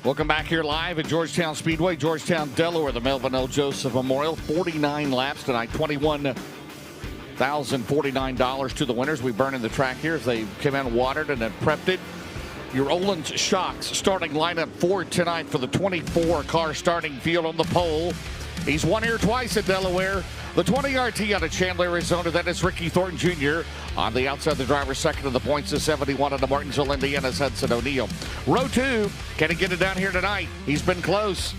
Welcome back here live at Georgetown Speedway, Georgetown, Delaware, the Melvin L. Joseph Memorial. 49 laps tonight, $21,049 to the winners. We burn in the track here as they came in, watered, and then prepped it. Your Olin's Shocks starting lineup for tonight for the 24-car starting field on the pole. He's won here twice at Delaware. The 20 RT out of Chandler, Arizona. That is Ricky Thornton Jr. On the outside, the driver second of the points is 71 out of Martinsville, Indiana's Hudson O'Neal. Row 2, can he get it down here tonight? He's been close.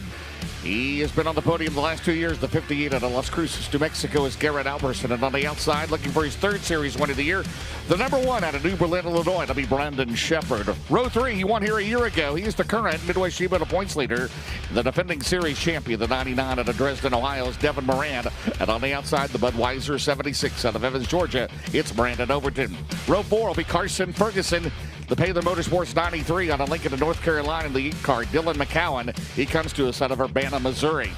He has been on the podium the last 2 years. The 58 out of Las Cruces, New Mexico is Garrett Alberson. And on the outside, looking for his third series win of the year, the number 1 out of New Berlin, Illinois. It'll be Brandon Shepard. Row 3, he won here a year ago. He is the current Midway Shebutta points leader. The defending series champion, the 99 out of Dresden, Ohio, is Devin Moran. And on the outside, the Budweiser 76 out of Evans, Georgia, it's Brandon Overton. Row 4 will be Carson Ferguson. The Paylor Motorsports 93 on a Lincoln to North Carolina in the Eat car. Dylan McCowan, he comes to us out of Urbana, Missouri.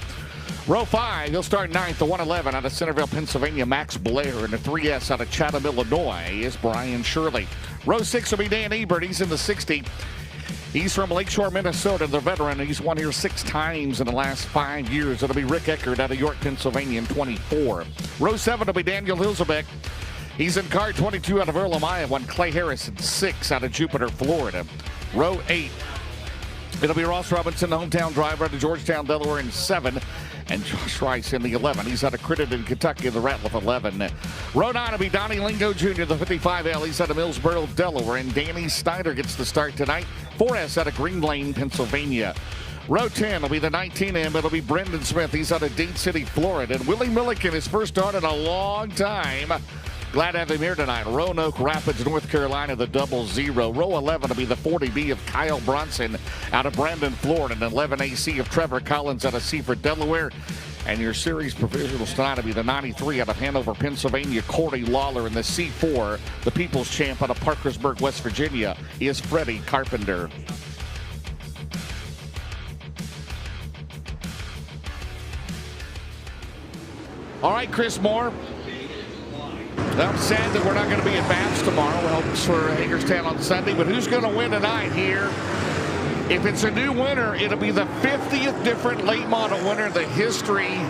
Row 5, he'll start 9th, the 111 out of Centerville, Pennsylvania, Max Blair. And the 3S out of Chatham, Illinois is Brian Shirley. Row 6 will be Dan Ebert. He's in the 60. He's from Lakeshore, Minnesota, the veteran. He's won here 6 times in the last 5 years. It'll be Rick Eckert out of York, Pennsylvania in 24. Row 7 will be Daniel Hilzebeck. He's in car 22 out of Earlham, Iowa. Clay Harrison, 6 out of Jupiter, Florida. Row 8, it'll be Ross Robinson, the hometown driver out of Georgetown, Delaware in 7. And Josh Rice in the 11. He's out of Crittenden, Kentucky in the Ratliff 11. Row 9 will be Donnie Lingo Jr., the 55L. He's out of Millsboro, Delaware. And Danny Snyder gets the start tonight. 4S out of Green Lane, Pennsylvania. Row 10 will be the 19M. It'll be Brendan Smith. He's out of Dade City, Florida. And Willie Milliken, his first start in a long time. Glad to have him here tonight. Roanoke Rapids, North Carolina, the 00. Row 11 will be the 40B of Kyle Bronson out of Brandon, Florida. And 11AC of Trevor Collins out of Seaford, Delaware. And your series provisionals tonight will be the 93 out of Hanover, Pennsylvania, Corey Lawler. And the C4, the People's Champ out of Parkersburg, West Virginia, is Freddie Carpenter. All right, Chris Moore. I'm sad that we're not going to be at Babs tomorrow. We're hoping for Hagerstown on Sunday. But who's going to win tonight here? If it's a new winner, it'll be the 50th different late model winner in the history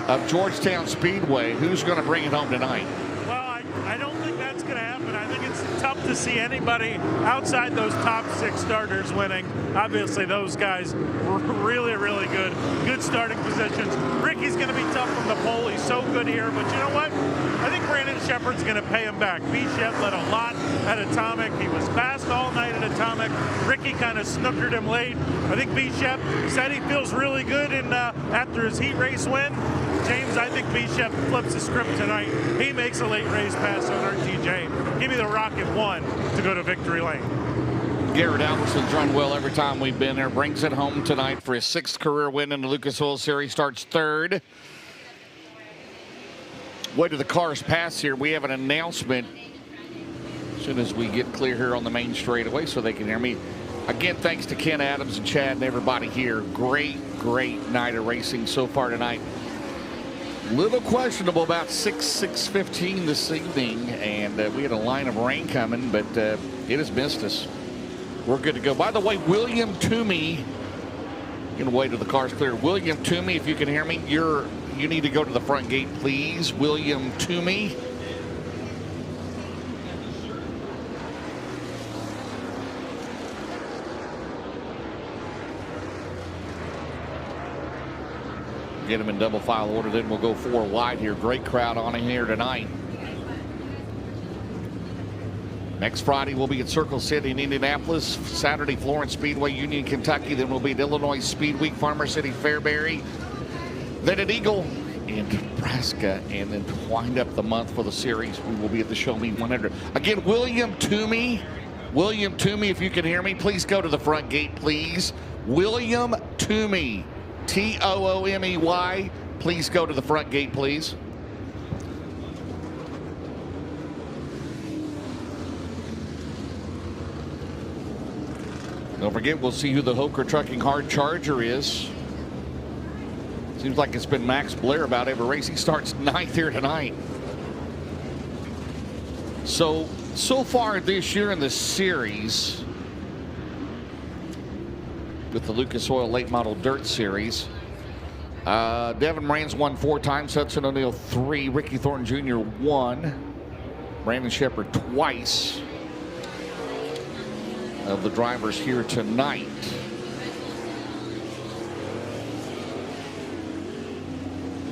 of Georgetown Speedway. Who's going to bring it home tonight? Well, I don't think that's going to happen. I think it's tough to see anybody outside those top 6 starters winning. Obviously, those guys were really, really good. Good starting positions. Ricky's going to be tough from the pole. He's so good here. But you know what? I think Brandon Shepard's going to pay him back. B-Shep led a lot at Atomic. He was fast all night at Atomic. Ricky kind of snookered him late. I think B-Shep said he feels really good after his heat race win. James, I think B-Shep flips the script tonight. He makes a late race pass on RTJ. Give me the Rocket 1 to go to victory lane. Garrett Alberson's run well every time we've been there. Brings it home tonight for his 6th career win in the Lucas Oil Series. Starts 3rd. Way to the cars pass here. We have an announcement as soon as we get clear here on the main straightaway so they can hear me. Again, thanks to Ken Adams and Chad and everybody here. Great night of racing so far tonight. Little questionable about 6:15 this evening, and we had a line of rain coming, but it has missed us. We're good to go. By the way, William Toomey, going to wait till the car's clear. William Toomey, if you can hear me, you need to go to the front gate, please. William Toomey. Get him in double file order, then we'll go 4 wide here. Great crowd on in here tonight. Next Friday, we'll be at Circle City in Indianapolis. Saturday, Florence Speedway, Union, Kentucky. Then we'll be at Illinois Speed Week, Farmer City, Fairbury. Then at Eagle in Nebraska. And then to wind up the month for the series, we will be at the Show Me 100. Again, William Toomey. William Toomey, if you can hear me, please go to the front gate, please. William Toomey. Toomey. Please go to the front gate, please. Don't forget, we'll see who the Hoker Trucking Hard Charger is. Seems like it's been Max Blair about every race. He starts 9th here tonight. So far this year in the series, with the Lucas Oil Late Model Dirt Series. Devin Moran's won 4 times, Hudson O'Neal 3, Ricky Thornton Jr. 1, Brandon Shepherd twice of the drivers here tonight.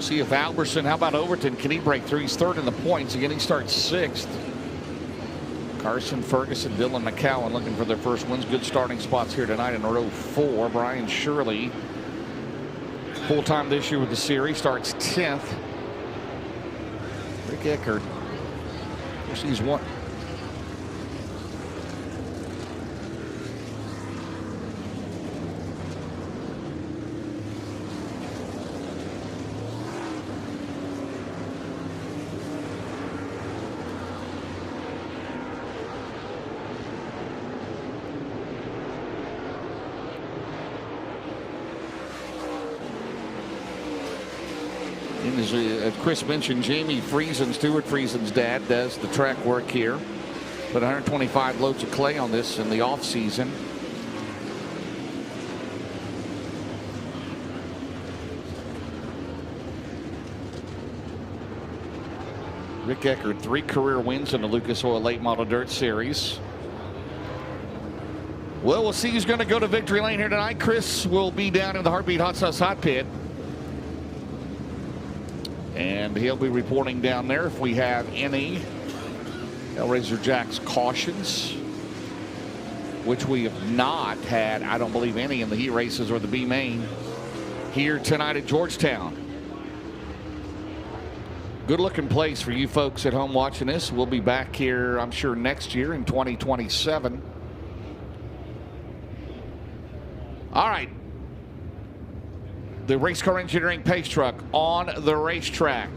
See if Alberson, how about Overton, can he break through? He's 3rd in the points. Again, he starts 6th. Carson Ferguson, Dylan McCowan looking for their first wins. Good starting spots here tonight in row 4. Brian Shirley, full time this year with the series, starts 10th. Rick Eckert, he's one. As Chris mentioned, Jamie Friesen, Stuart Friesen's dad, does the track work here. Put 125 loads of clay on this in the off season. Rick Eckert, 3 career wins in the Lucas Oil Late Model Dirt Series. Well, we'll see who's going to go to victory lane here tonight. Chris will be down in the Heartbeat Hot Sauce Hot Pit, and he'll be reporting down there if we have any Hellraiser Jack's cautions, which we have not had, I don't believe, any in the heat races or the B main here tonight at Georgetown. Good looking place for you folks at home watching this. We'll be back here, I'm sure, next year in 2027. All right. The race car engineering pace truck on the racetrack.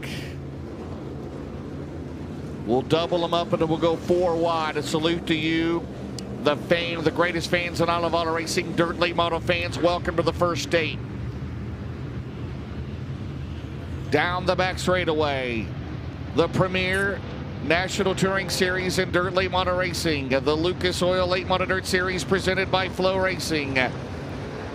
We'll double them up and then we'll go 4 wide. A salute to you, the greatest fans in all of auto racing, dirt late model fans. Welcome to the first state. Down the back straightaway, the premier National Touring Series in dirt late model racing, the Lucas Oil Late Model Dirt Series presented by FloRacing.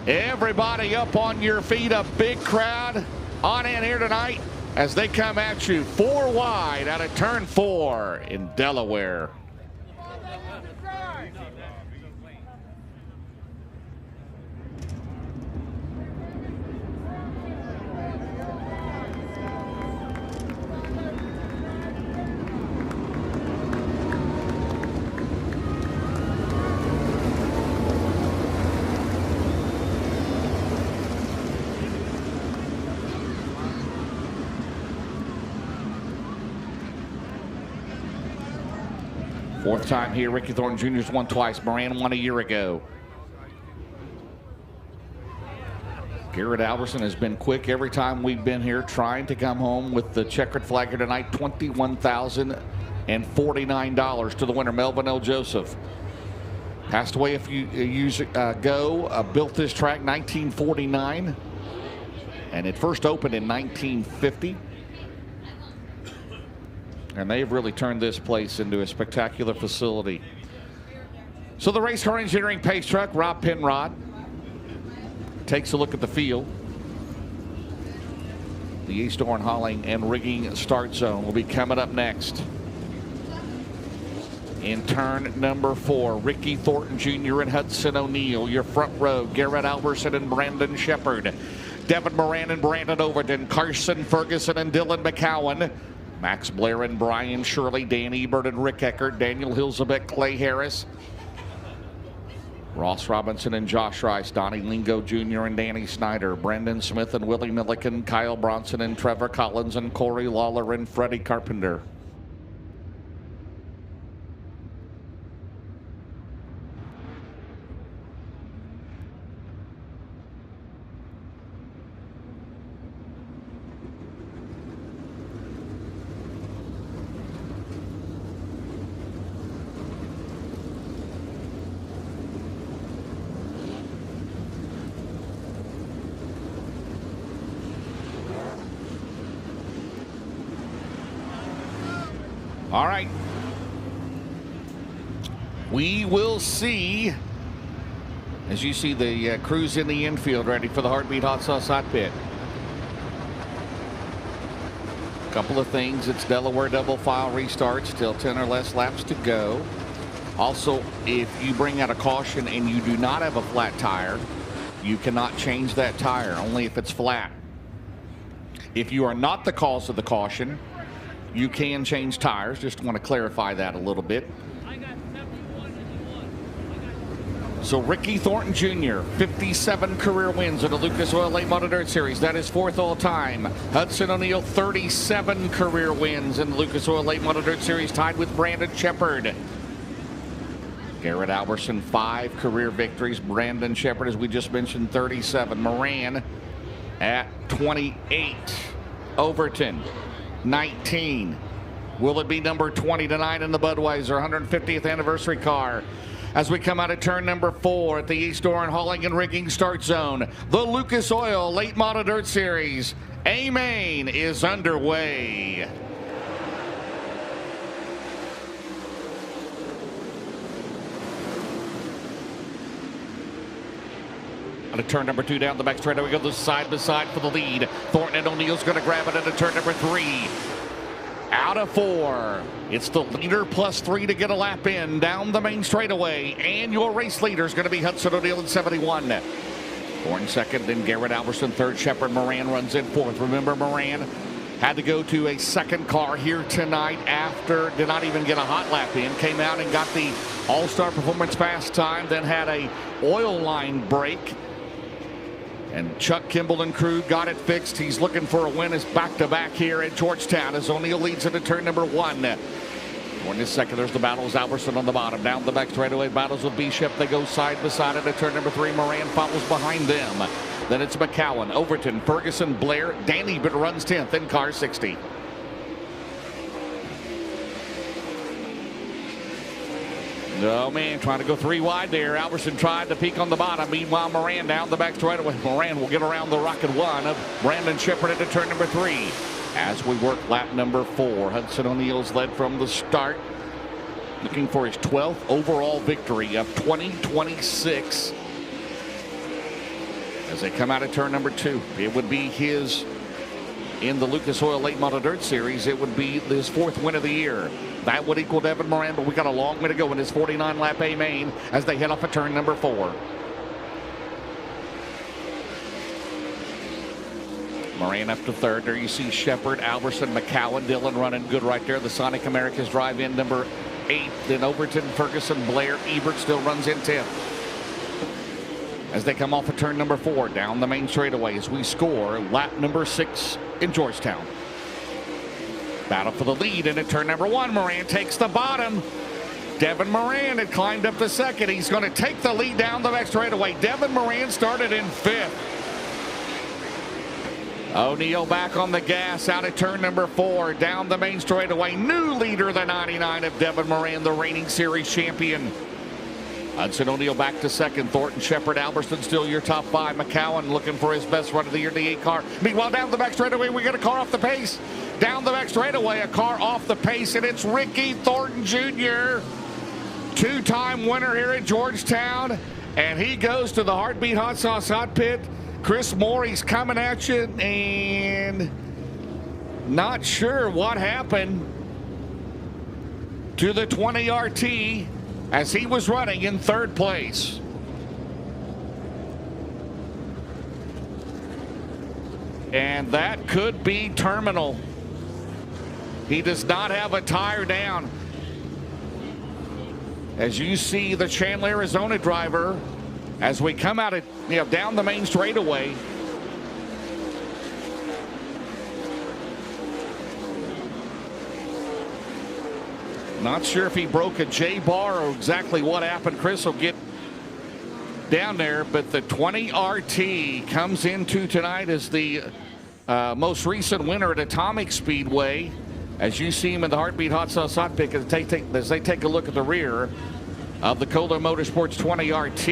Everybody up on your feet, a big crowd on in here tonight as they come at you 4 wide out of turn 4 in Delaware. Fourth time here. Ricky Thornton Jr.'s won twice. Moran won a year ago. Garrett Alberson has been quick every time we've been here, trying to come home with the checkered flag here tonight. $21,049 to the winner, Melvin L. Joseph. Passed away a few years ago. Built this track 1949, and it first opened in 1950. And they've really turned this place into a spectacular facility. So the race car engineering pace truck, Rob Penrod, takes a look at the field. The East Orange hauling and rigging start zone will be coming up next. In turn number 4, Ricky Thornton Jr. and Hudson O'Neal. Your front row, Garrett Alberson and Brandon Shepherd. Devin Moran and Brandon Overton. Carson Ferguson and Dylan McCowan. Max Blair and Brian Shirley, Dan Ebert and Rick Eckert, Daniel Hilzebek, Clay Harris, Ross Robinson and Josh Rice, Donnie Lingo Jr. and Danny Snyder, Brendan Smith and Willie Milliken, Kyle Bronson and Trevor Collins, and Corey Lawler and Freddie Carpenter. All right. We will see as you see the crews in the infield ready for the Heartbeat Hot Sauce Hot Pit. Couple of things. It's Delaware double file restarts, still 10 or less laps to go. Also, if you bring out a caution and you do not have a flat tire, you cannot change that tire, only if it's flat. If you are not the cause of the caution, you can change tires. Just want to clarify that a little bit. So Ricky Thornton Jr., 57 career wins in the Lucas Oil Late Model Dirt Series. That is 4th all time. Hudson O'Neal, 37 career wins in the Lucas Oil Late Model Dirt Series, tied with Brandon Shepard. Garrett Alberson, 5 career victories. Brandon Shepard, as we just mentioned, 37. Moran at 28. Overton, 19. Will it be number 20 tonight in the Budweiser 150th anniversary car? As we come out of turn number 4 at the East Door and Hauling and Rigging start zone, the Lucas Oil Late Model Dirt Series A-Main is underway. Out of turn number 2 down the back straight, we go the side by side for the lead. Thornton and O'Neal's going to grab it into turn number 3. Out of 4, it's the leader plus 3 to get a lap in down the main straightaway, and your race leader is going to be Hudson O'Neal in 71. Thornton second, then Garrett Alberson third. Shepard Moran runs in 4th. Remember, Moran had to go to a second car here tonight after did not even get a hot lap in. Came out and got the All-Star Performance fast time, then had a oil line break. And Chuck Kimball and crew got it fixed. He's looking for a win as back-to-back here at Georgetown as O'Neal leads into turn number 1. Thornton is second. There's the battles. Alberson on the bottom. Down the back straightaway. Battles with Bishop. They go side by side into turn number 3. Moran follows behind them. Then it's McCowan, Overton, Ferguson, Blair. Danny but runs 10th in car 60. Oh, man, trying to go 3 wide there. Alberson tried to peek on the bottom. Meanwhile, Moran down the back straightaway. Moran will get around the rocket 1 of Brandon Shepard into turn number 3. As we work lap number 4, Hudson O'Neal's led from the start, looking for his 12th overall victory of 2026. As they come out of turn number 2, it would be his, in the Lucas Oil Late Model Dirt Series, it would be his 4th win of the year. That would equal Devin Moran, but we got a long way to go in his 49-lap A-Main as they head off of turn number 4. Moran up to 3rd. There you see Shepard, Alberson, McCowan, Dillon running good right there. The Sonic Americas drive in number 8. Then Overton, Ferguson, Blair, Ebert still runs in 10th. As they come off of turn number 4 down the main straightaway as we score lap number 6 in Georgetown. Battle for the lead, and at turn number 1, Moran takes the bottom. Devin Moran had climbed up to 2nd. He's going to take the lead down the back straightaway. Devin Moran started in 5th. O'Neal back on the gas out at turn number 4 down the main straightaway. New leader, the 99 of Devin Moran, the reigning series champion. Hudson O'Neal back to 2nd. Thornton, Shepard, Alberson still your top 5. McCowan looking for his best run of the year, the 8 car. Meanwhile, down the back straightaway, we got a car off the pace. Down the back straightaway, a car off the pace, and it's Ricky Thornton Jr., 2-time winner here at Georgetown, and he goes to the Heartbeat Hot Sauce Hot Pit. Chris Moore, he's coming at you, and not sure what happened to the 20 RT as he was running in 3rd place. And that could be terminal. He does not have a tire down. As you see the Chandler, Arizona driver, as we come out of, down the main straightaway. Not sure if he broke a J-bar or exactly what happened. Chris will get down there, but the 20 RT comes into tonight as the most recent winner at Atomic Speedway. As you see him in the Heartbeat Hot Sauce Hot Pick, as they take a look at the rear of the Kohler Motorsports 20 RT,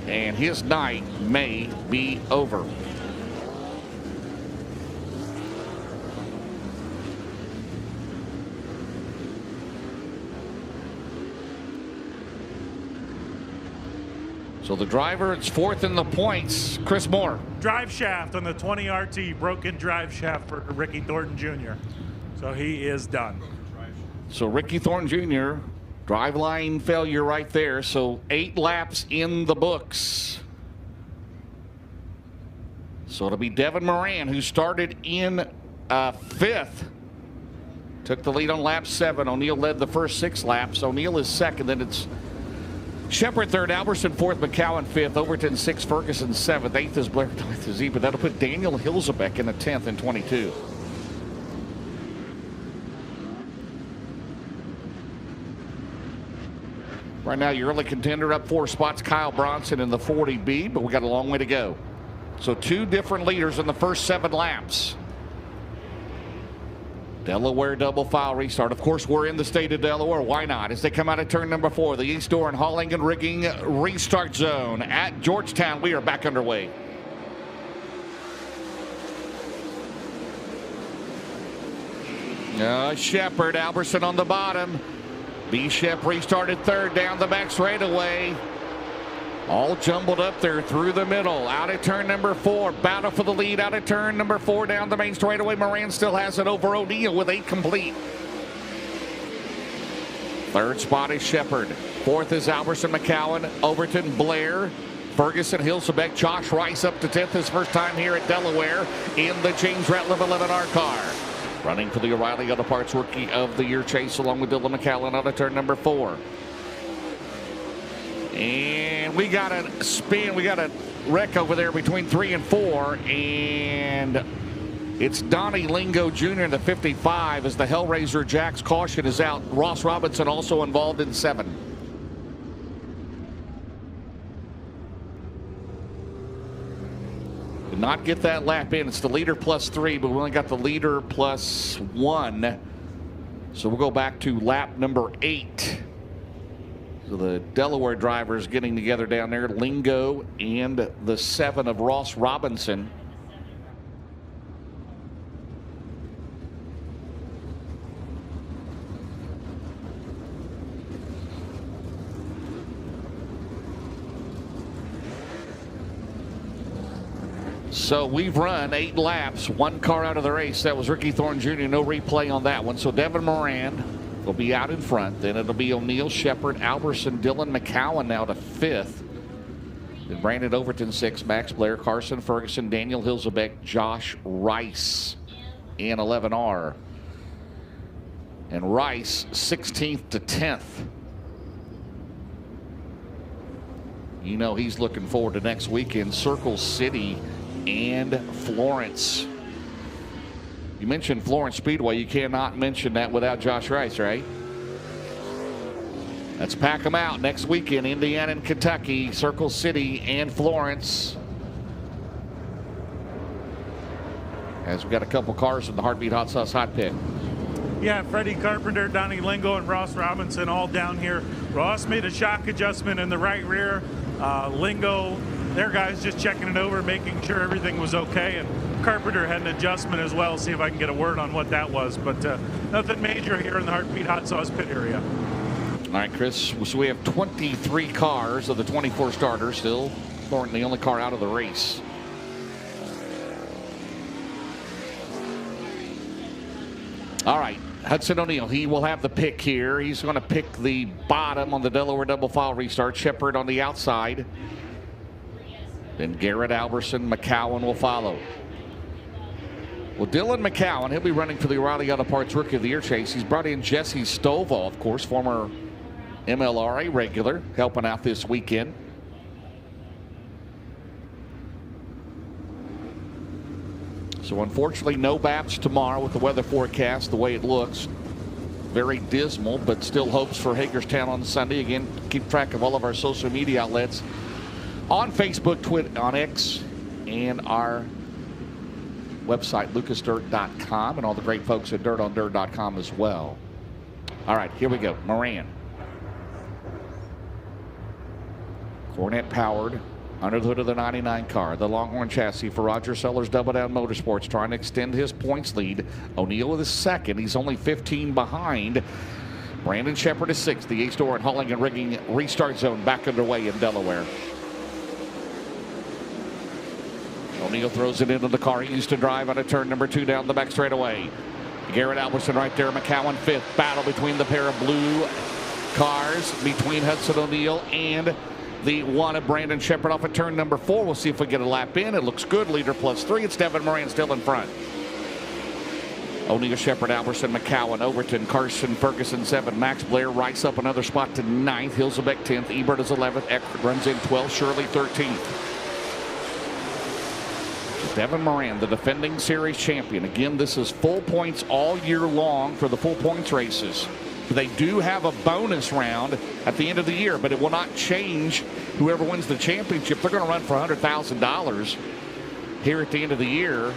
and his night may be over. So the driver, it's fourth in the points. Chris Moore. Drive shaft on the 20 RT, broken drive shaft for Ricky Thornton Jr. So he is done. So Ricky Thornton Jr., driveline failure right there. So 8 laps in the books. So it'll be Devin Moran, who started in 5th. Took the lead on lap 7. O'Neill led the first 6 laps. O'Neill is second. Then it's Shepard third, Alberson fourth, McCowan fifth, Overton sixth, Ferguson 7th, 8th is Blair, 9th is but that'll put Daniel Hilzebeck in the 10th and 22. Right now, your early contender up 4 spots, Kyle Bronson in the 40B, but we got a long way to go. So 2 different leaders in the first 7 laps. Delaware double file restart. Of course, we're in the state of Delaware. Why not? As they come out of turn number 4, the East Door and Hauling and Rigging restart zone at Georgetown. We are back underway. Shepard, Alberson on the bottom. B-Shep restarted third down the back straightaway. All jumbled up there through the middle. Out at turn number 4. Battle for the lead out at turn number 4 down the main straightaway. Moran still has it over O'Neill with 8 complete. Third spot is Shepard. 4th is Alberson, McCowan, Overton, Blair, Ferguson, Hilzebeck, Josh Rice up to 10th his first time here at Delaware in the James Ratliff 11R car. Running for the O'Reilly Auto Parts Rookie of the Year chase along with Dylan McCallum out of turn number 4. And we got a spin. We got a wreck over there between 3 and 4. And it's Donnie Lingo Jr. in the 55 as the Hellraiser Jack's caution is out. Ross Robinson also involved in 7. Did not get that lap in. It's the leader plus 3, but we only got the leader plus 1. So we'll go back to lap number 8. So the Delaware drivers getting together down there, Lingo and the 7 of Ross Robinson. So we've run 8 laps, 1 car out of the race. That was Ricky Thornton Jr. No replay on that one. So Devin Moran will be out in front. Then it'll be O'Neill, Shepard, Alberson, Dylan McCowan now to 5th. Then Brandon Overton 6th, Max Blair, Carson Ferguson, Daniel Hilzebeck, Josh Rice in 11R. And Rice 16th to 10th. You know he's looking forward to next weekend, Circle City and Florence. You mentioned Florence Speedway. You cannot mention that without Josh Rice, right? Let's pack them out next weekend. Indiana and Kentucky, Circle City and Florence. As we've got a couple cars in the Heartbeat Hot Sauce Hot Pit. Yeah, Freddie Carpenter, Donnie Lingo, and Ross Robinson all down here. Ross made a shock adjustment in the right rear. Lingo, their guys just checking it over, making sure everything was okay. And Carpenter had an adjustment as well. See if I can get a word on what that was. But nothing major here in the Heartbeat Hot Sauce pit area. All right, Chris. So we have 23 cars of the 24 starters. Still Thornton, the only car out of the race. All right. Hudson O'Neill, he will have the pick here. He's going to pick the bottom on the Delaware double file restart. Shepard on the outside. Then Garrett Alberson, McCowan will follow. Well, Dylan McCowan, he'll be running for the O'Reilly Auto Parts Rookie of the Year chase. He's brought in Jesse Stovall, of course, former MLRA regular, helping out this weekend. So unfortunately, no BAPS tomorrow with the weather forecast the way it looks. Very dismal, but still hopes for Hagerstown on Sunday. Again, keep track of all of our social media outlets on Facebook, Twitter, on X, and our website, lucasdirt.com, and all the great folks at dirtondirt.com as well. All right, here we go. Moran. Cornet powered. Under the hood of the 99 car, the Longhorn chassis for Roger Sellers Double Down Motorsports, trying to extend his points lead. O'Neill with his second. He's only 15 behind. Brandon Shepard is 6th. The A-Store and Hauling and Rigging restart zone back underway in Delaware. O'Neal throws it into the car he used to drive out of turn number 2 down the back straightaway. Garrett Albertson right there. McCowan 5th. Battle between the pair of blue cars between Hudson O'Neal and the one of Brandon Shepard off at turn number 4. We'll see if we get a lap in. It looks good. Leader +3. It's Devin Moran still in front. O'Neal, Shepard, Albertson, McCowan, Overton, Carson, Ferguson 7, Max Blair, Rice up another spot to 9th, Hilsebeck 10th, Ebert is 11th, Eckert runs in 12th, Shirley 13th. Devin Moran, the defending series champion. Again, this is full points all year long for the full points races. They do have a bonus round at the end of the year, but it will not change whoever wins the championship. They're going to run for $100,000 here at the end of the year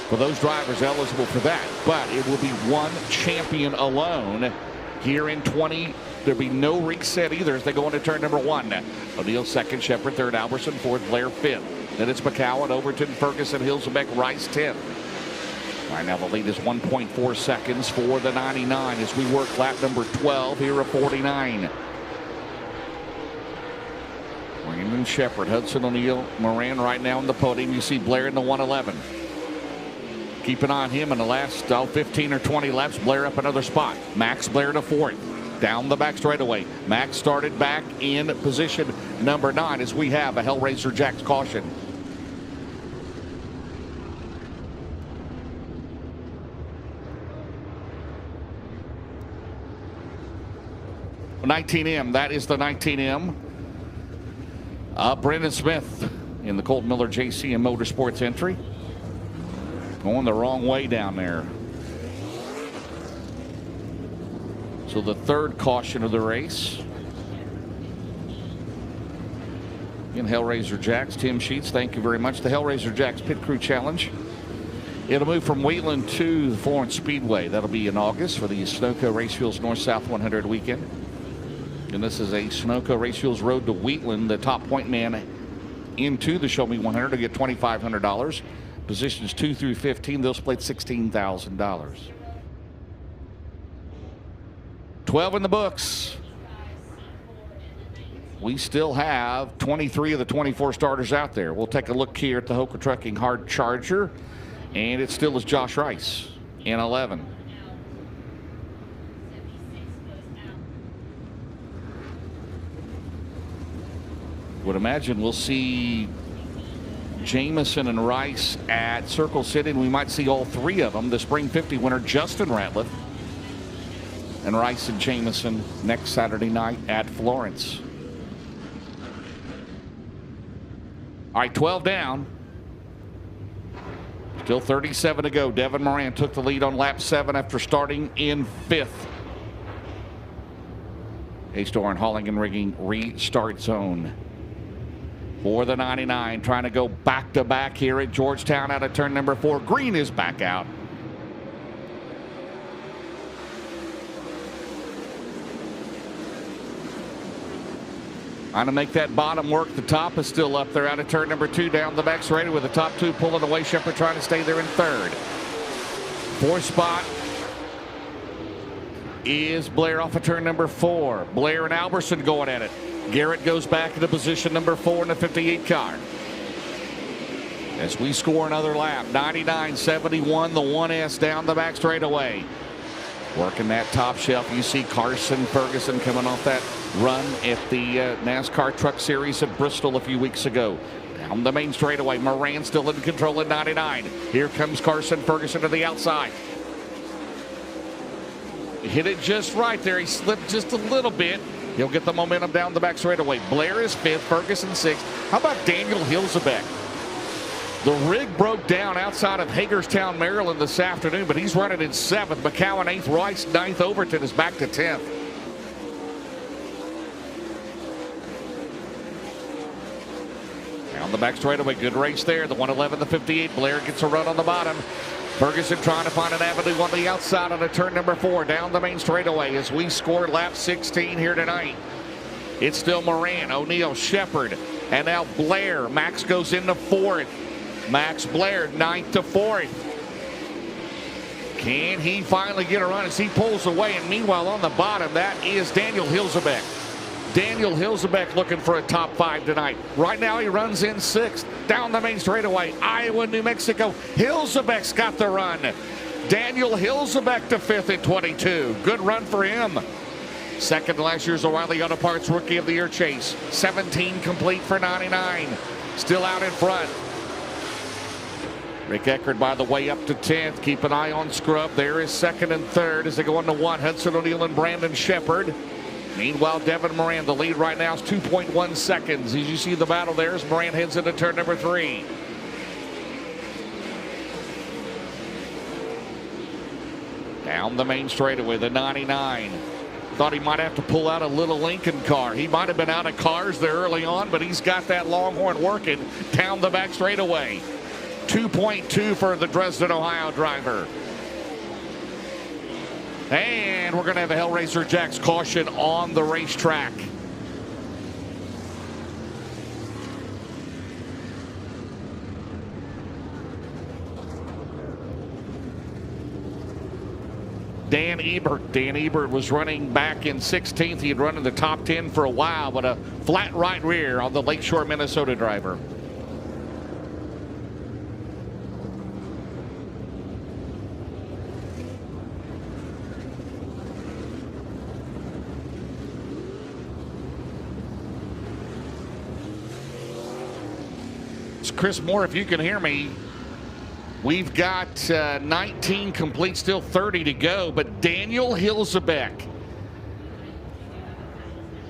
for those drivers eligible for that. But it will be one champion alone here in 20. There'll be no reset either as they go into turn number 1. O'Neal 2nd, Shepard 3rd, Albertson 4th, Blair 5th. Then it's McCowan, Overton, Ferguson, Hilsebeck, Rice 10th. Right now the lead is 1.4 seconds for the 99 as we work lap number 12 here of 49. Brandon Shepard, Hudson O'Neal, Moran right now in the podium. You see Blair in the 111. Keep an eye on him in the last 15 or 20 laps. Blair up another spot. Max Blair to 4th. Down the back straightaway. Max started back in position number 9 as we have a Hellraiser Jack's caution. $19M, that is the 19M. Brendan Smith in the Colt Miller JCM Motorsports entry. Going the wrong way down there. So the 3rd caution of the race. In Hellraiser Jacks, Tim Sheets, thank you very much. The Hellraiser Jacks Pit Crew Challenge. It'll move from Wheatland to the Florence Speedway. That'll be in August for the Sunoco Race Fuels North-South 100 weekend. And this is a Sunoco Race Fuels Road to Wheatland. The top point man into the Show Me 100 to get $2,500. Positions 2 through 15, they'll split $16,000. 12 in the books. We still have 23 of the 24 starters out there. We'll take a look here at the Hoka Trucking Hard Charger, and it still is Josh Rice in 11. Would imagine we'll see Jamison and Rice at Circle City, and we might see all 3 of them. The Spring 50 winner, Justin Ratliff, and Rice and Jamison next Saturday night at Florence. All right, 12 down. Still 37 to go. Devin Moran took the lead on lap 7 after starting in 5th. Haystor and Hauling and Rigging restart zone. For the 99, trying to go back-to-back here at Georgetown out of turn number 4. Green is back out. Trying to make that bottom work. The top is still up there out of turn number 2 down the back straight with the top 2 pulling away. Shepard trying to stay there in 3rd. 4th spot is Blair off of turn number 4. Blair and Albertson going at it. Garrett goes back into position number 4 in the 58 car. As we score another lap, 99.71, the 1S down the back straightaway. Working that top shelf, you see Carson Ferguson coming off that run at the NASCAR Truck Series at Bristol a few weeks ago. Down the main straightaway, Moran still in control at 99. Here comes Carson Ferguson to the outside. Hit it just right there. He slipped just a little bit. He'll get the momentum down the back straightaway. Blair is 5th, Ferguson 6th. How about Daniel Hilsebeck? The rig broke down outside of Hagerstown, Maryland this afternoon, but he's running in 7th. McCowan 8th, Rice 9th, Overton is back to 10th. Down the back straightaway, good race there. The 111, the 58. Blair gets a run on the bottom. Ferguson trying to find an avenue on the outside on the turn number 4 down the main straightaway as we score lap 16 here tonight. It's still Moran, O'Neal, Shepard, and now Blair. Max goes into 4th. Max Blair 9th to 4th. Can he finally get a run as he pulls away? And meanwhile on the bottom, that is Daniel Hilsebeck. Daniel Hilsebeck looking for a top 5 tonight. Right now he runs in 6th. Down the main straightaway, Iowa, New Mexico. Hilsebeck's got the run. Daniel Hilsebeck to 5th in 22. Good run for him. Second to last year's O'Reilly Auto Parts Rookie of the Year chase. 17 complete for 99. Still out in front. Rick Eckert, by the way, up to 10th. Keep an eye on Scrub. There is 2nd and 3rd as they go into 1. Hudson O'Neal and Brandon Shepard. Meanwhile, Devin Moran, the lead right now is 2.1 seconds. As you see the battle there as Moran heads into turn number 3. Down the main straightaway, the 99. Thought he might have to pull out a little Lincoln car. He might have been out of cars there early on, but he's got that Longhorn working down the back straightaway. 2.2 for the Dresden, Ohio driver. And we're going to have a Hellraiser Jack's caution on the racetrack. Dan Ebert. Dan Ebert was running back in 16th. He had run in the top 10 for a while, but a flat right rear on the Lakeshore, Minnesota driver. Chris Moore, if you can hear me, we've got 19 complete, still 30 to go, but Daniel Hilsebeck,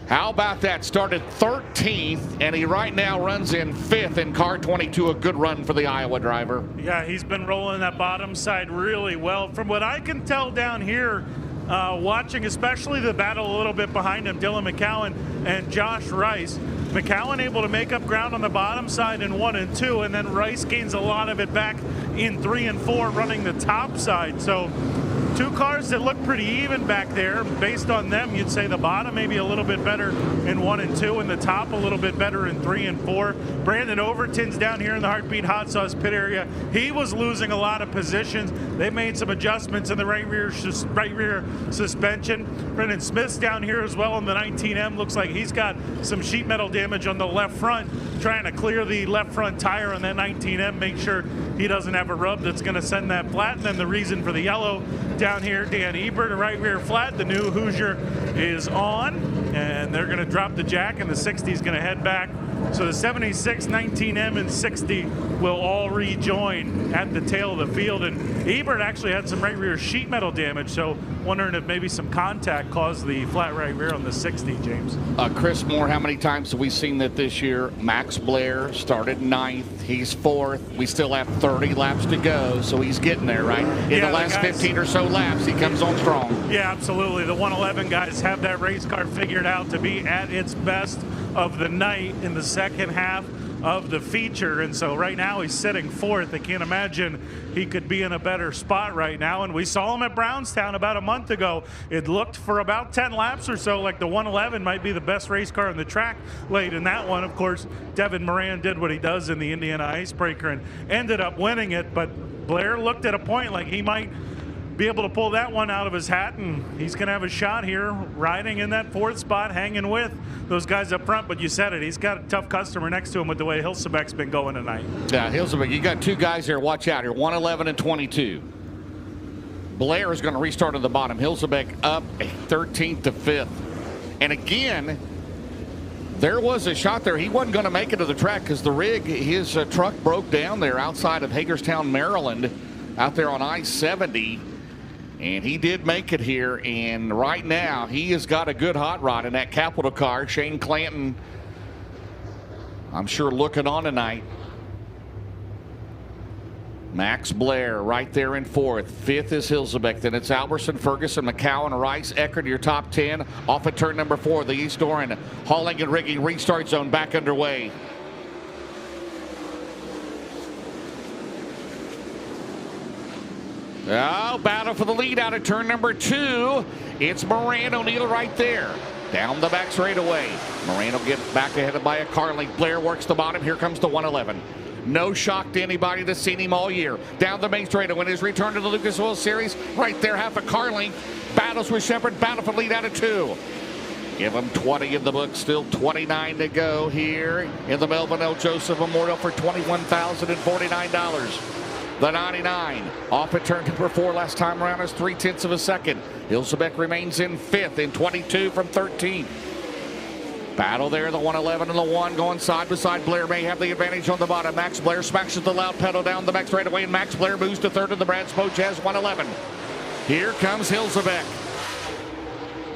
how about that? Started 13th, and he right now runs in 5th in car 22. A good run for the Iowa driver. Yeah, he's been rolling that bottom side really well. From what I can tell down here, watching especially the battle a little bit behind him, Dylan McCowan and Josh Rice. McCowan able to make up ground on the bottom side in 1 and 2, and then Rice gains a lot of it back in 3 and 4 running the top side. So 2 cars that look pretty even back there. Based on them, you'd say the bottom maybe a little bit better in 1 and 2, and the top a little bit better in 3 and 4. Brandon Overton's down here in the Heartbeat Hot Sauce pit area. He was losing a lot of positions. They made some adjustments in the right rear suspension. Brendan Smith's down here as well in the 19M. Looks like he's got some sheet metal damage on the left front, trying to clear the left front tire on that 19M, make sure he doesn't have a rub that's going to send that flat. And then the reason for the yellow down here, Dan Ebert, a right rear flat. The new Hoosier is on, and they're going to drop the jack, and the 60 is going to head back. So the 76, 19M, and 60 will all rejoin at the tail of the field. And Ebert actually had some right rear sheet metal damage, so wondering if maybe some contact caused the flat right rear on the 60, James. Chris Moore, how many times have we seen that this year? Max Blair started 9th. He's 4th. We still have 30 laps to go, so he's getting there, right? In the last 15 or so laps, he comes on strong. Yeah, absolutely. The 111 guys have that race car figured out to be at its best of the night in the second half of the feature, and so right now he's sitting 4th. I can't imagine he could be in a better spot right now, and we saw him at Brownstown about a month ago. It looked for about 10 laps or so like the 111 might be the best race car on the track late in that one. Of course, Devin Moran did what he does in the Indiana Icebreaker and ended up winning it, but Blair looked at a point like he might be able to pull that one out of his hat, and he's going to have a shot here riding in that 4th spot, hanging with those guys up front. But you said it, he's got a tough customer next to him with the way Hilsebeck's been going tonight. Yeah, Hilsebeck, you got 2 guys here. Watch out here, 111 and 22. Blair is going to restart at the bottom. Hilsebeck up 13th to 5th. And again, there was a shot there. He wasn't going to make it to the track because the rig, his truck broke down there outside of Hagerstown, Maryland, out there on I-70. And he did make it here, and right now he has got a good hot rod in that capital car. Shane Clanton, I'm sure, looking on tonight. Max Blair right there in 4th. 5th is Hilsebeck. Then it's Alberson, Ferguson, McCowan, Rice, Eckert, your top 10. Off at turn number 4, the East Orin hauling and rigging restart zone back underway. Oh, battle for the lead out of turn number 2. It's Moran O'Neal right there. Down the back straightaway. Moran will get back ahead by a car link. Blair works the bottom. Here comes the 111. No shock to anybody that's seen him all year. Down the main straightaway in his return to the Lucas Oil Series. Right there, half a car length. Battles with Shepard. Battle for the lead out of 2. Give them 20 in the book, still 29 to go here in the Melvin L. Joseph Memorial for $21,049. The 99 off at turn number 4 last time around is 0.3 of a second. Hilsebeck remains in 5th in 22 from 13. Battle there, the 111 and the 1 going side by side. Blair may have the advantage on the bottom. Max Blair smashes the loud pedal down the back straightaway, and Max Blair moves to 3rd in the Brad Spojaz 111. Here comes Hilsebeck.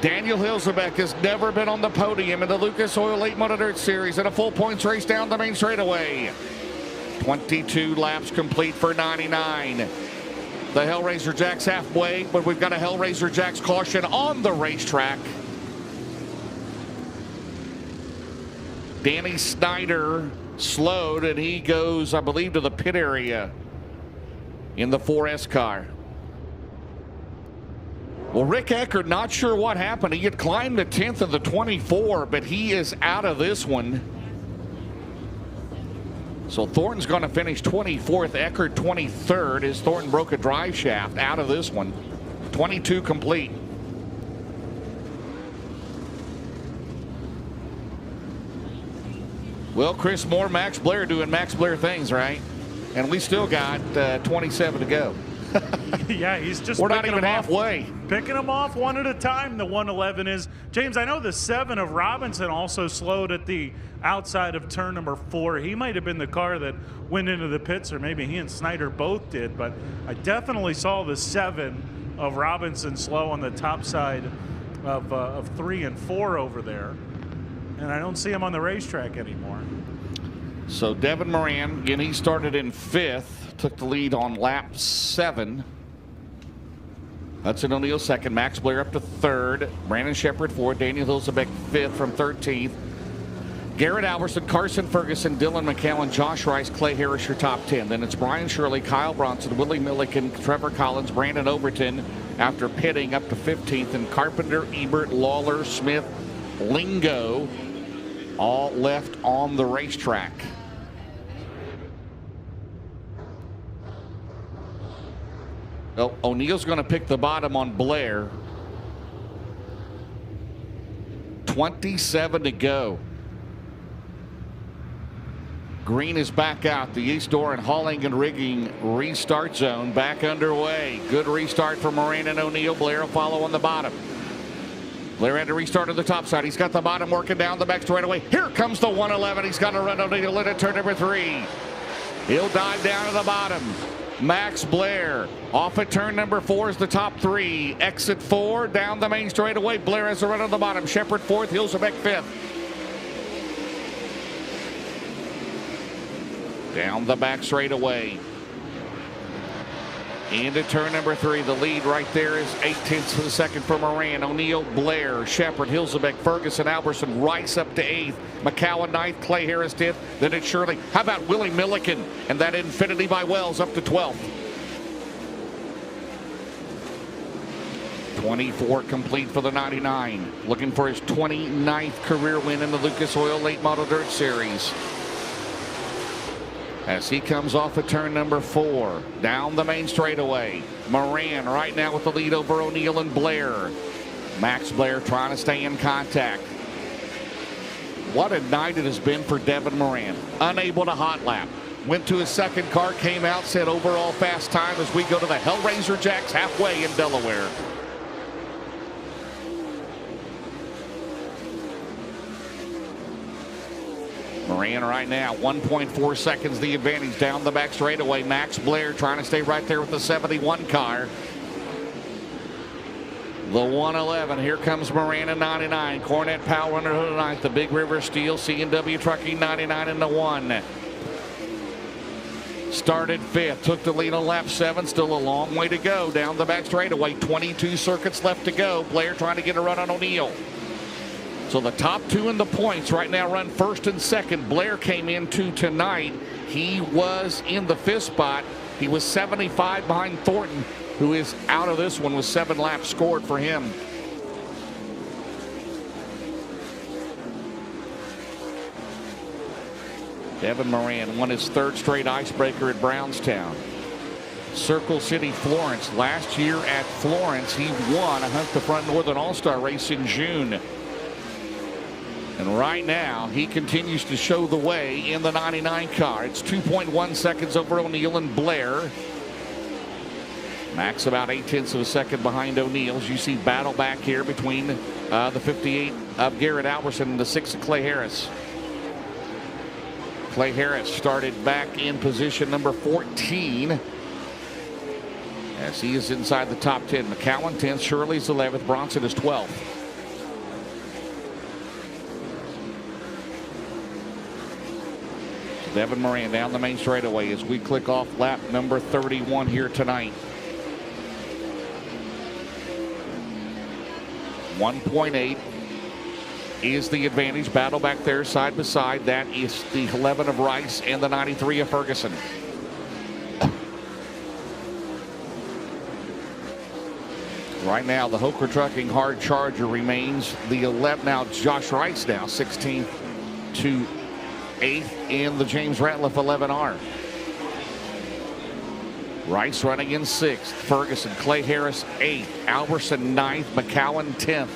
Daniel Hilsebeck has never been on the podium in the Lucas Oil Late Model Dirt Series in a full points race down the main straightaway. 22 laps complete for 99. The Hellraiser Jacks halfway, but we've got a Hellraiser Jacks caution on the racetrack. Danny Snyder slowed, and he goes, I believe, to the pit area in the 4S car. Well, Rick Eckert, not sure what happened. He had climbed the 10th of the 24, but he is out of this one. So Thornton's going to finish 24th, Eckert 23rd, as Thornton broke a drive shaft out of this one. 22 complete. Well, Chris Moore, Max Blair doing Max Blair things, right? And we still got 27 to go. Yeah, he's just we're not even halfway. Picking them off one at a time. The 111 is James. I know the 7 of Robinson also slowed at the outside of turn number 4. He might have been the car that went into the pits, or maybe he and Snyder both did. But I definitely saw the 7 of Robinson slow on the top side of 3 and 4 over there, and I don't see him on the racetrack anymore. So Devin Moran, again, he started in 5th, took the lead on lap 7. Hudson O'Neal 2nd, Max Blair up to 3rd, Brandon Shepard 4th, Daniel Hilsebeck 5th from 13th. Garrett Alverson, Carson Ferguson, Dylan McCowan, Josh Rice, Clay Harris, your top 10. Then it's Brian Shirley, Kyle Bronson, Willie Milliken, Trevor Collins, Brandon Overton after pitting up to 15th, and Carpenter, Ebert, Lawler, Smith, Lingo all left on the racetrack. Oh, O'Neal's going to pick the bottom on Blair. 27 to go. Green is back out. The east door and hauling and rigging restart zone back underway. Good restart for Moran and O'Neal. Blair will follow on the bottom. Blair had to restart on the top side. He's got the bottom working down the back straightaway. Here comes the 111. He's got to run O'Neal in at turn number 3. He'll dive down to the bottom. Max Blair off at turn number 4 is the top 3. Exit 4 down the main straightaway. Blair has a run on the bottom. Shepard 4th, Hilsebeck 5th. Down the back straightaway. Into turn number 3. The lead right there is 0.8 of a second for Moran. O'Neal, Blair, Shepard, Hilsebeck, Ferguson, Alberson, Rice up to 8th. McCowan 9th, Clay Harris 10th. Then it's Shirley. How about Willie Milliken? And that Infinity by Wells up to 12th. 24 complete for the 99. Looking for his 29th career win in the Lucas Oil Late Model Dirt Series. As he comes off at turn number 4, down the main straightaway. Moran right now with the lead over O'Neal and Blair. Max Blair trying to stay in contact. What a night it has been for Devin Moran. Unable to hot lap. Went to his second car, came out, said overall fast time as we go to the Hellraiser Jacks halfway in Delaware. Moran right now, 1.4 seconds the advantage down the back straightaway. Max Blair trying to stay right there with the 71 car. The 111, here comes Moran in 99. Cornette Powell under hood 9th. The Big River Steel, C&W Trucking 99 in the 1. Started 5th, took the lead on lap 7. Still a long way to go down the back straightaway. 22 circuits left to go. Blair trying to get a run on O'Neal. So the top 2 in the points right now run 1st and 2nd. Blair came into tonight. He was in the 5th spot. He was 75 behind Thornton, who is out of this one with 7 laps scored for him. Devin Moran won his 3rd straight icebreaker at Brownstown. Circle City, Florence. Last year at Florence, he won a Hunt the Front Northern All-Star race in June. And right now, he continues to show the way in the 99 car. It's 2.1 seconds over O'Neal and Blair. Max about 0.8 of a second behind O'Neal. As you see battle back here between the 58 of Garrett Alberson and the 6 of Clay Harris. Clay Harris started back in position number 14 as he is inside the top 10. McCowan 10th, Shirley's 11th, Bronson is 12th. Devin Moran down the main straightaway as we click off lap number 31 here tonight. 1.8 is the advantage. Battle back there side by side. That is the 11 of Rice and the 93 of Ferguson. Right now, the Hoker Trucking Hard Charger remains the 11. Now, Josh Rice now 16th to 8th in the James Ratliff 11R. Rice running in 6th. Ferguson, Clay Harris 8th. Alberson 9th. McCowan 10th.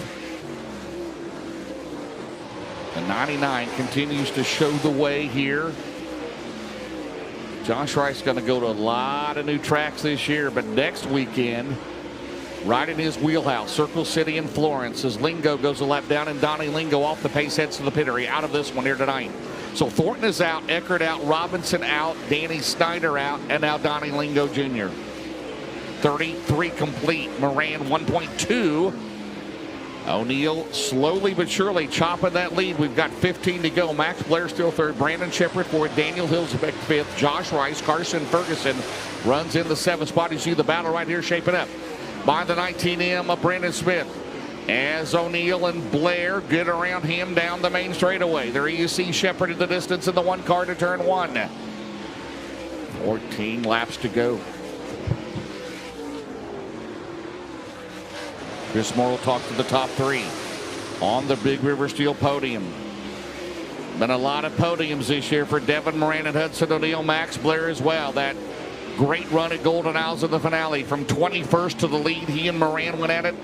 The 99 continues to show the way here. Josh Rice going to go to a lot of new tracks this year, but next weekend, right in his wheelhouse, Circle City and Florence, as Lingo goes a lap down and Donnie Lingo off the pace, heads to the pit area. Out of this one here tonight. So Thornton is out, Eckert out, Robinson out, Danny Snyder out, and now Donnie Lingo Jr. 33 complete. Moran 1.2. O'Neal slowly but surely chopping that lead. We've got 15 to go. Max Blair still third. Brandon Shepard fourth. Daniel Hilsbeck fifth. Josh Rice, Carson Ferguson runs in the 7th spot. You see the battle right here shaping up. By the 19M of Brandon Smith. As O'Neal and Blair get around him down the main straightaway. There you see Shepard in the distance in the 1 car to turn 1. 14 laps to go. Chris Moore will talk to the top 3 on the Big River Steel podium. Been a lot of podiums this year for Devin Moran and Hudson O'Neal, Max Blair as well. That great run at Golden Isles in the finale. From 21st to the lead, he and Moran went at it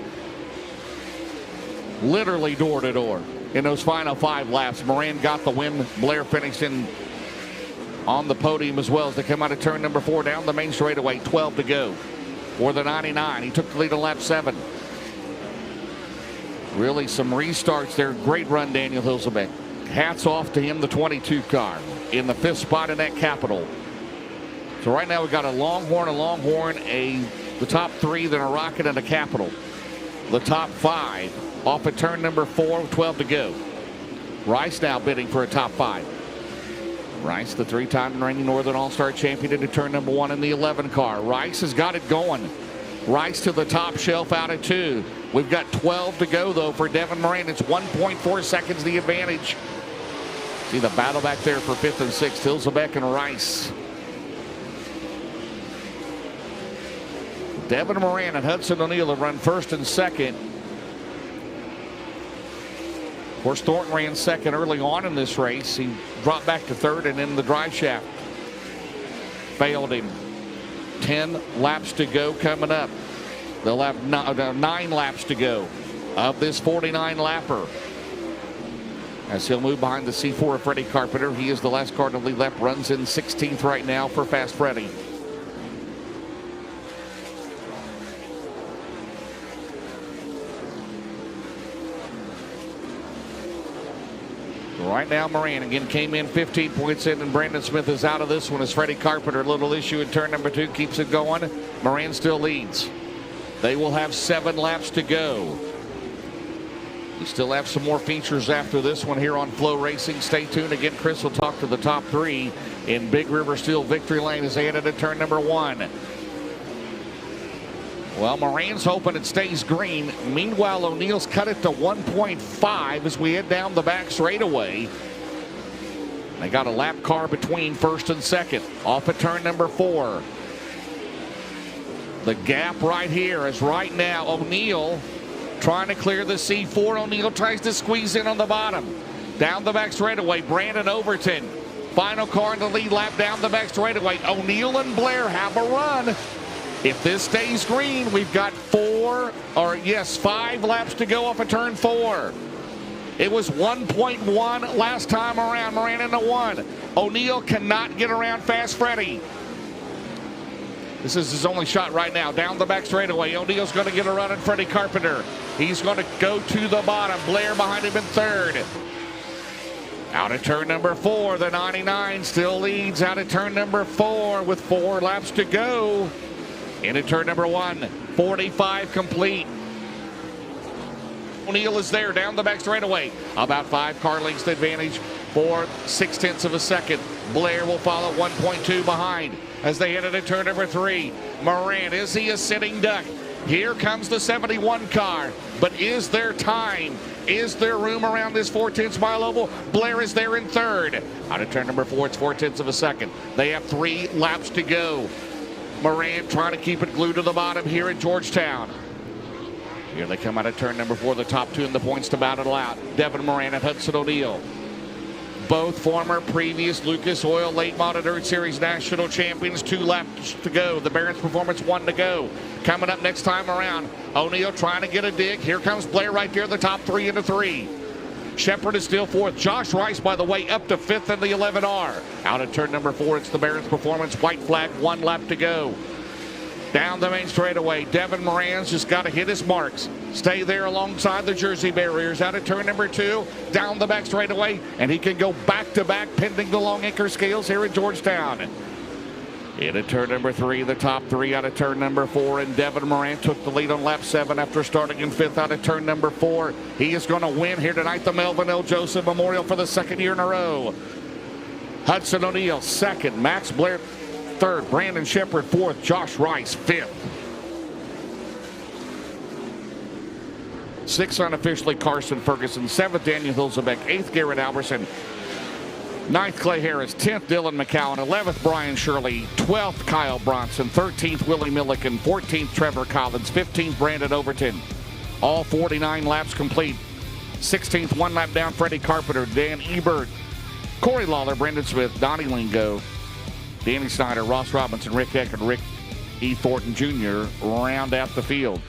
literally door to door in those final 5 laps. Moran got the win. Blair finished in on the podium as well as they come out of turn number 4 down the main straightaway. 12 to go for the 99. He took the lead on lap 7. Really some restarts there. Great run, Daniel Hilsbeck. Hats off to him, the 22 car in the 5th spot in that Capital. So right now we've got a Longhorn, the top 3, then a Rocket and a Capital. The top 5 off at turn number 4, 12 to go. Rice now bidding for a top 5. Rice, the 3-time reigning Northern All-Star champion, into turn number 1 in the 11 car. Rice has got it going. Rice to the top shelf out at 2. We've got 12 to go, though, for Devin Moran. It's 1.4 seconds the advantage. See the battle back there for 5th and 6th. Hilsbeck and Rice. Devin Moran and Hudson O'Neal have run 1st and 2nd. Of course, Thornton ran 2nd early on in this race. He dropped back to 3rd, and then the drive shaft failed him. 10 laps to go coming up. They'll have 9 laps to go of this 49 lapper. As he'll move behind the C4 of Freddie Carpenter. He is the last car to lead lap. Runs in 16th right now for Fast Freddie. Right now, Moran again came in 15 points in, and Brandon Smith is out of this one as Freddie Carpenter, a little issue in turn number 2, keeps it going. Moran still leads. They will have 7 laps to go. We still have some more features after this one here on FloRacing. Stay tuned. Again, Chris will talk to the top 3 in Big River Steel Victory Lane as they head into turn number 1. Well, Moran's hoping it stays green. Meanwhile, O'Neal's cut it to 1.5 as we head down the back straightaway. They got a lap car between 1st and 2nd. Off at turn number 4. The gap right here is right now O'Neal trying to clear the C4. O'Neal tries to squeeze in on the bottom. Down the back straightaway, Brandon Overton. Final car in the lead lap down the back straightaway. O'Neal and Blair have a run. If this stays green, we've got 5 laps to go off of turn 4. It was 1.1 last time around. Moran in the 1. O'Neal cannot get around Fast Freddy. This is his only shot right now. Down the back straightaway. O'Neal's going to get a run at Freddie Carpenter. He's going to go to the bottom. Blair behind him in 3rd. Out at turn number 4, the 99 still leads out at turn number 4 with 4 laps to go. Into turn number 1, 45 complete. O'Neal is there down the back straightaway. About 5 car lengths advantage for 0.6 of a second. Blair will follow 1.2 behind as they head into turn number 3. Moran, is he a sitting duck? Here comes the 71 car, but is there time? Is there room around this 4/10 mile oval? Blair is there in 3rd. Out of turn number 4, it's 0.4 of a second. They have 3 laps to go. Moran trying to keep it glued to the bottom here at Georgetown. Here they come out of turn number 4, the top 2 in the points to battle it out. Devin Moran and Hudson O'Neal. Both former previous Lucas Oil Late Model Dirt Series national champions. 2 laps to go. The Barron's Performance 1 to go. Coming up next time around, O'Neal trying to get a dig. Here comes Blair right there, the top 3 into 3. Shepard is still 4th. Josh Rice, by the way, up to 5th in the 11R. Out at turn number 4, it's the Barron's Performance. White flag, 1 lap to go. Down the main straightaway, Devin Moran's just got to hit his marks. Stay there alongside the Jersey barriers. Out at turn number 2, down the back straightaway, and he can go back-to-back pending the long anchor scales here at Georgetown. In at turn number 3, the top 3 out of turn number 4, and Devin Moran took the lead on lap 7 after starting in 5th out of turn number 4. He is going to win here tonight, the Melvin L. Joseph Memorial for the 2nd year in a row. Hudson O'Neal 2nd, Max Blair 3rd, Brandon Shepard 4th, Josh Rice 5th. 6th unofficially Carson Ferguson, 7th Daniel Hilzebeck, 8th Garrett Alberson, 9th Clay Harris, 10th Dylan McCowan, 11th Brian Shirley, 12th Kyle Bronson, 13th Willie Milliken, 14th Trevor Collins, 15th Brandon Overton. All 49 laps complete. 16th, 1 lap down, Freddie Carpenter, Dan Ebert, Corey Lawler, Brendan Smith, Donnie Lingo, Danny Snyder, Ross Robinson, Rick Eckert, Rick E. Thornton Jr. round out the field.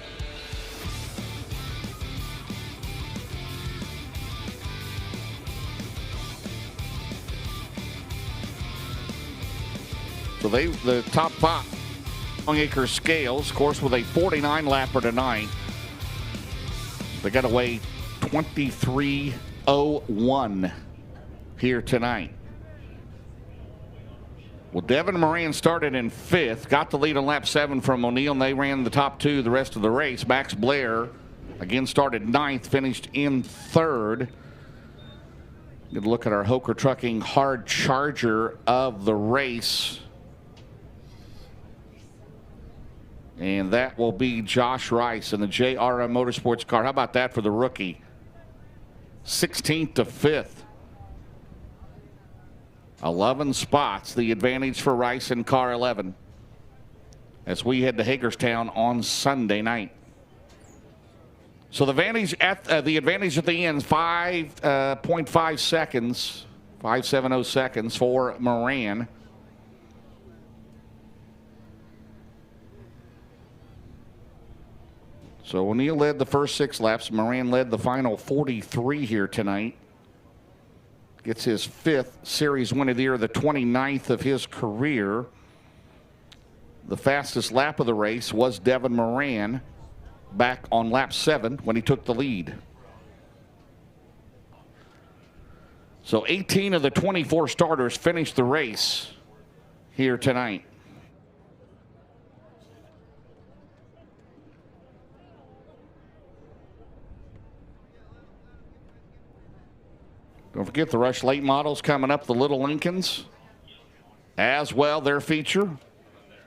So the top 5 long acre scales, of course, with a 49 lapper tonight. They got away 23:01 here tonight. Well, Devin Moran started in 5th, got the lead on lap 7 from O'Neal, and they ran the top 2 the rest of the race. Max Blair, again, started 9th, finished in 3rd. Good look at our Hoker Trucking hard charger of the race. And that will be Josh Rice in the JRM Motorsports car. How about that for the rookie? 16th to 5th. 11 spots, the advantage for Rice in car 11 as we head to Hagerstown on Sunday night. So the advantage at the end, 5.5 seconds, 5.70 seconds for Moran. So O'Neal led the first 6 laps. Moran led the final 43 here tonight. Gets his 5th series win of the year, the 29th of his career. The fastest lap of the race was Devin Moran back on lap 7 when he took the lead. So 18 of the 24 starters finished the race here tonight. Don't forget the Rush Late models coming up, the Little Lincolns as well, their feature.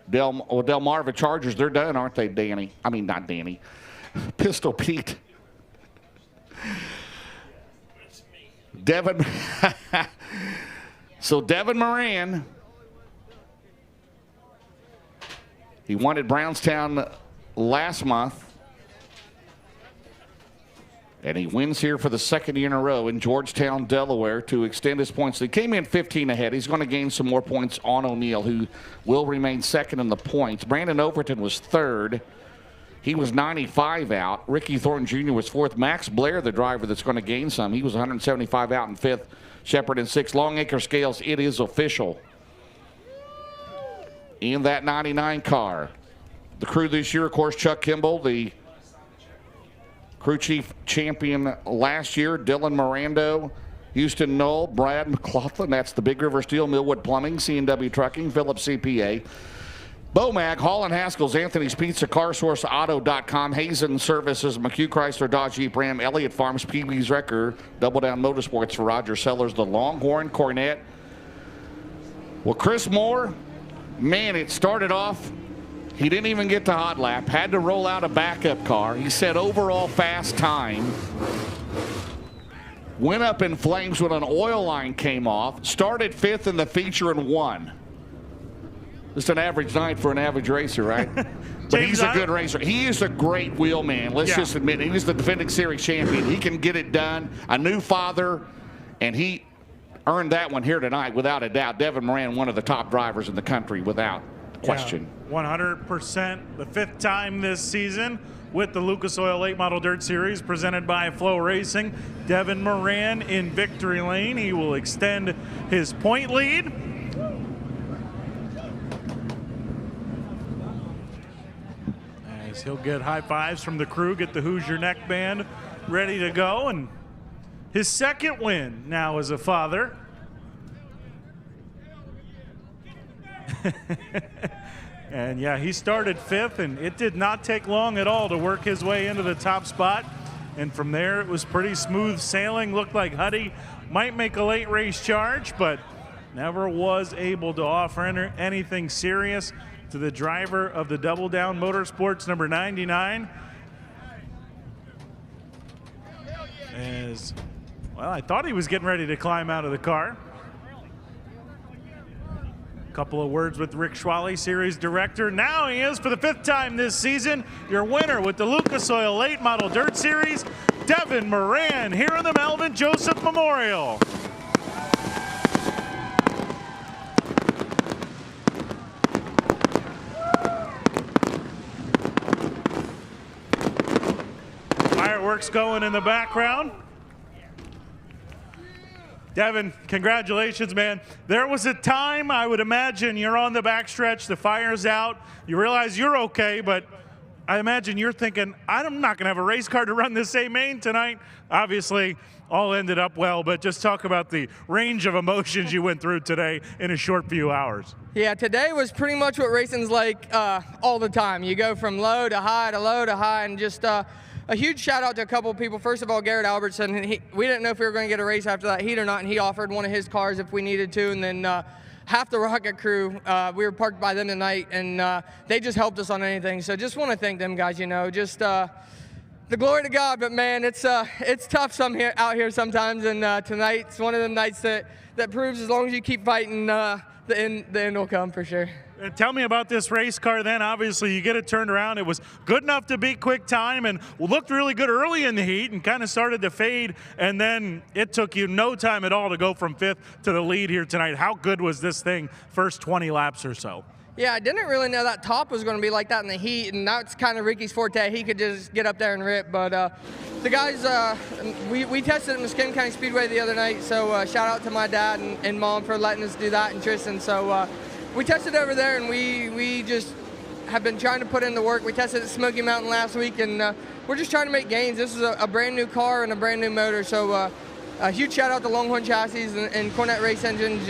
Delmarva Chargers, they're done, aren't they, Danny? I mean, not Danny. Pistol Pete. Devin. So Devin Moran, he won at Brownstown last month. And he wins here for the 2nd year in a row in Georgetown, Delaware, to extend his points. He came in 15 ahead. He's going to gain some more points on O'Neal, who will remain 2nd in the points. Brandon Overton was 3rd. He was 95 out. Ricky Thornton Jr. was 4th. Max Blair, the driver that's going to gain some, he was 175 out in 5th. Shepard in 6th. Longacre Scales, it is official. In that 99 car. The crew this year, of course, Chuck Kimball, the crew chief champion last year. Dylan Mirando, Houston Knoll, Brad McLaughlin, that's the Big River Steel, Millwood Plumbing, C&W Trucking, Phillips CPA. Bomag, Hall & Haskell's, Anthony's Pizza, CarSourceAuto.com, Hazen Services, McHugh Chrysler, Dodge Jeep Ram, Elliott Farms, PB's Wrecker, Double Down Motorsports for Roger Sellers, the Longhorn, Cornette. Well, Chris Moore, man, it started off, he didn't even get to hot lap, had to roll out a backup car. He said overall fast time. Went up in flames when an oil line came off, started 5th in the feature and won. Just an average night for an average racer, right? But he's a good racer. He is a great wheelman. Let's just admit it. He's the defending series champion. He can get it done. A new father, and he earned that one here tonight without a doubt. Devin Moran, one of the top drivers in the country without question. 100%. The 5th time this season with the Lucas Oil Late Model Dirt Series presented by FloRacing. Devin Moran in victory lane. He will extend his point lead. As he'll get high fives from the crew, get the Hoosier neck band ready to go. And his 2nd win now as a father. And yeah, he started 5th, and it did not take long at all to work his way into the top spot. And from there, it was pretty smooth sailing. Looked like Huddy might make a late race charge, but never was able to offer anything serious to the driver of the Double Down Motorsports, number 99. As, well, I thought he was getting ready to climb out of the car. Couple of words with Rick Schwally, series director. Now he is, for the 5th time this season, your winner with the Lucas Oil Late Model Dirt Series, Devin Moran, here in the Melvin Joseph Memorial. Fireworks going in the background. Devin, congratulations, man. There was a time, I would imagine, you're on the backstretch, the fire's out, you realize you're okay, but I imagine you're thinking, I'm not going to have a race car to run this A main tonight. Obviously, all ended up well, but just talk about the range of emotions you went through today in a short few hours. Yeah, today was pretty much what racing's like all the time. You go from low to high to low to high, and just a huge shout out to a couple of people. First of all, Garrett Albertson. We didn't know if we were going to get a race after that heat or not, and he offered one of his cars if we needed to. And then half the Rocket crew, we were parked by them tonight, and they just helped us on anything. So just want to thank them guys. You know, just the glory to God. But man, it's tough out here sometimes. And tonight's one of them nights that proves as long as you keep fighting, the end will come for sure. Tell me about this race car then. Obviously, you get it turned around. It was good enough to beat quick time and looked really good early in the heat and kind of started to fade. And then it took you no time at all to go from 5th to the lead here tonight. How good was this thing first 20 laps or so? Yeah, I didn't really know that top was going to be like that in the heat, and that's kind of Ricky's forte. He could just get up there and rip. But the guys, we tested at Muskegon County Speedway the other night, so shout out to my dad and mom for letting us do that, and Tristan. So we tested over there, and we just have been trying to put in the work. We tested at Smoky Mountain last week, and we're just trying to make gains. This is a brand new car and a brand new motor, so a huge shout out to Longhorn Chassis and Cornette Race Engine.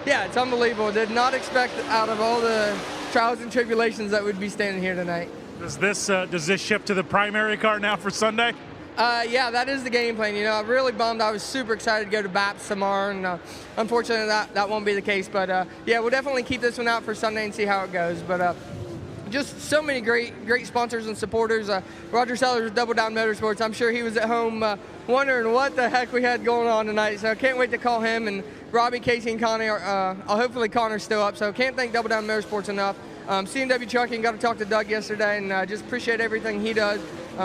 Yeah, it's unbelievable. Did not expect out of all the trials and tribulations that we'd be standing here tonight. Does this ship to the primary car now for Sunday? Yeah, that is the game plan. You know, I'm really bummed. I was super excited to go to BAPS tomorrow, and unfortunately that won't be the case. But yeah, we'll definitely keep this one out for Sunday and see how it goes. But just so many great sponsors and supporters. Roger Sellers with Double Down Motorsports. I'm sure he was at home wondering what the heck we had going on tonight. So I can't wait to call him. And Robbie, Casey, and Connie. Hopefully Connor's still up. So can't thank Double Down Motorsports enough. C&W Trucking, got to talk to Doug yesterday, and just appreciate everything he does.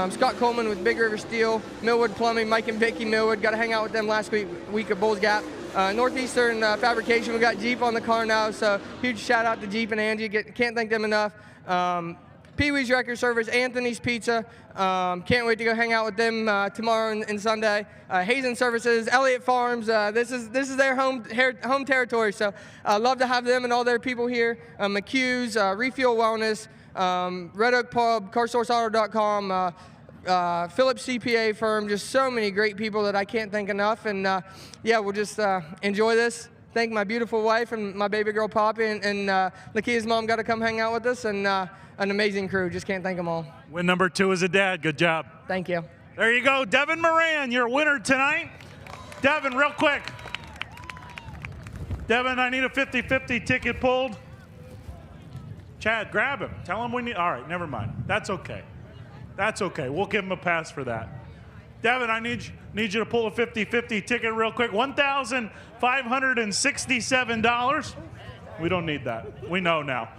Scott Coleman with Big River Steel, Millwood Plumbing, Mike and Vicky Millwood. Got to hang out with them last week at Bulls Gap. Northeastern Fabrication, we got Jeep on the car now, so huge shout out to Jeep and Angie. Can't thank them enough. Pee Wee's Record Service, Anthony's Pizza. Can't wait to go hang out with them tomorrow and Sunday. Hazen Services, Elliott Farms. This is their home territory, so I love to have them and all their people here. McHugh's, Refuel Wellness, Red Oak Pub, CarSourceAuto.com, Phillips CPA firm. Just so many great people that I can't thank enough. And yeah, we'll just enjoy this. Thank my beautiful wife and my baby girl Poppy, and Lakia's mom got to come hang out with us, and an amazing crew. Just can't thank them all. Win number 2 as a dad. Good job. Thank you. There you go. Devin Moran, your winner tonight. Devin, real quick. Devin, I need a 50-50 ticket pulled. Chad, grab him. Tell him we need. All right, never mind. That's okay. That's okay. We'll give him a pass for that. Devin, I need you to pull a 50-50 ticket real quick. $1,567. We don't need that. We know now.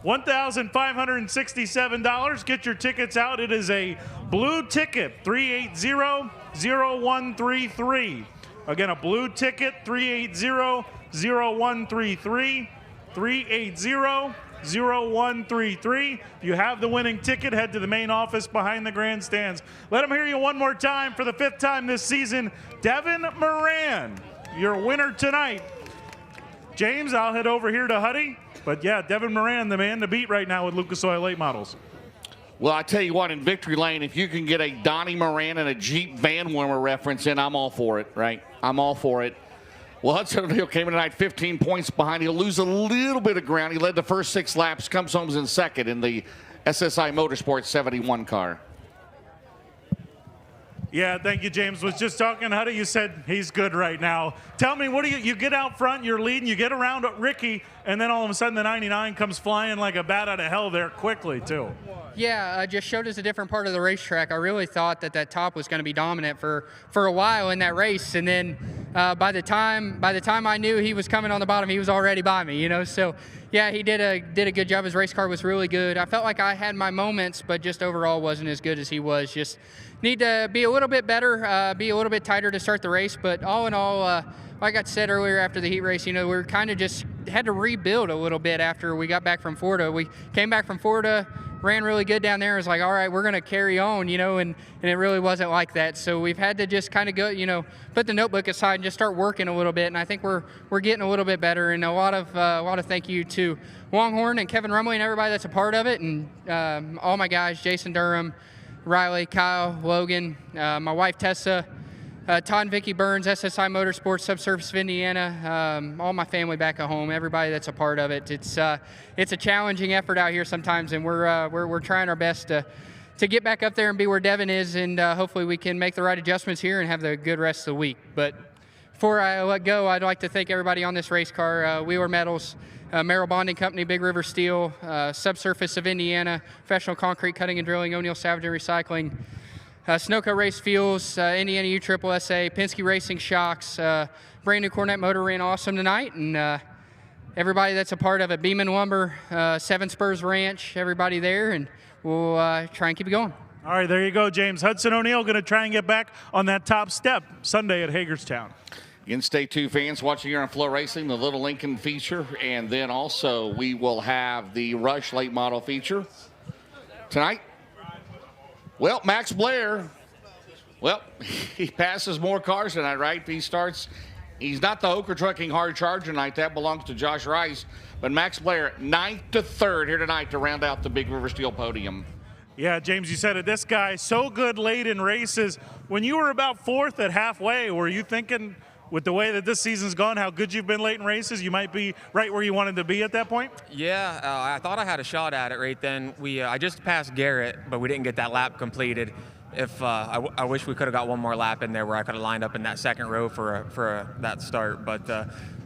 $1,567. Get your tickets out. It is a blue ticket, 380-0133. Again, a blue ticket, 380-0133. 380-0133. If you have the winning ticket, head to the main office behind the grandstands. Let them hear you one more time for the 5th time this season. Devin Moran, your winner tonight. James, I'll head over here to Huddy. But yeah, Devin Moran, the man to beat right now with Lucas Oil Late Models. Well, I tell you what, in Victory Lane, if you can get a Donnie Moran and a Jeep Van Warmer reference in, I'm all for it, right? I'm all for it. Well, Hudson O'Neal came in tonight 15 points behind. He'll lose a little bit of ground. He led the first 6 laps, comes home in second in the SSI Motorsports 71 car. Yeah, thank you, James. Was just talking, how do you said he's good right now. Tell me, what do you get out front, you're leading, you get around Ricky, and then all of a sudden the 99 comes flying like a bat out of hell there quickly, too. Yeah, just showed us a different part of the racetrack. I really thought that top was going to be dominant for a while in that race, and then by the time I knew he was coming on the bottom, he was already by me, you know. So yeah, he did a good job. His race car was really good. I felt like I had my moments, but just overall wasn't as good as he was. Just need to be a little bit better, be a little bit tighter to start the race. But all in all, like I said earlier after the heat race, you know, we were kind of just had to rebuild a little bit after we got back from Florida. We came back from Florida, ran really good down there. It was like, all right, we're going to carry on, you know, and it really wasn't like that. So we've had to just kind of go, you know, put the notebook aside and just start working a little bit. And I think we're getting a little bit better. And a lot of thank you to Longhorn and Kevin Rumley and everybody that's a part of it, and all my guys, Jason Durham, Riley, Kyle, Logan, my wife Tessa, Todd and Vicky Burns, SSI Motorsports, Subsurface of Indiana, all my family back at home, everybody that's a part of it. It's a challenging effort out here sometimes, and we're trying our best to get back up there and be where Devin is, and hopefully we can make the right adjustments here and have the good rest of the week. But before I let go, I'd like to thank everybody on this race car, Wheeler Metals, Merrill Bonding Company, Big River Steel, Subsurface of Indiana, Professional Concrete Cutting and Drilling, O'Neill Savage and Recycling, Sunoco Race Fuels, Indiana USSSA, Penske Racing Shocks, brand new Cornet motor ran awesome tonight, and everybody that's a part of it, Beeman Lumber, Seven Spurs Ranch, everybody there, and we'll try and keep it going. All right, there you go, James. Hudson O'Neal going to try and get back on that top step Sunday at Hagerstown. Again, stay tuned, fans, watching here on FloRacing, the Little Lincoln feature, and then also we will have the Rush late model feature tonight. Well, Max Blair, well, he passes more cars tonight, right? He's not the Hoker Trucking hard charger tonight. That belongs to Josh Rice. But Max Blair, 9th to 3rd here tonight to round out the Big River Steel podium. Yeah, James, you said it. This guy, so good late in races. When you were about 4th at halfway, were you thinking, with the way that this season's gone, how good you've been late in races, you might be right where you wanted to be at that point? Yeah, I thought I had a shot at it right then. I just passed Garrett, but we didn't get that lap completed. I wish we could have got one more lap in there where I could have lined up in that second row for that start. But, I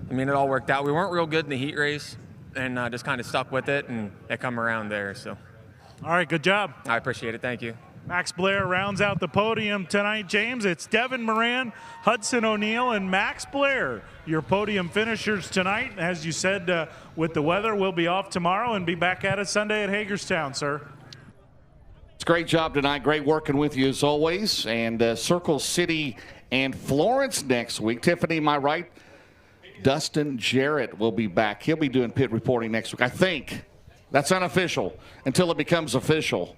mean, it all worked out. We weren't real good in the heat race, and just kind of stuck with it, and it come around there. So. All right, good job. I appreciate it. Thank you. Max Blair rounds out the podium tonight, James. It's Devin Moran, Hudson O'Neal, and Max Blair, your podium finishers tonight. As you said, with the weather, we'll be off tomorrow and be back at it Sunday at Hagerstown, sir. It's a great job tonight. Great working with you as always. And Circle City and Florence next week. Tiffany, am I right? Dustin Jarrett will be back. He'll be doing pit reporting next week, I think. That's unofficial until it becomes official.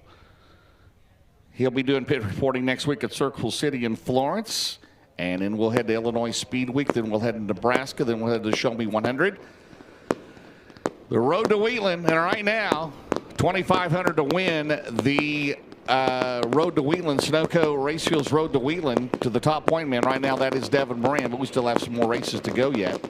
He'll be doing pit reporting next week at Circle City in Florence. And then we'll head to Illinois Speed Week. Then we'll head to Nebraska. Then we'll head to Show Me 100. The road to Wheatland. And right now, $2,500 to win the Road to Wheatland, Sunoco Racefield's Road to Wheatland to the top point man. Right now, that is Devin Moran, but we still have some more races to go yet.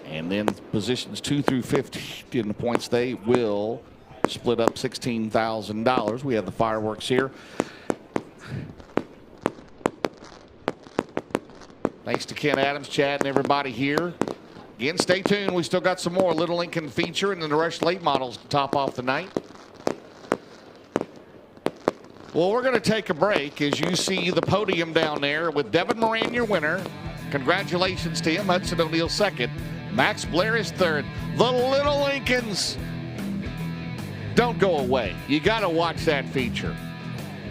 And then positions 2 through 15 in the points, they will split up $16,000. We have the fireworks here. Thanks to Ken Adams, Chad, and everybody here. Again, stay tuned. We still got some more Little Lincoln feature and then the Rush Late models to top off the night. Well, we're going to take a break as you see the podium down there with Devin Moran, your winner. Congratulations to him. Hudson O'Neill second. Max Blair is third. The Little Lincolns. Don't go away. You got to watch that feature.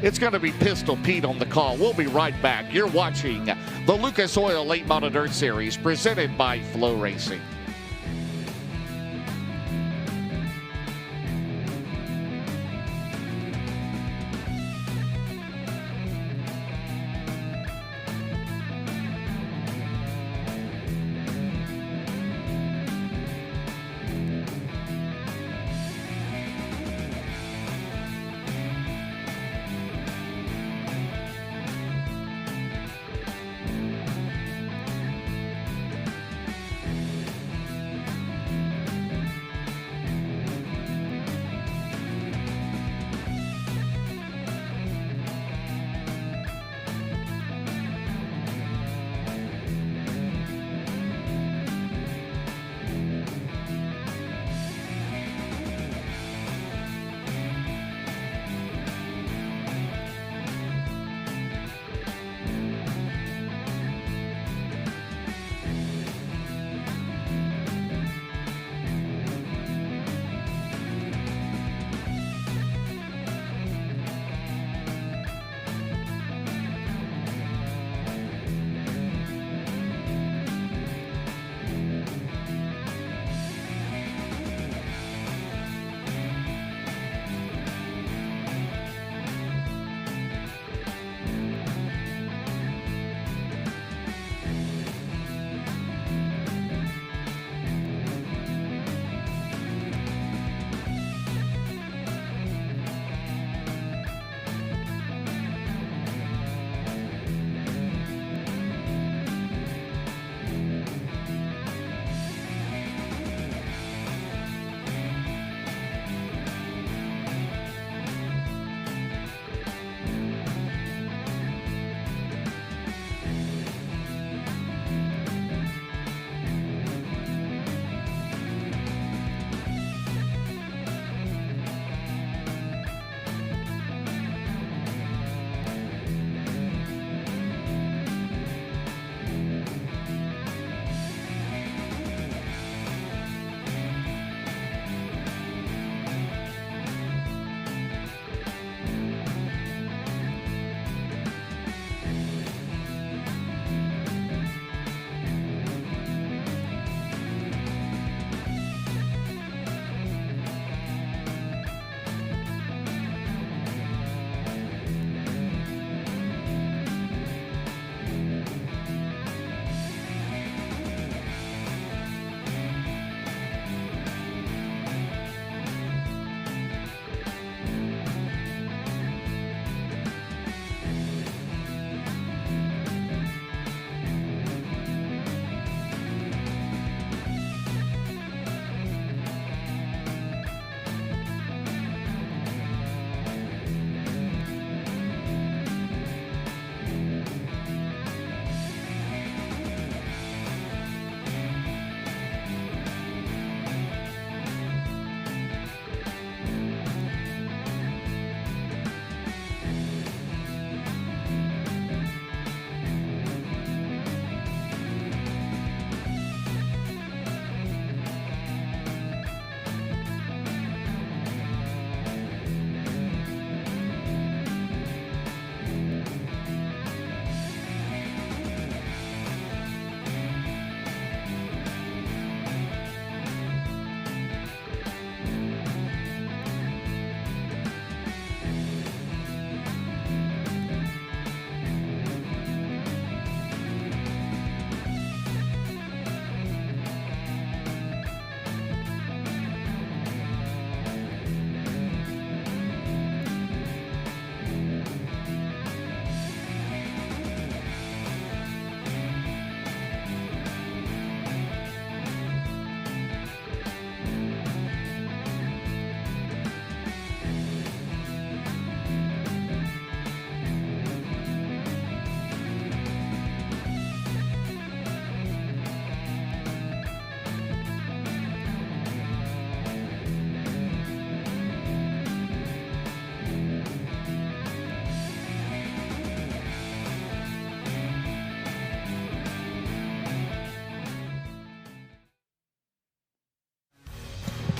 It's going to be Pistol Pete on the call. We'll be right back. You're watching the Lucas Oil Late Model Dirt Series presented by FloRacing.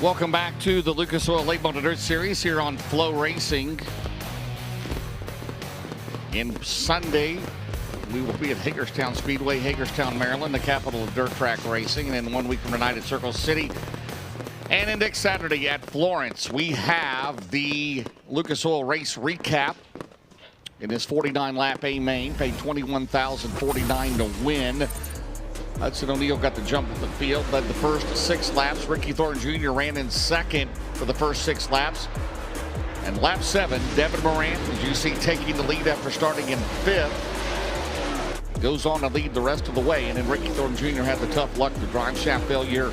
Welcome back to the Lucas Oil Late Model Dirt Series here on FloRacing. In Sunday, we will be at Hagerstown Speedway, Hagerstown, Maryland, the capital of dirt track racing. And then 1 week from tonight at Circle City. And in next Saturday at Florence, we have the Lucas Oil race recap. In his 49-lap A main, paid $21,049 to win. Hudson O'Neal got the jump at the field, led the first 6 laps. Ricky Thornton Jr. ran in second for the first 6 laps. And lap 7, Devin Morant, as you see, taking the lead after starting in 5th. Goes on to lead the rest of the way. And then Ricky Thornton Jr. had the tough luck to drive shaft failure.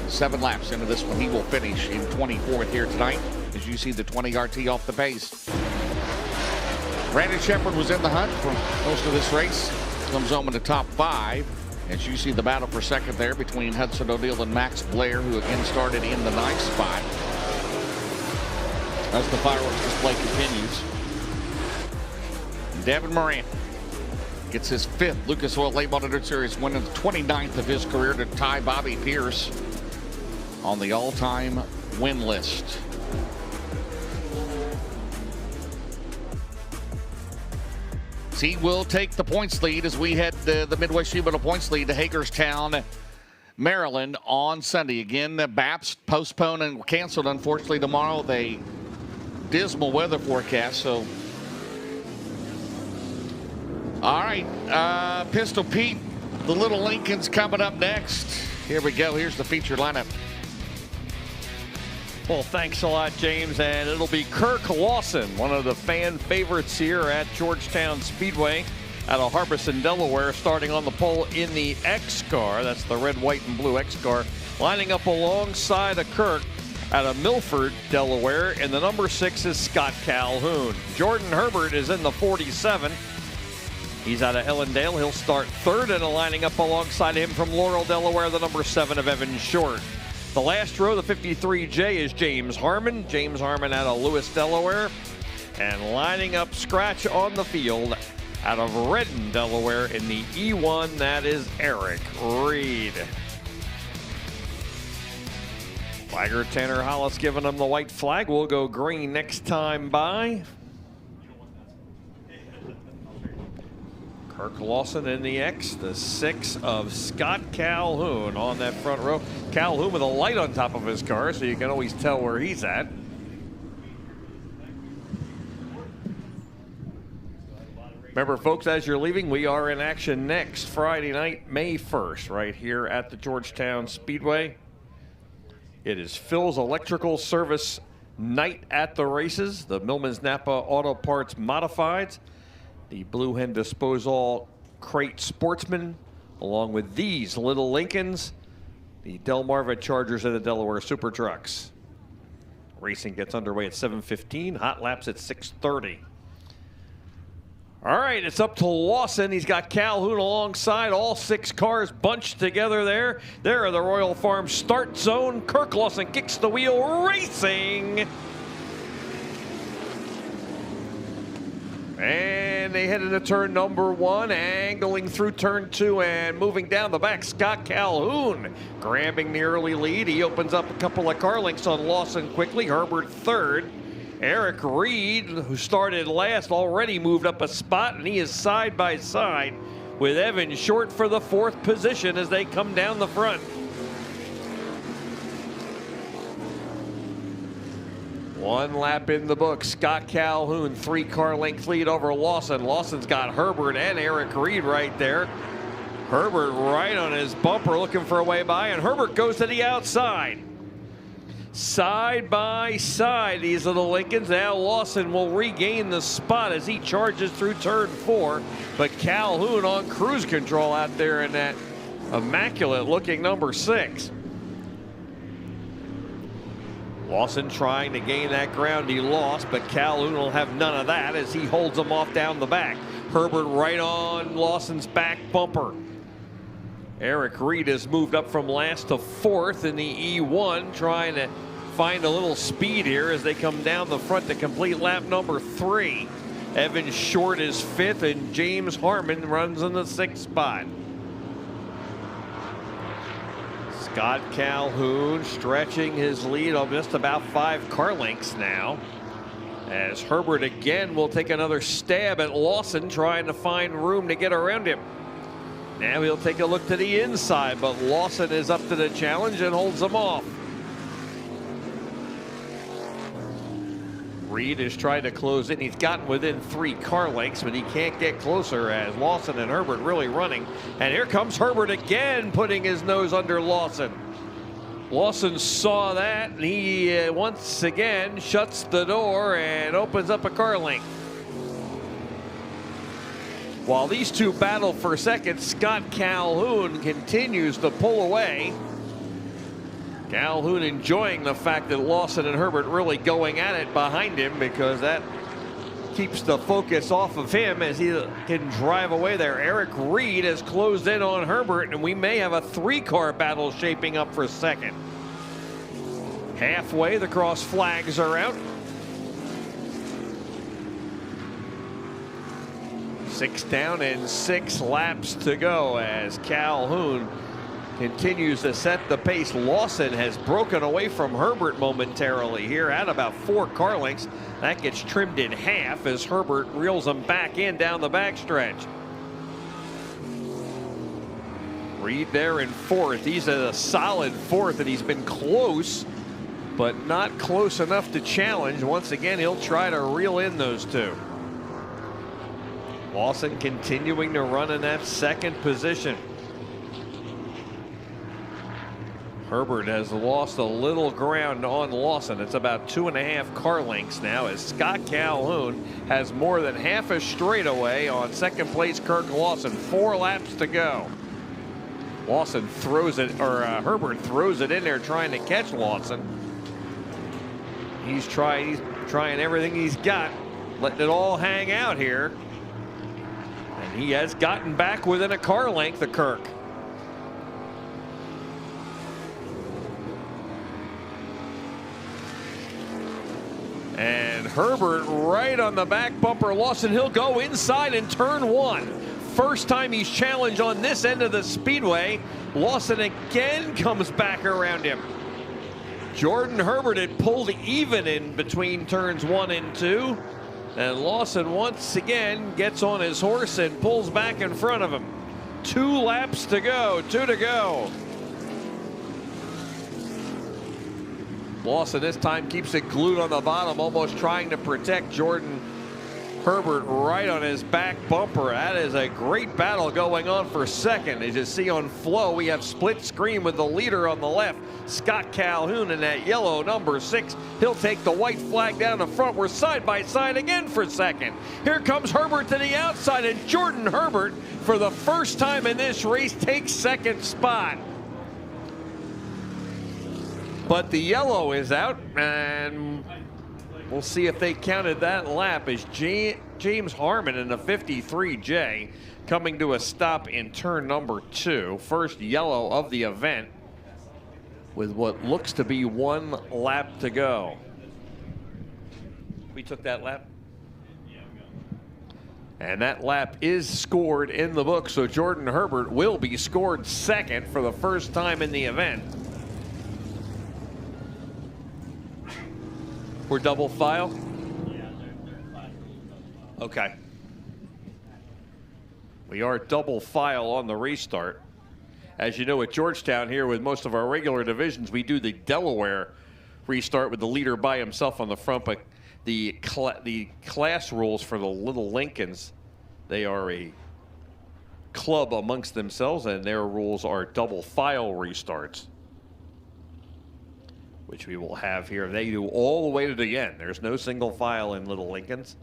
7 laps into this one, he will finish in 24th here tonight. As you see the 20 RT off the pace. Brandon Sheppard was in the hunt for most of this race. Comes home in the top 5. As you see the battle for second there between Hudson O'Neal and Max Blair, who again started in the 9th spot. As the fireworks display continues. Devin Morant gets his 5th Lucas Oil Late Model Dirt Series win, and the 29th of his career, to tie Bobby Pierce on the all-time win list. He will take the points lead as we head the Midwest Sheet Metal points lead to Hagerstown, Maryland on Sunday. Again, the BAPS postponed and canceled, unfortunately, tomorrow. They dismal weather forecast, so. All right, Pistol Pete, the Little Lincoln's coming up next. Here we go. Here's the featured lineup. Well, thanks a lot, James. And it'll be Kirk Lawson, one of the fan favorites here at Georgetown Speedway out of Harbison, Delaware, starting on the pole in the X car. That's the red, white, and blue X car. Lining up alongside of Kirk out of Milford, Delaware. And the number 6 is Scott Calhoun. Jordan Herbert is in the 47. He's out of Ellendale. He'll start 3rd, and lining up alongside him from Laurel, Delaware, the number 7 of Evan Short. The last row, the 53J, is James Harmon. James Harmon out of Lewis, Delaware. And lining up scratch on the field out of Redden, Delaware in the E1, that is Eric Reed. Flagger Tanner Hollis giving him the white flag. We'll go green next time by. Kirk Lawson in the X, the 6 of Scott Calhoun on that front row. Calhoun with a light on top of his car, so you can always tell where he's at. Remember, folks, as you're leaving, we are in action next Friday night, May 1st, right here at the Georgetown Speedway. It is Phil's Electrical Service night at the races, the Millman's Napa Auto Parts Modifieds, the Blue Hen Disposal Crate Sportsman, along with these Little Lincolns, the Delmarva Chargers, and the Delaware Super Trucks. Racing gets underway at 7:15, hot laps at 6:30. All right, it's up to Lawson. He's got Calhoun alongside, all 6 cars bunched together there. There are the Royal Farm start zone. Kirk Lawson kicks the wheel, racing. And they head into turn number 1, angling through turn 2 and moving down the back. Scott Calhoun grabbing the early lead. He opens up a couple of car links on Lawson quickly. Herbert 3rd. Eric Reed, who started last, already moved up a spot, and he is side by side with Evan Short for the 4th position as they come down the front. One lap in the book. Scott Calhoun, 3-car length lead over Lawson. Lawson's got Herbert and Eric Reed right there. Herbert right on his bumper looking for a way by, and Herbert goes to the outside. Side by side, these are the Lincolns. Now Lawson will regain the spot as he charges through turn 4, but Calhoun on cruise control out there in that immaculate looking number 6. Lawson trying to gain that ground he lost, but Calhoun will have none of that as he holds him off down the back. Herbert right on Lawson's back bumper. Eric Reed has moved up from last to 4th in the E1, trying to find a little speed here as they come down the front to complete lap number 3. Evan Short is 5th, and James Harmon runs in the 6th spot. Scott Calhoun stretching his lead of just about 5 car lengths now, as Herbert again will take another stab at Lawson, trying to find room to get around him. Now he'll take a look to the inside, but Lawson is up to the challenge and holds him off. Reed is trying to close in. He's gotten within 3 car lengths, but he can't get closer as Lawson and Herbert really running. And here comes Herbert again, putting his nose under Lawson. Lawson saw that, and he once again shuts the door and opens up a car length. While these two battle for second, Scott Calhoun continues to pull away. Calhoun enjoying the fact that Lawson and Herbert really going at it behind him, because that keeps the focus off of him as he can drive away there. Eric Reed has closed in on Herbert, and we may have a 3-car battle shaping up for second. Halfway, the cross flags are out. 6 down and 6 laps to go as Calhoun continues to set the pace. Lawson has broken away from Herbert momentarily here at about 4 car lengths. That gets trimmed in half as Herbert reels him back in down the backstretch. Reed there in 4th. He's at a solid 4th, and he's been close, but not close enough to challenge. Once again, he'll try to reel in those 2. Lawson continuing to run in that 2nd position. Herbert has lost a little ground on Lawson. It's about 2.5 car lengths now, as Scott Calhoun has more than half a straightaway on 2nd place Kirk Lawson. 4 laps to go. Lawson throws it, or Herbert throws it in there trying to catch Lawson. He's trying everything he's got, letting it all hang out here. And he has gotten back within a car length of Kirk. And Herbert right on the back bumper. Lawson, he'll go inside in turn 1. First time he's challenged on this end of the speedway. Lawson again comes back around him. Jordan Herbert had pulled even in between turns 1 and 2. And Lawson once again gets on his horse and pulls back in front of him. 2 laps to go, 2 to go. Lawson this time keeps it glued on the bottom, almost trying to protect Jordan Herbert right on his back bumper. That is a great battle going on for second. As you see on Flo, we have split screen with the leader on the left, Scott Calhoun, in that yellow number 6. He'll take the white flag down the front. We're side by side again for second. Here comes Herbert to the outside, and Jordan Herbert, for the first time in this race, takes 2nd spot. But the yellow is out, and we'll see if they counted that lap as James Harmon in the 53J coming to a stop in turn number 2. First yellow of the event with what looks to be 1 lap to go. We took that lap. And that lap is scored in the book, so Jordan Herbert will be scored 2nd for the first time in the event. We're double file? Okay. We are double file on the restart. As you know, at Georgetown here with most of our regular divisions, we do the Delaware restart with the leader by himself on the front, but the class rules for the Little Lincolns, they are a club amongst themselves, and their rules are double file restarts, which we will have here. They do all the way to the end. There's no single file in Little Lincolns.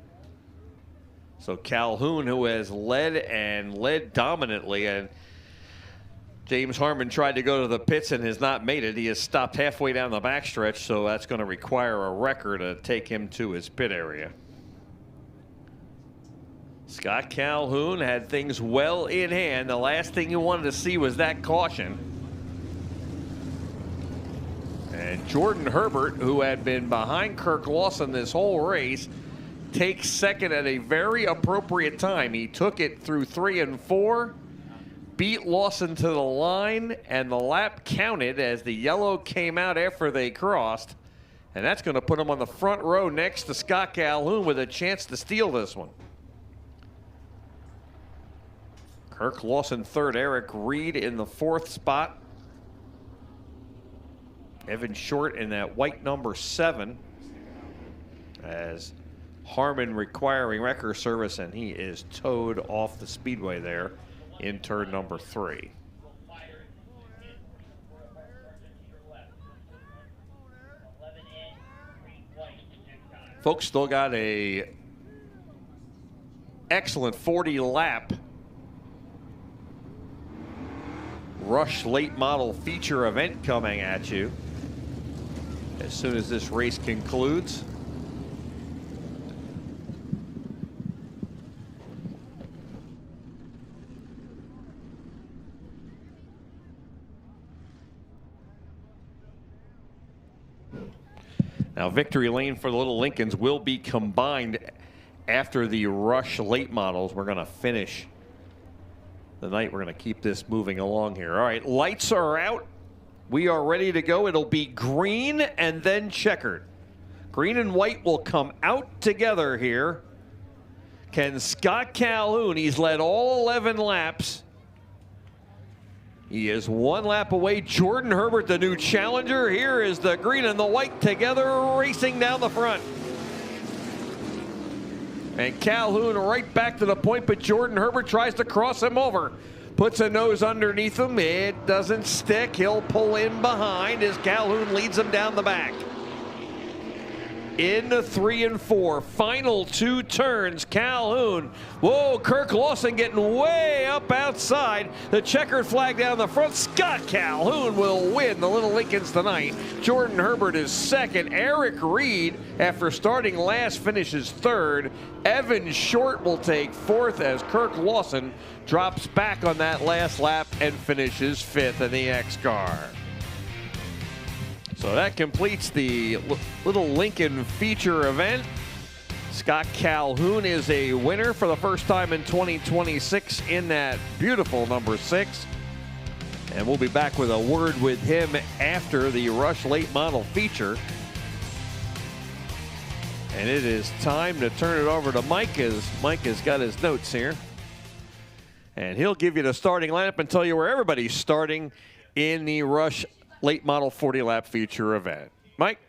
So Calhoun, who has led dominantly, and James Harmon tried to go to the pits and has not made it. He has stopped halfway down the backstretch, so that's going to require a wrecker to take him to his pit area. Scott Calhoun had things well in hand. The last thing you wanted to see was that caution. And Jordan Herbert, who had been behind Kirk Lawson this whole race, takes 2nd at a very appropriate time. He took it through 3 and 4, beat Lawson to the line, and the lap counted as the yellow came out after they crossed. And that's going to put him on the front row next to Scott Calhoun with a chance to steal this one. Kirk Lawson third, Eric Reed in the fourth spot. Evan Short in that white number 7 as Harmon requiring wrecker service, and he is towed off the speedway there in turn number 3. Folks still got a excellent 40 lap Rush late model feature event coming at you as soon as this race concludes. Now, victory lane for the Little Lincolns will be combined after the Rush late models. We're going to finish the night. We're going to keep this moving along here. All right, lights are out. We are ready to go. It'll be green and then checkered. Green and white will come out together here. Can Scott Calhoun, he's led all 11 laps. He is 1 lap away. Jordan Herbert, the new challenger. Here is the green and the white together racing down the front. And Calhoun right back to the point, but Jordan Herbert tries to cross him over. Puts a nose underneath him. It doesn't stick. He'll pull in behind as Calhoun leads him down the back. Into 3 and 4. Final 2 turns. Calhoun. Whoa, Kirk Lawson getting way up outside. The checkered flag down the front. Scott Calhoun will win the Little Lincolns tonight. Jordan Herbert is second. Eric Reed, after starting last, finishes third. Evan Short will take fourth as Kirk Lawson drops back on that last lap and finishes fifth in the X car. So that completes the Little Lincoln feature event. Scott Calhoun is a winner for the first time in 2026 in that beautiful number 6. And we'll be back with a word with him after the Rush late model feature. And it is time to turn it over to Mike, as Mike has got his notes here. And he'll give you the starting lineup and tell you where everybody's starting in the Rush late model 40 lap feature event. Mike?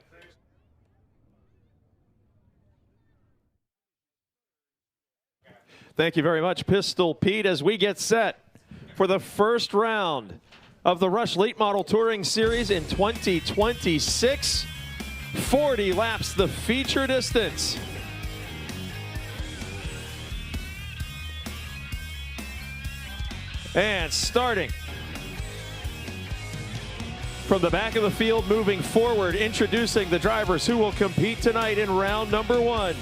Thank you very much, Pistol Pete, as we get set for the first round of the Rush Late Model Touring Series in 2026. 40 laps, the feature distance. And starting from the back of the field, moving forward, introducing the drivers who will compete tonight in round number 1.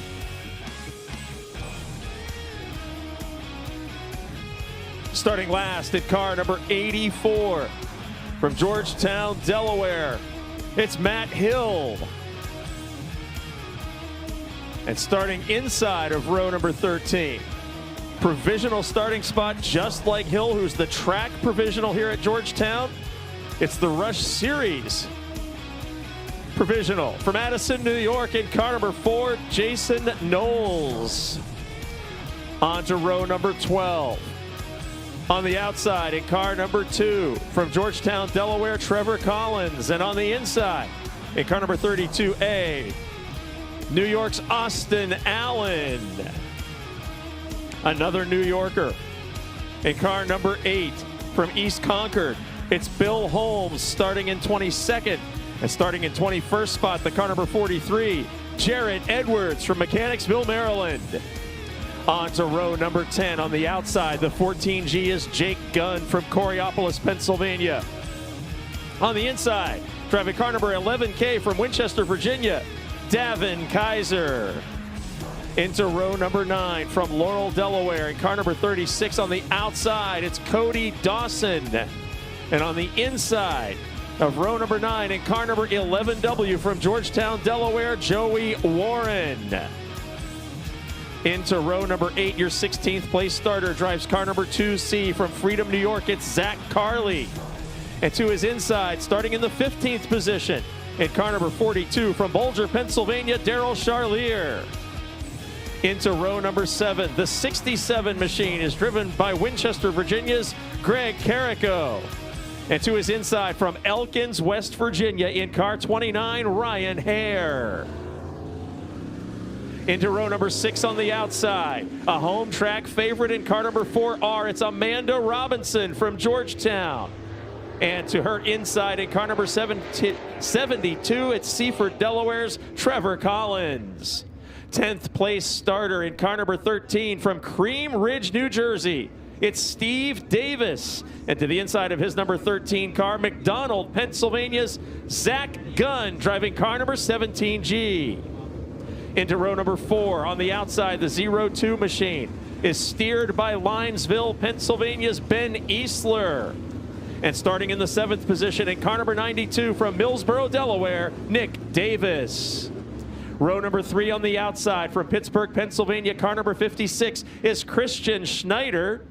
Starting last in car number 84 from Georgetown, Delaware, it's Matt Hill. And starting inside of row number 13, provisional starting spot just like Hill, who's the track provisional here at Georgetown. It's the Rush Series provisional from Addison, New York, in car number 4, Jason Knowles. On to row number 12. On the outside in car number 2 from Georgetown, Delaware, Trevor Collins. And on the inside in car number 32A, New York's Austin Allen. Another New Yorker in car number 8 from East Concord. It's Bill Holmes starting in 22nd, and starting in 21st spot, the car number 43, Jarrett Edwards from Mechanicsville, Maryland. On to row number 10 on the outside, the 14G is Jake Gunn from Coriopolis, Pennsylvania. On the inside, driving car number 11K from Winchester, Virginia, Davin Kaiser. Into row number 9 from Laurel, Delaware, in car number 36 on the outside, it's Cody Dawson. And on the inside of row number 9 in car number 11W from Georgetown, Delaware, Joey Warren. Into row number 8, your 16th place starter drives car number 2C from Freedom, New York. It's Zach Carley. And to his inside, starting in the 15th position, in car number 42 from Bolger, Pennsylvania, Daryl Charlier. Into row number 7, the 67 machine is driven by Winchester, Virginia's Greg Carrico. And to his inside from Elkins, West Virginia, in car 29, Ryan Hare. Into row number 6 on the outside, a home track favorite in car number 4R. It's Amanda Robinson from Georgetown. And to her inside in car number 72, it's Seaford, Delaware's Trevor Collins. 10th place starter in car number 13 from Cream Ridge, New Jersey. It's Steve Davis. And to the inside of his number 13 car, McDonald, Pennsylvania's Zach Gunn, driving car number 17G. Into row number 4 on the outside, the 02 machine is steered by Linesville, Pennsylvania's Ben Eastler. And starting in the 7th position in car number 92 from Millsboro, Delaware, Nick Davis. Row number 3 on the outside from Pittsburgh, Pennsylvania, car number 56 is Christian Schneider.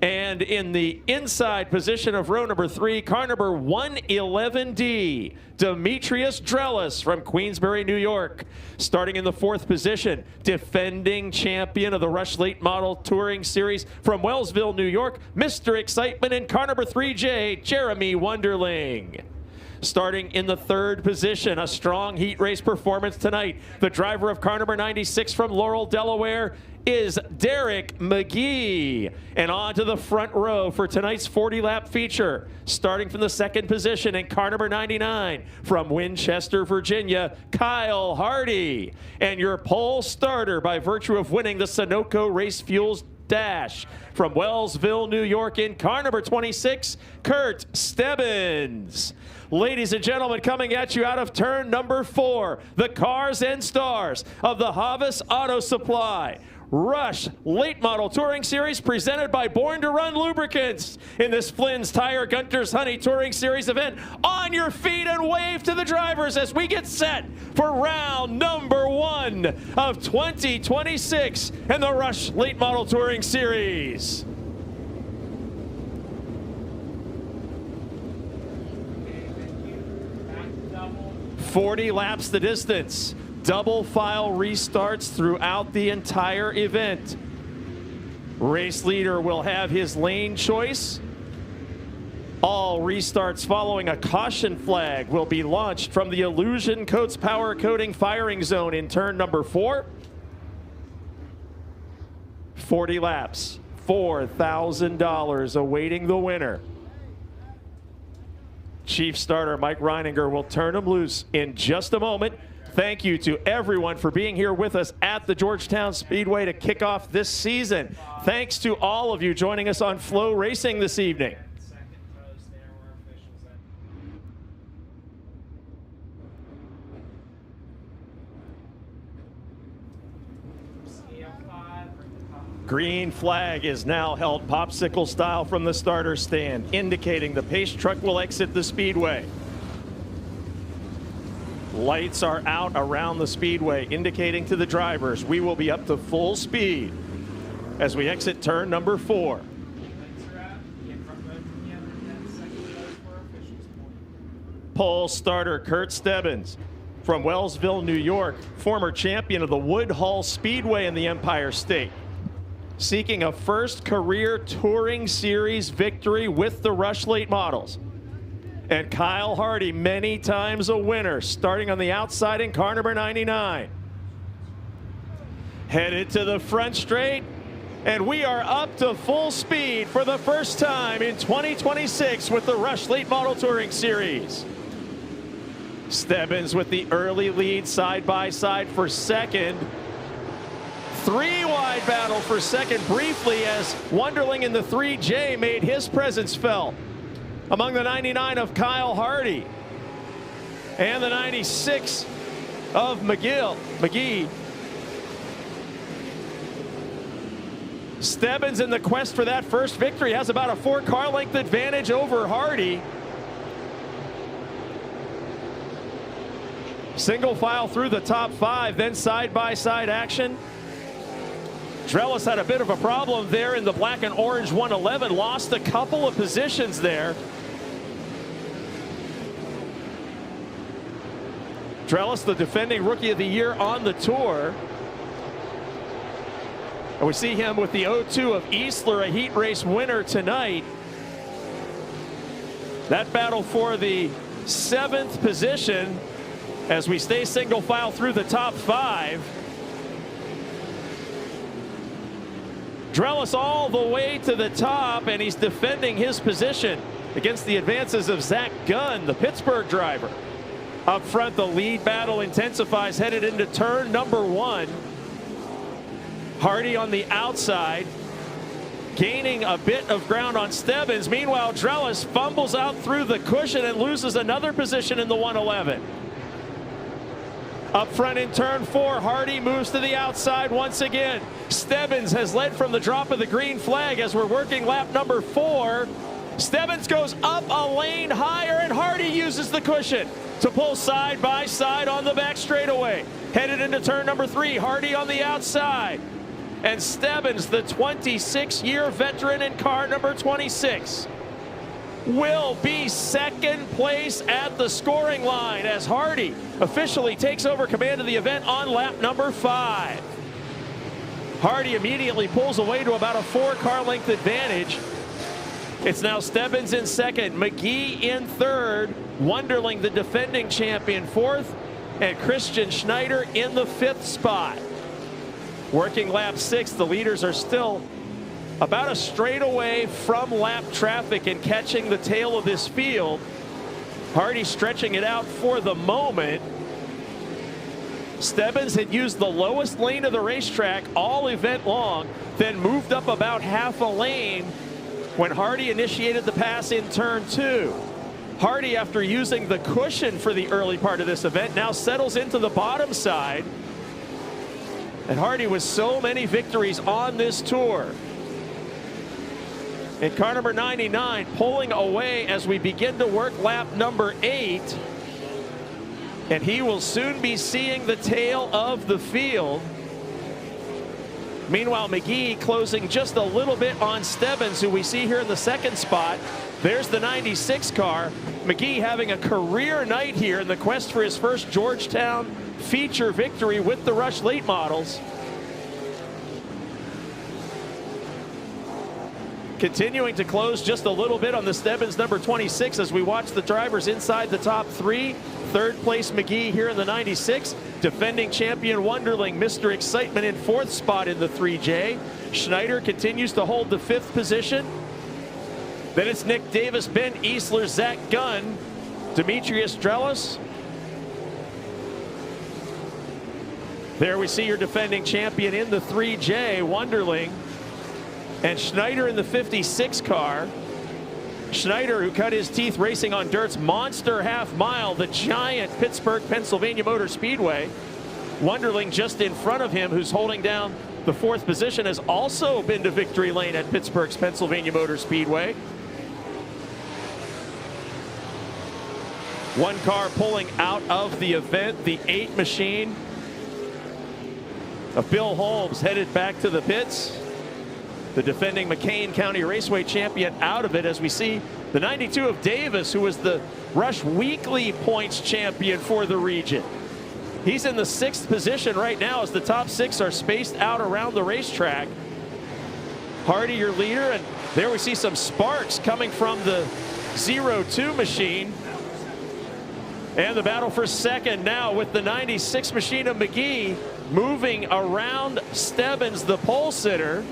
And in the inside position of row number 3, car number 111D, Demetrius Drellis from Queensbury, New York. Starting in the 4th position, defending champion of the Rush Late Model Touring Series from Wellsville, New York, Mr. Excitement in car number 3J, Jeremy Wonderling. Starting in the 3rd position, a strong heat race performance tonight. The driver of car number 96 from Laurel, Delaware is Derek McGee. And on to the front row for tonight's 40-lap feature. Starting from the 2nd position in car number 99 from Winchester, Virginia, Kyle Hardy. And your pole starter by virtue of winning the Sunoco Race Fuels Dash from Wellsville, New York, in car number 26, Kurt Stebbins. Ladies and gentlemen, coming at you out of turn number 4, the cars and stars of the Havas Auto Supply Rush Late Model Touring Series, presented by Born to Run Lubricants in this Flynn's Tire Gunter's Honey Touring Series event. On your feet and wave to the drivers as we get set for round number 1 of 2026 and the Rush Late Model Touring Series. "40 laps the distance. Double file restarts throughout the entire event. Race leader will have his lane choice. All restarts following a caution flag will be launched from the Illusion Coats Power Coating firing zone in turn number 4. 40 laps, $4,000 awaiting the winner. Chief starter Mike Reininger will turn him loose in just a moment. Thank you to everyone for being here with us at the Georgetown Speedway to kick off this season. Thanks to all of you joining us on FloRacing this evening. Green flag is now held popsicle style from the starter stand, indicating the pace truck will exit the speedway. Lights are out around the speedway, indicating to the drivers we will be up to full speed as we exit turn number 4. Pole starter Kurt Stebbins from Wellsville, New York, former champion of the Woodhull Speedway in the Empire State, seeking a first career Touring Series victory with the Rush Late Models. And Kyle Hardy, many times a winner, starting on the outside in car number 99. Headed to the front straight, and we are up to full speed for the first time in 2026 with the Rush Late Model Touring Series. Stebbins with the early lead side by side for second. 3-wide battle for second briefly as Wonderling in the 3J made his presence felt among the 99 of Kyle Hardy and the 96 of McGee. Stebbins in the quest for that first victory has about a 4-car length advantage over Hardy. Single file through the top 5, then side-by-side action. Drellis had a bit of a problem there in the black and orange 111, lost a couple of positions there. Drellis, the defending Rookie of the Year on the tour. And we see him with the 0-2 of Eastler, a heat race winner tonight. That battle for the 7th position as we stay single file through the top 5. Drellis all the way to the top, and he's defending his position against the advances of Zach Gunn, the Pittsburgh driver. Up front, the lead battle intensifies headed into turn number 1. Hardy on the outside, gaining a bit of ground on Stebbins. Meanwhile, Drellis fumbles out through the cushion and loses another position in the 111. Up front in turn 4, Hardy moves to the outside once again. Stebbins has led from the drop of the green flag as we're working lap number 4. Stebbins goes up a lane higher, and Hardy uses the cushion to pull side by side on the back straightaway. Headed into turn number 3, Hardy on the outside. And Stebbins, the 26-year veteran in car number 26, will be second place at the scoring line as Hardy officially takes over command of the event on lap number 5. Hardy immediately pulls away to about a 4-car length advantage. It's now Stebbins in second, McGee in third, Wonderling, the defending champion, 4th, and Christian Schneider in the 5th spot. Working lap 6, the leaders are still about a straightaway from lap traffic and catching the tail of this field. Hardy stretching it out for the moment. Stebbins had used the lowest lane of the racetrack all event long, then moved up about half a lane when Hardy initiated the pass in turn 2. Hardy, after using the cushion for the early part of this event, now settles into the bottom side. And Hardy with so many victories on this tour. In car number 99, pulling away as we begin to work lap number 8. And he will soon be seeing the tail of the field. Meanwhile, McGee closing just a little bit on Stebbins, who we see here in the 2nd spot. There's the 96 car. McGee having a career night here in the quest for his first Georgetown feature victory with the Rush late models. Continuing to close just a little bit on the Stebbins number 26 as we watch the drivers inside the top 3. 3rd place McGee here in the 96. Defending champion Wonderling, Mr. Excitement in 4th spot in the 3J. Schneider continues to hold the 5th position. Then it's Nick Davis, Ben Eastler, Zach Gunn, Demetrius Drellis. There we see your defending champion in the 3J, Wonderling. And Schneider in the 56 car. Schneider, who cut his teeth racing on Dirt's monster half mile, the giant Pittsburgh, Pennsylvania Motor Speedway. Wonderling just in front of him, who's holding down the 4th position, has also been to victory lane at Pittsburgh's Pennsylvania Motor Speedway. One car pulling out of the event, the 8 machine of Bill Holmes headed back to the pits. The defending McCain County Raceway champion out of it as we see the 92 of Davis, who was the Rush Weekly points champion for the region. He's in the 6th position right now as the top 6 are spaced out around the racetrack. Hardy, your leader, and there we see some sparks coming from the 0-2 machine. And the battle for second now with the 96 machine of McGee moving around Stebbins, the pole sitter.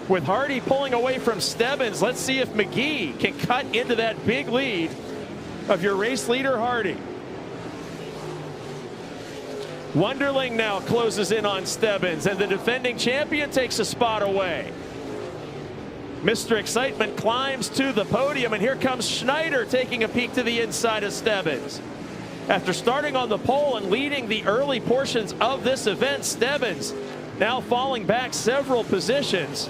With Hardy pulling away from Stebbins, let's see if McGee can cut into that big lead of your race leader, Hardy. Wonderling now closes in on Stebbins, and the defending champion takes a spot away. Mr. Excitement climbs to the podium, and here comes Schneider taking a peek to the inside of Stebbins. After starting on the pole and leading the early portions of this event, Stebbins now falling back several positions.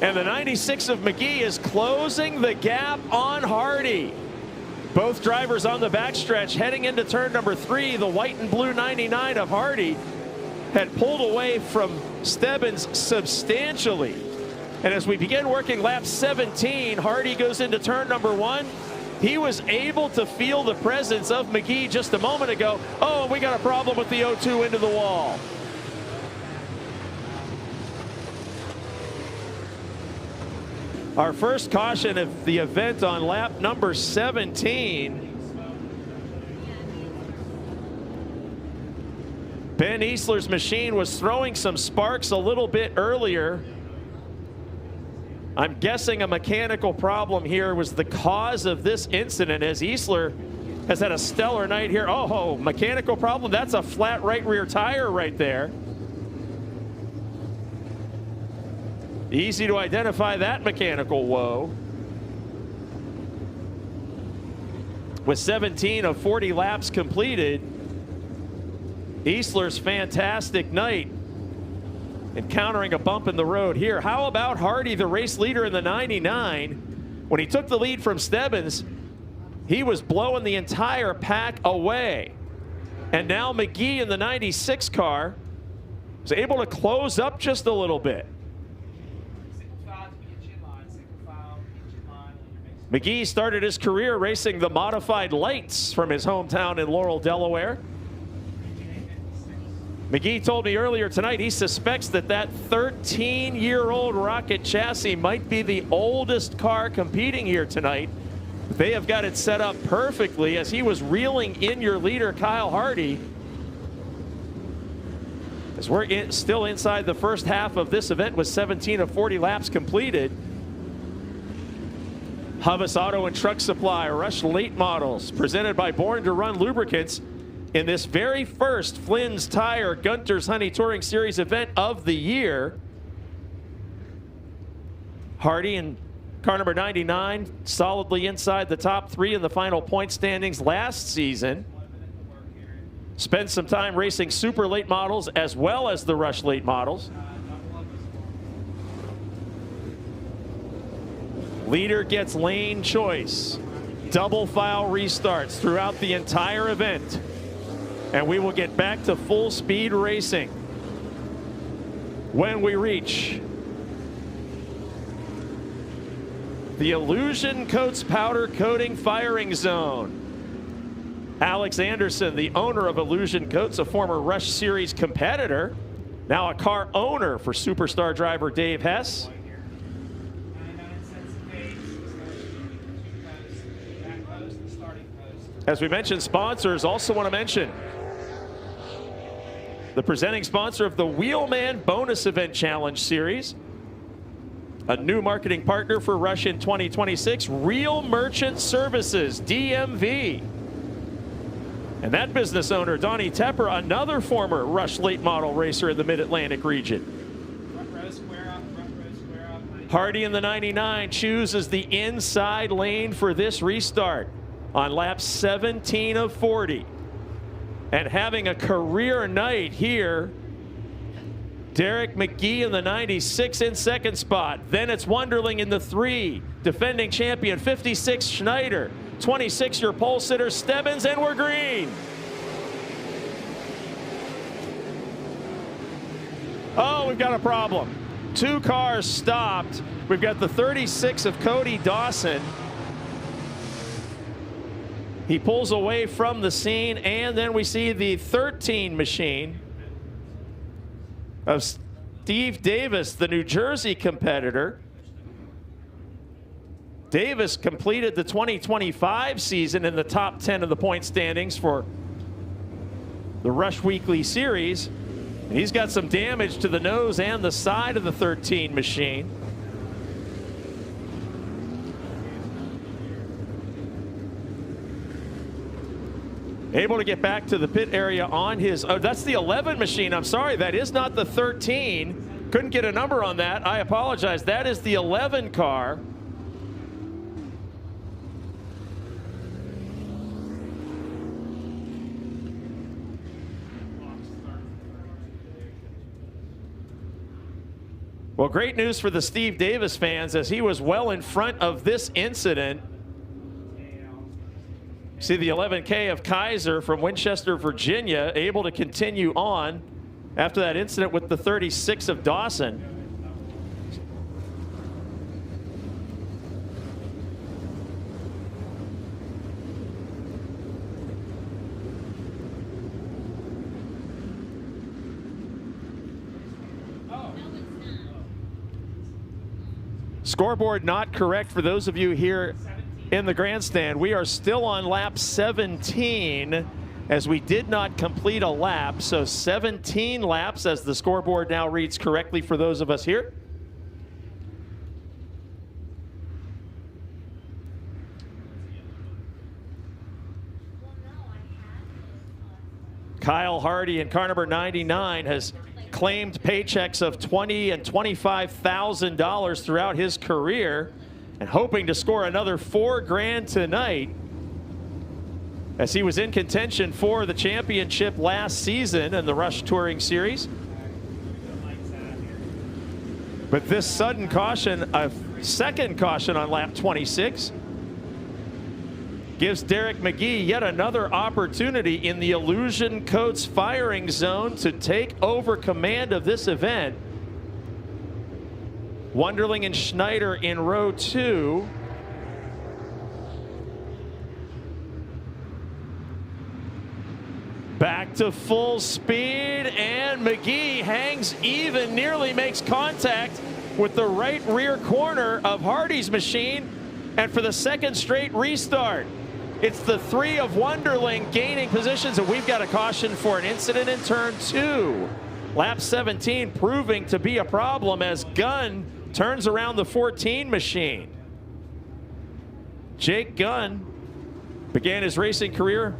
And the 96 of McGee is closing the gap on Hardy. Both drivers on the backstretch heading into turn number 3, the white and blue 99 of Hardy had pulled away from Stebbins substantially. And as we begin working lap 17, Hardy goes into turn number 1. He was able to feel the presence of McGee just a moment ago. Oh, we got a problem with the O2 into the wall. Our first caution of the event on lap number 17. Ben Easler's machine was throwing some sparks a little bit earlier. I'm guessing a mechanical problem here was the cause of this incident, as Easler has had a stellar night here. Oh, mechanical problem? That's a flat right rear tire right there. Easy to identify that mechanical woe. With 17 of 40 laps completed, Easler's fantastic night encountering a bump in the road here. How about Hardy, the race leader in the 99? When he took the lead from Stebbins, he was blowing the entire pack away. And now McGee in the 96 car was able to close up just a little bit. McGee started his career racing the modified lights from his hometown in Laurel, Delaware. McGee told me earlier tonight he suspects that 13-year-old rocket chassis might be the oldest car competing here tonight. They have got it set up perfectly as he was reeling in your leader, Kyle Hardy. As we're still inside the first half of this event with 17 of 40 laps completed. Hubbs Auto and Truck Supply Rush Late Models presented by Born to Run Lubricants in this very first Flynn's Tire Gunter's Honey Touring Series event of the year. Hardy in car number 99 solidly inside the top 3 in the final point standings last season. Spent some time racing super late models as well as the Rush Late Models. Leader gets lane choice. Double file restarts throughout the entire event. And we will get back to full speed racing when we reach the Illusion Coats powder coating firing zone. Alex Anderson, the owner of Illusion Coats, a former Rush Series competitor, now a car owner for superstar driver Dave Hess. As we mentioned, sponsors also want to mention the presenting sponsor of the Wheelman Bonus Event Challenge Series, a new marketing partner for Rush in 2026, Real Merchant Services, DMV. And that business owner, Donnie Tepper, another former Rush late model racer in the Mid-Atlantic region. Hardy in the 99 chooses the inside lane for this restart on lap 17 of 40. And having a career night here, Derek McGee in the 96 in second spot. Then it's Wonderling in the 3. Defending champion 56 Schneider. 26-year pole sitter Stebbins, and we're green. Oh, we've got a problem. 2 cars stopped. We've got the 36 of Cody Dawson. He pulls away from the scene, and then we see the 13 machine of Steve Davis, the New Jersey competitor. Davis completed the 2025 season in the top 10 of the point standings for the Rush Weekly Series. And he's got some damage to the nose and the side of the 13 machine. Able to get back to the pit area on his, oh, that's the 11 machine. I'm sorry, that is not the 13. Couldn't get a number on that. I apologize. That is the 11 car. Well, great news for the Steve Davis fans as he was well in front of this incident. See the 11K of Kaiser from Winchester, Virginia, able to continue on after that incident with the 36 of Dawson. Scoreboard not correct for those of you here in the grandstand. We are still on lap 17 as we did not complete a lap. So 17 laps as the scoreboard now reads correctly for those of us here. Kyle Hardy in car number 99 has claimed paychecks of $20,000 and $25,000 throughout his career, and hoping to score another $4,000 tonight, as he was in contention for the championship last season in the Rush Touring Series. But this sudden caution, a second caution on lap 26, gives Derek McGee yet another opportunity in the Illusion Coats firing zone to take over command of this event. Wunderling and Schneider in row 2. Back to full speed, and McGee hangs even, nearly makes contact with the right rear corner of Hardy's machine, and for the second straight restart, it's the 3 of Wunderling gaining positions, and we've got a caution for an incident in turn 2. Lap 17 proving to be a problem as Gunn turns around the 14 machine. Jake Gunn began his racing career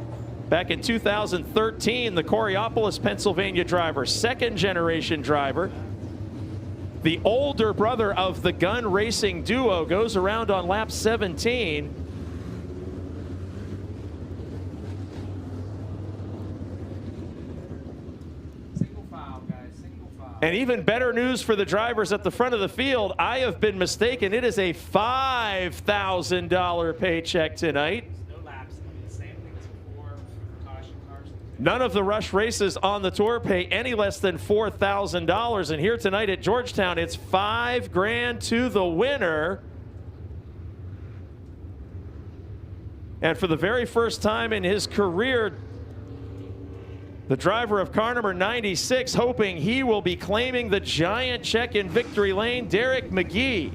back in 2013, the Coriopolis, Pennsylvania driver, second generation driver. The older brother of the Gunn racing duo goes around on lap 17. And even better news for the drivers at the front of the field. I have been mistaken. It is a $5,000 paycheck tonight. None of the Rush races on the tour pay any less than $4,000. And here tonight at Georgetown, it's $5,000 to the winner. And for the very first time in his career, the driver of car number 96 hoping he will be claiming the giant check in victory lane, Derek McGee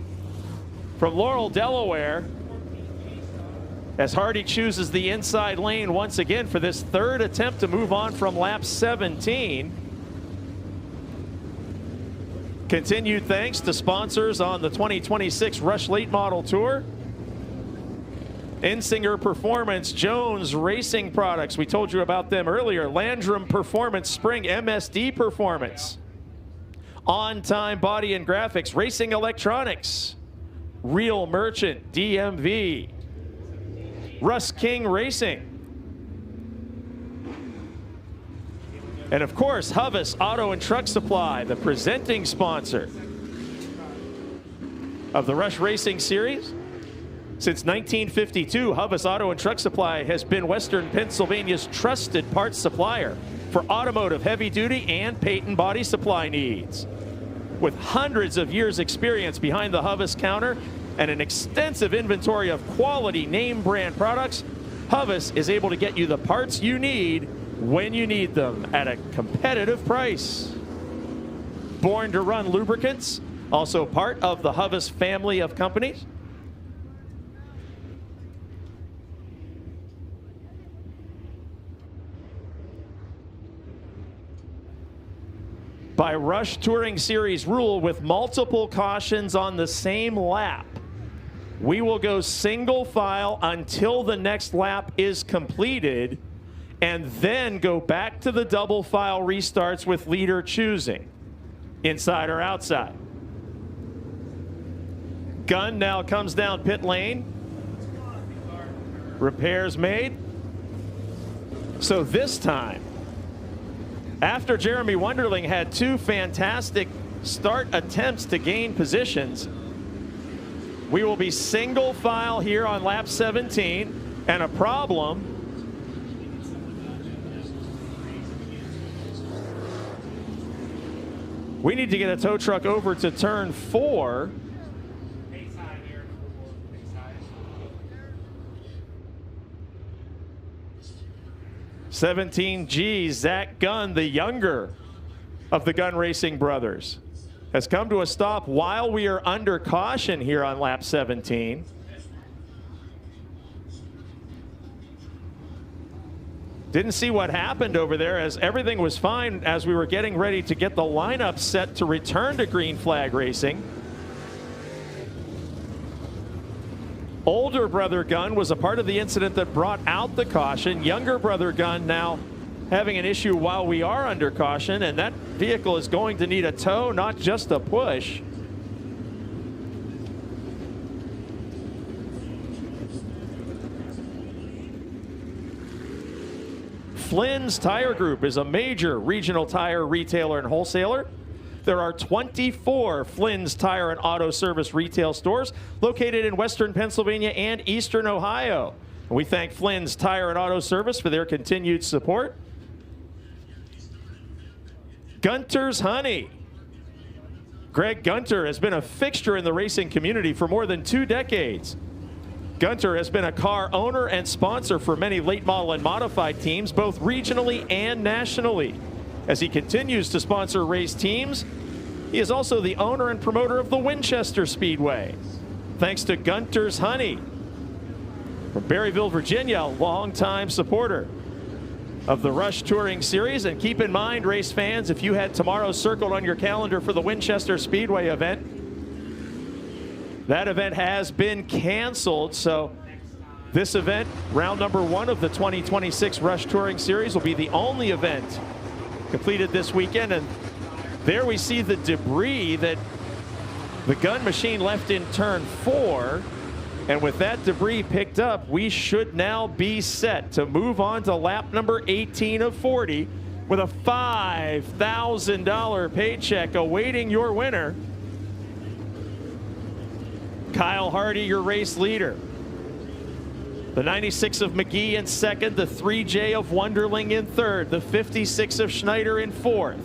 from Laurel, Delaware, as Hardy chooses the inside lane once again for this third attempt to move on from lap 17. Continued thanks to sponsors on the 2026 Rush Late Model Tour. Insinger Performance, Jones Racing Products, we told you about them earlier. Landrum Performance, Spring MSD Performance. On Time Body and Graphics, Racing Electronics, Real Merchant, DMV, Russ King Racing, and of course Huvis Auto and Truck Supply, the presenting sponsor of the Rush Racing Series. Since 1952, Huvis Auto and Truck Supply has been Western Pennsylvania's trusted parts supplier for automotive, heavy-duty, and paint and body supply needs. With hundreds of years' experience behind the Huvis counter and an extensive inventory of quality name brand products, Huvis is able to get you the parts you need when you need them at a competitive price. Born to Run Lubricants, also part of the Huvis family of companies. By Rush Touring Series rule, with multiple cautions on the same lap, we will go single file until the next lap is completed, and then go back to the double file restarts with leader choosing, inside or outside. Gunn now comes down pit lane. Repairs made. So this time, after Jeremy Wunderling had 2 fantastic start attempts to gain positions, we will be single file here on lap 17, and a problem We need to get a tow truck over to turn 4. (17G) Zach Gunn, the younger of the Gunn Racing brothers, has come to a stop while we are under caution here on lap 17. Didn't see what happened over there, as everything was fine as we were getting ready to get the lineup set to return to green flag racing. Older brother Gunn was a part of the incident that brought out the caution. Younger brother Gunn now having an issue while we are under caution, and that vehicle is going to need a tow, not just a push. Flynn's Tire Group is a major regional tire retailer and wholesaler. There are 24 Flynn's Tire and Auto Service retail stores located in Western Pennsylvania and Eastern Ohio. We thank Flynn's Tire and Auto Service for their continued support. Gunter's Honey. Greg Gunter has been a fixture in the racing community for more than 2 decades. Gunter has been a car owner and sponsor for many late model and modified teams, both regionally and nationally. As he continues to sponsor race teams, he is also the owner and promoter of the Winchester Speedway. Thanks to Gunter's Honey. From Berryville, Virginia, a longtime supporter of the Rush Touring Series. And keep in mind, race fans, if you had tomorrow circled on your calendar for the Winchester Speedway event, that event has been canceled. So this event, round number 1 of the 2026 Rush Touring Series, will be the only event completed this weekend. And there we see the debris that the Gunn machine left in turn 4. And with that debris picked up, we should now be set to move on to lap number 18 of 40 with a $5,000 paycheck awaiting your winner. Kyle Hardy, your race leader. The 96 of McGee in second, the 3J of Wonderling in third, the 56 of Schneider in fourth.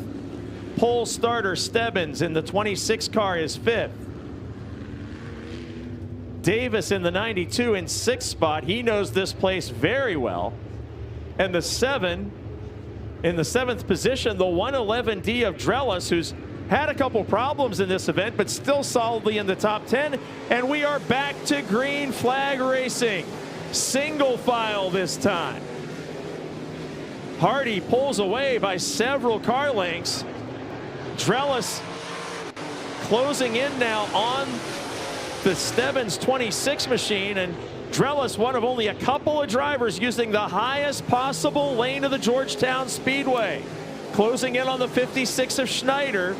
Pole starter Stebbins in the 26 car is fifth. Davis in the 92 in sixth spot. He knows this place very well. And the 7 in the 7th position, the 111D of Drellis, who's had a couple problems in this event, but still solidly in the top 10. And we are back to green flag racing. Single file this time. Hardy pulls away by several car lengths. Drellis closing in now on the Stebbins 26 machine, and Drellis one of only a couple of drivers using the highest possible lane of the Georgetown Speedway. Closing in on the 56 of Schneider.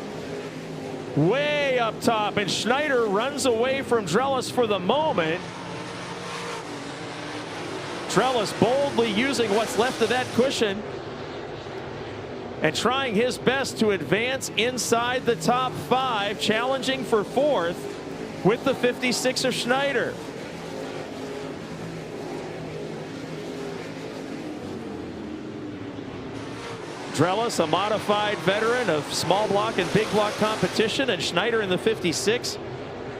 Way up top, and Schneider runs away from Drellis for the moment. Drellis boldly using what's left of that cushion and trying his best to advance inside the top 5, challenging for 4th with the 56 of Schneider. Drellis, a modified veteran of small block and big block competition, and Schneider in the 56.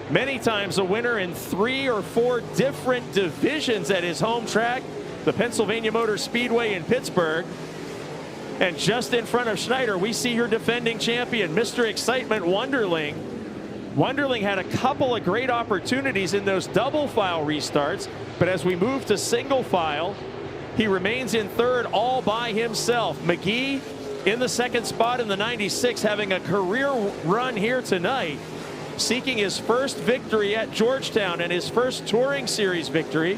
Many times a winner in 3 or 4 different divisions at his home track, the Pennsylvania Motor Speedway in Pittsburgh. And just in front of Schneider, we see your defending champion, Mr. Excitement Wonderling. Wonderling had a couple of great opportunities in those double file restarts, but as we move to single file, he remains in third all by himself. McGee in the 2nd spot in the 96, having a career run here tonight, seeking his first victory at Georgetown and his first Touring Series victory.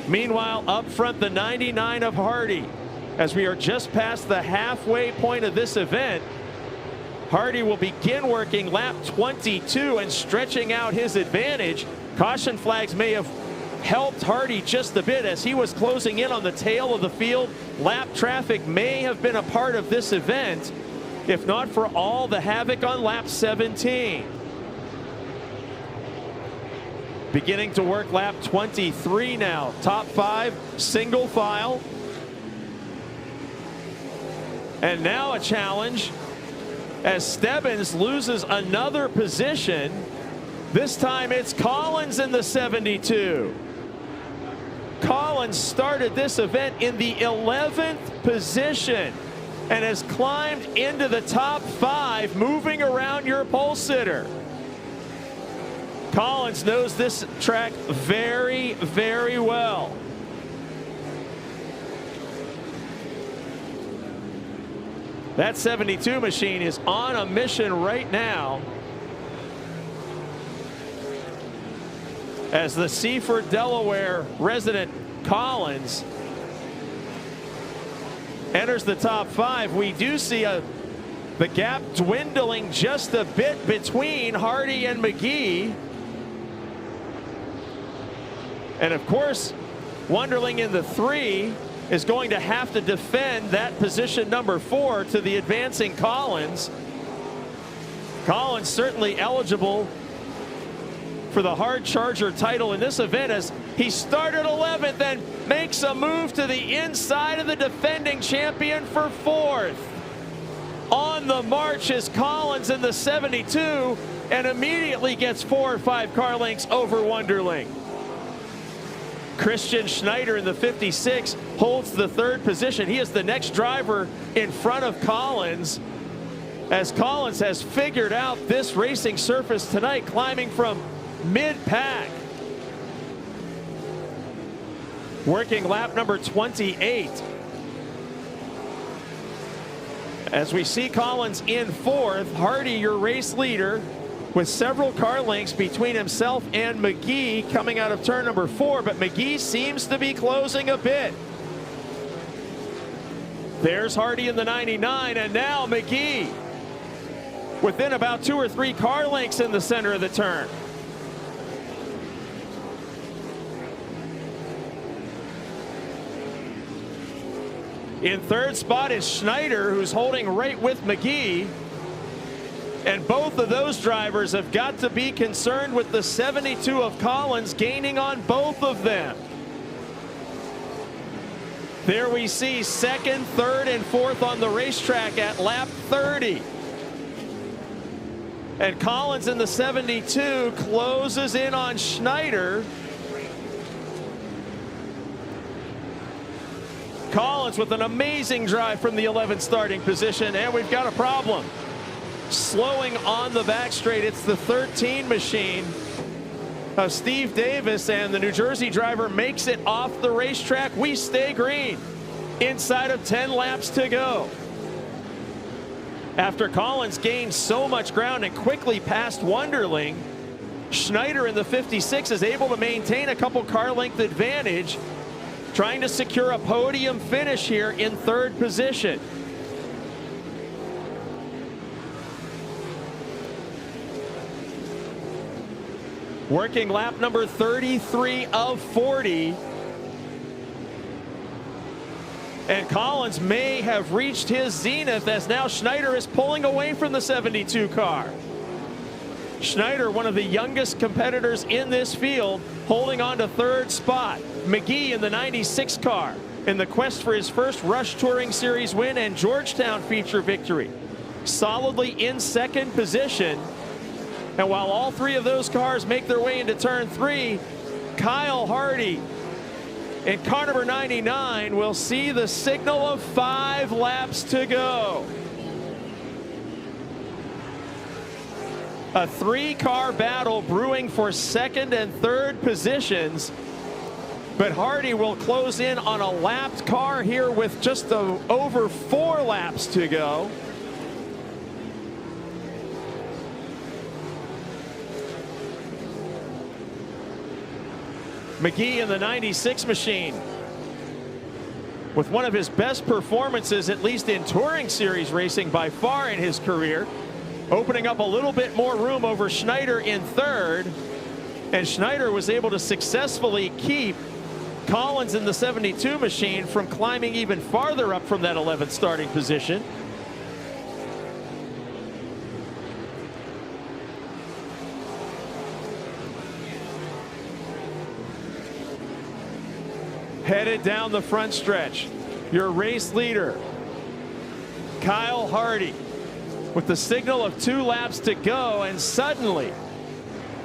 Meanwhile, up front, the 99 of Hardy. As we are just past the halfway point of this event, Hardy will begin working lap 22 and stretching out his advantage. Caution flags may have helped Hardy just a bit as he was closing in on the tail of the field. Lap traffic may have been a part of this event, if not for all the havoc on lap 17. Beginning to work lap 23 now. Top 5, single file. And now a challenge as Stebbins loses another position. This time it's Collins in the 72. Collins started this event in the 11th position and has climbed into the top 5, moving around your pole sitter. Collins knows this track very, very well. That 72 machine is on a mission right now as the Seaford, Delaware resident Collins enters the top 5. We do see the gap dwindling just a bit between Hardy and McGee. And of course, Wunderling in the 3 is going to have to defend that position number 4 to the advancing Collins. Collins certainly eligible for the hard charger title in this event as he started 11th and makes a move to the inside of the defending champion for 4th. On the march is Collins in the 72 and immediately gets 4 or 5 car lengths over Wunderling. Christian Schneider in the 56 holds the 3rd position. He is the next driver in front of Collins as Collins has figured out this racing surface tonight, climbing from mid-pack. Working lap number 28. As we see Collins in 4th, Hardy, your race leader, with several car lengths between himself and McGee coming out of turn number 4, but McGee seems to be closing a bit. There's Hardy in the 99, and now McGee within about 2 or 3 car lengths in the center of the turn. In 3rd spot is Schneider, who's holding right with McGee. And both of those drivers have got to be concerned with the 72 of Collins gaining on both of them. There we see 2nd, 3rd, and 4th on the racetrack at lap 30. And Collins in the 72 closes in on Schneider. Collins with an amazing drive from the 11th starting position, and we've got a problem. Slowing on the back straight, it's the 13 machine of Steve Davis, and the New Jersey driver makes it off the racetrack. We stay green inside of 10 laps to go. After Collins gained so much ground and quickly passed Wunderling, Schneider in the 56 is able to maintain a couple car length advantage, trying to secure a podium finish here in 3rd position. Working lap number 33 of 40. And Collins may have reached his zenith as now Schneider is pulling away from the 72 car. Schneider, one of the youngest competitors in this field, holding on to 3rd spot. McGee in the 96 car in the quest for his first Rush Touring Series win and Georgetown feature victory. Solidly in 2nd position. And while all 3 of those cars make their way into turn 3, Kyle Hardy in car number 99 will see the signal of 5 laps to go. A 3-car battle brewing for 2nd and 3rd positions, but Hardy will close in on a lapped car here with just over 4 laps to go. McGee in the 96 machine with one of his best performances, at least in Touring Series racing by far in his career, opening up a little bit more room over Schneider in 3rd, and Schneider was able to successfully keep Collins in the 72 machine from climbing even farther up from that 11th starting position. Headed down the front stretch, your race leader, Kyle Hardy. with the signal of 2 laps to go, and suddenly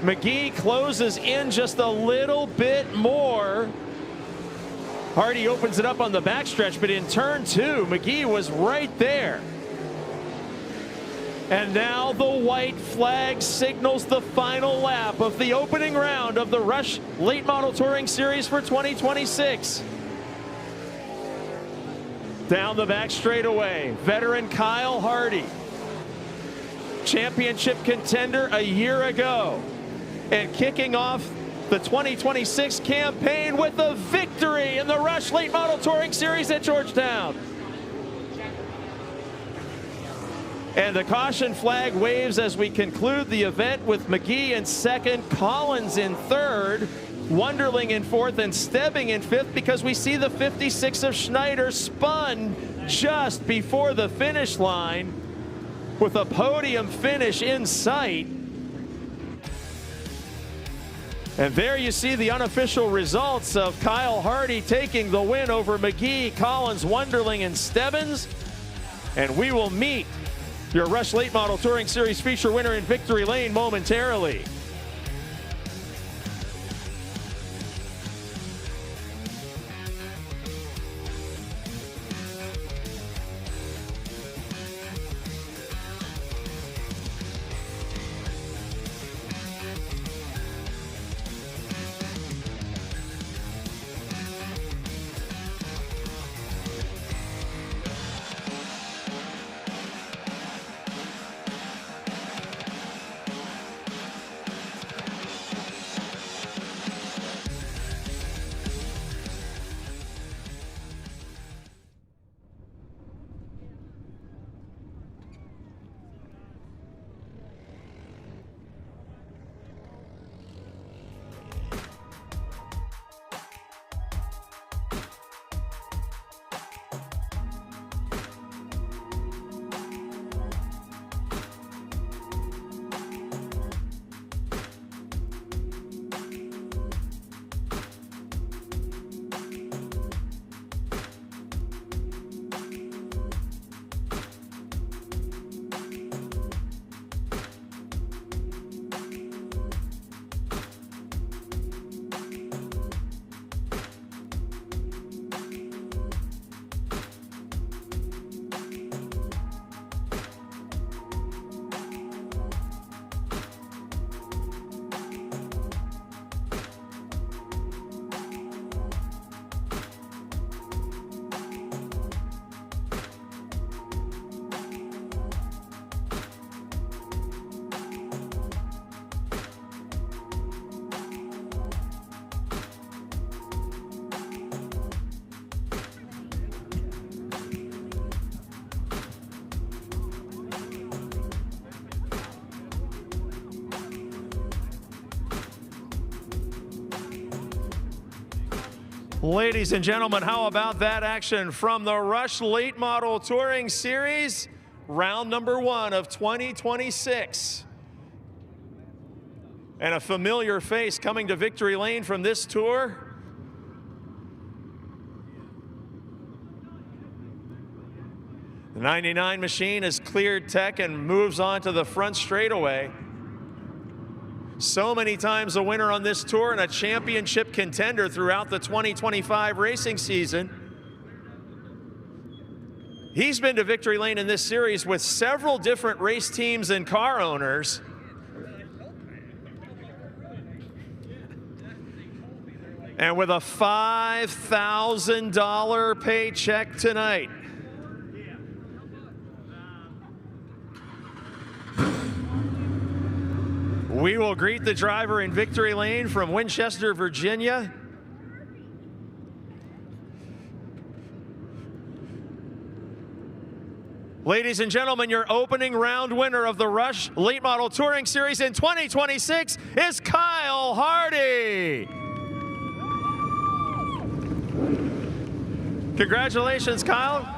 McGee closes in just a little bit more. Hardy opens it up on the backstretch, but in turn 2, McGee was right there. And now the white flag signals the final lap of the opening round of the Rush Late Model Touring Series for 2026. Down the back straightaway, veteran Kyle Hardy, championship contender a year ago, and kicking off the 2026 campaign with a victory in the Rush Late Model Touring Series at Georgetown. And the caution flag waves as we conclude the event with McGee in second, Collins in third, Wonderling in fourth, and Stebbing in fifth, because we see the 56 of Schneider spun just before the finish line with a podium finish in sight. And there you see the unofficial results of Kyle Hardy taking the win over McGee, Collins, Wonderling, and Stebbins. And we will meet your Rush Late Model Touring Series feature winner in victory lane momentarily. Ladies and gentlemen, how about that action from the Rush Late Model Touring Series, round number 1 of 2026. And a familiar face coming to victory lane from this tour. The 99 machine has cleared tech and moves on to the front straightaway. So many times a winner on this tour and a championship contender throughout the 2025 racing season. He's been to victory lane in this series with several different race teams and car owners. And with a $5,000 paycheck tonight. We will greet the driver in victory lane from Winchester, Virginia. Ladies and gentlemen, your opening round winner of the Rush Late Model Touring Series in 2026 is Kyle Hardy. Congratulations, Kyle.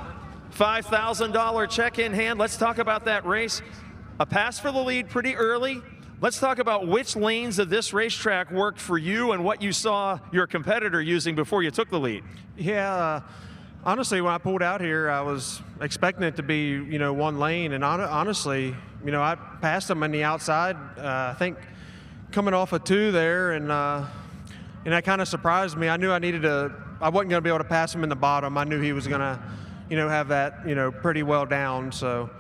$5,000 check in hand. Let's talk about that race. A pass for the lead pretty early. Let's talk about which lanes of this racetrack worked for you and what you saw your competitor using before you took the lead. Yeah, Honestly, when I pulled out here, I was expecting it to be, you know, one lane, and honestly, you know, I passed him on the outside. I think coming off of 2 there, and that kind of surprised me. I knew I wasn't going to be able to pass him in the bottom. I knew he was going to, you know, have that, you know, pretty well down. So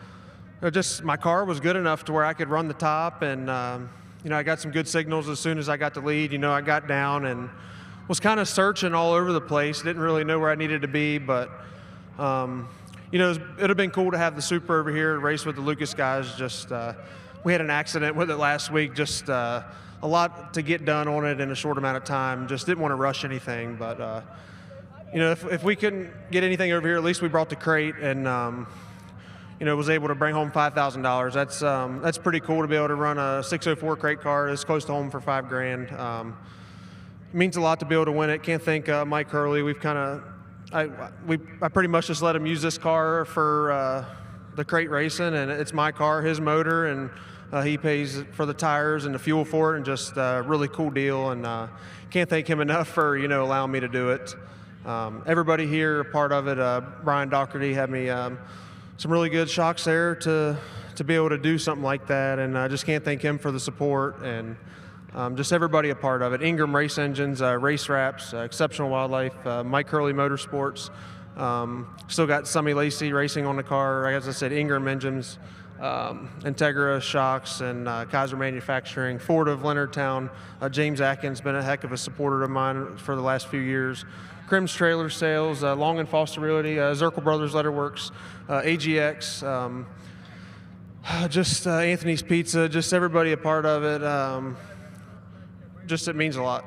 just my car was good enough to where I could run the top, and you know, I got some good signals as soon as I got the lead. You know, I got down and was kind of searching all over the place. Didn't really know where I needed to be, but you know, it would have been cool to have the Super over here and race with the Lucas guys. Just we had an accident with it last week. Just a lot to get done on it in a short amount of time. Just didn't want to rush anything, but you know, if we couldn't get anything over here, at least we brought the crate and you know, was able to bring home $5,000. That's pretty cool to be able to run a 604 crate car this close to home for $5,000. It means a lot to be able to win it. Can't thank Mike Hurley. I pretty much just let him use this car for the crate racing, and it's my car, his motor, and he pays for the tires and the fuel for it, and just a really cool deal. And can't thank him enough for, you know, allowing me to do it. Everybody here, a part of it. Brian Doherty had me some really good shocks there to be able to do something like that, and I just can't thank him for the support, and just everybody a part of it. Ingram Race Engines, Race Wraps, Exceptional Wildlife, Mike Hurley Motorsports. Still got Summy Lacey racing on the car. As I said, Ingram Engines, Integra Shocks, and Kaiser Manufacturing. Ford of Leonardtown. James Atkins been a heck of a supporter of mine for the last few years. Crim's Trailer Sales, Long and Foster Realty, Zirkle Brothers Letterworks, AGX, just Anthony's Pizza, just everybody a part of it. Just it means a lot.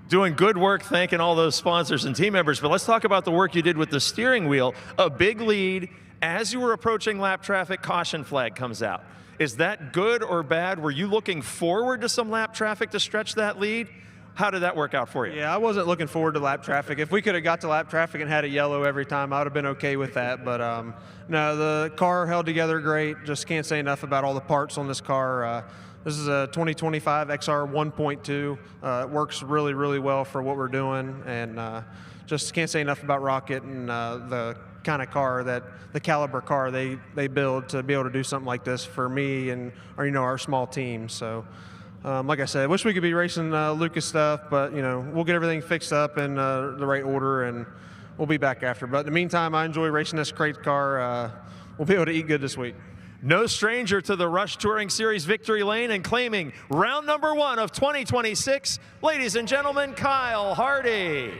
Doing good work, thanking all those sponsors and team members. But let's talk about the work you did with the steering wheel. A big lead. As you were approaching lap traffic, caution flag comes out. Is that good or bad? Were you looking forward to some lap traffic to stretch that lead? How did that work out for you? Yeah, I wasn't looking forward to lap traffic. If we could have got to lap traffic and had a yellow every time, I would have been okay with that. But no, the car held together great. Just can't say enough about all the parts on this car. This is a 2025 XR 1.2. It works really, really well for what we're doing, and just can't say enough about Rocket and the kind of car the caliber car they build to be able to do something like this for me and our small team. So, like I said, I wish we could be racing Lucas stuff, but you know, we'll get everything fixed up in the right order, and we'll be back after. But in the meantime, I enjoy racing this crate car. We'll be able to eat good this week. No stranger to the Rush Touring Series victory lane and claiming round number 1 of 2026, ladies and gentlemen, Kyle Hardy.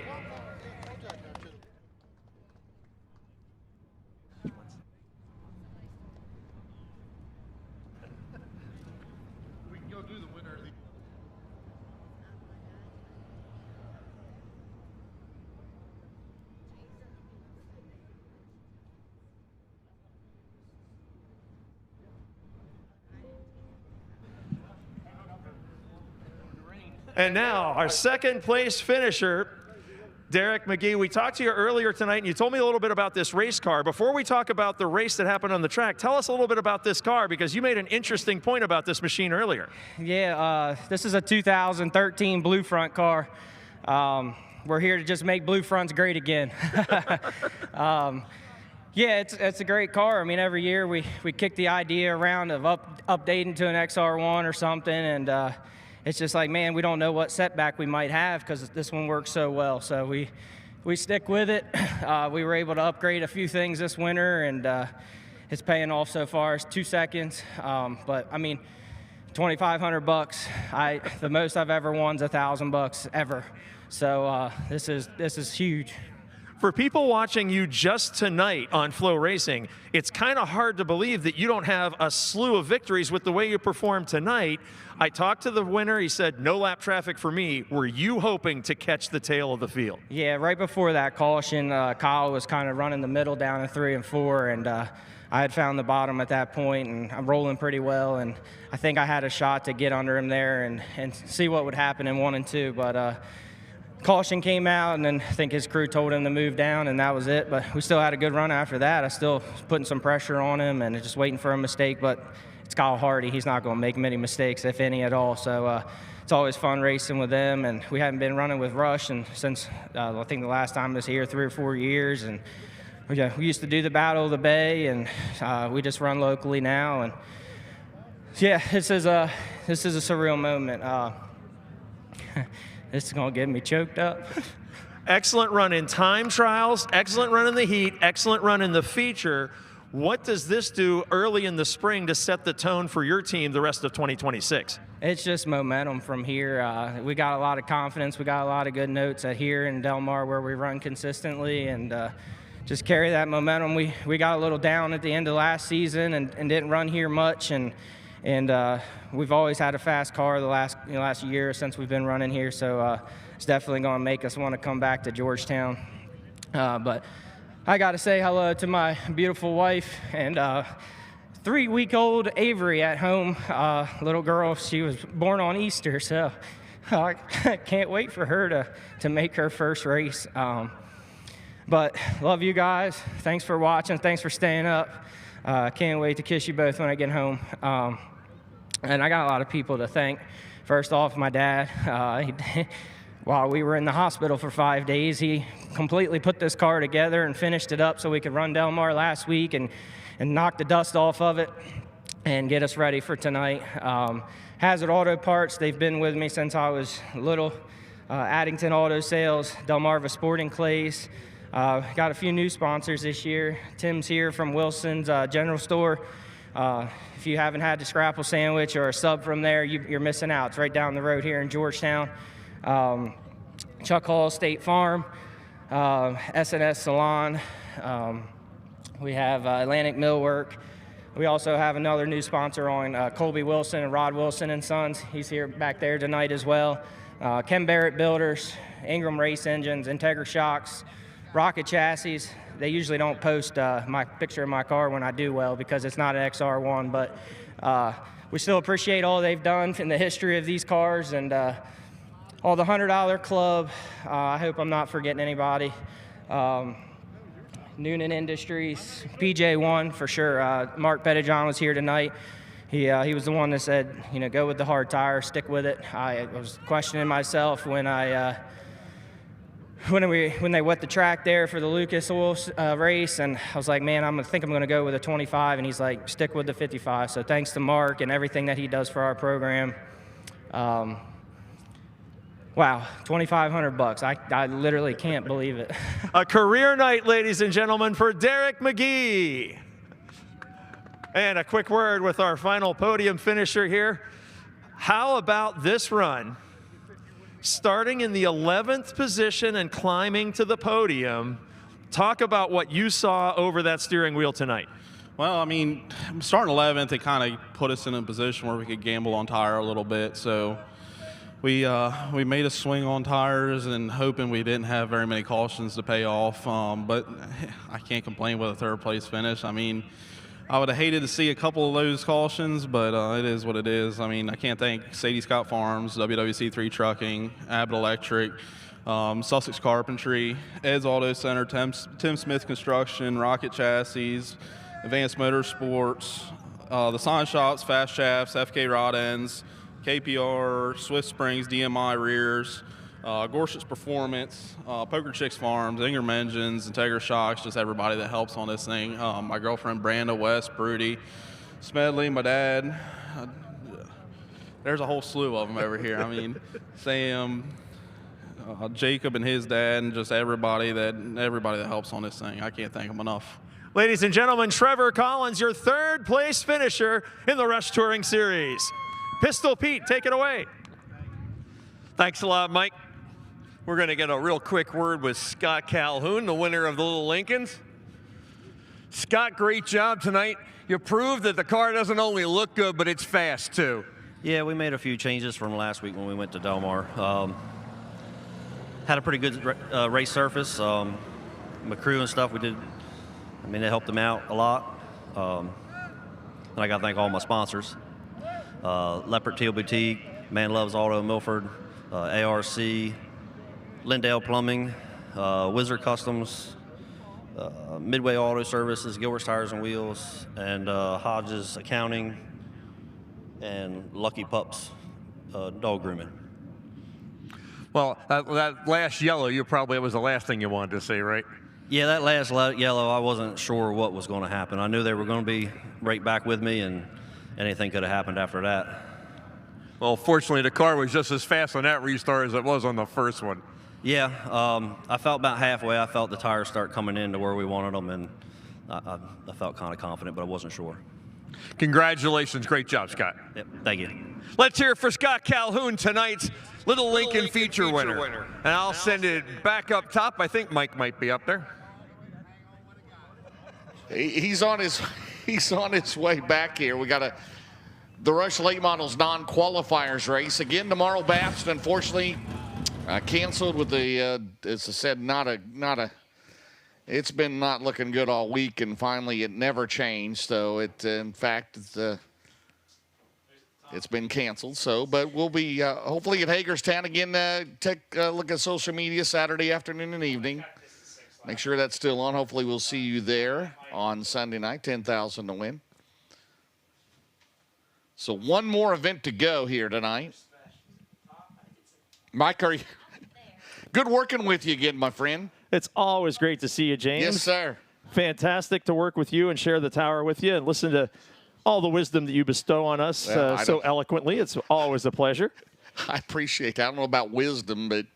And now, our second place finisher, Derek McGee. We talked to you earlier tonight, and you told me a little bit about this race car. Before we talk about the race that happened on the track, tell us a little bit about this car, because you made an interesting point about this machine earlier. Yeah, this is a 2013 Blue Front car. We're here to just make Blue Fronts great again. Yeah, it's a great car. I mean, every year we kick the idea around of updating to an XR1 or something, and it's just like, man, we don't know what setback we might have because this one works so well. So we stick with it. We were able to upgrade a few things this winter, and it's paying off so far. It's 2 seconds, but I mean, $2,500. The most I've ever won is $1,000 ever. So this is huge. For people watching you just tonight on FloRacing, it's kind of hard to believe that you don't have a slew of victories with the way you performed tonight. I talked to the winner. He said, no lap traffic for me. Were you hoping to catch the tail of the field? Yeah, right before that caution, Kyle was kind of running the middle down in 3 and 4, and I had found the bottom at that point, and I'm rolling pretty well, and I think I had a shot to get under him there and see what would happen in 1 and 2, but caution came out, and then I think his crew told him to move down, and that was it. But we still had a good run after that. I still was putting some pressure on him and just waiting for a mistake, but it's Kyle Hardy. He's not going to make many mistakes, if any at all. So it's always fun racing with them. And we haven't been running with Rush and since I think the last time I was here 3 or 4 years. And we used to do the Battle of the Bay, and we just run locally now. And yeah, this is a surreal moment. This is gonna get me choked up. Excellent run in time trials, excellent run in the heat, excellent run in the feature. What does this do early in the spring to set the tone for your team the rest of 2026? It's just momentum from here. We got a lot of confidence. We got a lot of good notes at here in Del Mar where we run consistently, and just carry that momentum. We got a little down at the end of last season and didn't run here much, and we've always had a fast car the last year since we've been running here, so it's definitely going to make us want to come back to Georgetown. But I got to say hello to my beautiful wife and 3-week-old Avery at home, little girl. She was born on Easter, so I can't wait for her to make her first race. But love you guys. Thanks for watching. Thanks for staying up. Can't wait to kiss you both when I get home. And I got a lot of people to thank. First off, my dad. While we were in the hospital for 5 days, he completely put this car together and finished it up so we could run Del Mar last week and knock the dust off of it and get us ready for tonight. Hazard Auto Parts, they've been with me since I was little. Addington Auto Sales, Delmarva Sporting Clays. Got a few new sponsors this year. Tim's here from Wilson's General Store. If you haven't had the Scrapple sandwich or a sub from there, you're missing out. It's right down the road here in Georgetown. Chuck Hall State Farm, S&S Salon. We have Atlantic Millwork. We also have another new sponsor on Colby Wilson and Rod Wilson and Sons. He's here back there tonight as well. Ken Barrett Builders, Ingram Race Engines, Integra Shocks, Rocket Chassis. They usually don't post my picture of my car when I do well because it's not an XR1, but we still appreciate all they've done in the history of these cars, and all the $100 Club. I hope I'm not forgetting anybody. Noonan Industries, PJ1 for sure. Mark Pettijohn was here tonight. He was the one that said, go with the hard tire, stick with it. I was questioning myself when they wet the track there for the Lucas Oil race, and I was like, man, I think I'm going to go with a 25, and he's like, stick with the 55. So thanks to Mark and everything that he does for our program. Wow, $2,500. I literally can't believe it. A career night, ladies and gentlemen, for Derek McGee. And a quick word with our final podium finisher here. How about this run? Starting in the 11th position and climbing to the podium. Talk about what you saw over that steering wheel tonight. Well, I mean, starting 11th, it kind of put us in a position where we could gamble on tire a little bit. So we made a swing on tires and hoping we didn't have very many cautions to pay off. But I can't complain with a third place finish. I mean, I would have hated to see a couple of those cautions, but it is what it is. I mean, I can't thank Sadie Scott Farms, WWC3 Trucking, Abbott Electric, Sussex Carpentry, Ed's Auto Center, Tim Smith Construction, Rocket Chassis, Advanced Motorsports, the Sign Shops, Fast Shafts, FK Rod Ends, KPR, Swift Springs, DMI Rears, Gorsuch's Performance, Poker Chicks Farms, Ingram Engines, Integra Shocks, just everybody that helps on this thing. My girlfriend Branda, West, Broody, Smedley, my dad. There's a whole slew of them over here. I mean, Sam, Jacob and his dad, and just everybody that helps on this thing. I can't thank them enough. Ladies and gentlemen, Trevor Collins, your third place finisher in the Rush Touring Series. Pistol Pete, take it away. Thanks a lot, Mike. We're going to get a real quick word with Scott Calhoun, the winner of the Little Lincolns. Scott, great job tonight. You proved that the car doesn't only look good, but it's fast too. Yeah, we made a few changes from last week when we went to Del Mar. Had a pretty good race surface. My crew and stuff, they helped them out a lot. And I got to thank all my sponsors. Leopard Teal Boutique, Man Loves Auto Milford, ARC, Lindale Plumbing, Wizard Customs, Midway Auto Services, Gilbert's Tires and Wheels, and Hodges Accounting, and Lucky Pups dog grooming. Well, that last yellow, it was the last thing you wanted to see, right? Yeah, that last yellow, I wasn't sure what was going to happen. I knew they were going to be right back with me, and anything could have happened after that. Well, fortunately, the car was just as fast on that restart as it was on the first one. Yeah, I felt about halfway. I felt the tires start coming in to where we wanted them, and I felt kind of confident, but I wasn't sure. Congratulations. Great job, Scott. Yep, thank you. Let's hear it for Scott Calhoun, tonight's Little Lincoln feature winner. And I'll send it back up top. I think Mike might be up there. He's on his way back here. We got the Rush Late Models non-qualifiers race again tomorrow. Babson, unfortunately, canceled with the as I said, it's been not looking good all week, and finally it never changed. So in fact it's been canceled. So, but we'll be hopefully at Hagerstown again. Take a look at social media Saturday afternoon and evening. Make sure that's still on. Hopefully we'll see you there on Sunday night. 10,000 to win. So one more event to go here tonight. Mike, good working with you again, my friend. It's always great to see you, James. Yes, sir. Fantastic to work with you and share the tower with you and listen to all the wisdom that you bestow on us so eloquently. It's always a pleasure. I appreciate that. I don't know about wisdom, but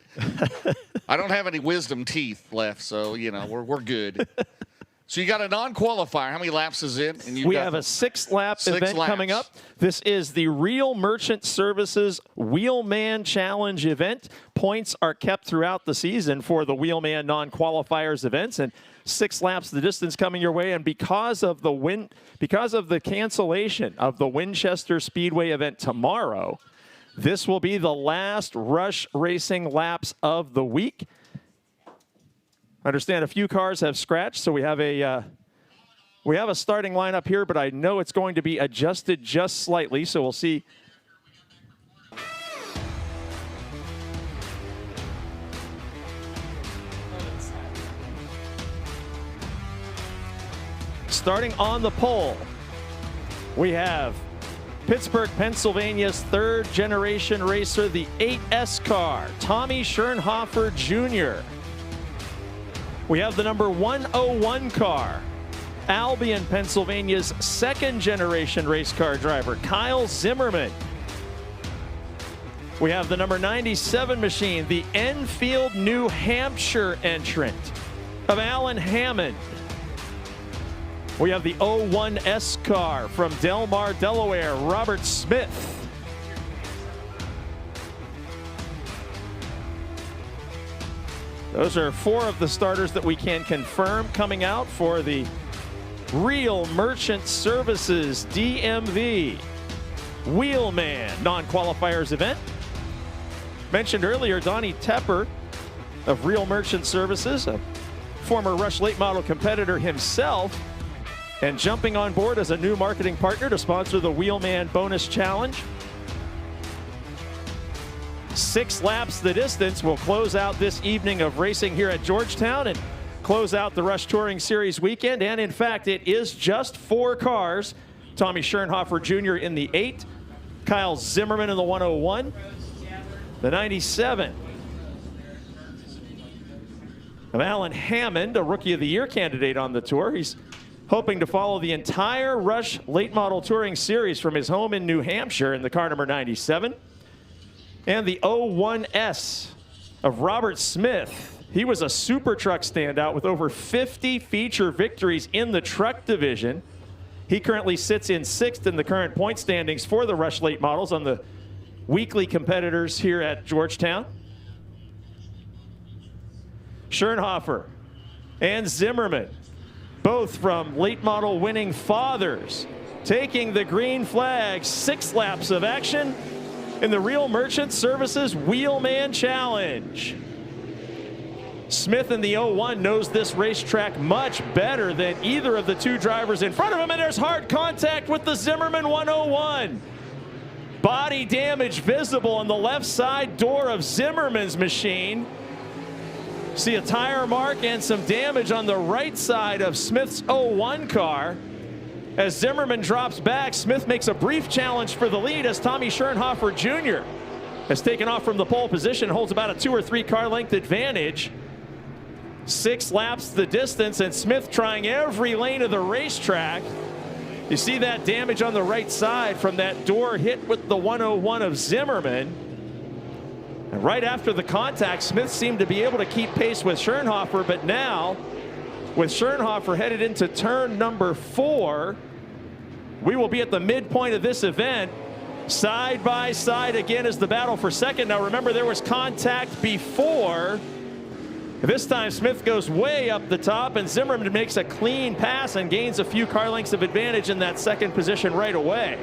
I don't have any wisdom teeth left, so, we're good. So you got a non-qualifier. How many laps is it? And we have a 6-lap event coming up. This is the Real Merchant Services Wheelman Challenge event. Points are kept throughout the season for the Wheelman non-qualifiers events, and 6 laps the distance coming your way. And because of the cancellation of the Winchester Speedway event tomorrow, this will be the last Rush Racing laps of the week. I understand a few cars have scratched, so we have a starting lineup here, but I know it's going to be adjusted just slightly, so we'll see. Starting on the pole, we have Pittsburgh, Pennsylvania's third-generation racer, the 8S car, Tommy Schernhofer Jr. We have the number 101 car, Albion, Pennsylvania's second-generation race car driver, Kyle Zimmerman. We have the number 97 machine, the Enfield, New Hampshire entrant of Alan Hammond. We have the 01S car from Del Mar, Delaware, Robert Smith. Those are 4 of the starters that we can confirm coming out for the Real Merchant Services DMV Wheelman non-qualifiers event. Mentioned earlier, Donnie Tepper of Real Merchant Services, a former Rush Late Model competitor himself, and jumping on board as a new marketing partner to sponsor the Wheelman Bonus Challenge. 6 laps the distance will close out this evening of racing here at Georgetown and close out the Rush Touring Series weekend. And in fact, it is just 4 cars. Tommy Schernhofer Jr. in the 8, Kyle Zimmerman in the 101, the 97 of Alan Hammond, a Rookie of the Year candidate on the tour. He's hoping to follow the entire Rush Late Model Touring Series from his home in New Hampshire in the car number 97. And the 01S of Robert Smith. He was a super truck standout with over 50 feature victories in the truck division. He currently sits in 6th in the current point standings for the Rush Late Models on the weekly competitors here at Georgetown. Schernhofer and Zimmerman, both from late model winning fathers, taking the green flag. 6 laps of action in the Real Merchant Services Wheelman Challenge. Smith in the 01 knows this racetrack much better than either of the 2 drivers in front of him, and there's hard contact with the Zimmerman 101. Body damage visible on the left side door of Zimmerman's machine. See a tire mark and some damage on the right side of Smith's 01 car. As Zimmerman drops back, Smith makes a brief challenge for the lead as Tommy Schernhofer Jr. has taken off from the pole position, holds about a 2 or 3 car length advantage. 6 laps the distance, and Smith trying every lane of the racetrack. You see that damage on the right side from that door hit with the 101 of Zimmerman. And right after the contact, Smith seemed to be able to keep pace with Schernhofer, but now with Schernhofer headed into turn number 4, we will be at the midpoint of this event. Side by side again is the battle for second. Now remember, there was contact before. This time Smith goes way up the top, and Zimmerman makes a clean pass and gains a few car lengths of advantage in that second position right away.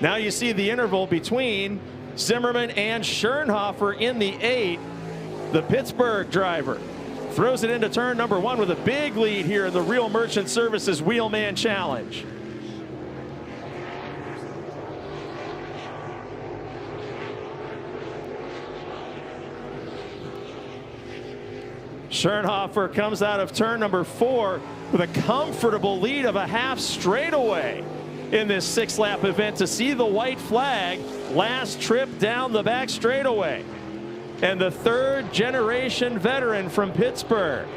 Now you see the interval between Zimmerman and Schernhofer in the 8. The Pittsburgh driver throws it into turn number 1 with a big lead here in the Real Merchant Services Wheelman Challenge. Schernhofer comes out of turn number 4 with a comfortable lead of a half straightaway in this 6-lap event to see the white flag last trip down the back straightaway. And the 3rd generation veteran from Pittsburgh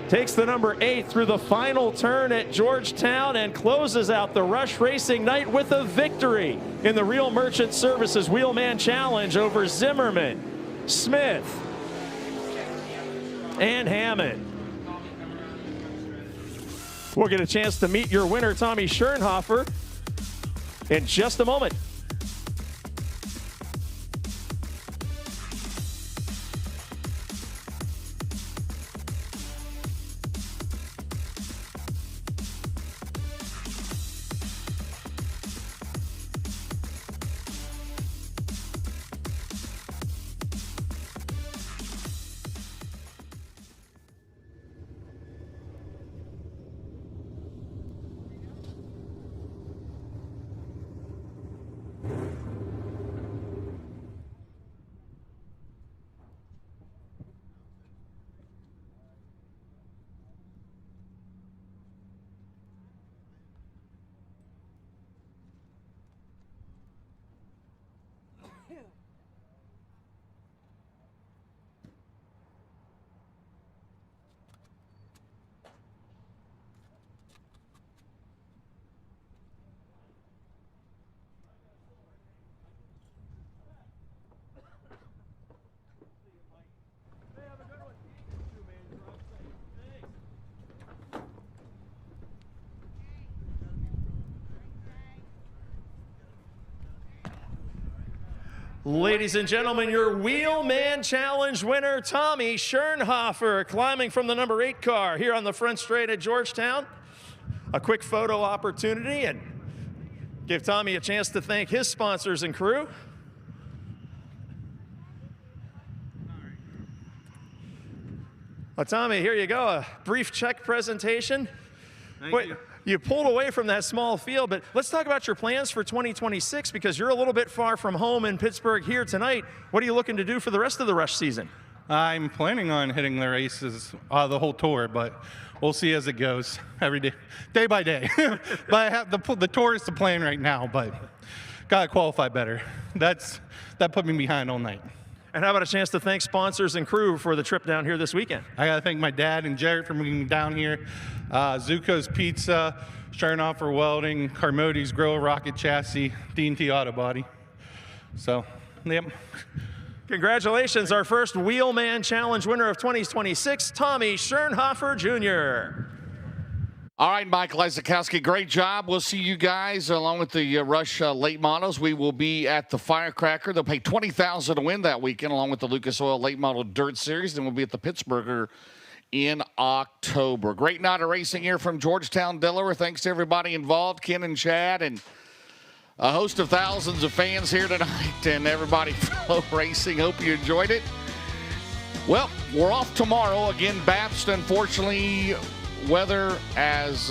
takes the number 8 through the final turn at Georgetown and closes out the Rush Racing night with a victory in the Real Merchant Services Wheelman Challenge over Zimmerman, Smith, and Hammond. We'll get a chance to meet your winner, Tommy Schernhofer, in just a moment. Ladies and gentlemen, your Wheelman Challenge winner, Tommy Schernhofer, climbing from the number 8 car here on the front straight at Georgetown. A quick photo opportunity and give Tommy a chance to thank his sponsors and crew. Well, Tommy, here you go, a brief check presentation. Thank you. You pulled away from that small field, but let's talk about your plans for 2026 because you're a little bit far from home in Pittsburgh here tonight. What are you looking to do for the rest of the Rush season? I'm planning on hitting the races the whole tour, but we'll see as it goes every day, day by day. But I have the tour is the plan right now, but gotta qualify better. That put me behind all night. And how about a chance to thank sponsors and crew for the trip down here this weekend? I got to thank my dad and Jarrett for bringing me down here. Zuko's Pizza, Schernhofer Welding, Carmody's Grill, Rocket Chassis, D&T Auto Body. So, yep. Congratulations, our first Wheelman Challenge winner of 2026, Tommy Schernhofer Jr. All right, Michael Isakowski, great job. We'll see you guys along with the Rush late models. We will be at the Firecracker. They'll pay $20,000 to win that weekend along with the Lucas Oil Late Model Dirt Series. Then we'll be at the Pittsburgher in October. Great night of racing here from Georgetown, Delaware. Thanks to everybody involved, Ken and Chad, and a host of thousands of fans here tonight and everybody FloRacing. Hope you enjoyed it. Well, we're off tomorrow. Again, Bapst, unfortunately, weather has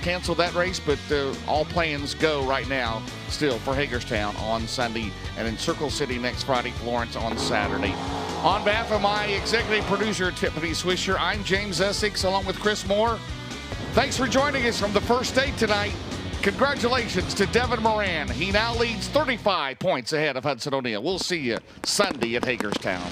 canceled that race, but all plans go right now still for Hagerstown on Sunday, and in Circle City next Friday, Florence on Saturday. On behalf of my executive producer, Tiffany Swisher, I'm James Essex along with Chris Moore. Thanks for joining us from the first day tonight. Congratulations to Devin Moran. He now leads 35 points ahead of Hudson O'Neal. We'll see you Sunday at Hagerstown.